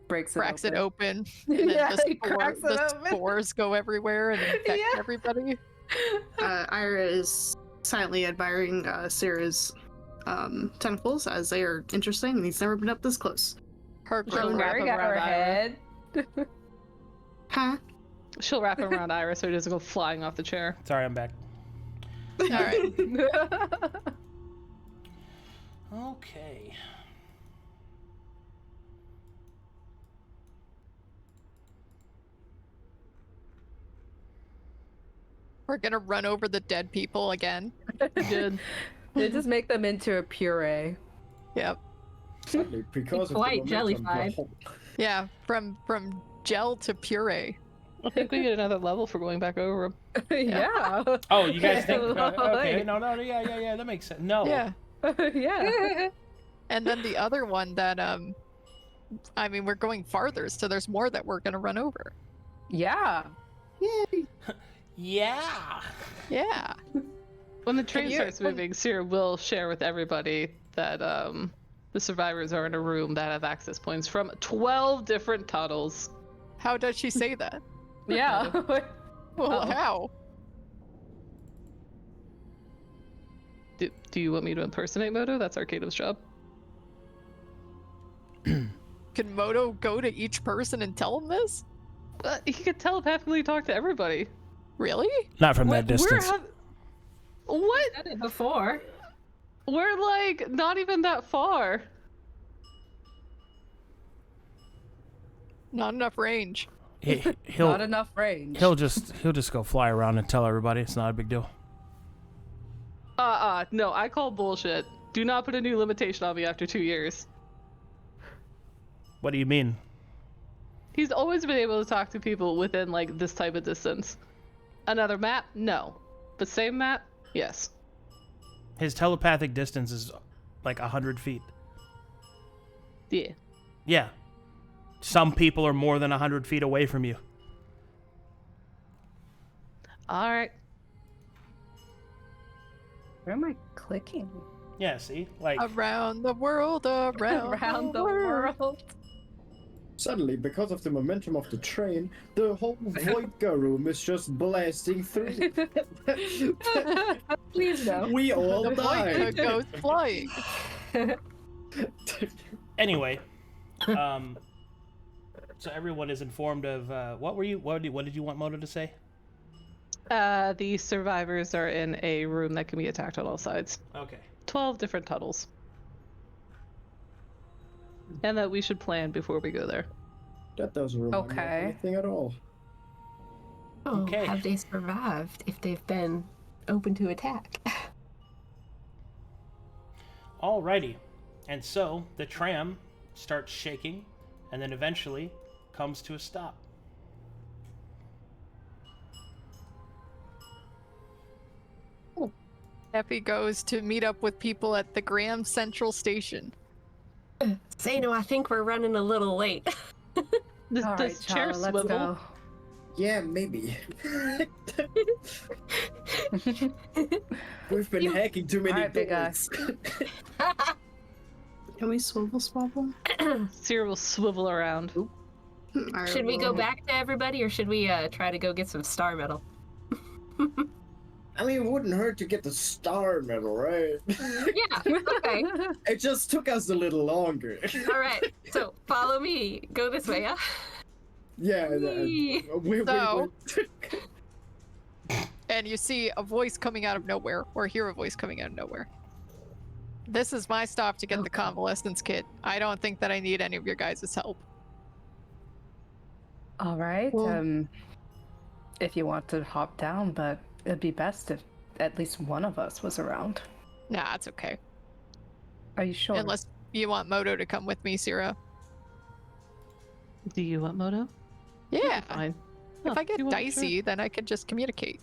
Speaker 2: Cracks it open. And then
Speaker 3: Yeah,
Speaker 2: the,
Speaker 3: he cracks it
Speaker 2: the
Speaker 3: open.
Speaker 2: spores go everywhere and infect
Speaker 3: Yeah.
Speaker 2: everybody.
Speaker 4: Irha is silently admiring Sera's tentacles as they are interesting, and he's never been up this close.
Speaker 2: Her
Speaker 1: She'll
Speaker 2: girl
Speaker 1: wrap
Speaker 2: wrap
Speaker 1: him
Speaker 2: around
Speaker 3: her
Speaker 1: Irha.
Speaker 3: head.
Speaker 4: Huh?
Speaker 1: She'll wrap him around Irha so he doesn't go flying off the chair.
Speaker 8: Sorry, I'm back.
Speaker 2: All right.
Speaker 8: Okay.
Speaker 2: We're gonna run over the dead people again.
Speaker 1: Good.
Speaker 3: They just make them into a puree.
Speaker 2: Yep.
Speaker 5: Sadly, because
Speaker 7: Quite
Speaker 5: of the momentum,
Speaker 7: jellified.
Speaker 2: Yeah, from gel to puree.
Speaker 1: I think we get another level for going back over him.
Speaker 3: Yeah.
Speaker 8: Oh, you guys think? Okay,
Speaker 3: Like-
Speaker 8: no, yeah, that makes sense. No.
Speaker 2: Yeah.
Speaker 3: Yeah.
Speaker 2: And then the other one that I mean, we're going farther, so there's more that we're gonna run over.
Speaker 3: Yeah.
Speaker 8: Yeah.
Speaker 2: Yeah.
Speaker 1: When the train
Speaker 2: you-
Speaker 1: starts moving, Sera will share with everybody that the survivors are in a room that have access points from 12 different tunnels.
Speaker 2: How does she say that?
Speaker 3: Yeah.
Speaker 2: Well,
Speaker 3: Oh.
Speaker 2: how?
Speaker 1: Do you want me to impersonate Moto? That's Arcadum's job.
Speaker 2: Can Moto go to each person and tell them this?
Speaker 1: He could telepathically talk to everybody.
Speaker 2: Really?
Speaker 6: Not from
Speaker 1: We're-
Speaker 6: that distance.
Speaker 1: What?
Speaker 7: Done it before.
Speaker 1: We're like not even that far.
Speaker 2: Not enough range.
Speaker 6: He'll
Speaker 3: Not enough range.
Speaker 6: he'll just go fly around and tell everybody. It's not a big deal.
Speaker 1: No, I call bullshit. Do not put a new limitation on me after 2 years.
Speaker 6: What do you mean?
Speaker 1: He's always been able to talk to people within like this type of distance. Another map? No. But same map? Yes.
Speaker 6: His telepathic distance is like 100 feet.
Speaker 1: Yeah.
Speaker 6: Yeah. Some people are more than 100 feet away from you.
Speaker 1: All right.
Speaker 3: Where am I clicking?
Speaker 8: Yeah. See, like
Speaker 2: Around the world, around
Speaker 3: the world.
Speaker 5: Suddenly, because of the momentum of the train, the whole Waymaker room is just blasting through.
Speaker 3: Please no.
Speaker 5: We all
Speaker 2: The
Speaker 5: died.
Speaker 2: goes flying.
Speaker 8: anyway. So everyone is informed of what did you want Moto to say?
Speaker 1: The survivors are in a room that can be attacked on all sides.
Speaker 8: Okay.
Speaker 1: 12 different tunnels. And that we should plan before we go there.
Speaker 5: That doesn't remind me of
Speaker 3: Okay.
Speaker 5: anything at all.
Speaker 7: Oh,
Speaker 8: Okay.
Speaker 7: have they survived if they've been open to attack?
Speaker 8: Alrighty. And so the tram starts shaking and then eventually comes to a stop.
Speaker 2: Effie goes to meet up with people at the Grand Central Station.
Speaker 7: Seino, I think we're running a little late.
Speaker 1: Does
Speaker 3: All right,
Speaker 1: chair
Speaker 3: Challa, let's
Speaker 1: swivel?
Speaker 3: go.
Speaker 5: Yeah, maybe. We've been hacking too many
Speaker 3: Alright, big guy.
Speaker 5: doors.
Speaker 4: Can we swivel?
Speaker 1: Sera will swivel around.
Speaker 4: Irha
Speaker 7: Should we go
Speaker 4: will-
Speaker 7: back to everybody, or should we try to go get some star metal?
Speaker 5: I mean, it wouldn't hurt to get the star medal, right?
Speaker 7: Yeah. Okay.
Speaker 5: It just took us a little longer.
Speaker 7: All right. So follow me. Go this way. Yeah.
Speaker 5: Yeah,
Speaker 7: Whee!
Speaker 2: So- And you see a voice coming out of nowhere, or hear a voice coming out of nowhere. This is my stop to get the convalescence kit. I don't think that I need any of your guys' help.
Speaker 3: All right.
Speaker 2: Well-
Speaker 3: If you want to hop down, but it'd be best if at least one of us was around.
Speaker 2: Nah, it's okay.
Speaker 3: Are you sure?
Speaker 2: Unless you want Moto to come with me, Sera.
Speaker 1: Do you want Moto?
Speaker 2: Yeah.
Speaker 1: Fine.
Speaker 2: If I get
Speaker 1: you want-
Speaker 2: dicey, then I can just communicate.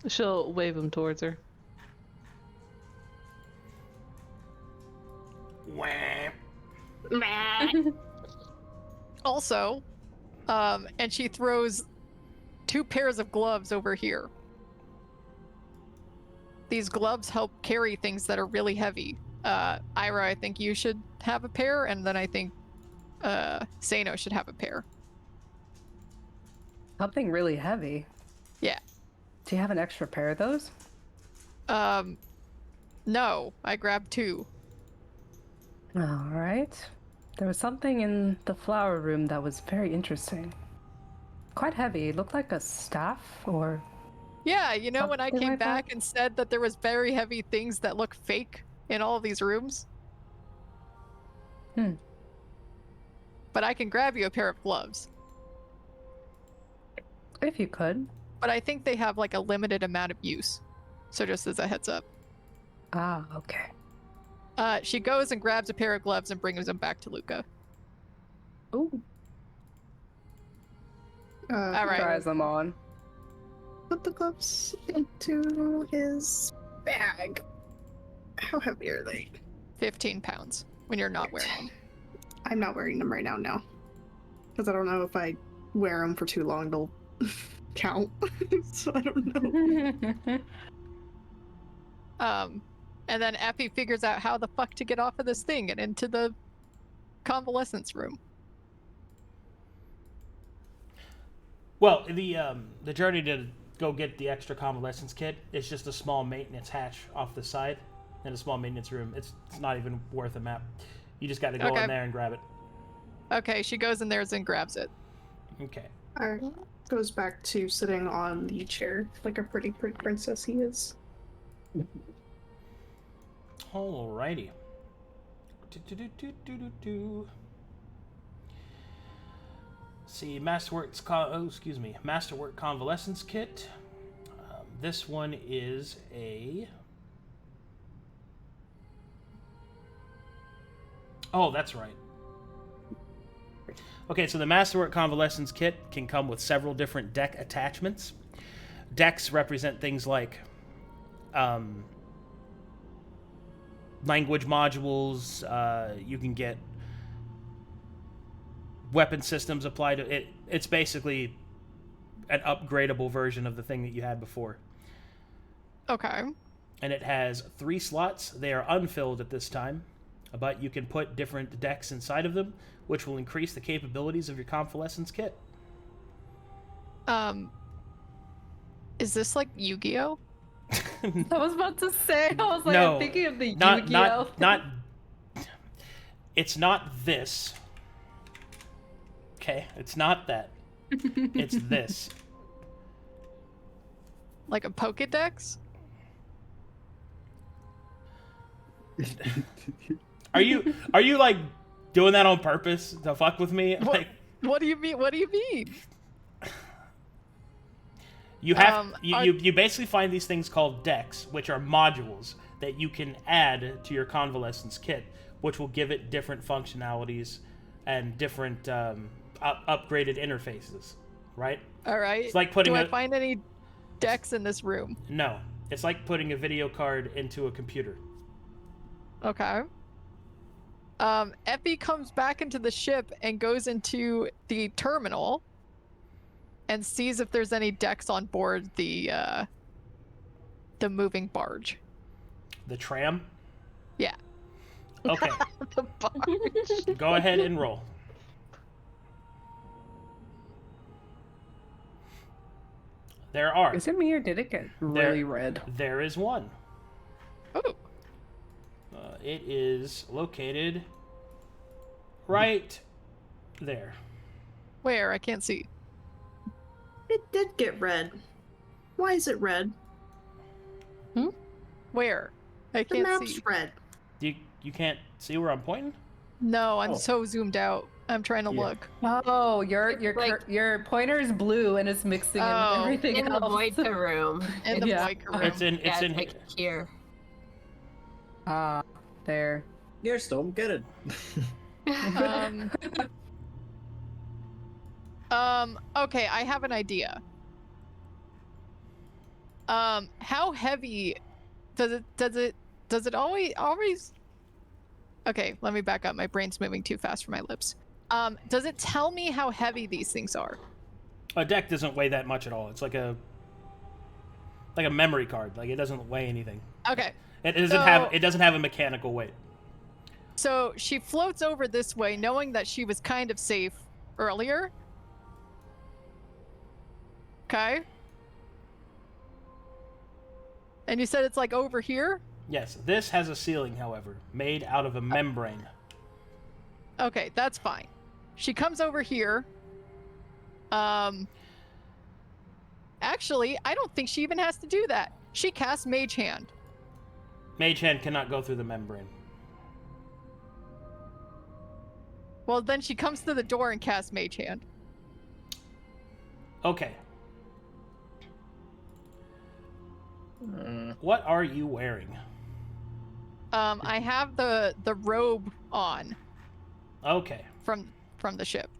Speaker 1: She'll wave him towards her.
Speaker 2: Also, and she throws 2 pairs of gloves over here. These gloves help carry things that are really heavy. Irha, I think you should have a pair, and then I think Seino should have a pair.
Speaker 3: Something really heavy.
Speaker 2: Yeah.
Speaker 3: Do you have an extra pair of those?
Speaker 2: No, I grabbed 2.
Speaker 3: All right. There was something in the flower room that was very interesting. Quite heavy. It looked like a staff or...
Speaker 2: Yeah, you know when I
Speaker 3: Something
Speaker 2: came
Speaker 3: like that?
Speaker 2: back and said that there was very heavy things that look fake in all of these rooms? But I can grab you a pair of gloves.
Speaker 3: If you could.
Speaker 2: But I think they have like a limited amount of use. So just as a heads up.
Speaker 3: Ah, okay.
Speaker 2: She goes and grabs a pair of gloves and brings them back to Luka.
Speaker 3: Ooh.
Speaker 2: All right.
Speaker 3: Tries them on.
Speaker 4: Put the gloves into his bag. How heavy are they?
Speaker 2: 15 pounds when you're not wearing them.
Speaker 4: I'm not wearing them right now, no. Because I don't know if I wear them for too long, they'll count. So I don't know.
Speaker 2: And then Effie figures out how the fuck to get off of this thing and into the convalescence room.
Speaker 8: Well, the journey to go get the extra convalescence kit is just a small maintenance hatch off the side and a small maintenance room. It's not even worth a map. You just got to go in there and grab it.
Speaker 2: Okay, she goes in there and grabs it.
Speaker 8: Okay.
Speaker 4: Alright. Goes back to sitting on the chair like a pretty princess he is.
Speaker 8: Alrighty. See, Masterwork Convalescence Kit. This one is a... Oh, that's right. Okay, so the Masterwork Convalescence Kit can come with several different deck attachments. Decks represent things like language modules. You can get weapon systems applied to it. It's basically an upgradable version of the thing that you had before.
Speaker 2: Okay.
Speaker 8: And it has 3 slots. They are unfilled at this time, but you can put different decks inside of them, which will increase the capabilities of your convalescence kit.
Speaker 2: Is this like Yu-Gi-Oh?
Speaker 3: I was about to say, I was like,
Speaker 8: No,
Speaker 3: I'm thinking of the
Speaker 8: not,
Speaker 3: Yu-Gi-Oh!
Speaker 8: It's not this. Okay, it's not that. It's this.
Speaker 2: Like a Pokédex?
Speaker 8: Are you like doing that on purpose to fuck with me? Like,
Speaker 2: What do you mean? What do you mean?
Speaker 8: you have you basically find these things called decks, which are modules that you can add to your convalescence kit, which will give it different functionalities and different upgraded interfaces, right?
Speaker 2: All right.
Speaker 8: It's like putting
Speaker 2: I find any decks in this room?
Speaker 8: No, it's like putting a video card into a computer.
Speaker 2: Okay. Effie comes back into the ship and goes into the terminal and sees if there's any decks on board the moving barge.
Speaker 8: The tram?
Speaker 2: Yeah.
Speaker 8: Okay.
Speaker 1: The barge.
Speaker 8: Go ahead and roll. There are.
Speaker 3: Is it me or did it get really red?
Speaker 8: There is one.
Speaker 2: Oh.
Speaker 8: It is located right there.
Speaker 2: Where? I can't see.
Speaker 4: It did get red. Why is it red?
Speaker 2: Where? I
Speaker 4: The
Speaker 2: can't
Speaker 4: map's
Speaker 2: see.
Speaker 4: red.
Speaker 8: You can't see where I'm pointing?
Speaker 2: No, I'm
Speaker 5: Oh.
Speaker 2: so zoomed out. I'm trying to
Speaker 5: Yeah.
Speaker 2: look.
Speaker 3: Oh,
Speaker 7: Like-
Speaker 3: your pointer is blue and it's mixing
Speaker 2: Oh,
Speaker 3: in everything
Speaker 7: In the
Speaker 3: else.
Speaker 7: Voidka room.
Speaker 2: In the
Speaker 3: Yeah.
Speaker 2: Voidka room.
Speaker 8: It's in
Speaker 7: Yeah,
Speaker 8: here.
Speaker 7: like here.
Speaker 3: Ah, there.
Speaker 5: Here, Storm, get it.
Speaker 2: Okay, I have an idea. How heavy does it always Okay, let me back up. My brain's moving too fast for my lips. Does it tell me how heavy these things are?
Speaker 8: A deck doesn't weigh that much at all. It's like a memory card. Like, it doesn't weigh anything.
Speaker 2: Okay.
Speaker 8: It doesn't have a mechanical weight.
Speaker 2: So she floats over this way, knowing that she was kind of safe earlier. Okay. And you said it's like over here?
Speaker 8: Yes, this has a ceiling, however, made out of a membrane.
Speaker 2: Okay, that's fine. She comes over here. Actually, I don't think she even has to do that. She casts Mage Hand.
Speaker 8: Mage Hand cannot go through the membrane.
Speaker 2: Well, then she comes to the door and casts Mage Hand.
Speaker 8: Okay. What are you wearing?
Speaker 2: I have the robe on.
Speaker 8: Okay.
Speaker 2: From the ship.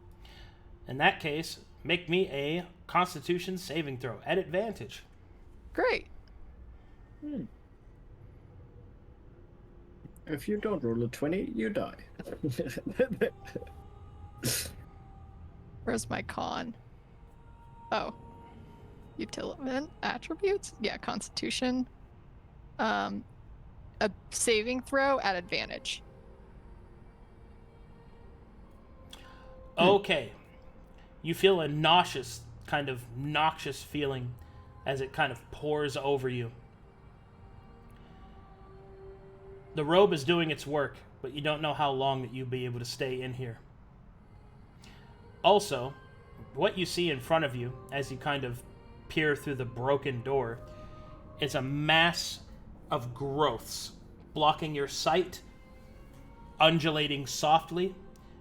Speaker 8: In that case, make me a Constitution saving throw at advantage.
Speaker 2: Great.
Speaker 5: If you don't roll a 20, you die.
Speaker 2: Where's my con? Oh. Utility attributes? Yeah, Constitution. A saving throw at advantage.
Speaker 8: Okay. You feel a noxious feeling as it kind of pours over you. The robe is doing its work, but you don't know how long that you'll be able to stay in here. Also, what you see in front of you as you kind of peer through the broken door is a mass of growths blocking your sight, undulating softly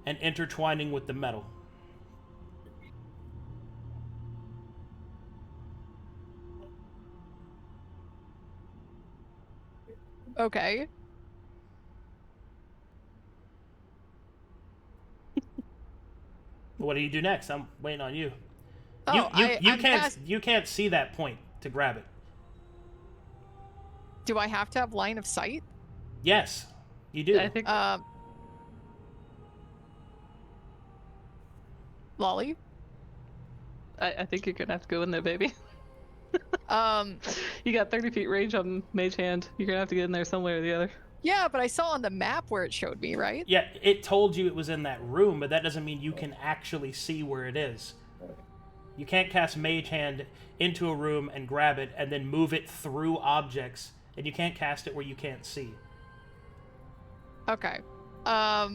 Speaker 8: and intertwining with the metal.
Speaker 2: Okay.
Speaker 8: What do you do next? I'm waiting on you.
Speaker 2: Oh,
Speaker 8: You can't see that point to grab it.
Speaker 2: Do I have to have line of sight?
Speaker 8: Yes, you do.
Speaker 1: I think
Speaker 2: Lolly?
Speaker 1: I think you're gonna have to go in there, baby.
Speaker 2: Um,
Speaker 1: You got 30 feet range on Mage Hand. You're gonna have to get in there some way or the other.
Speaker 2: yeah, but I saw on the map where it showed me, right?
Speaker 8: Yeah, it told you it was in that room, but that doesn't mean you can actually see where it is. You can't cast Mage Hand into a room and grab it and then move it through objects, and you can't cast it where you can't see.
Speaker 2: Okay. Huh.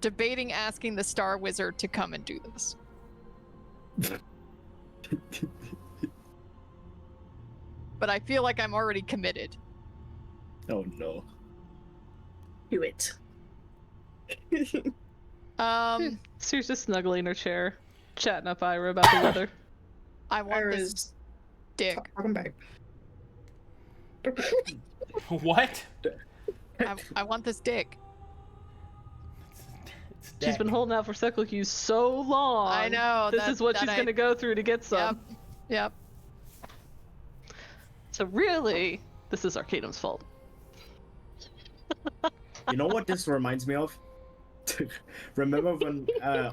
Speaker 2: Debating asking the Star Wizard to come and do this. But I feel like I'm already committed.
Speaker 5: Oh no.
Speaker 4: Do it.
Speaker 1: So she's just snuggling in her chair, chatting up Irha about the weather.
Speaker 2: I want this
Speaker 4: Irha's
Speaker 2: dick.
Speaker 4: talking back.
Speaker 8: What?
Speaker 2: I want this dick.
Speaker 8: It's
Speaker 1: She's
Speaker 8: dead.
Speaker 1: been holding out for Seckle so long.
Speaker 2: I know.
Speaker 1: This is what she's gonna go through to get some.
Speaker 2: Yep.
Speaker 1: So really, this is Arcadum's fault.
Speaker 5: You know what this reminds me of? Remember when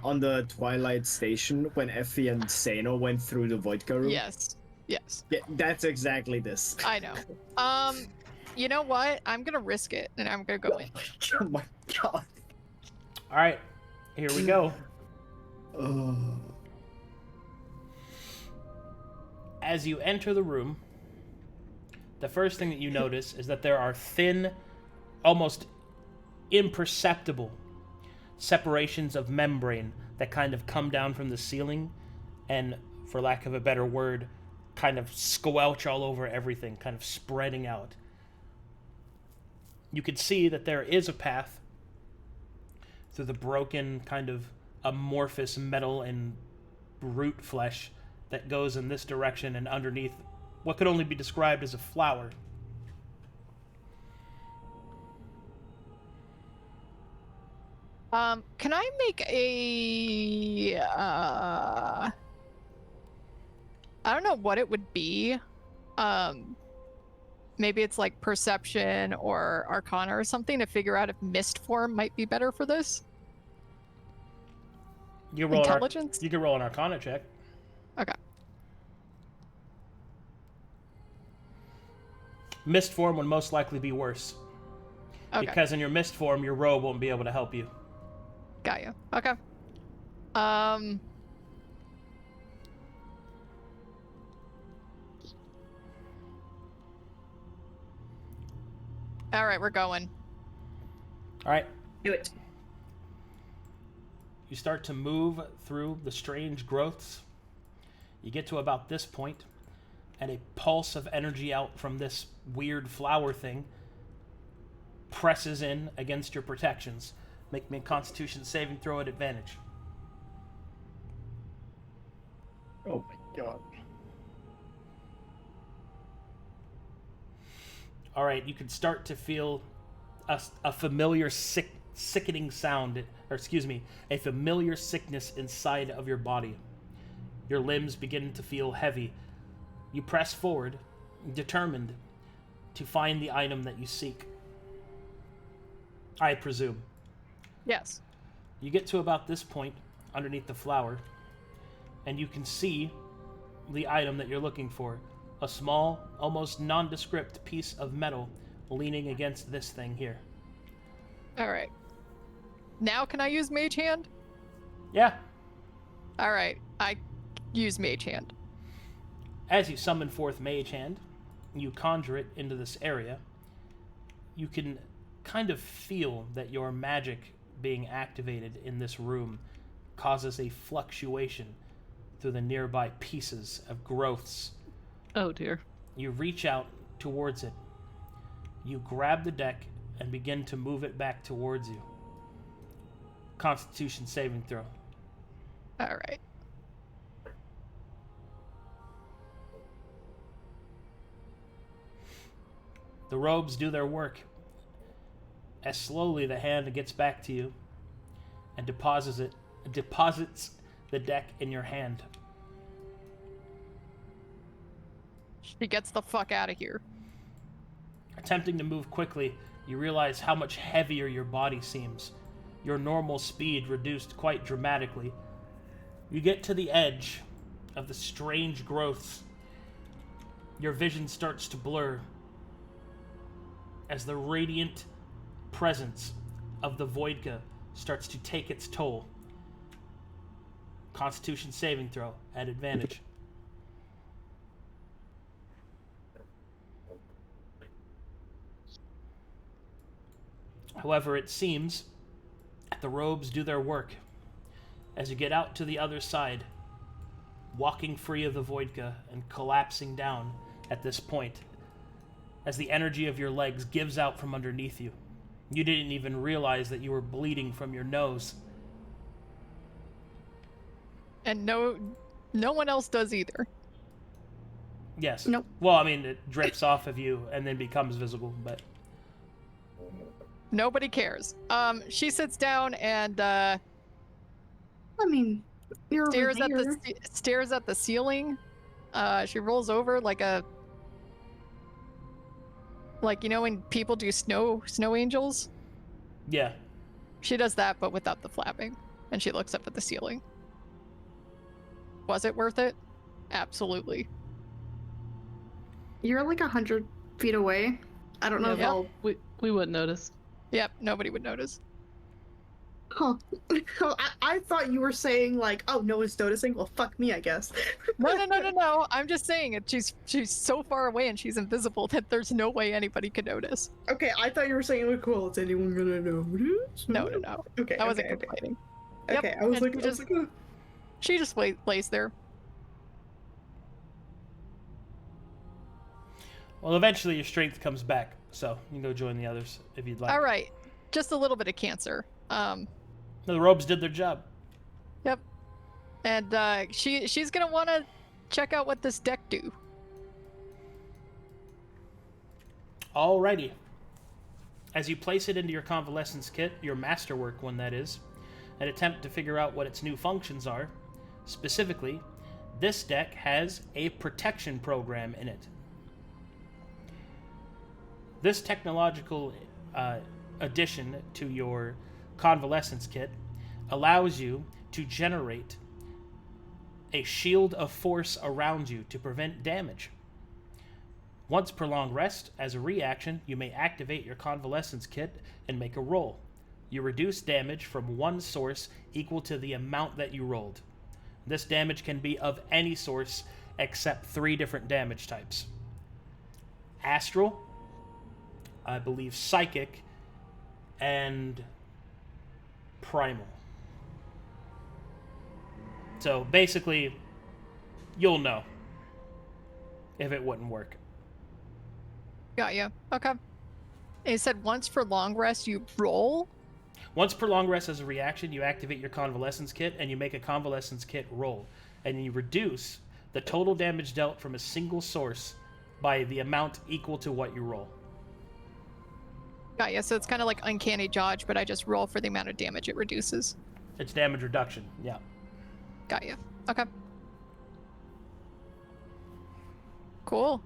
Speaker 5: on the Twilight station when Effie and Seino went through the vodka room?
Speaker 2: Yes. Yes.
Speaker 5: Yeah, that's exactly this.
Speaker 2: I know. You know what? I'm gonna risk it, and I'm gonna go in.
Speaker 5: Oh my god.
Speaker 8: All right, here we go. As you enter the room, the first thing that you notice is that there are thin, almost imperceptible separations of membrane that kind of come down from the ceiling and, for lack of a better word, kind of squelch all over everything, kind of spreading out. You can see that there is a path through the broken kind of amorphous metal and root flesh that goes in this direction and underneath what could only be described as a flower.
Speaker 2: Can I make a I don't know what it would be. maybe it's like perception or arcana or something to figure out if mist form might be better for this.
Speaker 8: You roll
Speaker 2: Intelligence?
Speaker 8: you can roll an arcana check.
Speaker 2: Okay.
Speaker 8: Mist form would most likely be worse.
Speaker 2: Okay.
Speaker 8: Because in your mist form, your robe won't be able to help you.
Speaker 2: Got you. Okay. All right, we're going.
Speaker 8: All right.
Speaker 3: Do it.
Speaker 8: You start to move through the strange growths. You get to about this point, and a pulse of energy out from this weird flower thing presses in against your protections. Make me a Constitution saving throw at advantage.
Speaker 5: Oh my god.
Speaker 8: All right, you can start to feel a familiar sickening sound, or excuse me, a familiar sickness inside of your body. Your limbs begin to feel heavy. You press forward, determined to find the item that you seek. I presume.
Speaker 2: Yes.
Speaker 8: You get to about this point underneath the flower, and you can see the item that you're looking for. A small, almost nondescript piece of metal leaning against this thing here.
Speaker 2: All right. Now can I use Mage Hand?
Speaker 8: Yeah.
Speaker 2: All right. I use Mage Hand.
Speaker 8: As you summon forth Mage Hand, you conjure it into this area. You can kind of feel that your magic being activated in this room causes a fluctuation through the nearby pieces of growths.
Speaker 1: Oh dear.
Speaker 8: You reach out towards it. You grab the deck and begin to move it back towards you. Constitution saving throw.
Speaker 2: All right.
Speaker 8: The robes do their work. As slowly the hand gets back to you and deposits the deck in your hand.
Speaker 2: She gets the fuck out of here.
Speaker 8: Attempting to move quickly, you realize how much heavier your body seems. Your normal speed reduced quite dramatically. You get to the edge of the strange growths. Your vision starts to blur as the radiant presence of the Voidka starts to take its toll. Constitution saving throw at advantage. However, it seems the robes do their work. As you get out to the other side, walking free of the Voidka and collapsing down at this point, as the energy of your legs gives out from underneath you. You didn't even realize that you were bleeding from your nose.
Speaker 2: And no one else does either.
Speaker 8: Yes.
Speaker 4: Nope.
Speaker 8: Well, I mean, it drips off of you and then becomes visible, but...
Speaker 2: Nobody cares. She sits down and
Speaker 4: I mean, you're
Speaker 2: stares
Speaker 4: over
Speaker 2: at
Speaker 4: here.
Speaker 2: stares at the ceiling. She rolls over like you know when people do snow angels?
Speaker 8: Yeah.
Speaker 2: She does that but without the flapping, and she looks up at the ceiling. Was it worth it? Absolutely.
Speaker 4: You're like 100 feet away. I don't know if
Speaker 2: Yeah.
Speaker 4: I'll.
Speaker 1: We wouldn't notice.
Speaker 2: Yep, nobody would notice.
Speaker 4: Huh. I thought you were saying like, oh, no one's noticing. Well, fuck me, I guess.
Speaker 2: No. I'm just saying it. She's so far away and she's invisible that there's no way anybody could notice.
Speaker 4: Okay, I thought you were saying like, well, is anyone gonna notice?
Speaker 2: No.
Speaker 4: Okay,
Speaker 2: I wasn't
Speaker 4: okay.
Speaker 2: complaining.
Speaker 4: Okay,
Speaker 2: Yep,
Speaker 4: I was
Speaker 2: and
Speaker 4: like,
Speaker 2: she just lays there.
Speaker 8: Well, eventually your strength comes back, so you can go join the others if you'd like.
Speaker 2: All right, just a little bit of cancer.
Speaker 8: The robes did their job.
Speaker 2: Yep. And she's gonna want to check out what this deck do.
Speaker 8: Alrighty. As you place it into your convalescence kit, your masterwork one that is, and attempt to figure out what its new functions are, specifically, this deck has a protection program in it. This technological addition to your convalescence kit allows you to generate a shield of force around you to prevent damage. Once per long rest, as a reaction, you may activate your convalescence kit and make a roll. You reduce damage from one source equal to the amount that you rolled. This damage can be of any source except 3 different damage types. Astral, I believe Psychic, and Primal. So basically, you'll know if it wouldn't work.
Speaker 2: Got you. Okay. It said once for long rest, you roll?
Speaker 8: Once per long rest as a reaction, you activate your convalescence kit and you make a convalescence kit roll. And you reduce the total damage dealt from a single source by the amount equal to what you roll.
Speaker 2: Got you. So it's kind of like Uncanny Dodge, but I just roll for the amount of damage it reduces.
Speaker 8: It's damage reduction, yeah.
Speaker 2: Got you. Okay. Cool.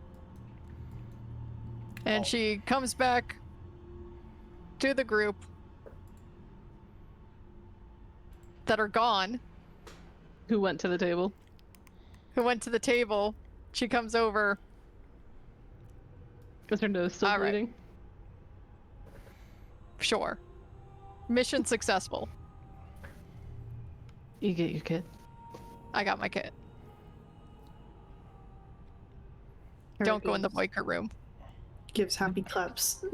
Speaker 2: And she comes back to the group that are gone.
Speaker 1: Who went to the table?
Speaker 2: Who went to the table. She comes over.
Speaker 1: Is her nose still
Speaker 2: All right.
Speaker 1: bleeding?
Speaker 2: Sure. Mission successful.
Speaker 1: You get your kid.
Speaker 2: I got my kit.
Speaker 4: Her
Speaker 2: Don't go in the
Speaker 4: is-
Speaker 2: biker room.
Speaker 4: Gives happy claps.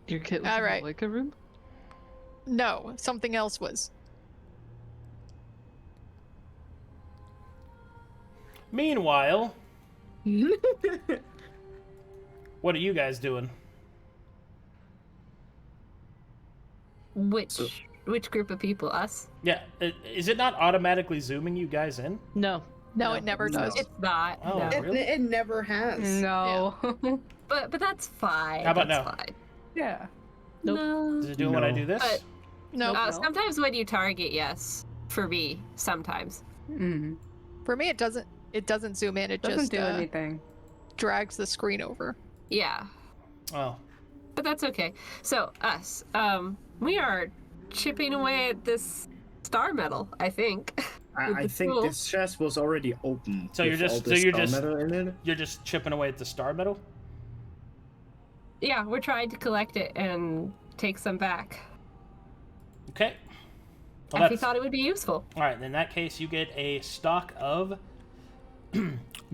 Speaker 1: Your kid was
Speaker 2: All
Speaker 1: in
Speaker 2: right.
Speaker 1: the Wicca room?
Speaker 2: No, something else was.
Speaker 8: Meanwhile, what are you guys doing?
Speaker 7: Which group of people? Us?
Speaker 8: Yeah, is it not automatically zooming you guys in?
Speaker 1: No.
Speaker 2: No, it never does.
Speaker 7: It's not.
Speaker 8: Oh,
Speaker 7: no.
Speaker 8: really?
Speaker 4: It never has.
Speaker 3: No.
Speaker 7: But that's fine.
Speaker 8: How about
Speaker 7: that's
Speaker 8: now?
Speaker 7: Fine.
Speaker 3: Yeah.
Speaker 1: Nope.
Speaker 7: No.
Speaker 8: Does it do it when I
Speaker 5: No.
Speaker 8: do this?
Speaker 7: But-
Speaker 2: No.
Speaker 3: No.
Speaker 7: Sometimes when you target, yes. For me, sometimes.
Speaker 3: Mm.
Speaker 2: For me, it doesn't. It doesn't zoom in. It
Speaker 3: Doesn't
Speaker 2: just
Speaker 3: do anything.
Speaker 2: drags the screen over.
Speaker 7: Yeah.
Speaker 8: Oh.
Speaker 7: But that's okay. So, us. We are chipping away at this star metal, I think. with
Speaker 5: I
Speaker 7: the
Speaker 5: think
Speaker 7: tool.
Speaker 5: this chest was already open.
Speaker 8: So you're
Speaker 5: with
Speaker 8: just-
Speaker 5: all
Speaker 8: so
Speaker 5: this
Speaker 8: you're
Speaker 5: star
Speaker 8: just-
Speaker 5: metal in it?
Speaker 8: You're just chipping away at the star metal?
Speaker 7: Yeah, we're trying to collect it and take some back.
Speaker 8: Okay. Well,
Speaker 7: Effie thought it would be useful.
Speaker 8: all right, in that case, you get a stock of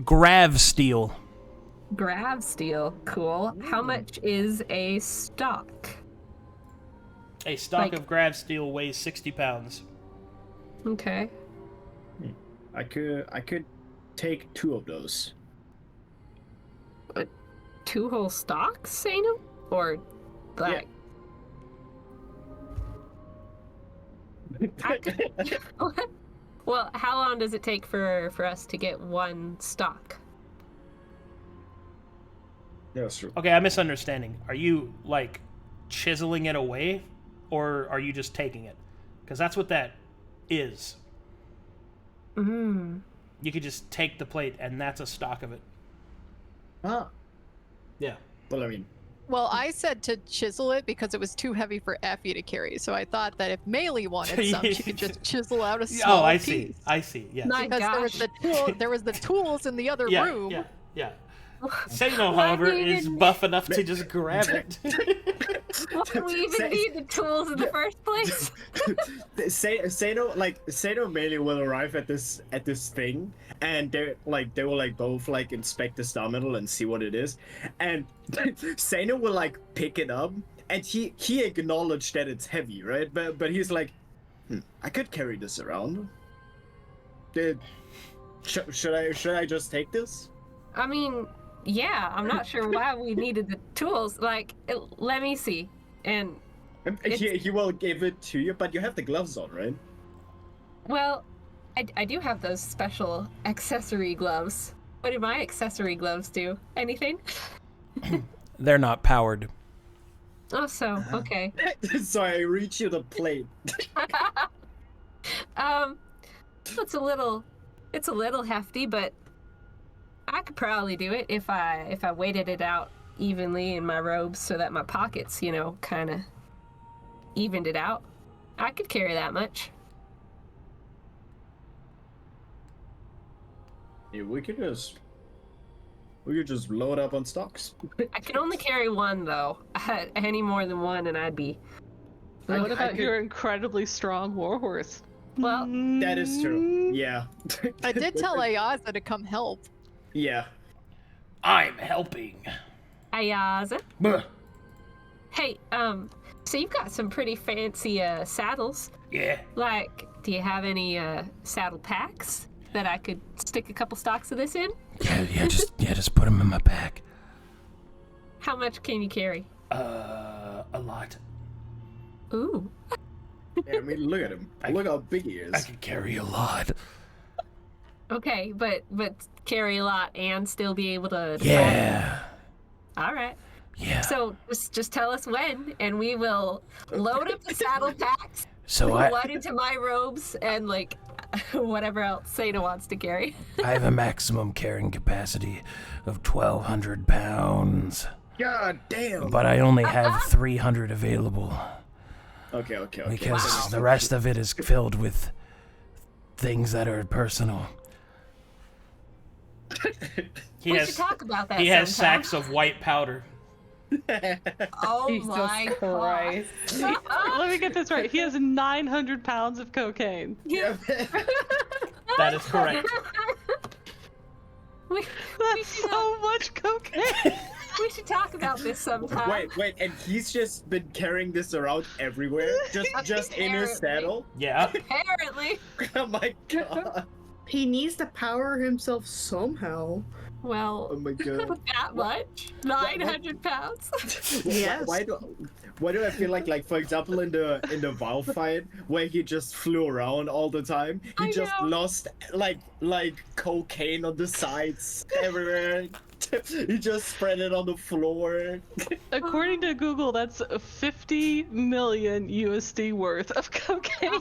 Speaker 8: grav steel.
Speaker 7: Grav steel. Cool. How much is a stock?
Speaker 8: A stock
Speaker 7: Like-
Speaker 8: of grav steel weighs 60 pounds.
Speaker 7: Okay.
Speaker 5: I could take 2 of those.
Speaker 7: 2 whole stocks, Seino? Or like I could- Well, how long does it take for us to get 1 stock?
Speaker 5: That's true.
Speaker 8: Okay, I'm misunderstanding. Are you, like, chiseling it away? Or are you just taking it? Because that's what that is.
Speaker 7: Mm.
Speaker 8: You could just take the plate, and that's a stock of it.
Speaker 5: Ah.
Speaker 8: Yeah.
Speaker 5: Well, I mean,
Speaker 2: Well, I said to chisel it because it was too heavy for Effie to carry. So I thought that if Maelie wanted some, she could just chisel out a small
Speaker 8: Oh, I
Speaker 2: piece.
Speaker 8: see. I see. Yes.
Speaker 7: My
Speaker 2: Because there was
Speaker 7: gosh.
Speaker 2: the tool, there was the tools in the other
Speaker 8: Yeah,
Speaker 2: room.
Speaker 8: yeah. Seino,
Speaker 7: Why
Speaker 8: however,
Speaker 7: do you
Speaker 8: is
Speaker 7: even
Speaker 8: buff enough to just grab it.
Speaker 7: Why do we even
Speaker 5: Say-
Speaker 7: need the tools in the first place?
Speaker 5: Seino and Maelie will arrive at this thing, and they will both inspect the star metal and see what it is, and Seino will pick it up, and he acknowledged that it's heavy, right? But he's like, I could carry this around. Should I just take this?
Speaker 7: I mean, yeah, I'm not sure why we needed the tools. Let me see. And,
Speaker 5: He will give it to you, but you have the gloves on, right?
Speaker 7: well, I do have those special accessory gloves. What do my accessory gloves do? Anything?
Speaker 8: They're not powered.
Speaker 7: Oh, so, okay.
Speaker 5: So I reach you the plate.
Speaker 7: It's a little hefty, but I could probably do it if I waited it out evenly in my robes so that my pockets, kind of evened it out. I could carry that much.
Speaker 5: Yeah, we could just load up on stocks.
Speaker 7: I can only carry one, though. Any more than one, and I'd be...
Speaker 1: What about your incredibly strong warhorse?
Speaker 7: Well,
Speaker 5: That is true. Yeah.
Speaker 2: I did tell Ayaza to come help.
Speaker 5: Yeah.
Speaker 8: I'm helping.
Speaker 7: Ayaza.
Speaker 8: Buh.
Speaker 7: Hey, so you've got some pretty fancy saddles.
Speaker 8: Yeah.
Speaker 7: Like, do you have any saddle packs that I could stick a couple stocks of this in?
Speaker 6: Just put them in my pack.
Speaker 7: How much can you carry?
Speaker 8: A lot.
Speaker 7: Ooh.
Speaker 5: Yeah, I mean, look at him. Look how big he is.
Speaker 6: I can carry a lot.
Speaker 7: Okay, but carry a lot and still be able to...
Speaker 6: Yeah.
Speaker 7: All right.
Speaker 6: Yeah.
Speaker 7: So just tell us when, and we will load up the saddle packs,
Speaker 6: So
Speaker 7: put
Speaker 6: I
Speaker 7: one into my robes, and like whatever else Seino wants to carry.
Speaker 6: I have a maximum carrying capacity of 1,200 pounds,
Speaker 5: God damn.
Speaker 6: but I only have 300 available
Speaker 5: Okay.
Speaker 6: because the rest of it is filled with things that are personal.
Speaker 8: He
Speaker 7: We
Speaker 8: has
Speaker 7: should talk about that
Speaker 8: he has
Speaker 7: sometime.
Speaker 8: sacks of white powder.
Speaker 7: Oh
Speaker 3: Jesus
Speaker 7: my
Speaker 3: Christ.
Speaker 7: god.
Speaker 1: Let me get this right. He has 900 pounds of cocaine.
Speaker 8: That is correct.
Speaker 7: we
Speaker 1: That's
Speaker 7: should,
Speaker 1: so much cocaine.
Speaker 7: we should talk about this sometime.
Speaker 5: Wait, and he's just been carrying this around everywhere? Just in his
Speaker 7: Apparently.
Speaker 5: saddle?
Speaker 8: Yeah.
Speaker 7: Apparently.
Speaker 5: Oh my god.
Speaker 4: He needs to power himself somehow.
Speaker 5: Oh
Speaker 7: Well,
Speaker 5: my god.
Speaker 7: that much? 900 pounds?
Speaker 4: Yes.
Speaker 5: Why do I feel like for example in the Val fight where he just flew around all the time, he
Speaker 7: I
Speaker 5: just
Speaker 7: know.
Speaker 5: lost like cocaine on the sides everywhere. He just spread it on the floor.
Speaker 1: According to Google, that's 50 million USD worth of cocaine.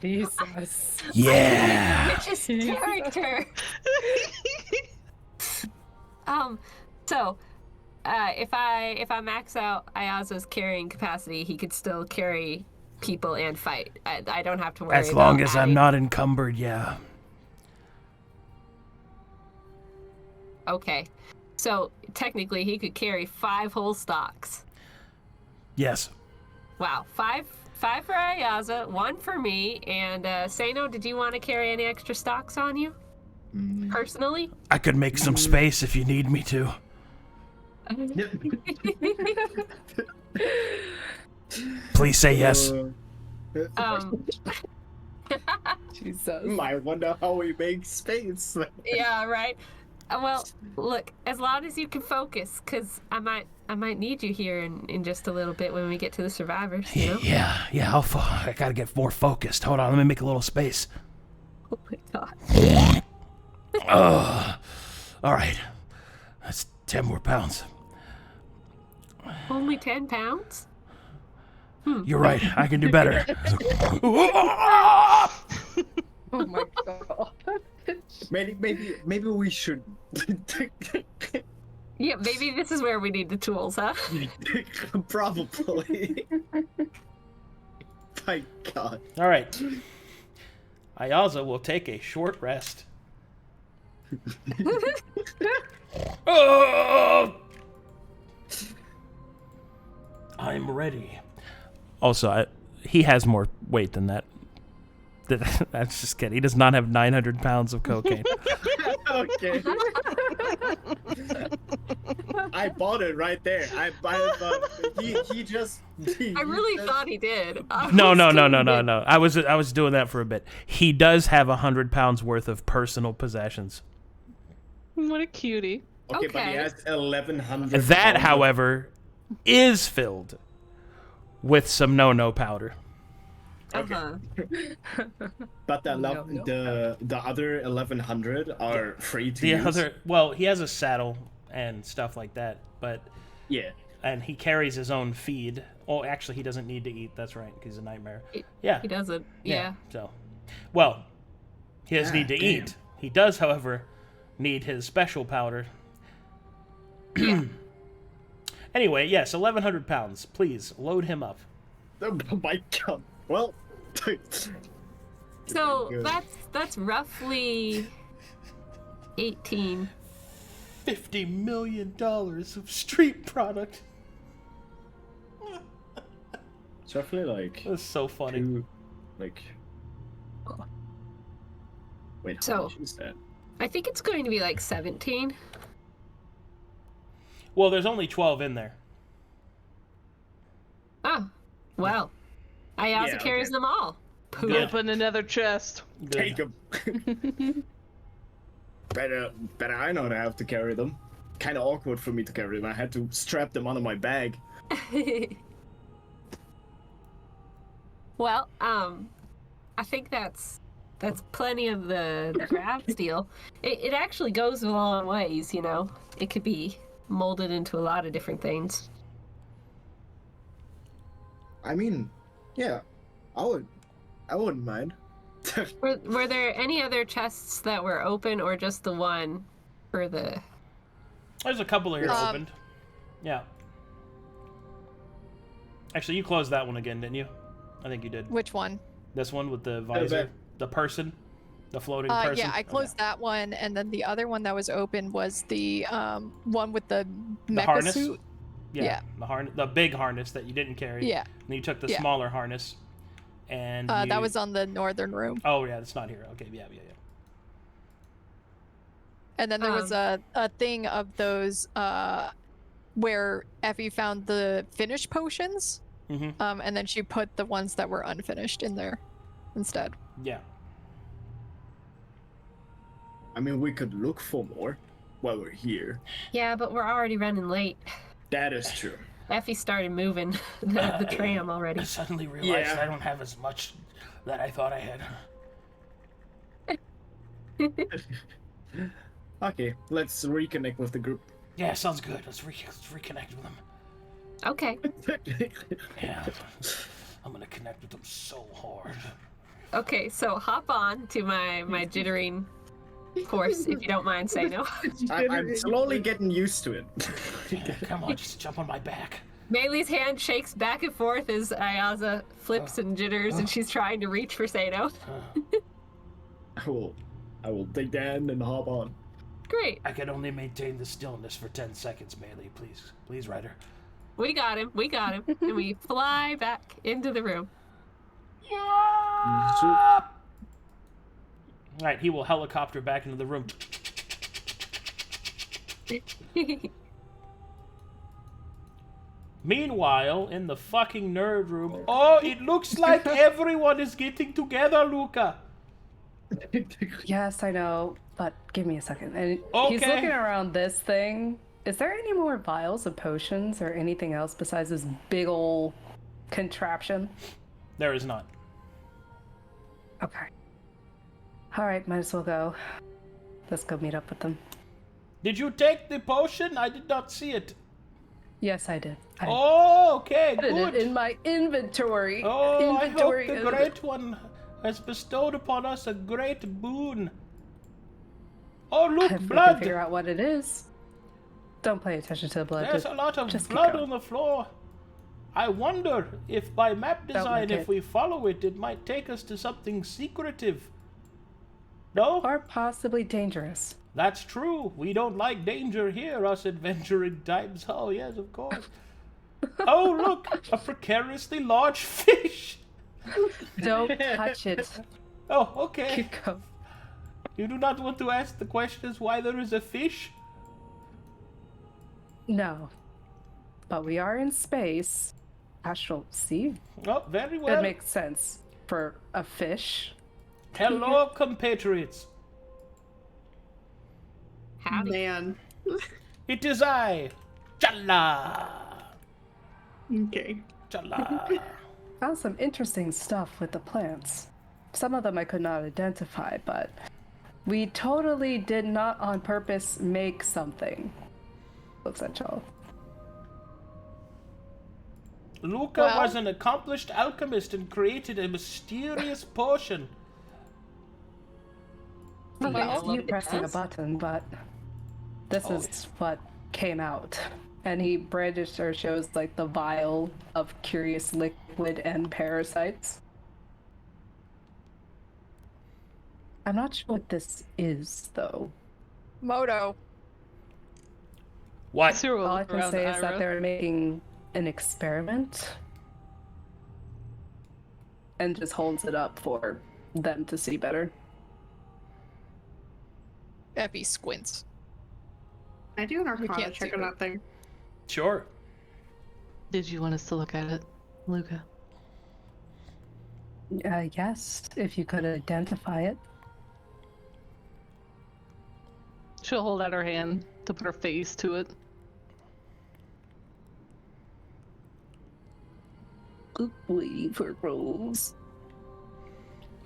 Speaker 3: Jesus.
Speaker 6: Yeah.
Speaker 7: Richest character. So, if I max out Ayaza's carrying capacity, he could still carry people and fight. I don't have to worry.
Speaker 6: As long
Speaker 7: about
Speaker 6: as I'm
Speaker 7: adding-
Speaker 6: not encumbered, yeah.
Speaker 7: Okay, so technically he could carry 5 whole stocks.
Speaker 6: Yes.
Speaker 7: Wow, five for Ayaza, 1 for me, and Seino, did you want to carry any extra stocks on you? Personally?
Speaker 6: I could make some space if you need me to. Please say yes.
Speaker 3: Jesus.
Speaker 5: I wonder how we make space.
Speaker 7: Yeah, right. Well, look, as long as you can focus, because I might need you here in just a little bit when we get to the survivors, you know?
Speaker 6: Yeah. I gotta get more focused. Hold on, let me make a little space.
Speaker 7: Oh my god.
Speaker 6: All right. That's 10 more pounds.
Speaker 7: Only 10 pounds?
Speaker 6: You're right. I can do better.
Speaker 3: Oh my god.
Speaker 5: Maybe we should.
Speaker 7: Yeah, maybe this is where we need the tools, huh?
Speaker 5: Probably. My god.
Speaker 8: All right. Ayaza will take a short rest. Oh! I'm ready. Also, he has more weight than that. That's just kidding. He does not have 900 pounds of cocaine.
Speaker 5: Okay. I bought it right there. I
Speaker 7: really thought he did.
Speaker 6: No. I was doing that for a bit. He does have 100 pounds worth of personal possessions.
Speaker 1: What a cutie.
Speaker 5: Okay, but he
Speaker 7: Okay.
Speaker 5: has 1,100.
Speaker 6: That,
Speaker 5: pounds.
Speaker 6: however, is filled with some no powder.
Speaker 7: Uh-huh.
Speaker 5: But the other 1,100 are free to use.
Speaker 8: He has a saddle and stuff like that, but
Speaker 5: Yeah.
Speaker 8: and he carries his own feed. Oh, actually, he doesn't need to eat. That's right, 'cause he's a nightmare. Yeah.
Speaker 7: He doesn't. Yeah.
Speaker 8: So, well, he doesn't need to
Speaker 5: damn.
Speaker 8: eat. He does, however, need his special powder. Anyway, yes, 1,100 pounds. Please load him up.
Speaker 5: Oh my god. Well.
Speaker 7: So
Speaker 5: Good.
Speaker 7: that's roughly 18.
Speaker 8: $50 million of street product.
Speaker 5: It's roughly like
Speaker 8: That's so funny.
Speaker 5: Wait, how
Speaker 7: So-
Speaker 5: much is that?
Speaker 7: I think it's going to be like 17.
Speaker 8: Well, there's only 12 in there.
Speaker 7: Oh, well. Ayasa
Speaker 5: Yeah,
Speaker 7: carries
Speaker 5: okay.
Speaker 7: them all. Poop.
Speaker 1: Open another chest.
Speaker 8: Good.
Speaker 5: Take them. better I not have to carry them. Kind of awkward for me to carry them. I had to strap them onto my bag.
Speaker 7: Well, I think that's plenty of the grab steel. It actually goes a long ways, you know. It could be molded into a lot of different things.
Speaker 5: I mean, yeah, I wouldn't mind.
Speaker 7: Were there any other chests that were open, or just the one for the?
Speaker 8: There's a couple here opened. Yeah. Actually, you closed that one again, didn't you? I think you did.
Speaker 2: Which one?
Speaker 8: This one with the visor, the person, the floating person.
Speaker 2: Yeah, I closed that one, and then the other one that was open was the one with the mecha
Speaker 8: harness?
Speaker 2: suit.
Speaker 8: Yeah. The big harness that you didn't carry.
Speaker 2: Yeah.
Speaker 8: And you took the
Speaker 2: Yeah.
Speaker 8: smaller harness, and
Speaker 2: That was on the northern room.
Speaker 8: Oh yeah, it's not here. Okay, yeah.
Speaker 2: And then there was a thing of those where Effie found the finished potions,
Speaker 8: Mm-hmm.
Speaker 2: and then she put the ones that were unfinished in there instead.
Speaker 8: Yeah.
Speaker 5: I mean, we could look for more while we're here.
Speaker 7: Yeah, but we're already running late.
Speaker 5: That is true.
Speaker 7: Effie started moving the tram already.
Speaker 8: I suddenly realized
Speaker 5: Yeah.
Speaker 8: I don't have as much that I thought I had.
Speaker 5: Okay, let's reconnect with the group.
Speaker 8: Yeah, sounds good. Let's reconnect with them.
Speaker 7: Okay.
Speaker 8: Yeah. I'm gonna connect with them so hard.
Speaker 7: Okay, so hop on to my jittering horse, if you don't mind, Seino.
Speaker 5: I'm slowly getting used to it.
Speaker 8: Yeah, come on, just jump on my back.
Speaker 7: Maelie's hand shakes back and forth as Ayaza flips and jitters, and she's trying to reach for Seino.
Speaker 5: I will take the hand and hop on.
Speaker 7: Great.
Speaker 8: I can only maintain the stillness for 10 seconds, Maelie. Please, Ryder.
Speaker 7: We got him. And we fly back into the room.
Speaker 8: Alright, he will helicopter back into the room. Meanwhile, in the fucking nerd room, oh, it looks like everyone is getting together, Luka.
Speaker 3: Yes, I know, but give me a second. And he's
Speaker 8: Okay.
Speaker 3: looking around this thing. Is there any more vials of potions or anything else besides this big ol' contraption?
Speaker 8: There is not.
Speaker 3: Okay. Alright, might as well go. Let's go meet up with them.
Speaker 8: Did you take the potion? I did not see it.
Speaker 3: Yes, I did. I
Speaker 8: Oh, okay,
Speaker 3: put it
Speaker 8: good.
Speaker 3: in my inventory.
Speaker 8: Oh, I hope
Speaker 3: Inventory
Speaker 8: the
Speaker 3: of-
Speaker 8: Great One has bestowed upon us a great boon. Oh, look,
Speaker 3: If we can
Speaker 8: blood!
Speaker 3: figure out what it is. Don't pay attention to the blood.
Speaker 8: There's
Speaker 3: just-
Speaker 8: a lot of
Speaker 3: just keep
Speaker 8: blood
Speaker 3: going.
Speaker 8: on the floor. I wonder if by map
Speaker 3: Don't
Speaker 8: design,
Speaker 3: look
Speaker 8: if
Speaker 3: it.
Speaker 8: we follow it, it might take us to something secretive. No?
Speaker 3: Or possibly dangerous.
Speaker 8: That's true. We don't like danger here, us adventuring types. Oh, yes, of course. Oh, look, a precariously large fish.
Speaker 3: Don't touch it.
Speaker 8: Oh, okay.
Speaker 3: Keep going.
Speaker 8: You do not want to ask the questions why there is a fish?
Speaker 3: No. But we are in space. Astral sea?
Speaker 8: Oh, very well.
Speaker 3: That makes sense for a fish.
Speaker 8: Hello, compatriots.
Speaker 7: Howdy.
Speaker 4: Man.
Speaker 8: It is I, Challa.
Speaker 4: Okay.
Speaker 8: Challa.
Speaker 3: Found some interesting stuff with the plants. Some of them I could not identify, but we totally did not on purpose make something. Looks at y'all.
Speaker 8: Luka
Speaker 2: Well-
Speaker 8: was an accomplished alchemist and created a mysterious potion.
Speaker 3: Well,
Speaker 7: Well,
Speaker 3: you
Speaker 7: it
Speaker 3: pressing a
Speaker 7: does.
Speaker 3: button, but this
Speaker 8: Oh.
Speaker 3: is what came out. And he brandished or shows like the vial of curious liquid and parasites. I'm not sure what this is, though.
Speaker 2: Moto.
Speaker 6: What?
Speaker 1: Cyril will
Speaker 3: All I
Speaker 1: look
Speaker 3: can
Speaker 1: around
Speaker 3: say
Speaker 1: at
Speaker 3: is that
Speaker 1: Irha.
Speaker 3: they're making an experiment and just holds it up for them to see better.
Speaker 2: Effie squints.
Speaker 4: Can I do an
Speaker 2: You
Speaker 4: Arcana
Speaker 2: can't
Speaker 4: check
Speaker 2: see
Speaker 4: on
Speaker 2: her.
Speaker 4: that thing?
Speaker 8: Sure.
Speaker 1: Did you want us to look at it, Luka?
Speaker 3: Yes, if you could identify it.
Speaker 1: She'll hold out her hand to put her face to it.
Speaker 3: Waiting for rolls.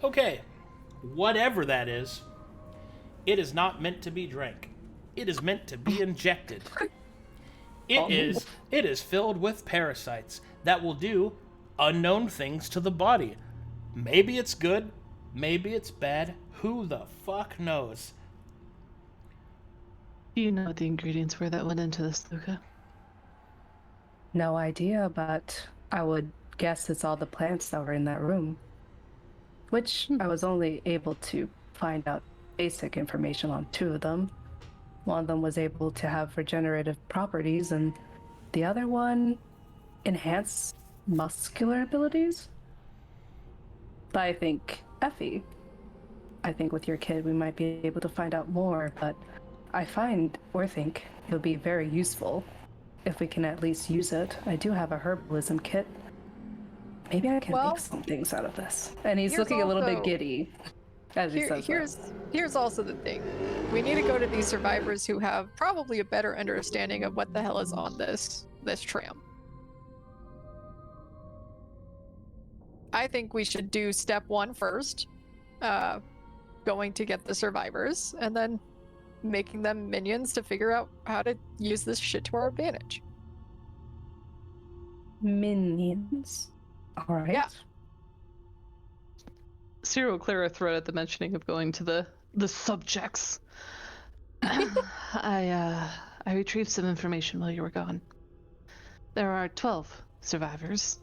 Speaker 8: Okay. Whatever that is, it is not meant to be drank. It is meant to be injected. It is filled with parasites that will do unknown things to the body. Maybe it's good, maybe it's bad. Who the fuck knows?
Speaker 1: Do you know what the ingredients were that went into this, Luka?
Speaker 3: No idea, but I would guess it's all the plants that were in that room. Which I was only able to find out basic information on 2 of them. One of them was able to have regenerative properties, and the other one enhanced muscular abilities. But I think, Effie, with your kid we might be able to find out more, but I find or think it would be very useful if we can at least use it. I do have a herbalism kit. Maybe I can make some things out of this. And he's looking a little bit giddy as he says that.
Speaker 2: Here's also the thing. We need to go to these survivors who have probably a better understanding of what the hell is on this tram. I think we should do step 1 first. Going to get the survivors, and then making them minions to figure out how to use this shit to our advantage.
Speaker 3: Minions. All right.
Speaker 2: Yeah.
Speaker 1: Cyril will clear her throat at the mentioning of going to the subjects. I retrieved some information while you were gone. There are 12 survivors,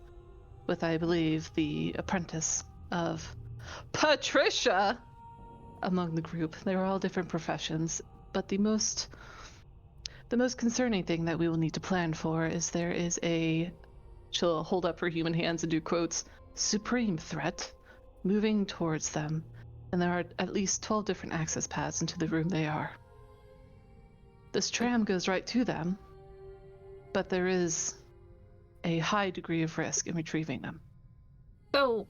Speaker 1: with, I believe, the apprentice of Patricia among the group. They were all different professions, but the most concerning thing that we will need to plan for is there is she'll hold up her human hands and do quotes, supreme threat moving towards them, and there are at least 12 different access paths into the room they are. This tram goes right to them, but there is a high degree of risk in retrieving them.
Speaker 7: So,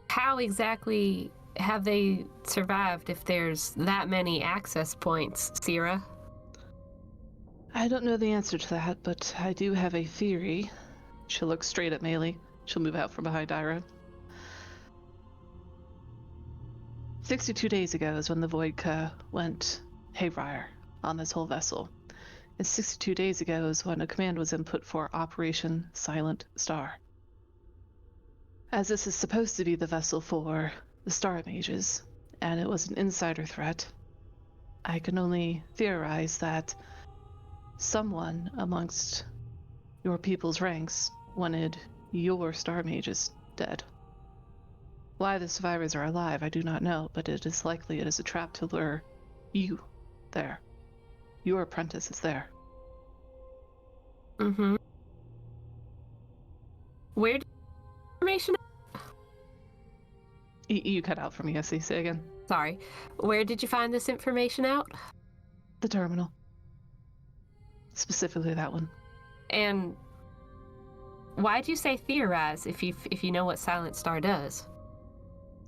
Speaker 7: how exactly have they survived if there's that many access points, Sera?
Speaker 1: I don't know the answer to that, but I do have a theory. She'll look straight at Maelie. She'll move out from behind Irha. 62 days ago is when the Voidka went haywire on this whole vessel. And 62 days ago is when a command was input for Operation Silent Star. As this is supposed to be the vessel for the Star Mages, and it was an insider threat, I can only theorize that someone amongst your people's ranks wanted your Star Mages dead. Why the survivors are alive, I do not know, but it is likely it is a trap to lure you there. Your apprentice is there.
Speaker 7: Mm-hmm. Where did information?
Speaker 1: You cut out for me, Essie. Say again.
Speaker 7: Sorry. Where did you find this information out?
Speaker 1: The terminal. Specifically that one.
Speaker 7: And why'd you say theorize if you know what Silent Star does?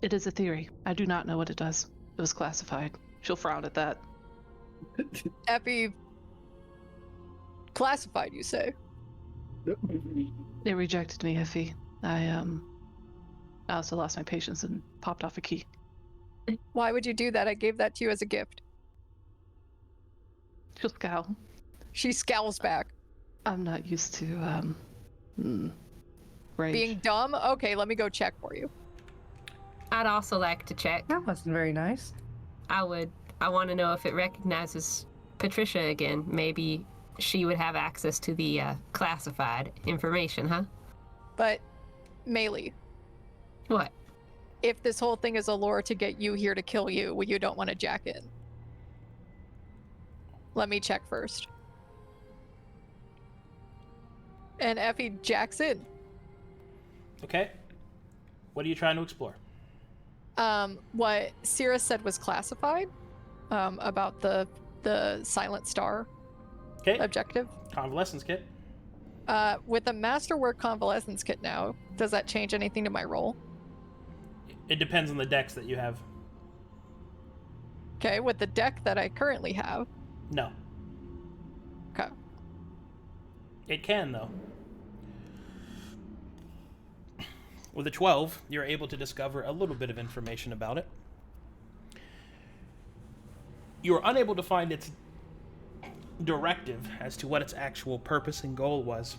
Speaker 1: It is a theory. I do not know what it does. It was classified. She'll frown at that.
Speaker 2: Effie, classified, you say?
Speaker 1: They rejected me, Effie. I also lost my patience and popped off a key.
Speaker 2: Why would you do that? I gave that to you as a gift.
Speaker 1: She'll scowl.
Speaker 2: She scowls back.
Speaker 1: I'm not used to, rage.
Speaker 2: Being dumb? Okay, let me go check for you.
Speaker 7: I'd also like to check.
Speaker 3: That wasn't very nice.
Speaker 7: I want to know if it recognizes Patricia again. Maybe she would have access to the classified information, huh?
Speaker 2: But, Maelie,
Speaker 7: What?
Speaker 2: if this whole thing is a lure to get you here to kill you, well, you don't want to jack in. Let me check first. And Effie jacks in.
Speaker 8: Okay. What are you trying to explore?
Speaker 2: What Sera said was classified, about the Silent Star
Speaker 8: Okay.
Speaker 2: objective.
Speaker 8: Convalescence kit.
Speaker 2: With the Masterwork Convalescence Kit now, does that change anything to my roll?
Speaker 8: It depends on the decks that you have.
Speaker 2: Okay, with the deck that I currently have.
Speaker 8: No.
Speaker 2: Okay.
Speaker 8: It can, though. With a 12, you're able to discover a little bit of information about it. You are unable to find its directive as to what its actual purpose and goal was,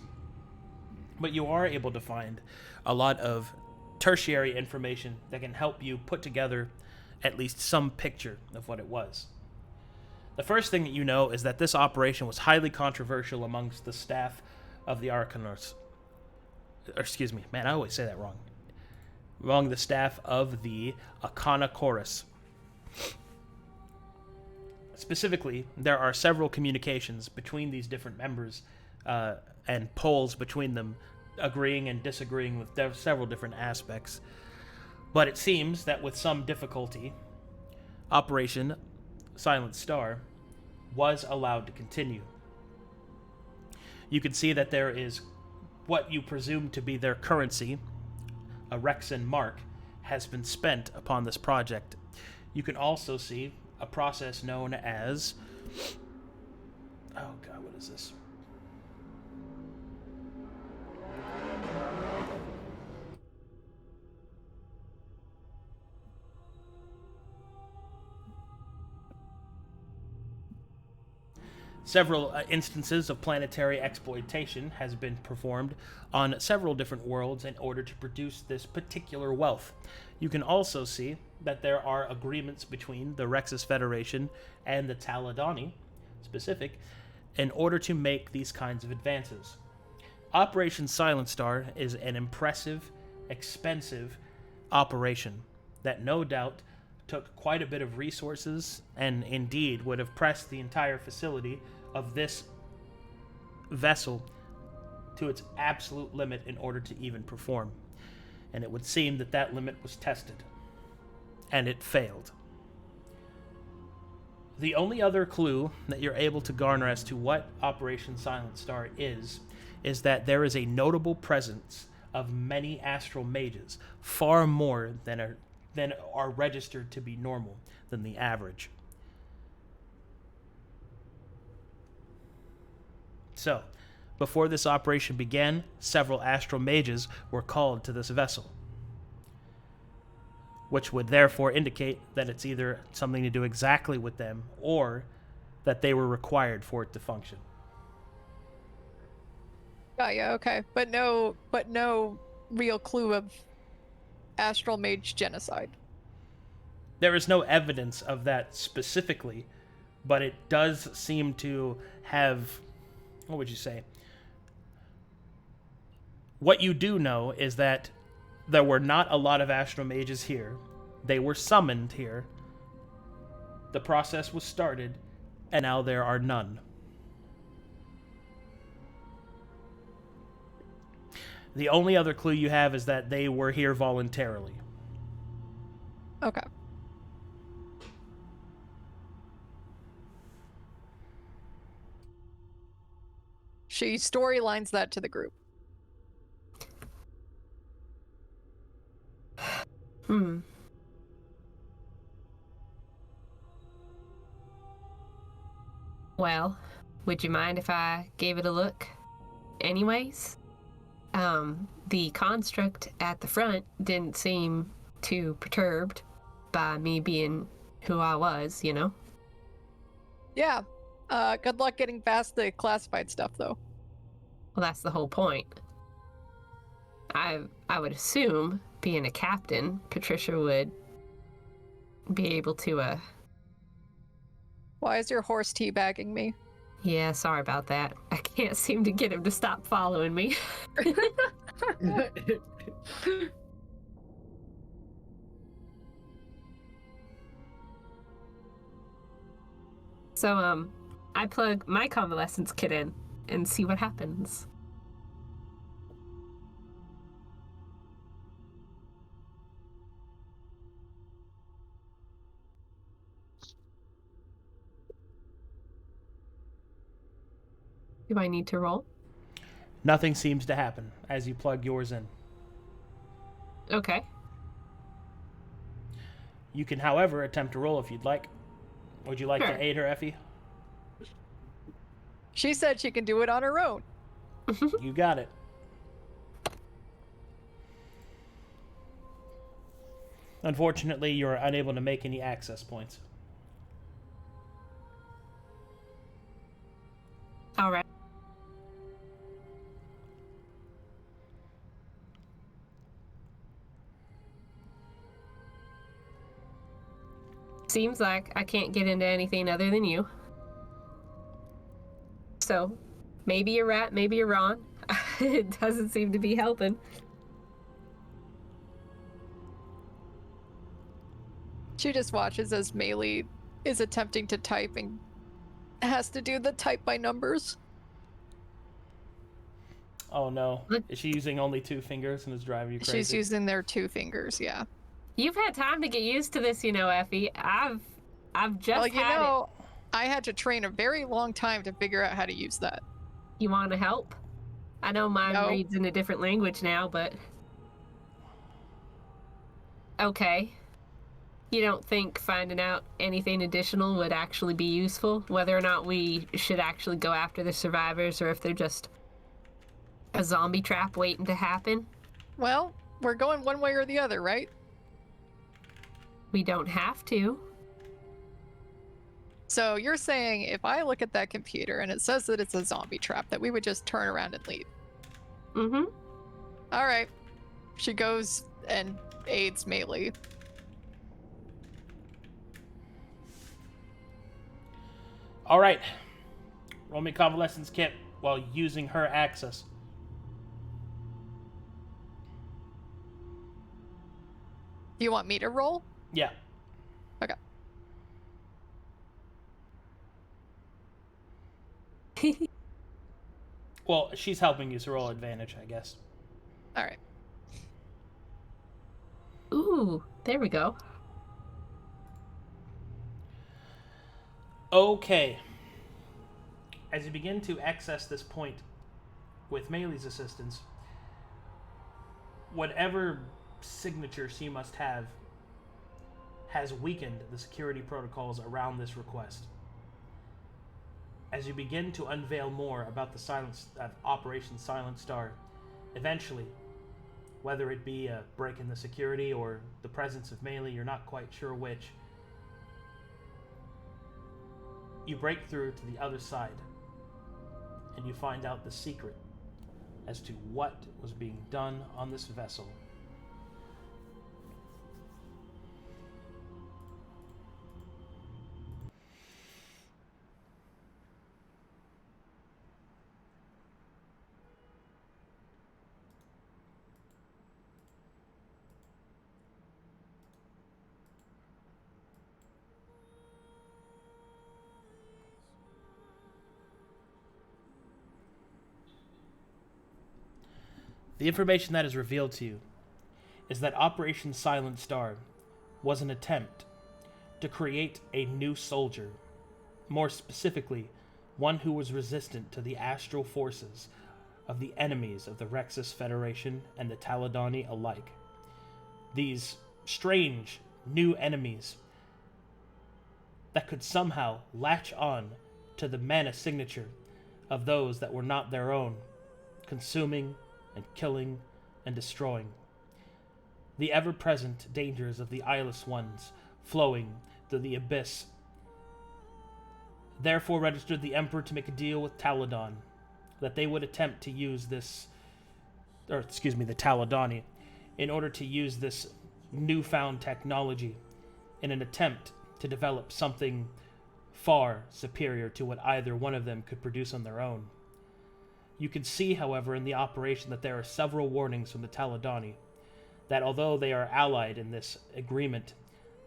Speaker 8: but you are able to find a lot of tertiary information that can help you put together at least some picture of what it was. The first thing that you know is that this operation was highly controversial amongst the staff of the Arcanors. Excuse me, man, I always say that wrong. Among the staff of the Akana Chorus. Specifically, there are several communications between these different members and polls between them, agreeing and disagreeing with several different aspects. But it seems that with some difficulty, Operation Silent Star was allowed to continue. You can see that there is what you presume to be their currency, a Rexan mark, has been spent upon this project. You can also see a process known as... Oh god, what is this? Several instances of planetary exploitation has been performed on several different worlds in order to produce this particular wealth. You can also see that there are agreements between the Rexus Federation and the Taladani, specific, in order to make these kinds of advances. Operation Silent Star is an impressive, expensive operation that no doubt took quite a bit of resources and indeed would have pressed the entire facility of this vessel to its absolute limit in order to even perform. And it would seem that that limit was tested. And it failed. The only other clue that you're able to garner as to what Operation Silent Star is that there is a notable presence of many astral mages, far more than are registered to be normal than the average. So, before this operation began, several astral mages were called to this vessel, which would therefore indicate that it's either something to do exactly with them or that they were required for it to function.
Speaker 2: Got ya, okay. But no real clue of astral mage genocide.
Speaker 8: There is no evidence of that specifically, but it does seem to have... What would you say? What you do know is that there were not a lot of astral mages here. They were summoned here. The process was started, and now there are none. The only other clue you have is that they were here voluntarily.
Speaker 2: Okay. She storylines that to the group.
Speaker 7: Well, would you mind if I gave it a look? Anyways, the construct at the front didn't seem too perturbed by me being who I was, you know?
Speaker 2: Yeah. Good luck getting past the classified stuff, though.
Speaker 7: Well, that's the whole point. I would assume, being a captain, Patricia would be able to,
Speaker 2: Why is your horse teabagging me?
Speaker 7: Yeah, sorry about that. I can't seem to get him to stop following me. So, I plug my convalescence kit in and see what happens. Do I need to roll?
Speaker 8: Nothing seems to happen as you plug yours in.
Speaker 7: Okay.
Speaker 8: You can, however, attempt to roll if you'd like. Would you like
Speaker 7: Sure.
Speaker 8: to aid her, Effie?
Speaker 2: She said she can do it on her own.
Speaker 8: You got it. Unfortunately, you're unable to make any access points.
Speaker 7: All right. Seems like I can't get into anything other than you. So, maybe you're right, maybe you're wrong. It doesn't seem to be helping.
Speaker 2: She just watches as Maelie is attempting to type and has to do the type by numbers.
Speaker 8: Oh no. Is she using only 2 fingers and is driving you crazy?
Speaker 2: She's using their 2 fingers, yeah.
Speaker 7: You've had time to get used to this, Effie. I've just
Speaker 2: Well, you
Speaker 7: had
Speaker 2: know, I had to train a very long time to figure out how to use that.
Speaker 7: it. You want to help? I know mine
Speaker 2: No.
Speaker 7: reads in a different language now, but... Okay. You don't think finding out anything additional would actually be useful? Whether or not we should actually go after the survivors, or if they're just a zombie trap waiting to happen?
Speaker 2: Well, we're going one way or the other, right?
Speaker 7: We don't have to.
Speaker 2: So you're saying if I look at that computer and it says that it's a zombie trap, that we would just turn around and leave.
Speaker 7: Mm-hmm.
Speaker 2: All right. She goes and aids Maelie.
Speaker 8: All right. Roll me convalescence kit while using her access.
Speaker 2: Do you want me to roll?
Speaker 8: Yeah.
Speaker 2: Okay.
Speaker 8: Well, she's helping you, so roll advantage, I guess.
Speaker 2: All right.
Speaker 7: Ooh, there we go.
Speaker 8: Okay. As you begin to access this point with Maelie's assistance, whatever signature she must have has weakened the security protocols around this request. As you begin to unveil more about the Operation Silent Star, eventually, whether it be a break in the security or the presence of Maelie, you're not quite sure which, you break through to the other side, and you find out the secret as to what was being done on this vessel. The information that is revealed to you is that Operation Silent Star was an attempt to create a new soldier, more specifically, one who was resistant to the astral forces of the enemies of the Rexus Federation and the Taladani alike. These strange new enemies that could somehow latch on to the mana signature of those that were not their own, consuming and killing and destroying. The ever-present dangers of the eyeless ones flowing through the abyss therefore registered the Emperor to make a deal with Taladon, that they would attempt to use this, the Taladani, in order to use this newfound technology in an attempt to develop something far superior to what either one of them could produce on their own. You can see, however, in the operation that there are several warnings from the Taladani, that although they are allied in this agreement,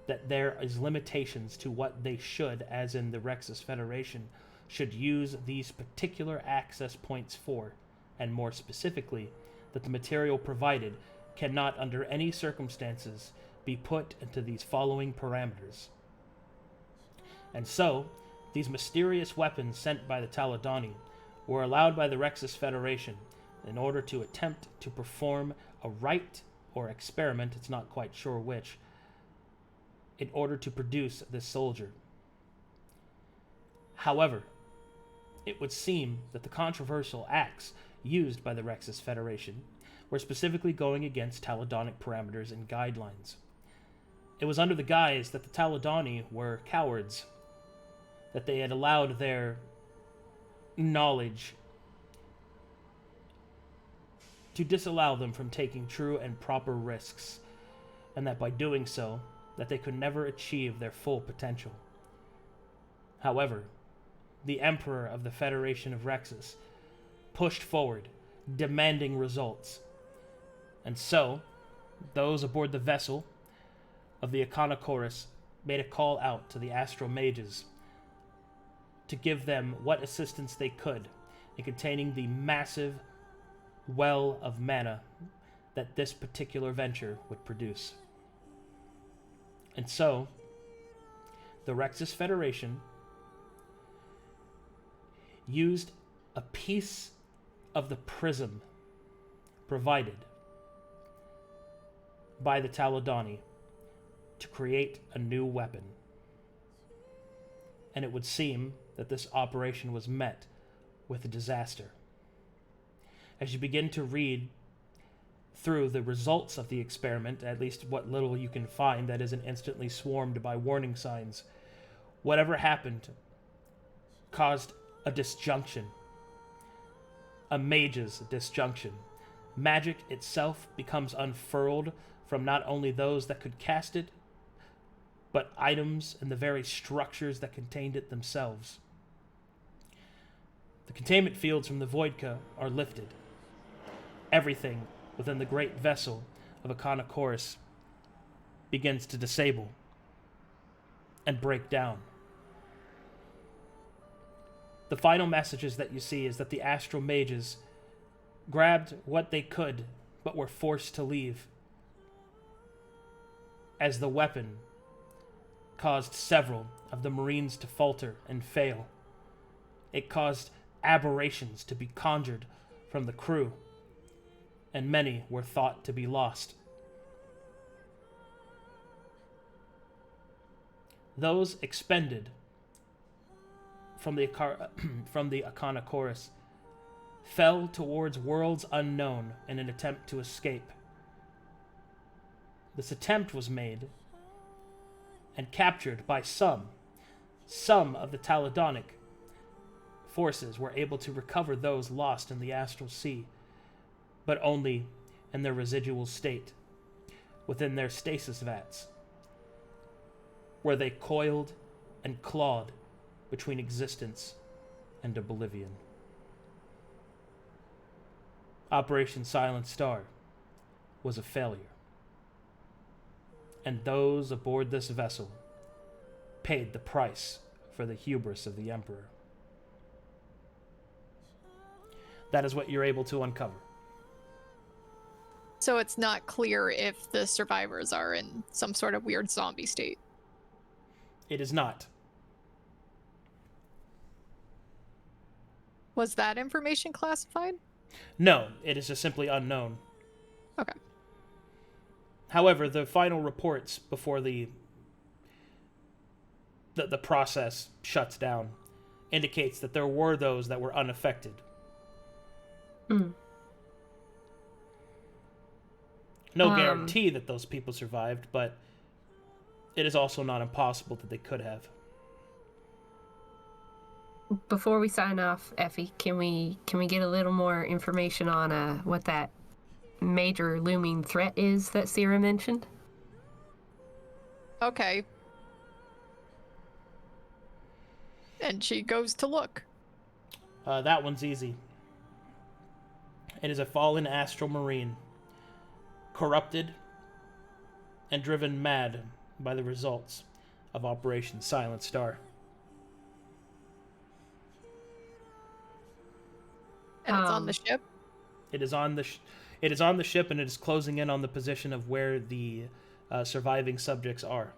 Speaker 8: that there is limitations to what they should, as in the Rexus Federation, should use these particular access points for, and more specifically, that the material provided cannot under any circumstances be put into these following parameters. And so, these mysterious weapons sent by the Taladani were allowed by the Rexus Federation in order to attempt to perform a rite or experiment, it's not quite sure which, in order to produce this soldier. However, it would seem that the controversial acts used by the Rexus Federation were specifically going against Taladonic parameters and guidelines. It was under the guise that the Taladani were cowards, that they had allowed their knowledge to disallow them from taking true and proper risks, and that by doing so, that they could never achieve their full potential. However, the Emperor of the Federation of Rexus pushed forward, demanding results. And so, those aboard the vessel of the Echinochorus made a call out to the Astral Mages to give them what assistance they could in containing the massive well of mana that this particular venture would produce. And so, the Rexus Federation used a piece of the prism provided by the Taladani to create a new weapon. And it would seem that this operation was met with a disaster. As you begin to read through the results of the experiment, at least what little you can find that isn't instantly swarmed by warning signs, whatever happened caused a disjunction. A mage's disjunction. Magic itself becomes unfurled from not only those that could cast it, but items and the very structures that contained it themselves. The containment fields from the Voidka are lifted. Everything within the great vessel of Echinochorus begins to disable and break down. The final messages that you see is that the Astral Mages grabbed what they could, but were forced to leave, as the weapon caused several of the Marines to falter and fail. It caused aberrations to be conjured from the crew, and many were thought to be lost. Those expended from the Echinochorus fell towards worlds unknown in an attempt to escape. This attempt was made and captured by some. Some of the Taladonic forces were able to recover those lost in the Astral Sea, but only in their residual state, within their stasis vats, where they coiled and clawed between existence and oblivion. Operation Silent Star was a failure, and those aboard this vessel paid the price for the hubris of the Emperor. That is what you're able to uncover.
Speaker 2: So it's not clear if the survivors are in some sort of weird zombie state.
Speaker 8: It is not.
Speaker 2: Was that information classified?
Speaker 8: No, it is just simply unknown.
Speaker 2: Okay.
Speaker 8: However, the final reports before the process shuts down indicates that there were those that were unaffected. No guarantee that those people survived, but it is also not impossible that they could have.
Speaker 7: Before we sign off, Effie, can we get a little more information on what that major looming threat is that Sera mentioned?
Speaker 2: Okay. And she goes to look.
Speaker 8: That one's easy. It is a fallen astral marine, corrupted and driven mad by the results of Operation Silent Star.
Speaker 2: And it's on the ship?
Speaker 8: It is on the it is on the ship, and it is closing in on the position of where the surviving subjects are.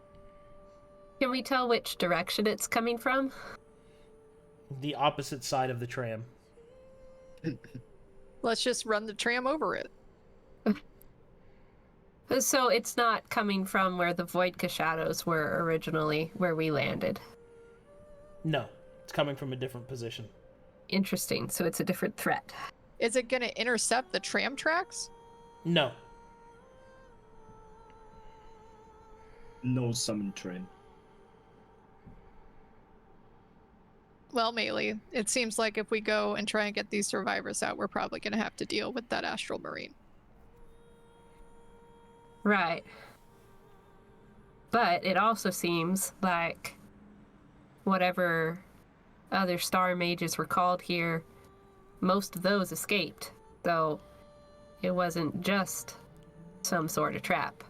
Speaker 7: Can we tell which direction it's coming from?
Speaker 8: The opposite side of the tram.
Speaker 2: Let's just run the tram over it.
Speaker 7: So it's not coming from where the Voidka shadows were originally, where we landed.
Speaker 8: No, it's coming from a different position.
Speaker 7: Interesting. So it's a different threat.
Speaker 2: Is it going to intercept the tram tracks?
Speaker 8: No.
Speaker 5: No summon train.
Speaker 2: Well, Maelie, it seems like if we go and try and get these survivors out, we're probably going to have to deal with that astral marine.
Speaker 7: Right. But it also seems like whatever other star mages were called here, most of those escaped, though it wasn't just some sort of trap.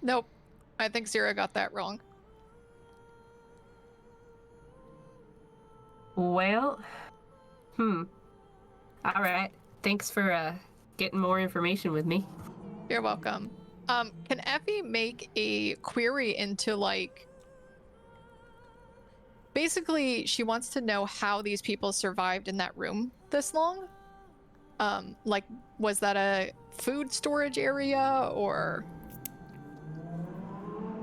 Speaker 2: Nope. I think Sera got that wrong.
Speaker 7: Well, all right. Thanks for getting more information with me.
Speaker 2: You're welcome. Can Effie make a query into, like... Basically, she wants to know how these people survived in that room this long. Like, was that a food storage area or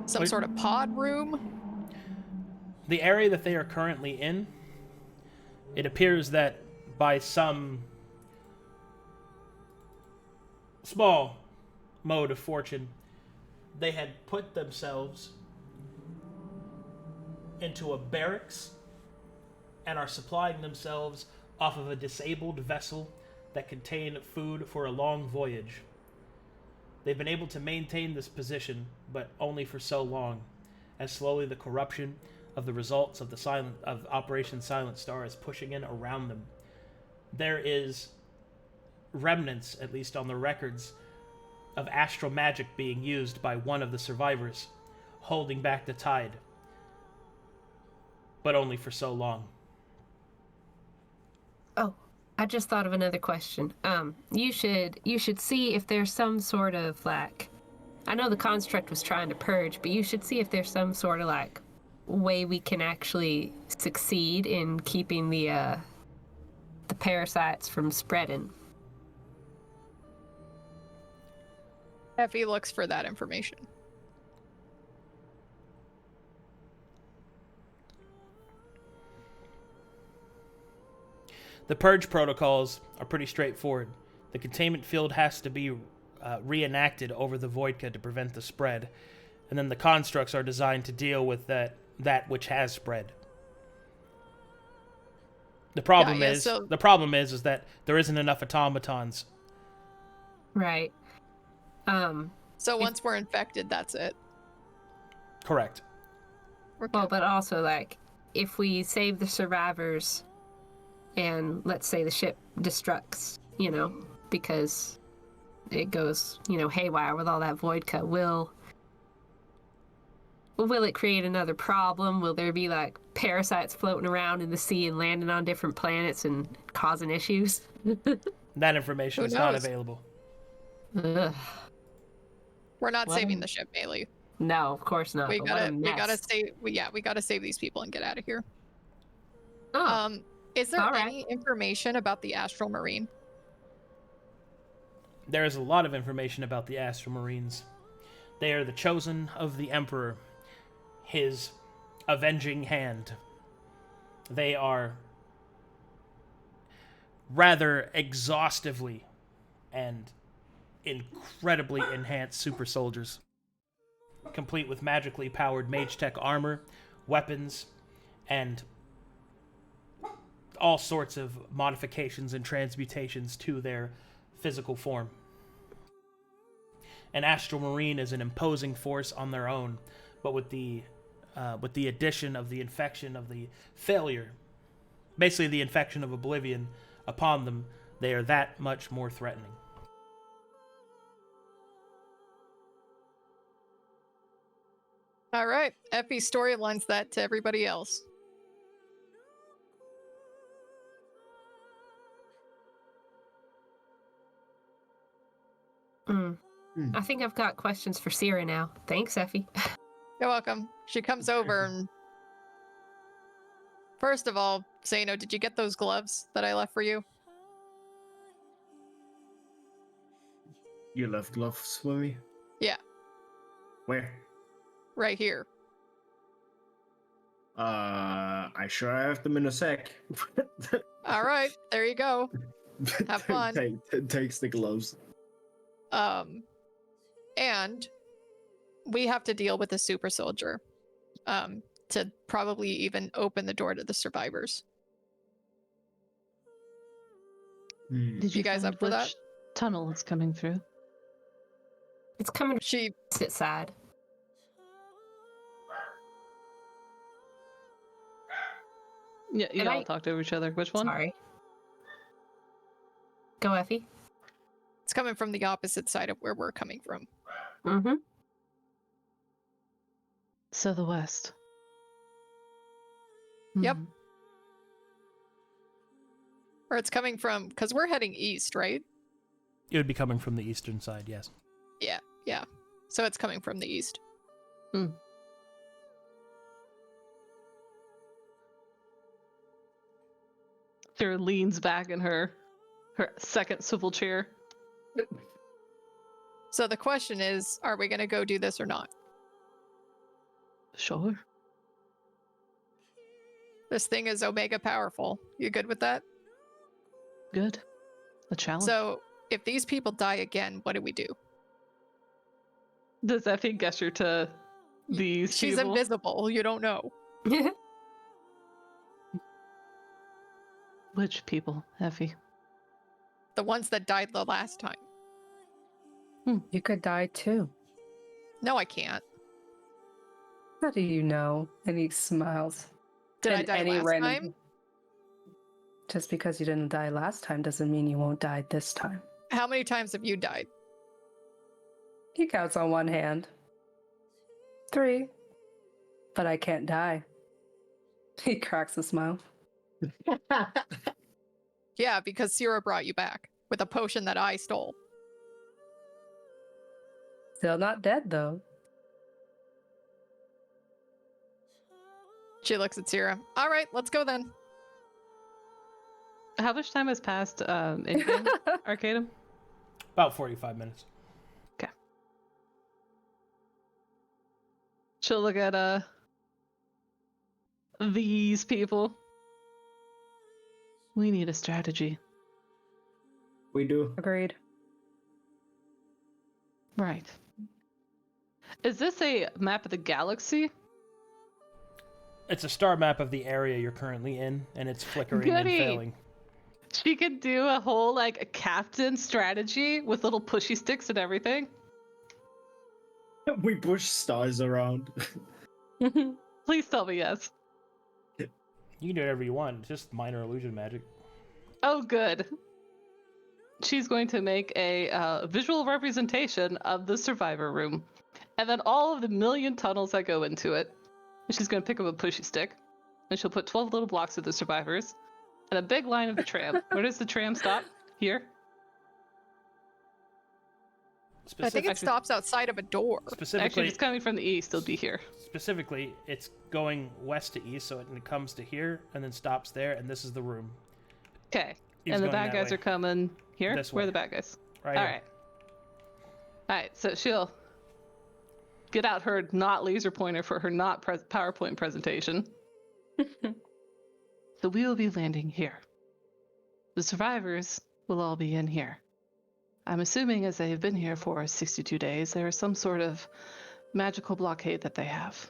Speaker 2: some sort of pod room?
Speaker 8: The area that they are currently in, it appears that by some small mode of fortune, they had put themselves into a barracks and are supplying themselves off of a disabled vessel that contained food for a long voyage. They've been able to maintain this position, but only for so long, as slowly the corruption of the results of Operation Silent Star is pushing in around them. There is remnants, at least on the records, of astral magic being used by one of the survivors, holding back the tide, but only for so long.
Speaker 7: Oh, I just thought of another question. You should see if there's some sort of, like, I know the construct was trying to purge, but you should see if there's some sort of, like, way we can actually succeed in keeping the parasites from spreading.
Speaker 2: Effie looks for that information.
Speaker 8: The purge protocols are pretty straightforward. The containment field has to be reenacted over the Voidka to prevent the spread, and then the constructs are designed to deal with that which has spread. The problem is that there isn't enough automatons.
Speaker 7: Right.
Speaker 2: So once we're infected, that's it.
Speaker 8: Correct.
Speaker 7: Well, but also, like, if we save the survivors and let's say the ship destructs, because it goes, haywire with all that Voidka, will it create another problem? Will there be, like, parasites floating around in the sea and landing on different planets and causing issues?
Speaker 8: That information is not available.
Speaker 7: Ugh.
Speaker 2: We're not saving the ship, Maelie.
Speaker 7: No, of course not.
Speaker 2: We gotta save these people and get out of here.
Speaker 7: Oh.
Speaker 2: Is there any information about the Astral Marine?
Speaker 8: There is a lot of information about the Astral Marines. They are the chosen of the Emperor, his avenging hand. They are rather exhaustively and incredibly enhanced super soldiers, complete with magically powered mage tech armor, weapons, and all sorts of modifications and transmutations to their physical form. An Astral Marine is an imposing force on their own, but with the with the addition of the infection of the failure, basically the infection of oblivion upon them, they are that much more threatening.
Speaker 2: All right. Effie storylines that to everybody else.
Speaker 7: I think I've got questions for Sera now. Thanks, Effie.
Speaker 2: You're welcome. She comes over and... First of all, Seino, did you get those gloves that I left for you?
Speaker 5: You left gloves for me?
Speaker 2: Yeah.
Speaker 5: Where?
Speaker 2: Right here.
Speaker 5: I sure have them in a sec.
Speaker 2: All right. There you go. Have fun.
Speaker 5: Takes the gloves.
Speaker 2: And we have to deal with a super soldier. To probably even open the door to the survivors.
Speaker 1: Did
Speaker 2: you guys
Speaker 1: find
Speaker 2: up for that?
Speaker 1: which tunnel is coming through?
Speaker 7: It's coming.
Speaker 2: She...
Speaker 7: Sit sad.
Speaker 1: Yeah, you
Speaker 7: And
Speaker 1: all
Speaker 7: I-
Speaker 1: talked over each other. Which one?
Speaker 7: Sorry. Go, Effie.
Speaker 2: It's coming from the opposite side of where we're coming from.
Speaker 7: Mm-hmm.
Speaker 1: So the west.
Speaker 2: Yep.
Speaker 1: Hmm.
Speaker 2: Or it's coming from... Because we're heading east, right?
Speaker 8: It would be coming from the eastern side, yes.
Speaker 2: Yeah. So it's coming from the east.
Speaker 1: Sera leans back in her second swivel chair.
Speaker 2: So the question is, are we going to go do this or not?
Speaker 1: Sure.
Speaker 2: This thing is Omega powerful. You good with that?
Speaker 1: Good. A challenge.
Speaker 2: So if these people die again, what do we do?
Speaker 1: Does Effie gesture to these
Speaker 2: She's
Speaker 1: people?
Speaker 2: invisible. You don't know.
Speaker 1: Which people, Effie?
Speaker 2: The ones that died the last time.
Speaker 3: You could die too.
Speaker 2: No, I can't.
Speaker 3: How do you know? And he smiles.
Speaker 2: Did I
Speaker 3: And
Speaker 2: die
Speaker 3: any
Speaker 2: last
Speaker 3: random-
Speaker 2: time?
Speaker 3: Just because you didn't die last time doesn't mean you won't die this time.
Speaker 2: How many times have you died?
Speaker 3: He counts on one hand. 3. But I can't die. He cracks a smile.
Speaker 2: Yeah, because Sera brought you back with a potion that I stole.
Speaker 3: Still not dead, though.
Speaker 2: She looks at Sera. All right, let's go then.
Speaker 1: How much time has passed in game, Arcadum?
Speaker 8: About 45 minutes.
Speaker 1: She'll look at these people. We need a strategy.
Speaker 5: We do.
Speaker 3: Agreed.
Speaker 1: Right. Is this a map of the galaxy?
Speaker 8: It's a star map of the area you're currently in, and it's flickering
Speaker 1: Goody.
Speaker 8: and failing.
Speaker 1: She could do a whole like a captain strategy with little pushy sticks and everything.
Speaker 5: We push stars around.
Speaker 1: Please tell me yes.
Speaker 8: You can do whatever you want. It's just minor illusion magic.
Speaker 1: Oh, good. She's going to make a visual representation of the survivor room, and then all of the million tunnels that go into it. And she's going to pick up a pushy stick, and she'll put 12 little blocks of the survivors, and a big line of the tram. Where does the tram stop? Here?
Speaker 2: I think it stops outside of a door.
Speaker 1: Actually,
Speaker 8: Specifically,
Speaker 1: it's coming from the east. It'll be here.
Speaker 8: specifically, it's going west to east, so it comes to here and then stops there, and this is the room.
Speaker 1: Okay.
Speaker 8: He's
Speaker 1: And the
Speaker 8: going
Speaker 1: bad
Speaker 8: that
Speaker 1: guys
Speaker 8: way.
Speaker 1: are coming here?
Speaker 8: This
Speaker 1: Where are
Speaker 8: way.
Speaker 1: the bad guys?
Speaker 8: Right
Speaker 1: All
Speaker 8: here.
Speaker 1: right. All right, so she'll get out her not laser pointer for her not PowerPoint presentation. So we will be landing here. The survivors will all be in here. I'm assuming as they have been here for 62 days, there is some sort of magical blockade that they have.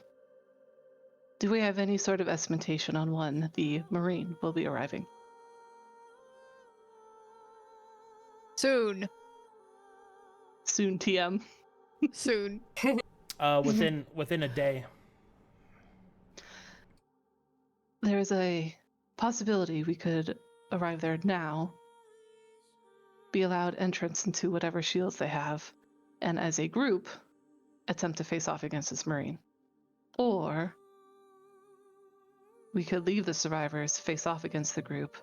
Speaker 1: Do we have any sort of estimation on when the Marine will be arriving?
Speaker 2: Soon.
Speaker 1: Soon, TM.
Speaker 2: Soon.
Speaker 8: Within a day.
Speaker 1: There's a possibility we could arrive there now, be allowed entrance into whatever shields they have, and as a group, attempt to face off against this Marine. Or we could leave the survivors, face off against the group,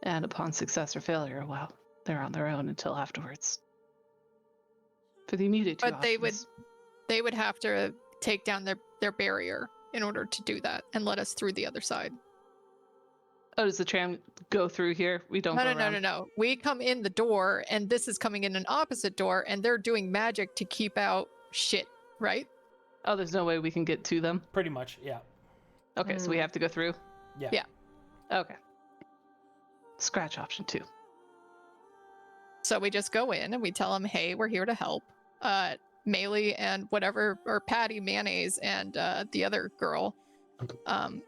Speaker 1: and upon success or failure, well, they're on their own until afterwards. For the immediate two
Speaker 2: But
Speaker 1: options.
Speaker 2: they would have to take down their barrier in order to do that and let us through the other side.
Speaker 1: Oh, does the tram go through here? We don't go around?
Speaker 2: No. We come in the door, and this is coming in an opposite door, and they're doing magic to keep out shit, right?
Speaker 1: Oh, there's no way we can get to them?
Speaker 8: Pretty much, yeah.
Speaker 1: Okay, so we have to go through?
Speaker 8: Yeah.
Speaker 2: Yeah.
Speaker 1: Okay. Scratch option 2.
Speaker 2: So we just go in and we tell them, hey, we're here to help. Maelie and whatever, or Patty, Mayonnaise, and the other girl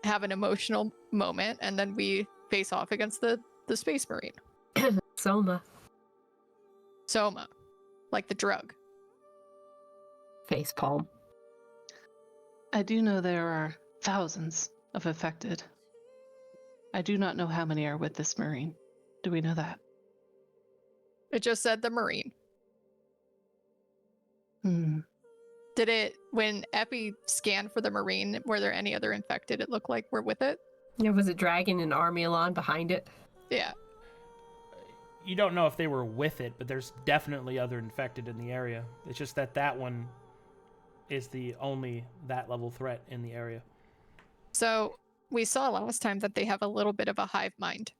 Speaker 2: have an emotional moment, and then we face off against the Space Marine.
Speaker 7: Soma.
Speaker 2: Soma. Like the drug.
Speaker 7: Facepalm.
Speaker 1: I do know there are thousands of affected. I do not know how many are with this Marine. Do we know that?
Speaker 2: It just said the Marine.
Speaker 1: Did
Speaker 2: it, when Effie scanned for the Marine, were there any other infected it looked like were with it?
Speaker 7: Yeah, was it dragging an army along behind it?
Speaker 2: Yeah.
Speaker 8: You don't know if they were with it, but there's definitely other infected in the area. It's just that one is the only that level threat in the area.
Speaker 2: So we saw last time that they have a little bit of a hive mind.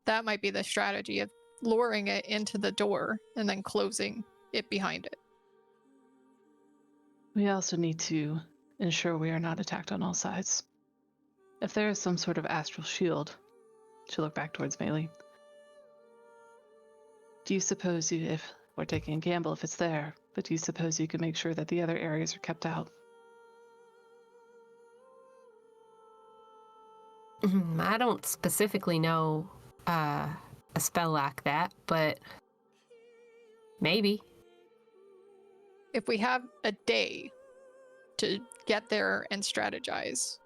Speaker 2: That might be the strategy of luring it into the door and then closing it behind it.
Speaker 1: We also need to ensure we are not attacked on all sides. If there is some sort of astral shield, she'll look back towards Maelie. Do you suppose if we're taking a gamble if it's there, but do you suppose you could make sure that the other areas are kept out?
Speaker 7: I don't specifically know a spell like that, but maybe.
Speaker 2: If we have a day to get there and strategize,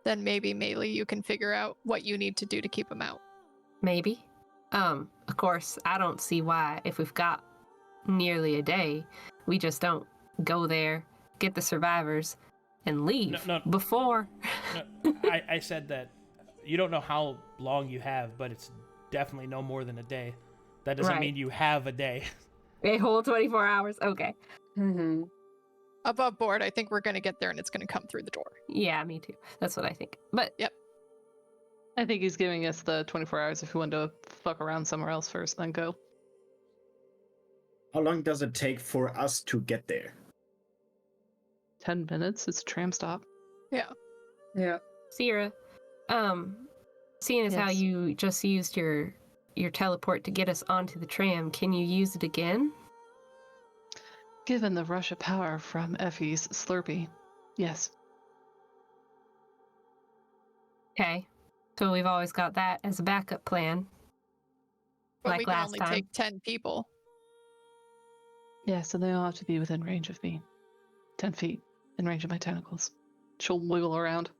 Speaker 2: then maybe, Maelie, you can figure out what you need to do to keep them out.
Speaker 7: Maybe. Of course, I don't see why, if we've got nearly a day, we just don't go there, get the survivors, and leave before.
Speaker 8: No, I said that you don't know how long you have, but it's definitely no more than a day. That doesn't mean you have a day.
Speaker 7: A whole 24 hours? Okay.
Speaker 3: Mm-hmm.
Speaker 2: Above board, I think we're going to get there and it's going to come through the door.
Speaker 7: Yeah, me too. That's what I think. But
Speaker 2: yep.
Speaker 1: I think he's giving us the 24 hours if we want to fuck around somewhere else first, then go.
Speaker 5: How long does it take for us to get there?
Speaker 1: 10 minutes. It's a tram stop.
Speaker 2: Yeah.
Speaker 3: Yeah.
Speaker 7: Sera, seeing as how
Speaker 1: Yes.
Speaker 7: you just used your teleport to get us onto the tram, can you use it again?
Speaker 1: Given the rush of power from Effie's Slurpee, yes.
Speaker 7: Okay. So we've always got that as a backup plan.
Speaker 2: But
Speaker 7: like
Speaker 2: we can
Speaker 7: last
Speaker 2: only
Speaker 7: time.
Speaker 2: take 10 people.
Speaker 1: Yeah, so they all have to be within range of me. 10 feet in range of my tentacles. She'll wiggle around.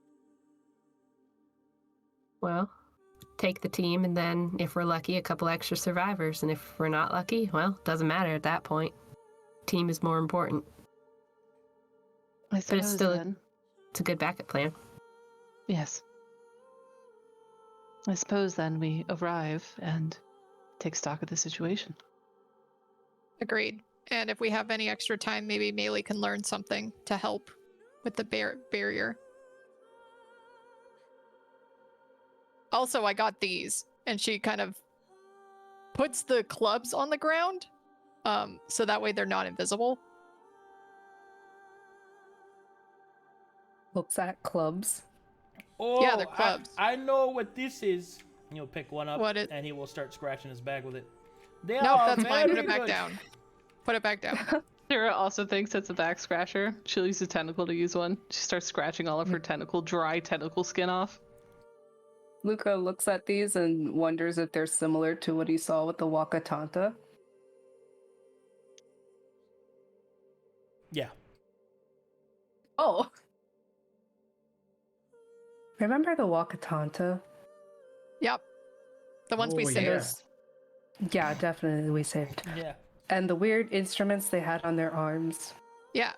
Speaker 7: Well, take the team, and then if we're lucky, a couple extra survivors. And if we're not lucky, well, doesn't matter at that point. Team is more important.
Speaker 1: I suppose
Speaker 7: still-
Speaker 1: then.
Speaker 7: It's a good backup plan.
Speaker 1: Yes. I suppose then we arrive and take stock of the situation.
Speaker 2: Agreed. And if we have any extra time, maybe Maelie can learn something to help with the barrier. Also, I got these, and she kind of puts the clubs on the ground, so that way they're not invisible.
Speaker 3: Looks at clubs.
Speaker 8: Oh,
Speaker 2: Yeah, they're clubs.
Speaker 8: I know what this is. He'll pick one up,
Speaker 2: What it-
Speaker 8: and he will start scratching his back with it.
Speaker 2: No,
Speaker 8: are
Speaker 2: that's mine. Put
Speaker 8: very
Speaker 2: it back
Speaker 8: good.
Speaker 2: down. Put it back down.
Speaker 1: Sera also thinks it's a back scratcher. She'll use a tentacle to use one. She starts scratching all of her dry tentacle skin off.
Speaker 3: Luka looks at these and wonders if they're similar to what he saw with the Wakatanta.
Speaker 8: Yeah.
Speaker 3: Oh. Remember the Wakatanta?
Speaker 2: Yep. The ones we
Speaker 5: Oh,
Speaker 2: saved.
Speaker 5: yeah.
Speaker 3: Yeah, definitely we saved.
Speaker 8: Yeah.
Speaker 3: And the weird instruments they had on their arms.
Speaker 2: Yeah.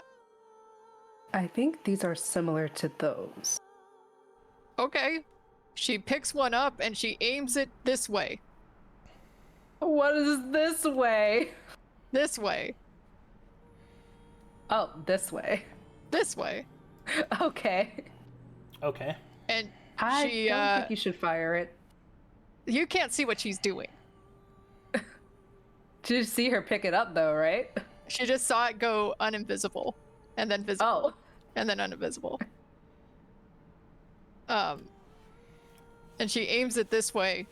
Speaker 3: I think these are similar to those.
Speaker 2: Okay. She picks one up and she aims it this way.
Speaker 3: What is this way?
Speaker 2: This way.
Speaker 3: Oh, this way.
Speaker 2: This way.
Speaker 3: Okay.
Speaker 8: Okay.
Speaker 2: And
Speaker 3: I
Speaker 2: she,
Speaker 3: don't think you should fire it.
Speaker 2: you can't see what she's doing.
Speaker 3: Did you see her pick it up though, right?
Speaker 2: She just saw it go uninvisible. And then visible.
Speaker 3: Oh.
Speaker 2: And then uninvisible. And she aims it this way.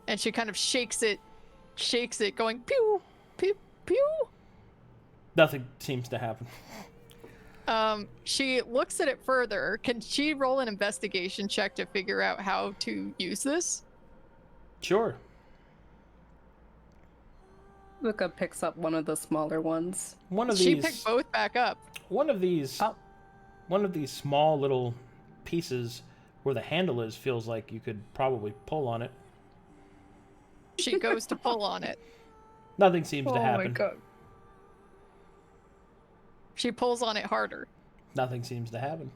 Speaker 2: And she kind of shakes it, going pew, pew, pew.
Speaker 8: Nothing seems to happen.
Speaker 2: She looks at it further. Can she roll an investigation check to figure out how to use this?
Speaker 8: Sure.
Speaker 3: Luka picks up one of the smaller ones.
Speaker 2: She picked both back up.
Speaker 8: One of these small little pieces where the handle is feels like you could probably pull on it.
Speaker 2: She goes to pull on it.
Speaker 8: Nothing seems to happen.
Speaker 3: Oh my god.
Speaker 2: She pulls on it harder.
Speaker 8: Nothing seems to happen.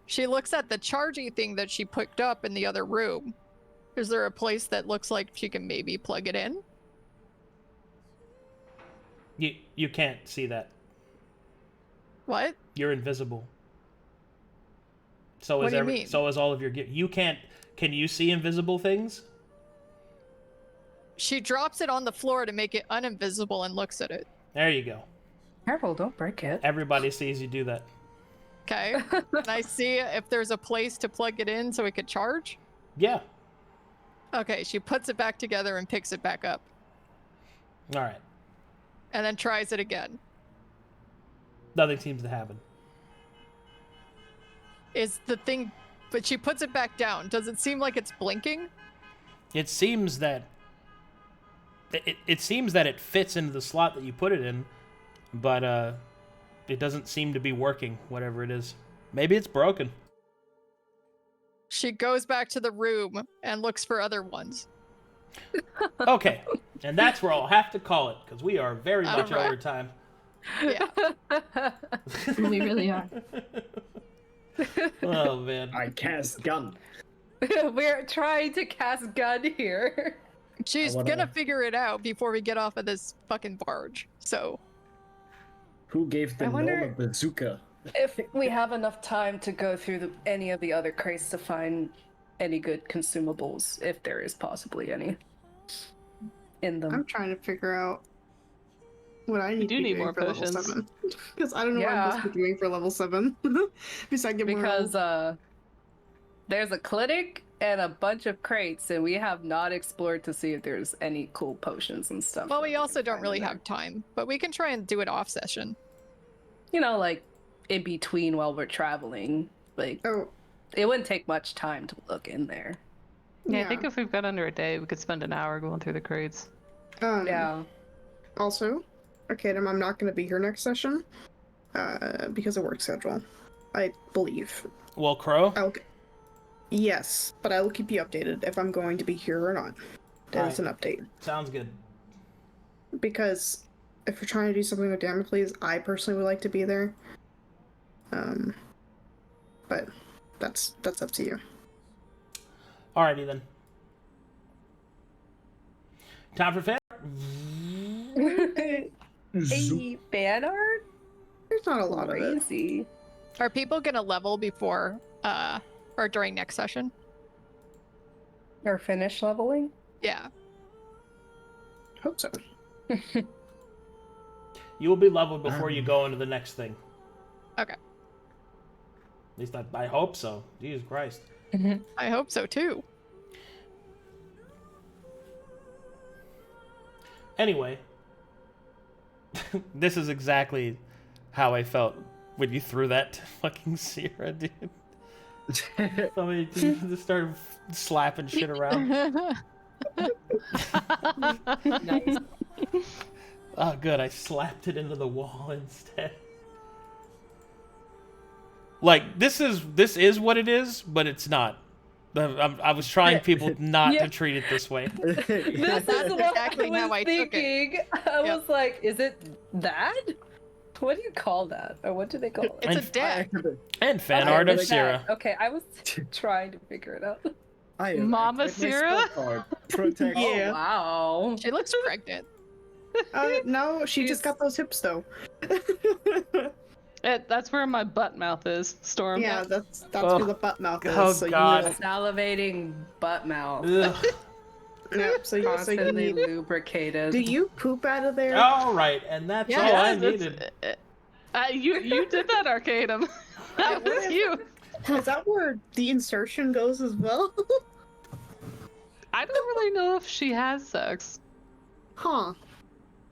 Speaker 2: She looks at the chargey thing that she picked up in the other room. Is there a place that looks like she can maybe plug it in?
Speaker 8: You can't see that.
Speaker 2: What?
Speaker 8: You're invisible. So
Speaker 2: What
Speaker 8: is
Speaker 2: do you mean?
Speaker 8: So is all of your you can't. Can you see invisible things?
Speaker 2: She drops it on the floor to make it uninvisible and looks at it.
Speaker 8: There you go.
Speaker 3: Careful, don't break it.
Speaker 8: Everybody sees you do that.
Speaker 2: Okay. Can I see if there's a place to plug it in so it could charge?
Speaker 8: Yeah.
Speaker 2: Okay, she puts it back together and picks it back up.
Speaker 8: All right.
Speaker 2: And then tries it again.
Speaker 8: Nothing seems to happen.
Speaker 2: Is the thing... But she puts it back down. Does it seem like it's blinking?
Speaker 8: It seems that... It seems that it fits into the slot that you put it in, but it doesn't seem to be working, whatever it is. Maybe it's broken.
Speaker 2: She goes back to the room and looks for other ones.
Speaker 8: Okay, and that's where I'll have to call it, because we are very much
Speaker 2: Alright.
Speaker 8: over time.
Speaker 2: Yeah.
Speaker 7: We really are.
Speaker 8: Oh, man.
Speaker 5: I cast gun.
Speaker 3: We're trying to cast gun here.
Speaker 2: She's
Speaker 5: I wanna-
Speaker 2: gonna figure it out before we get off of this fucking barge. So,
Speaker 5: Who gave the
Speaker 3: I wonder-
Speaker 5: gnome a bazooka?
Speaker 3: If we have enough time to go through any of the other crates to find any good consumables, if there is possibly any in them.
Speaker 4: I'm trying to figure out what I need
Speaker 1: do
Speaker 4: to be
Speaker 1: need
Speaker 4: doing
Speaker 1: more
Speaker 4: for level
Speaker 1: potions.
Speaker 4: 7. Because I don't know what I'm supposed to be doing for level 7. Besides get more
Speaker 3: Because there's a clinic and a bunch of crates, and we have not explored to see if there's any cool potions and stuff.
Speaker 2: well,
Speaker 3: that
Speaker 2: we
Speaker 3: can
Speaker 2: also don't
Speaker 3: find
Speaker 2: really
Speaker 3: in there.
Speaker 2: have time, but we can try and do it off session.
Speaker 3: You know, like in between while we're traveling. Like,
Speaker 4: Oh,
Speaker 3: it wouldn't take much time to look in there.
Speaker 1: Yeah, I think if we've got under a day, we could spend an hour going through the crates.
Speaker 3: Yeah.
Speaker 4: Also, Arcadum, I'm not going to be here next session because of work schedule. I believe.
Speaker 8: Well, Crow?
Speaker 4: Yes, but I will keep you updated if I'm going to be here or not. That is an update.
Speaker 8: Sounds good.
Speaker 4: Because if you're trying to do something with Damocles, I personally would like to be there. But that's up to you.
Speaker 8: Alrighty then. Time for fan.
Speaker 3: Hey, fan art?
Speaker 4: There's not a lot of it.
Speaker 3: Crazy.
Speaker 2: Are people gonna level before, or during next session?
Speaker 3: Or finish leveling?
Speaker 2: Yeah.
Speaker 4: Hope so.
Speaker 8: You will be leveled before you go into the next thing.
Speaker 2: Okay.
Speaker 8: At least I hope so. Jesus Christ.
Speaker 2: I hope so too.
Speaker 8: Anyway, this is exactly how I felt when you threw that to fucking Sera, dude. Somebody just started slapping shit around.
Speaker 7: Nice.
Speaker 8: Oh, good. I slapped it into the wall instead. Like this is what it is, but it's not. I was trying people not to treat it this way.
Speaker 3: This is what
Speaker 2: exactly how I took it.
Speaker 3: thinking. I was like, is it that? What do you call that? Or what do they call it?
Speaker 2: It's a deck.
Speaker 8: And fan
Speaker 3: Okay,
Speaker 8: art of
Speaker 3: it's
Speaker 8: Sera.
Speaker 3: that. Okay, I was trying to figure it out.
Speaker 5: I have
Speaker 1: Mama
Speaker 5: activated my
Speaker 1: Sera?
Speaker 5: spell card. Protect.
Speaker 4: Yeah.
Speaker 3: Oh, wow.
Speaker 2: She looks pregnant.
Speaker 4: No, she just got those hips though.
Speaker 1: That's where my butt mouth is, Storm.
Speaker 4: Yeah, that's
Speaker 8: Oh.
Speaker 4: where the butt mouth is.
Speaker 8: Oh,
Speaker 4: so
Speaker 8: God.
Speaker 4: You need
Speaker 3: Salivating butt mouth.
Speaker 8: Ugh.
Speaker 4: yeah, so you
Speaker 3: Constantly
Speaker 4: need.
Speaker 3: lubricated.
Speaker 4: Do you poop out of there?
Speaker 8: All right, and that's all I needed.
Speaker 1: You did that, Arcadum. That was you.
Speaker 4: Is that where the insertion goes as well?
Speaker 1: I don't really know if she has sex.
Speaker 4: Huh.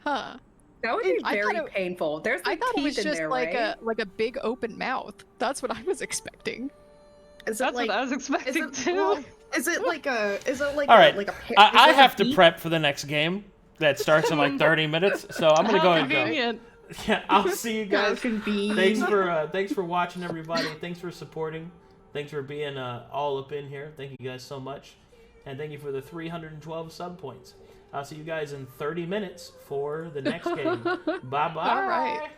Speaker 2: Huh.
Speaker 3: That would be
Speaker 2: I
Speaker 3: very
Speaker 2: thought it-
Speaker 3: painful. There's
Speaker 2: I
Speaker 3: like
Speaker 2: thought it was
Speaker 3: teeth in
Speaker 2: just
Speaker 3: there,
Speaker 2: like
Speaker 3: right?
Speaker 2: a big open mouth. That's what I was expecting.
Speaker 4: Is
Speaker 1: That's
Speaker 4: it like?
Speaker 1: what I was expecting
Speaker 4: it-
Speaker 1: too.
Speaker 4: well, Is it like a? Is it like
Speaker 8: All
Speaker 4: a,
Speaker 8: right,
Speaker 4: like a? Is
Speaker 8: I
Speaker 4: it a
Speaker 8: have to
Speaker 4: beak?
Speaker 8: prep for the next game that starts in like 30 minutes, so I'm gonna
Speaker 1: How
Speaker 8: go ahead and go.
Speaker 1: convenient.
Speaker 8: Yeah, I'll see you
Speaker 4: How
Speaker 8: guys.
Speaker 4: convenient.
Speaker 8: Thanks for watching, everybody. Thanks for supporting. Thanks for being all up in here. Thank you guys so much, and thank you for the 312 sub points. I'll see you guys in 30 minutes for the next game. Bye bye.
Speaker 2: All right.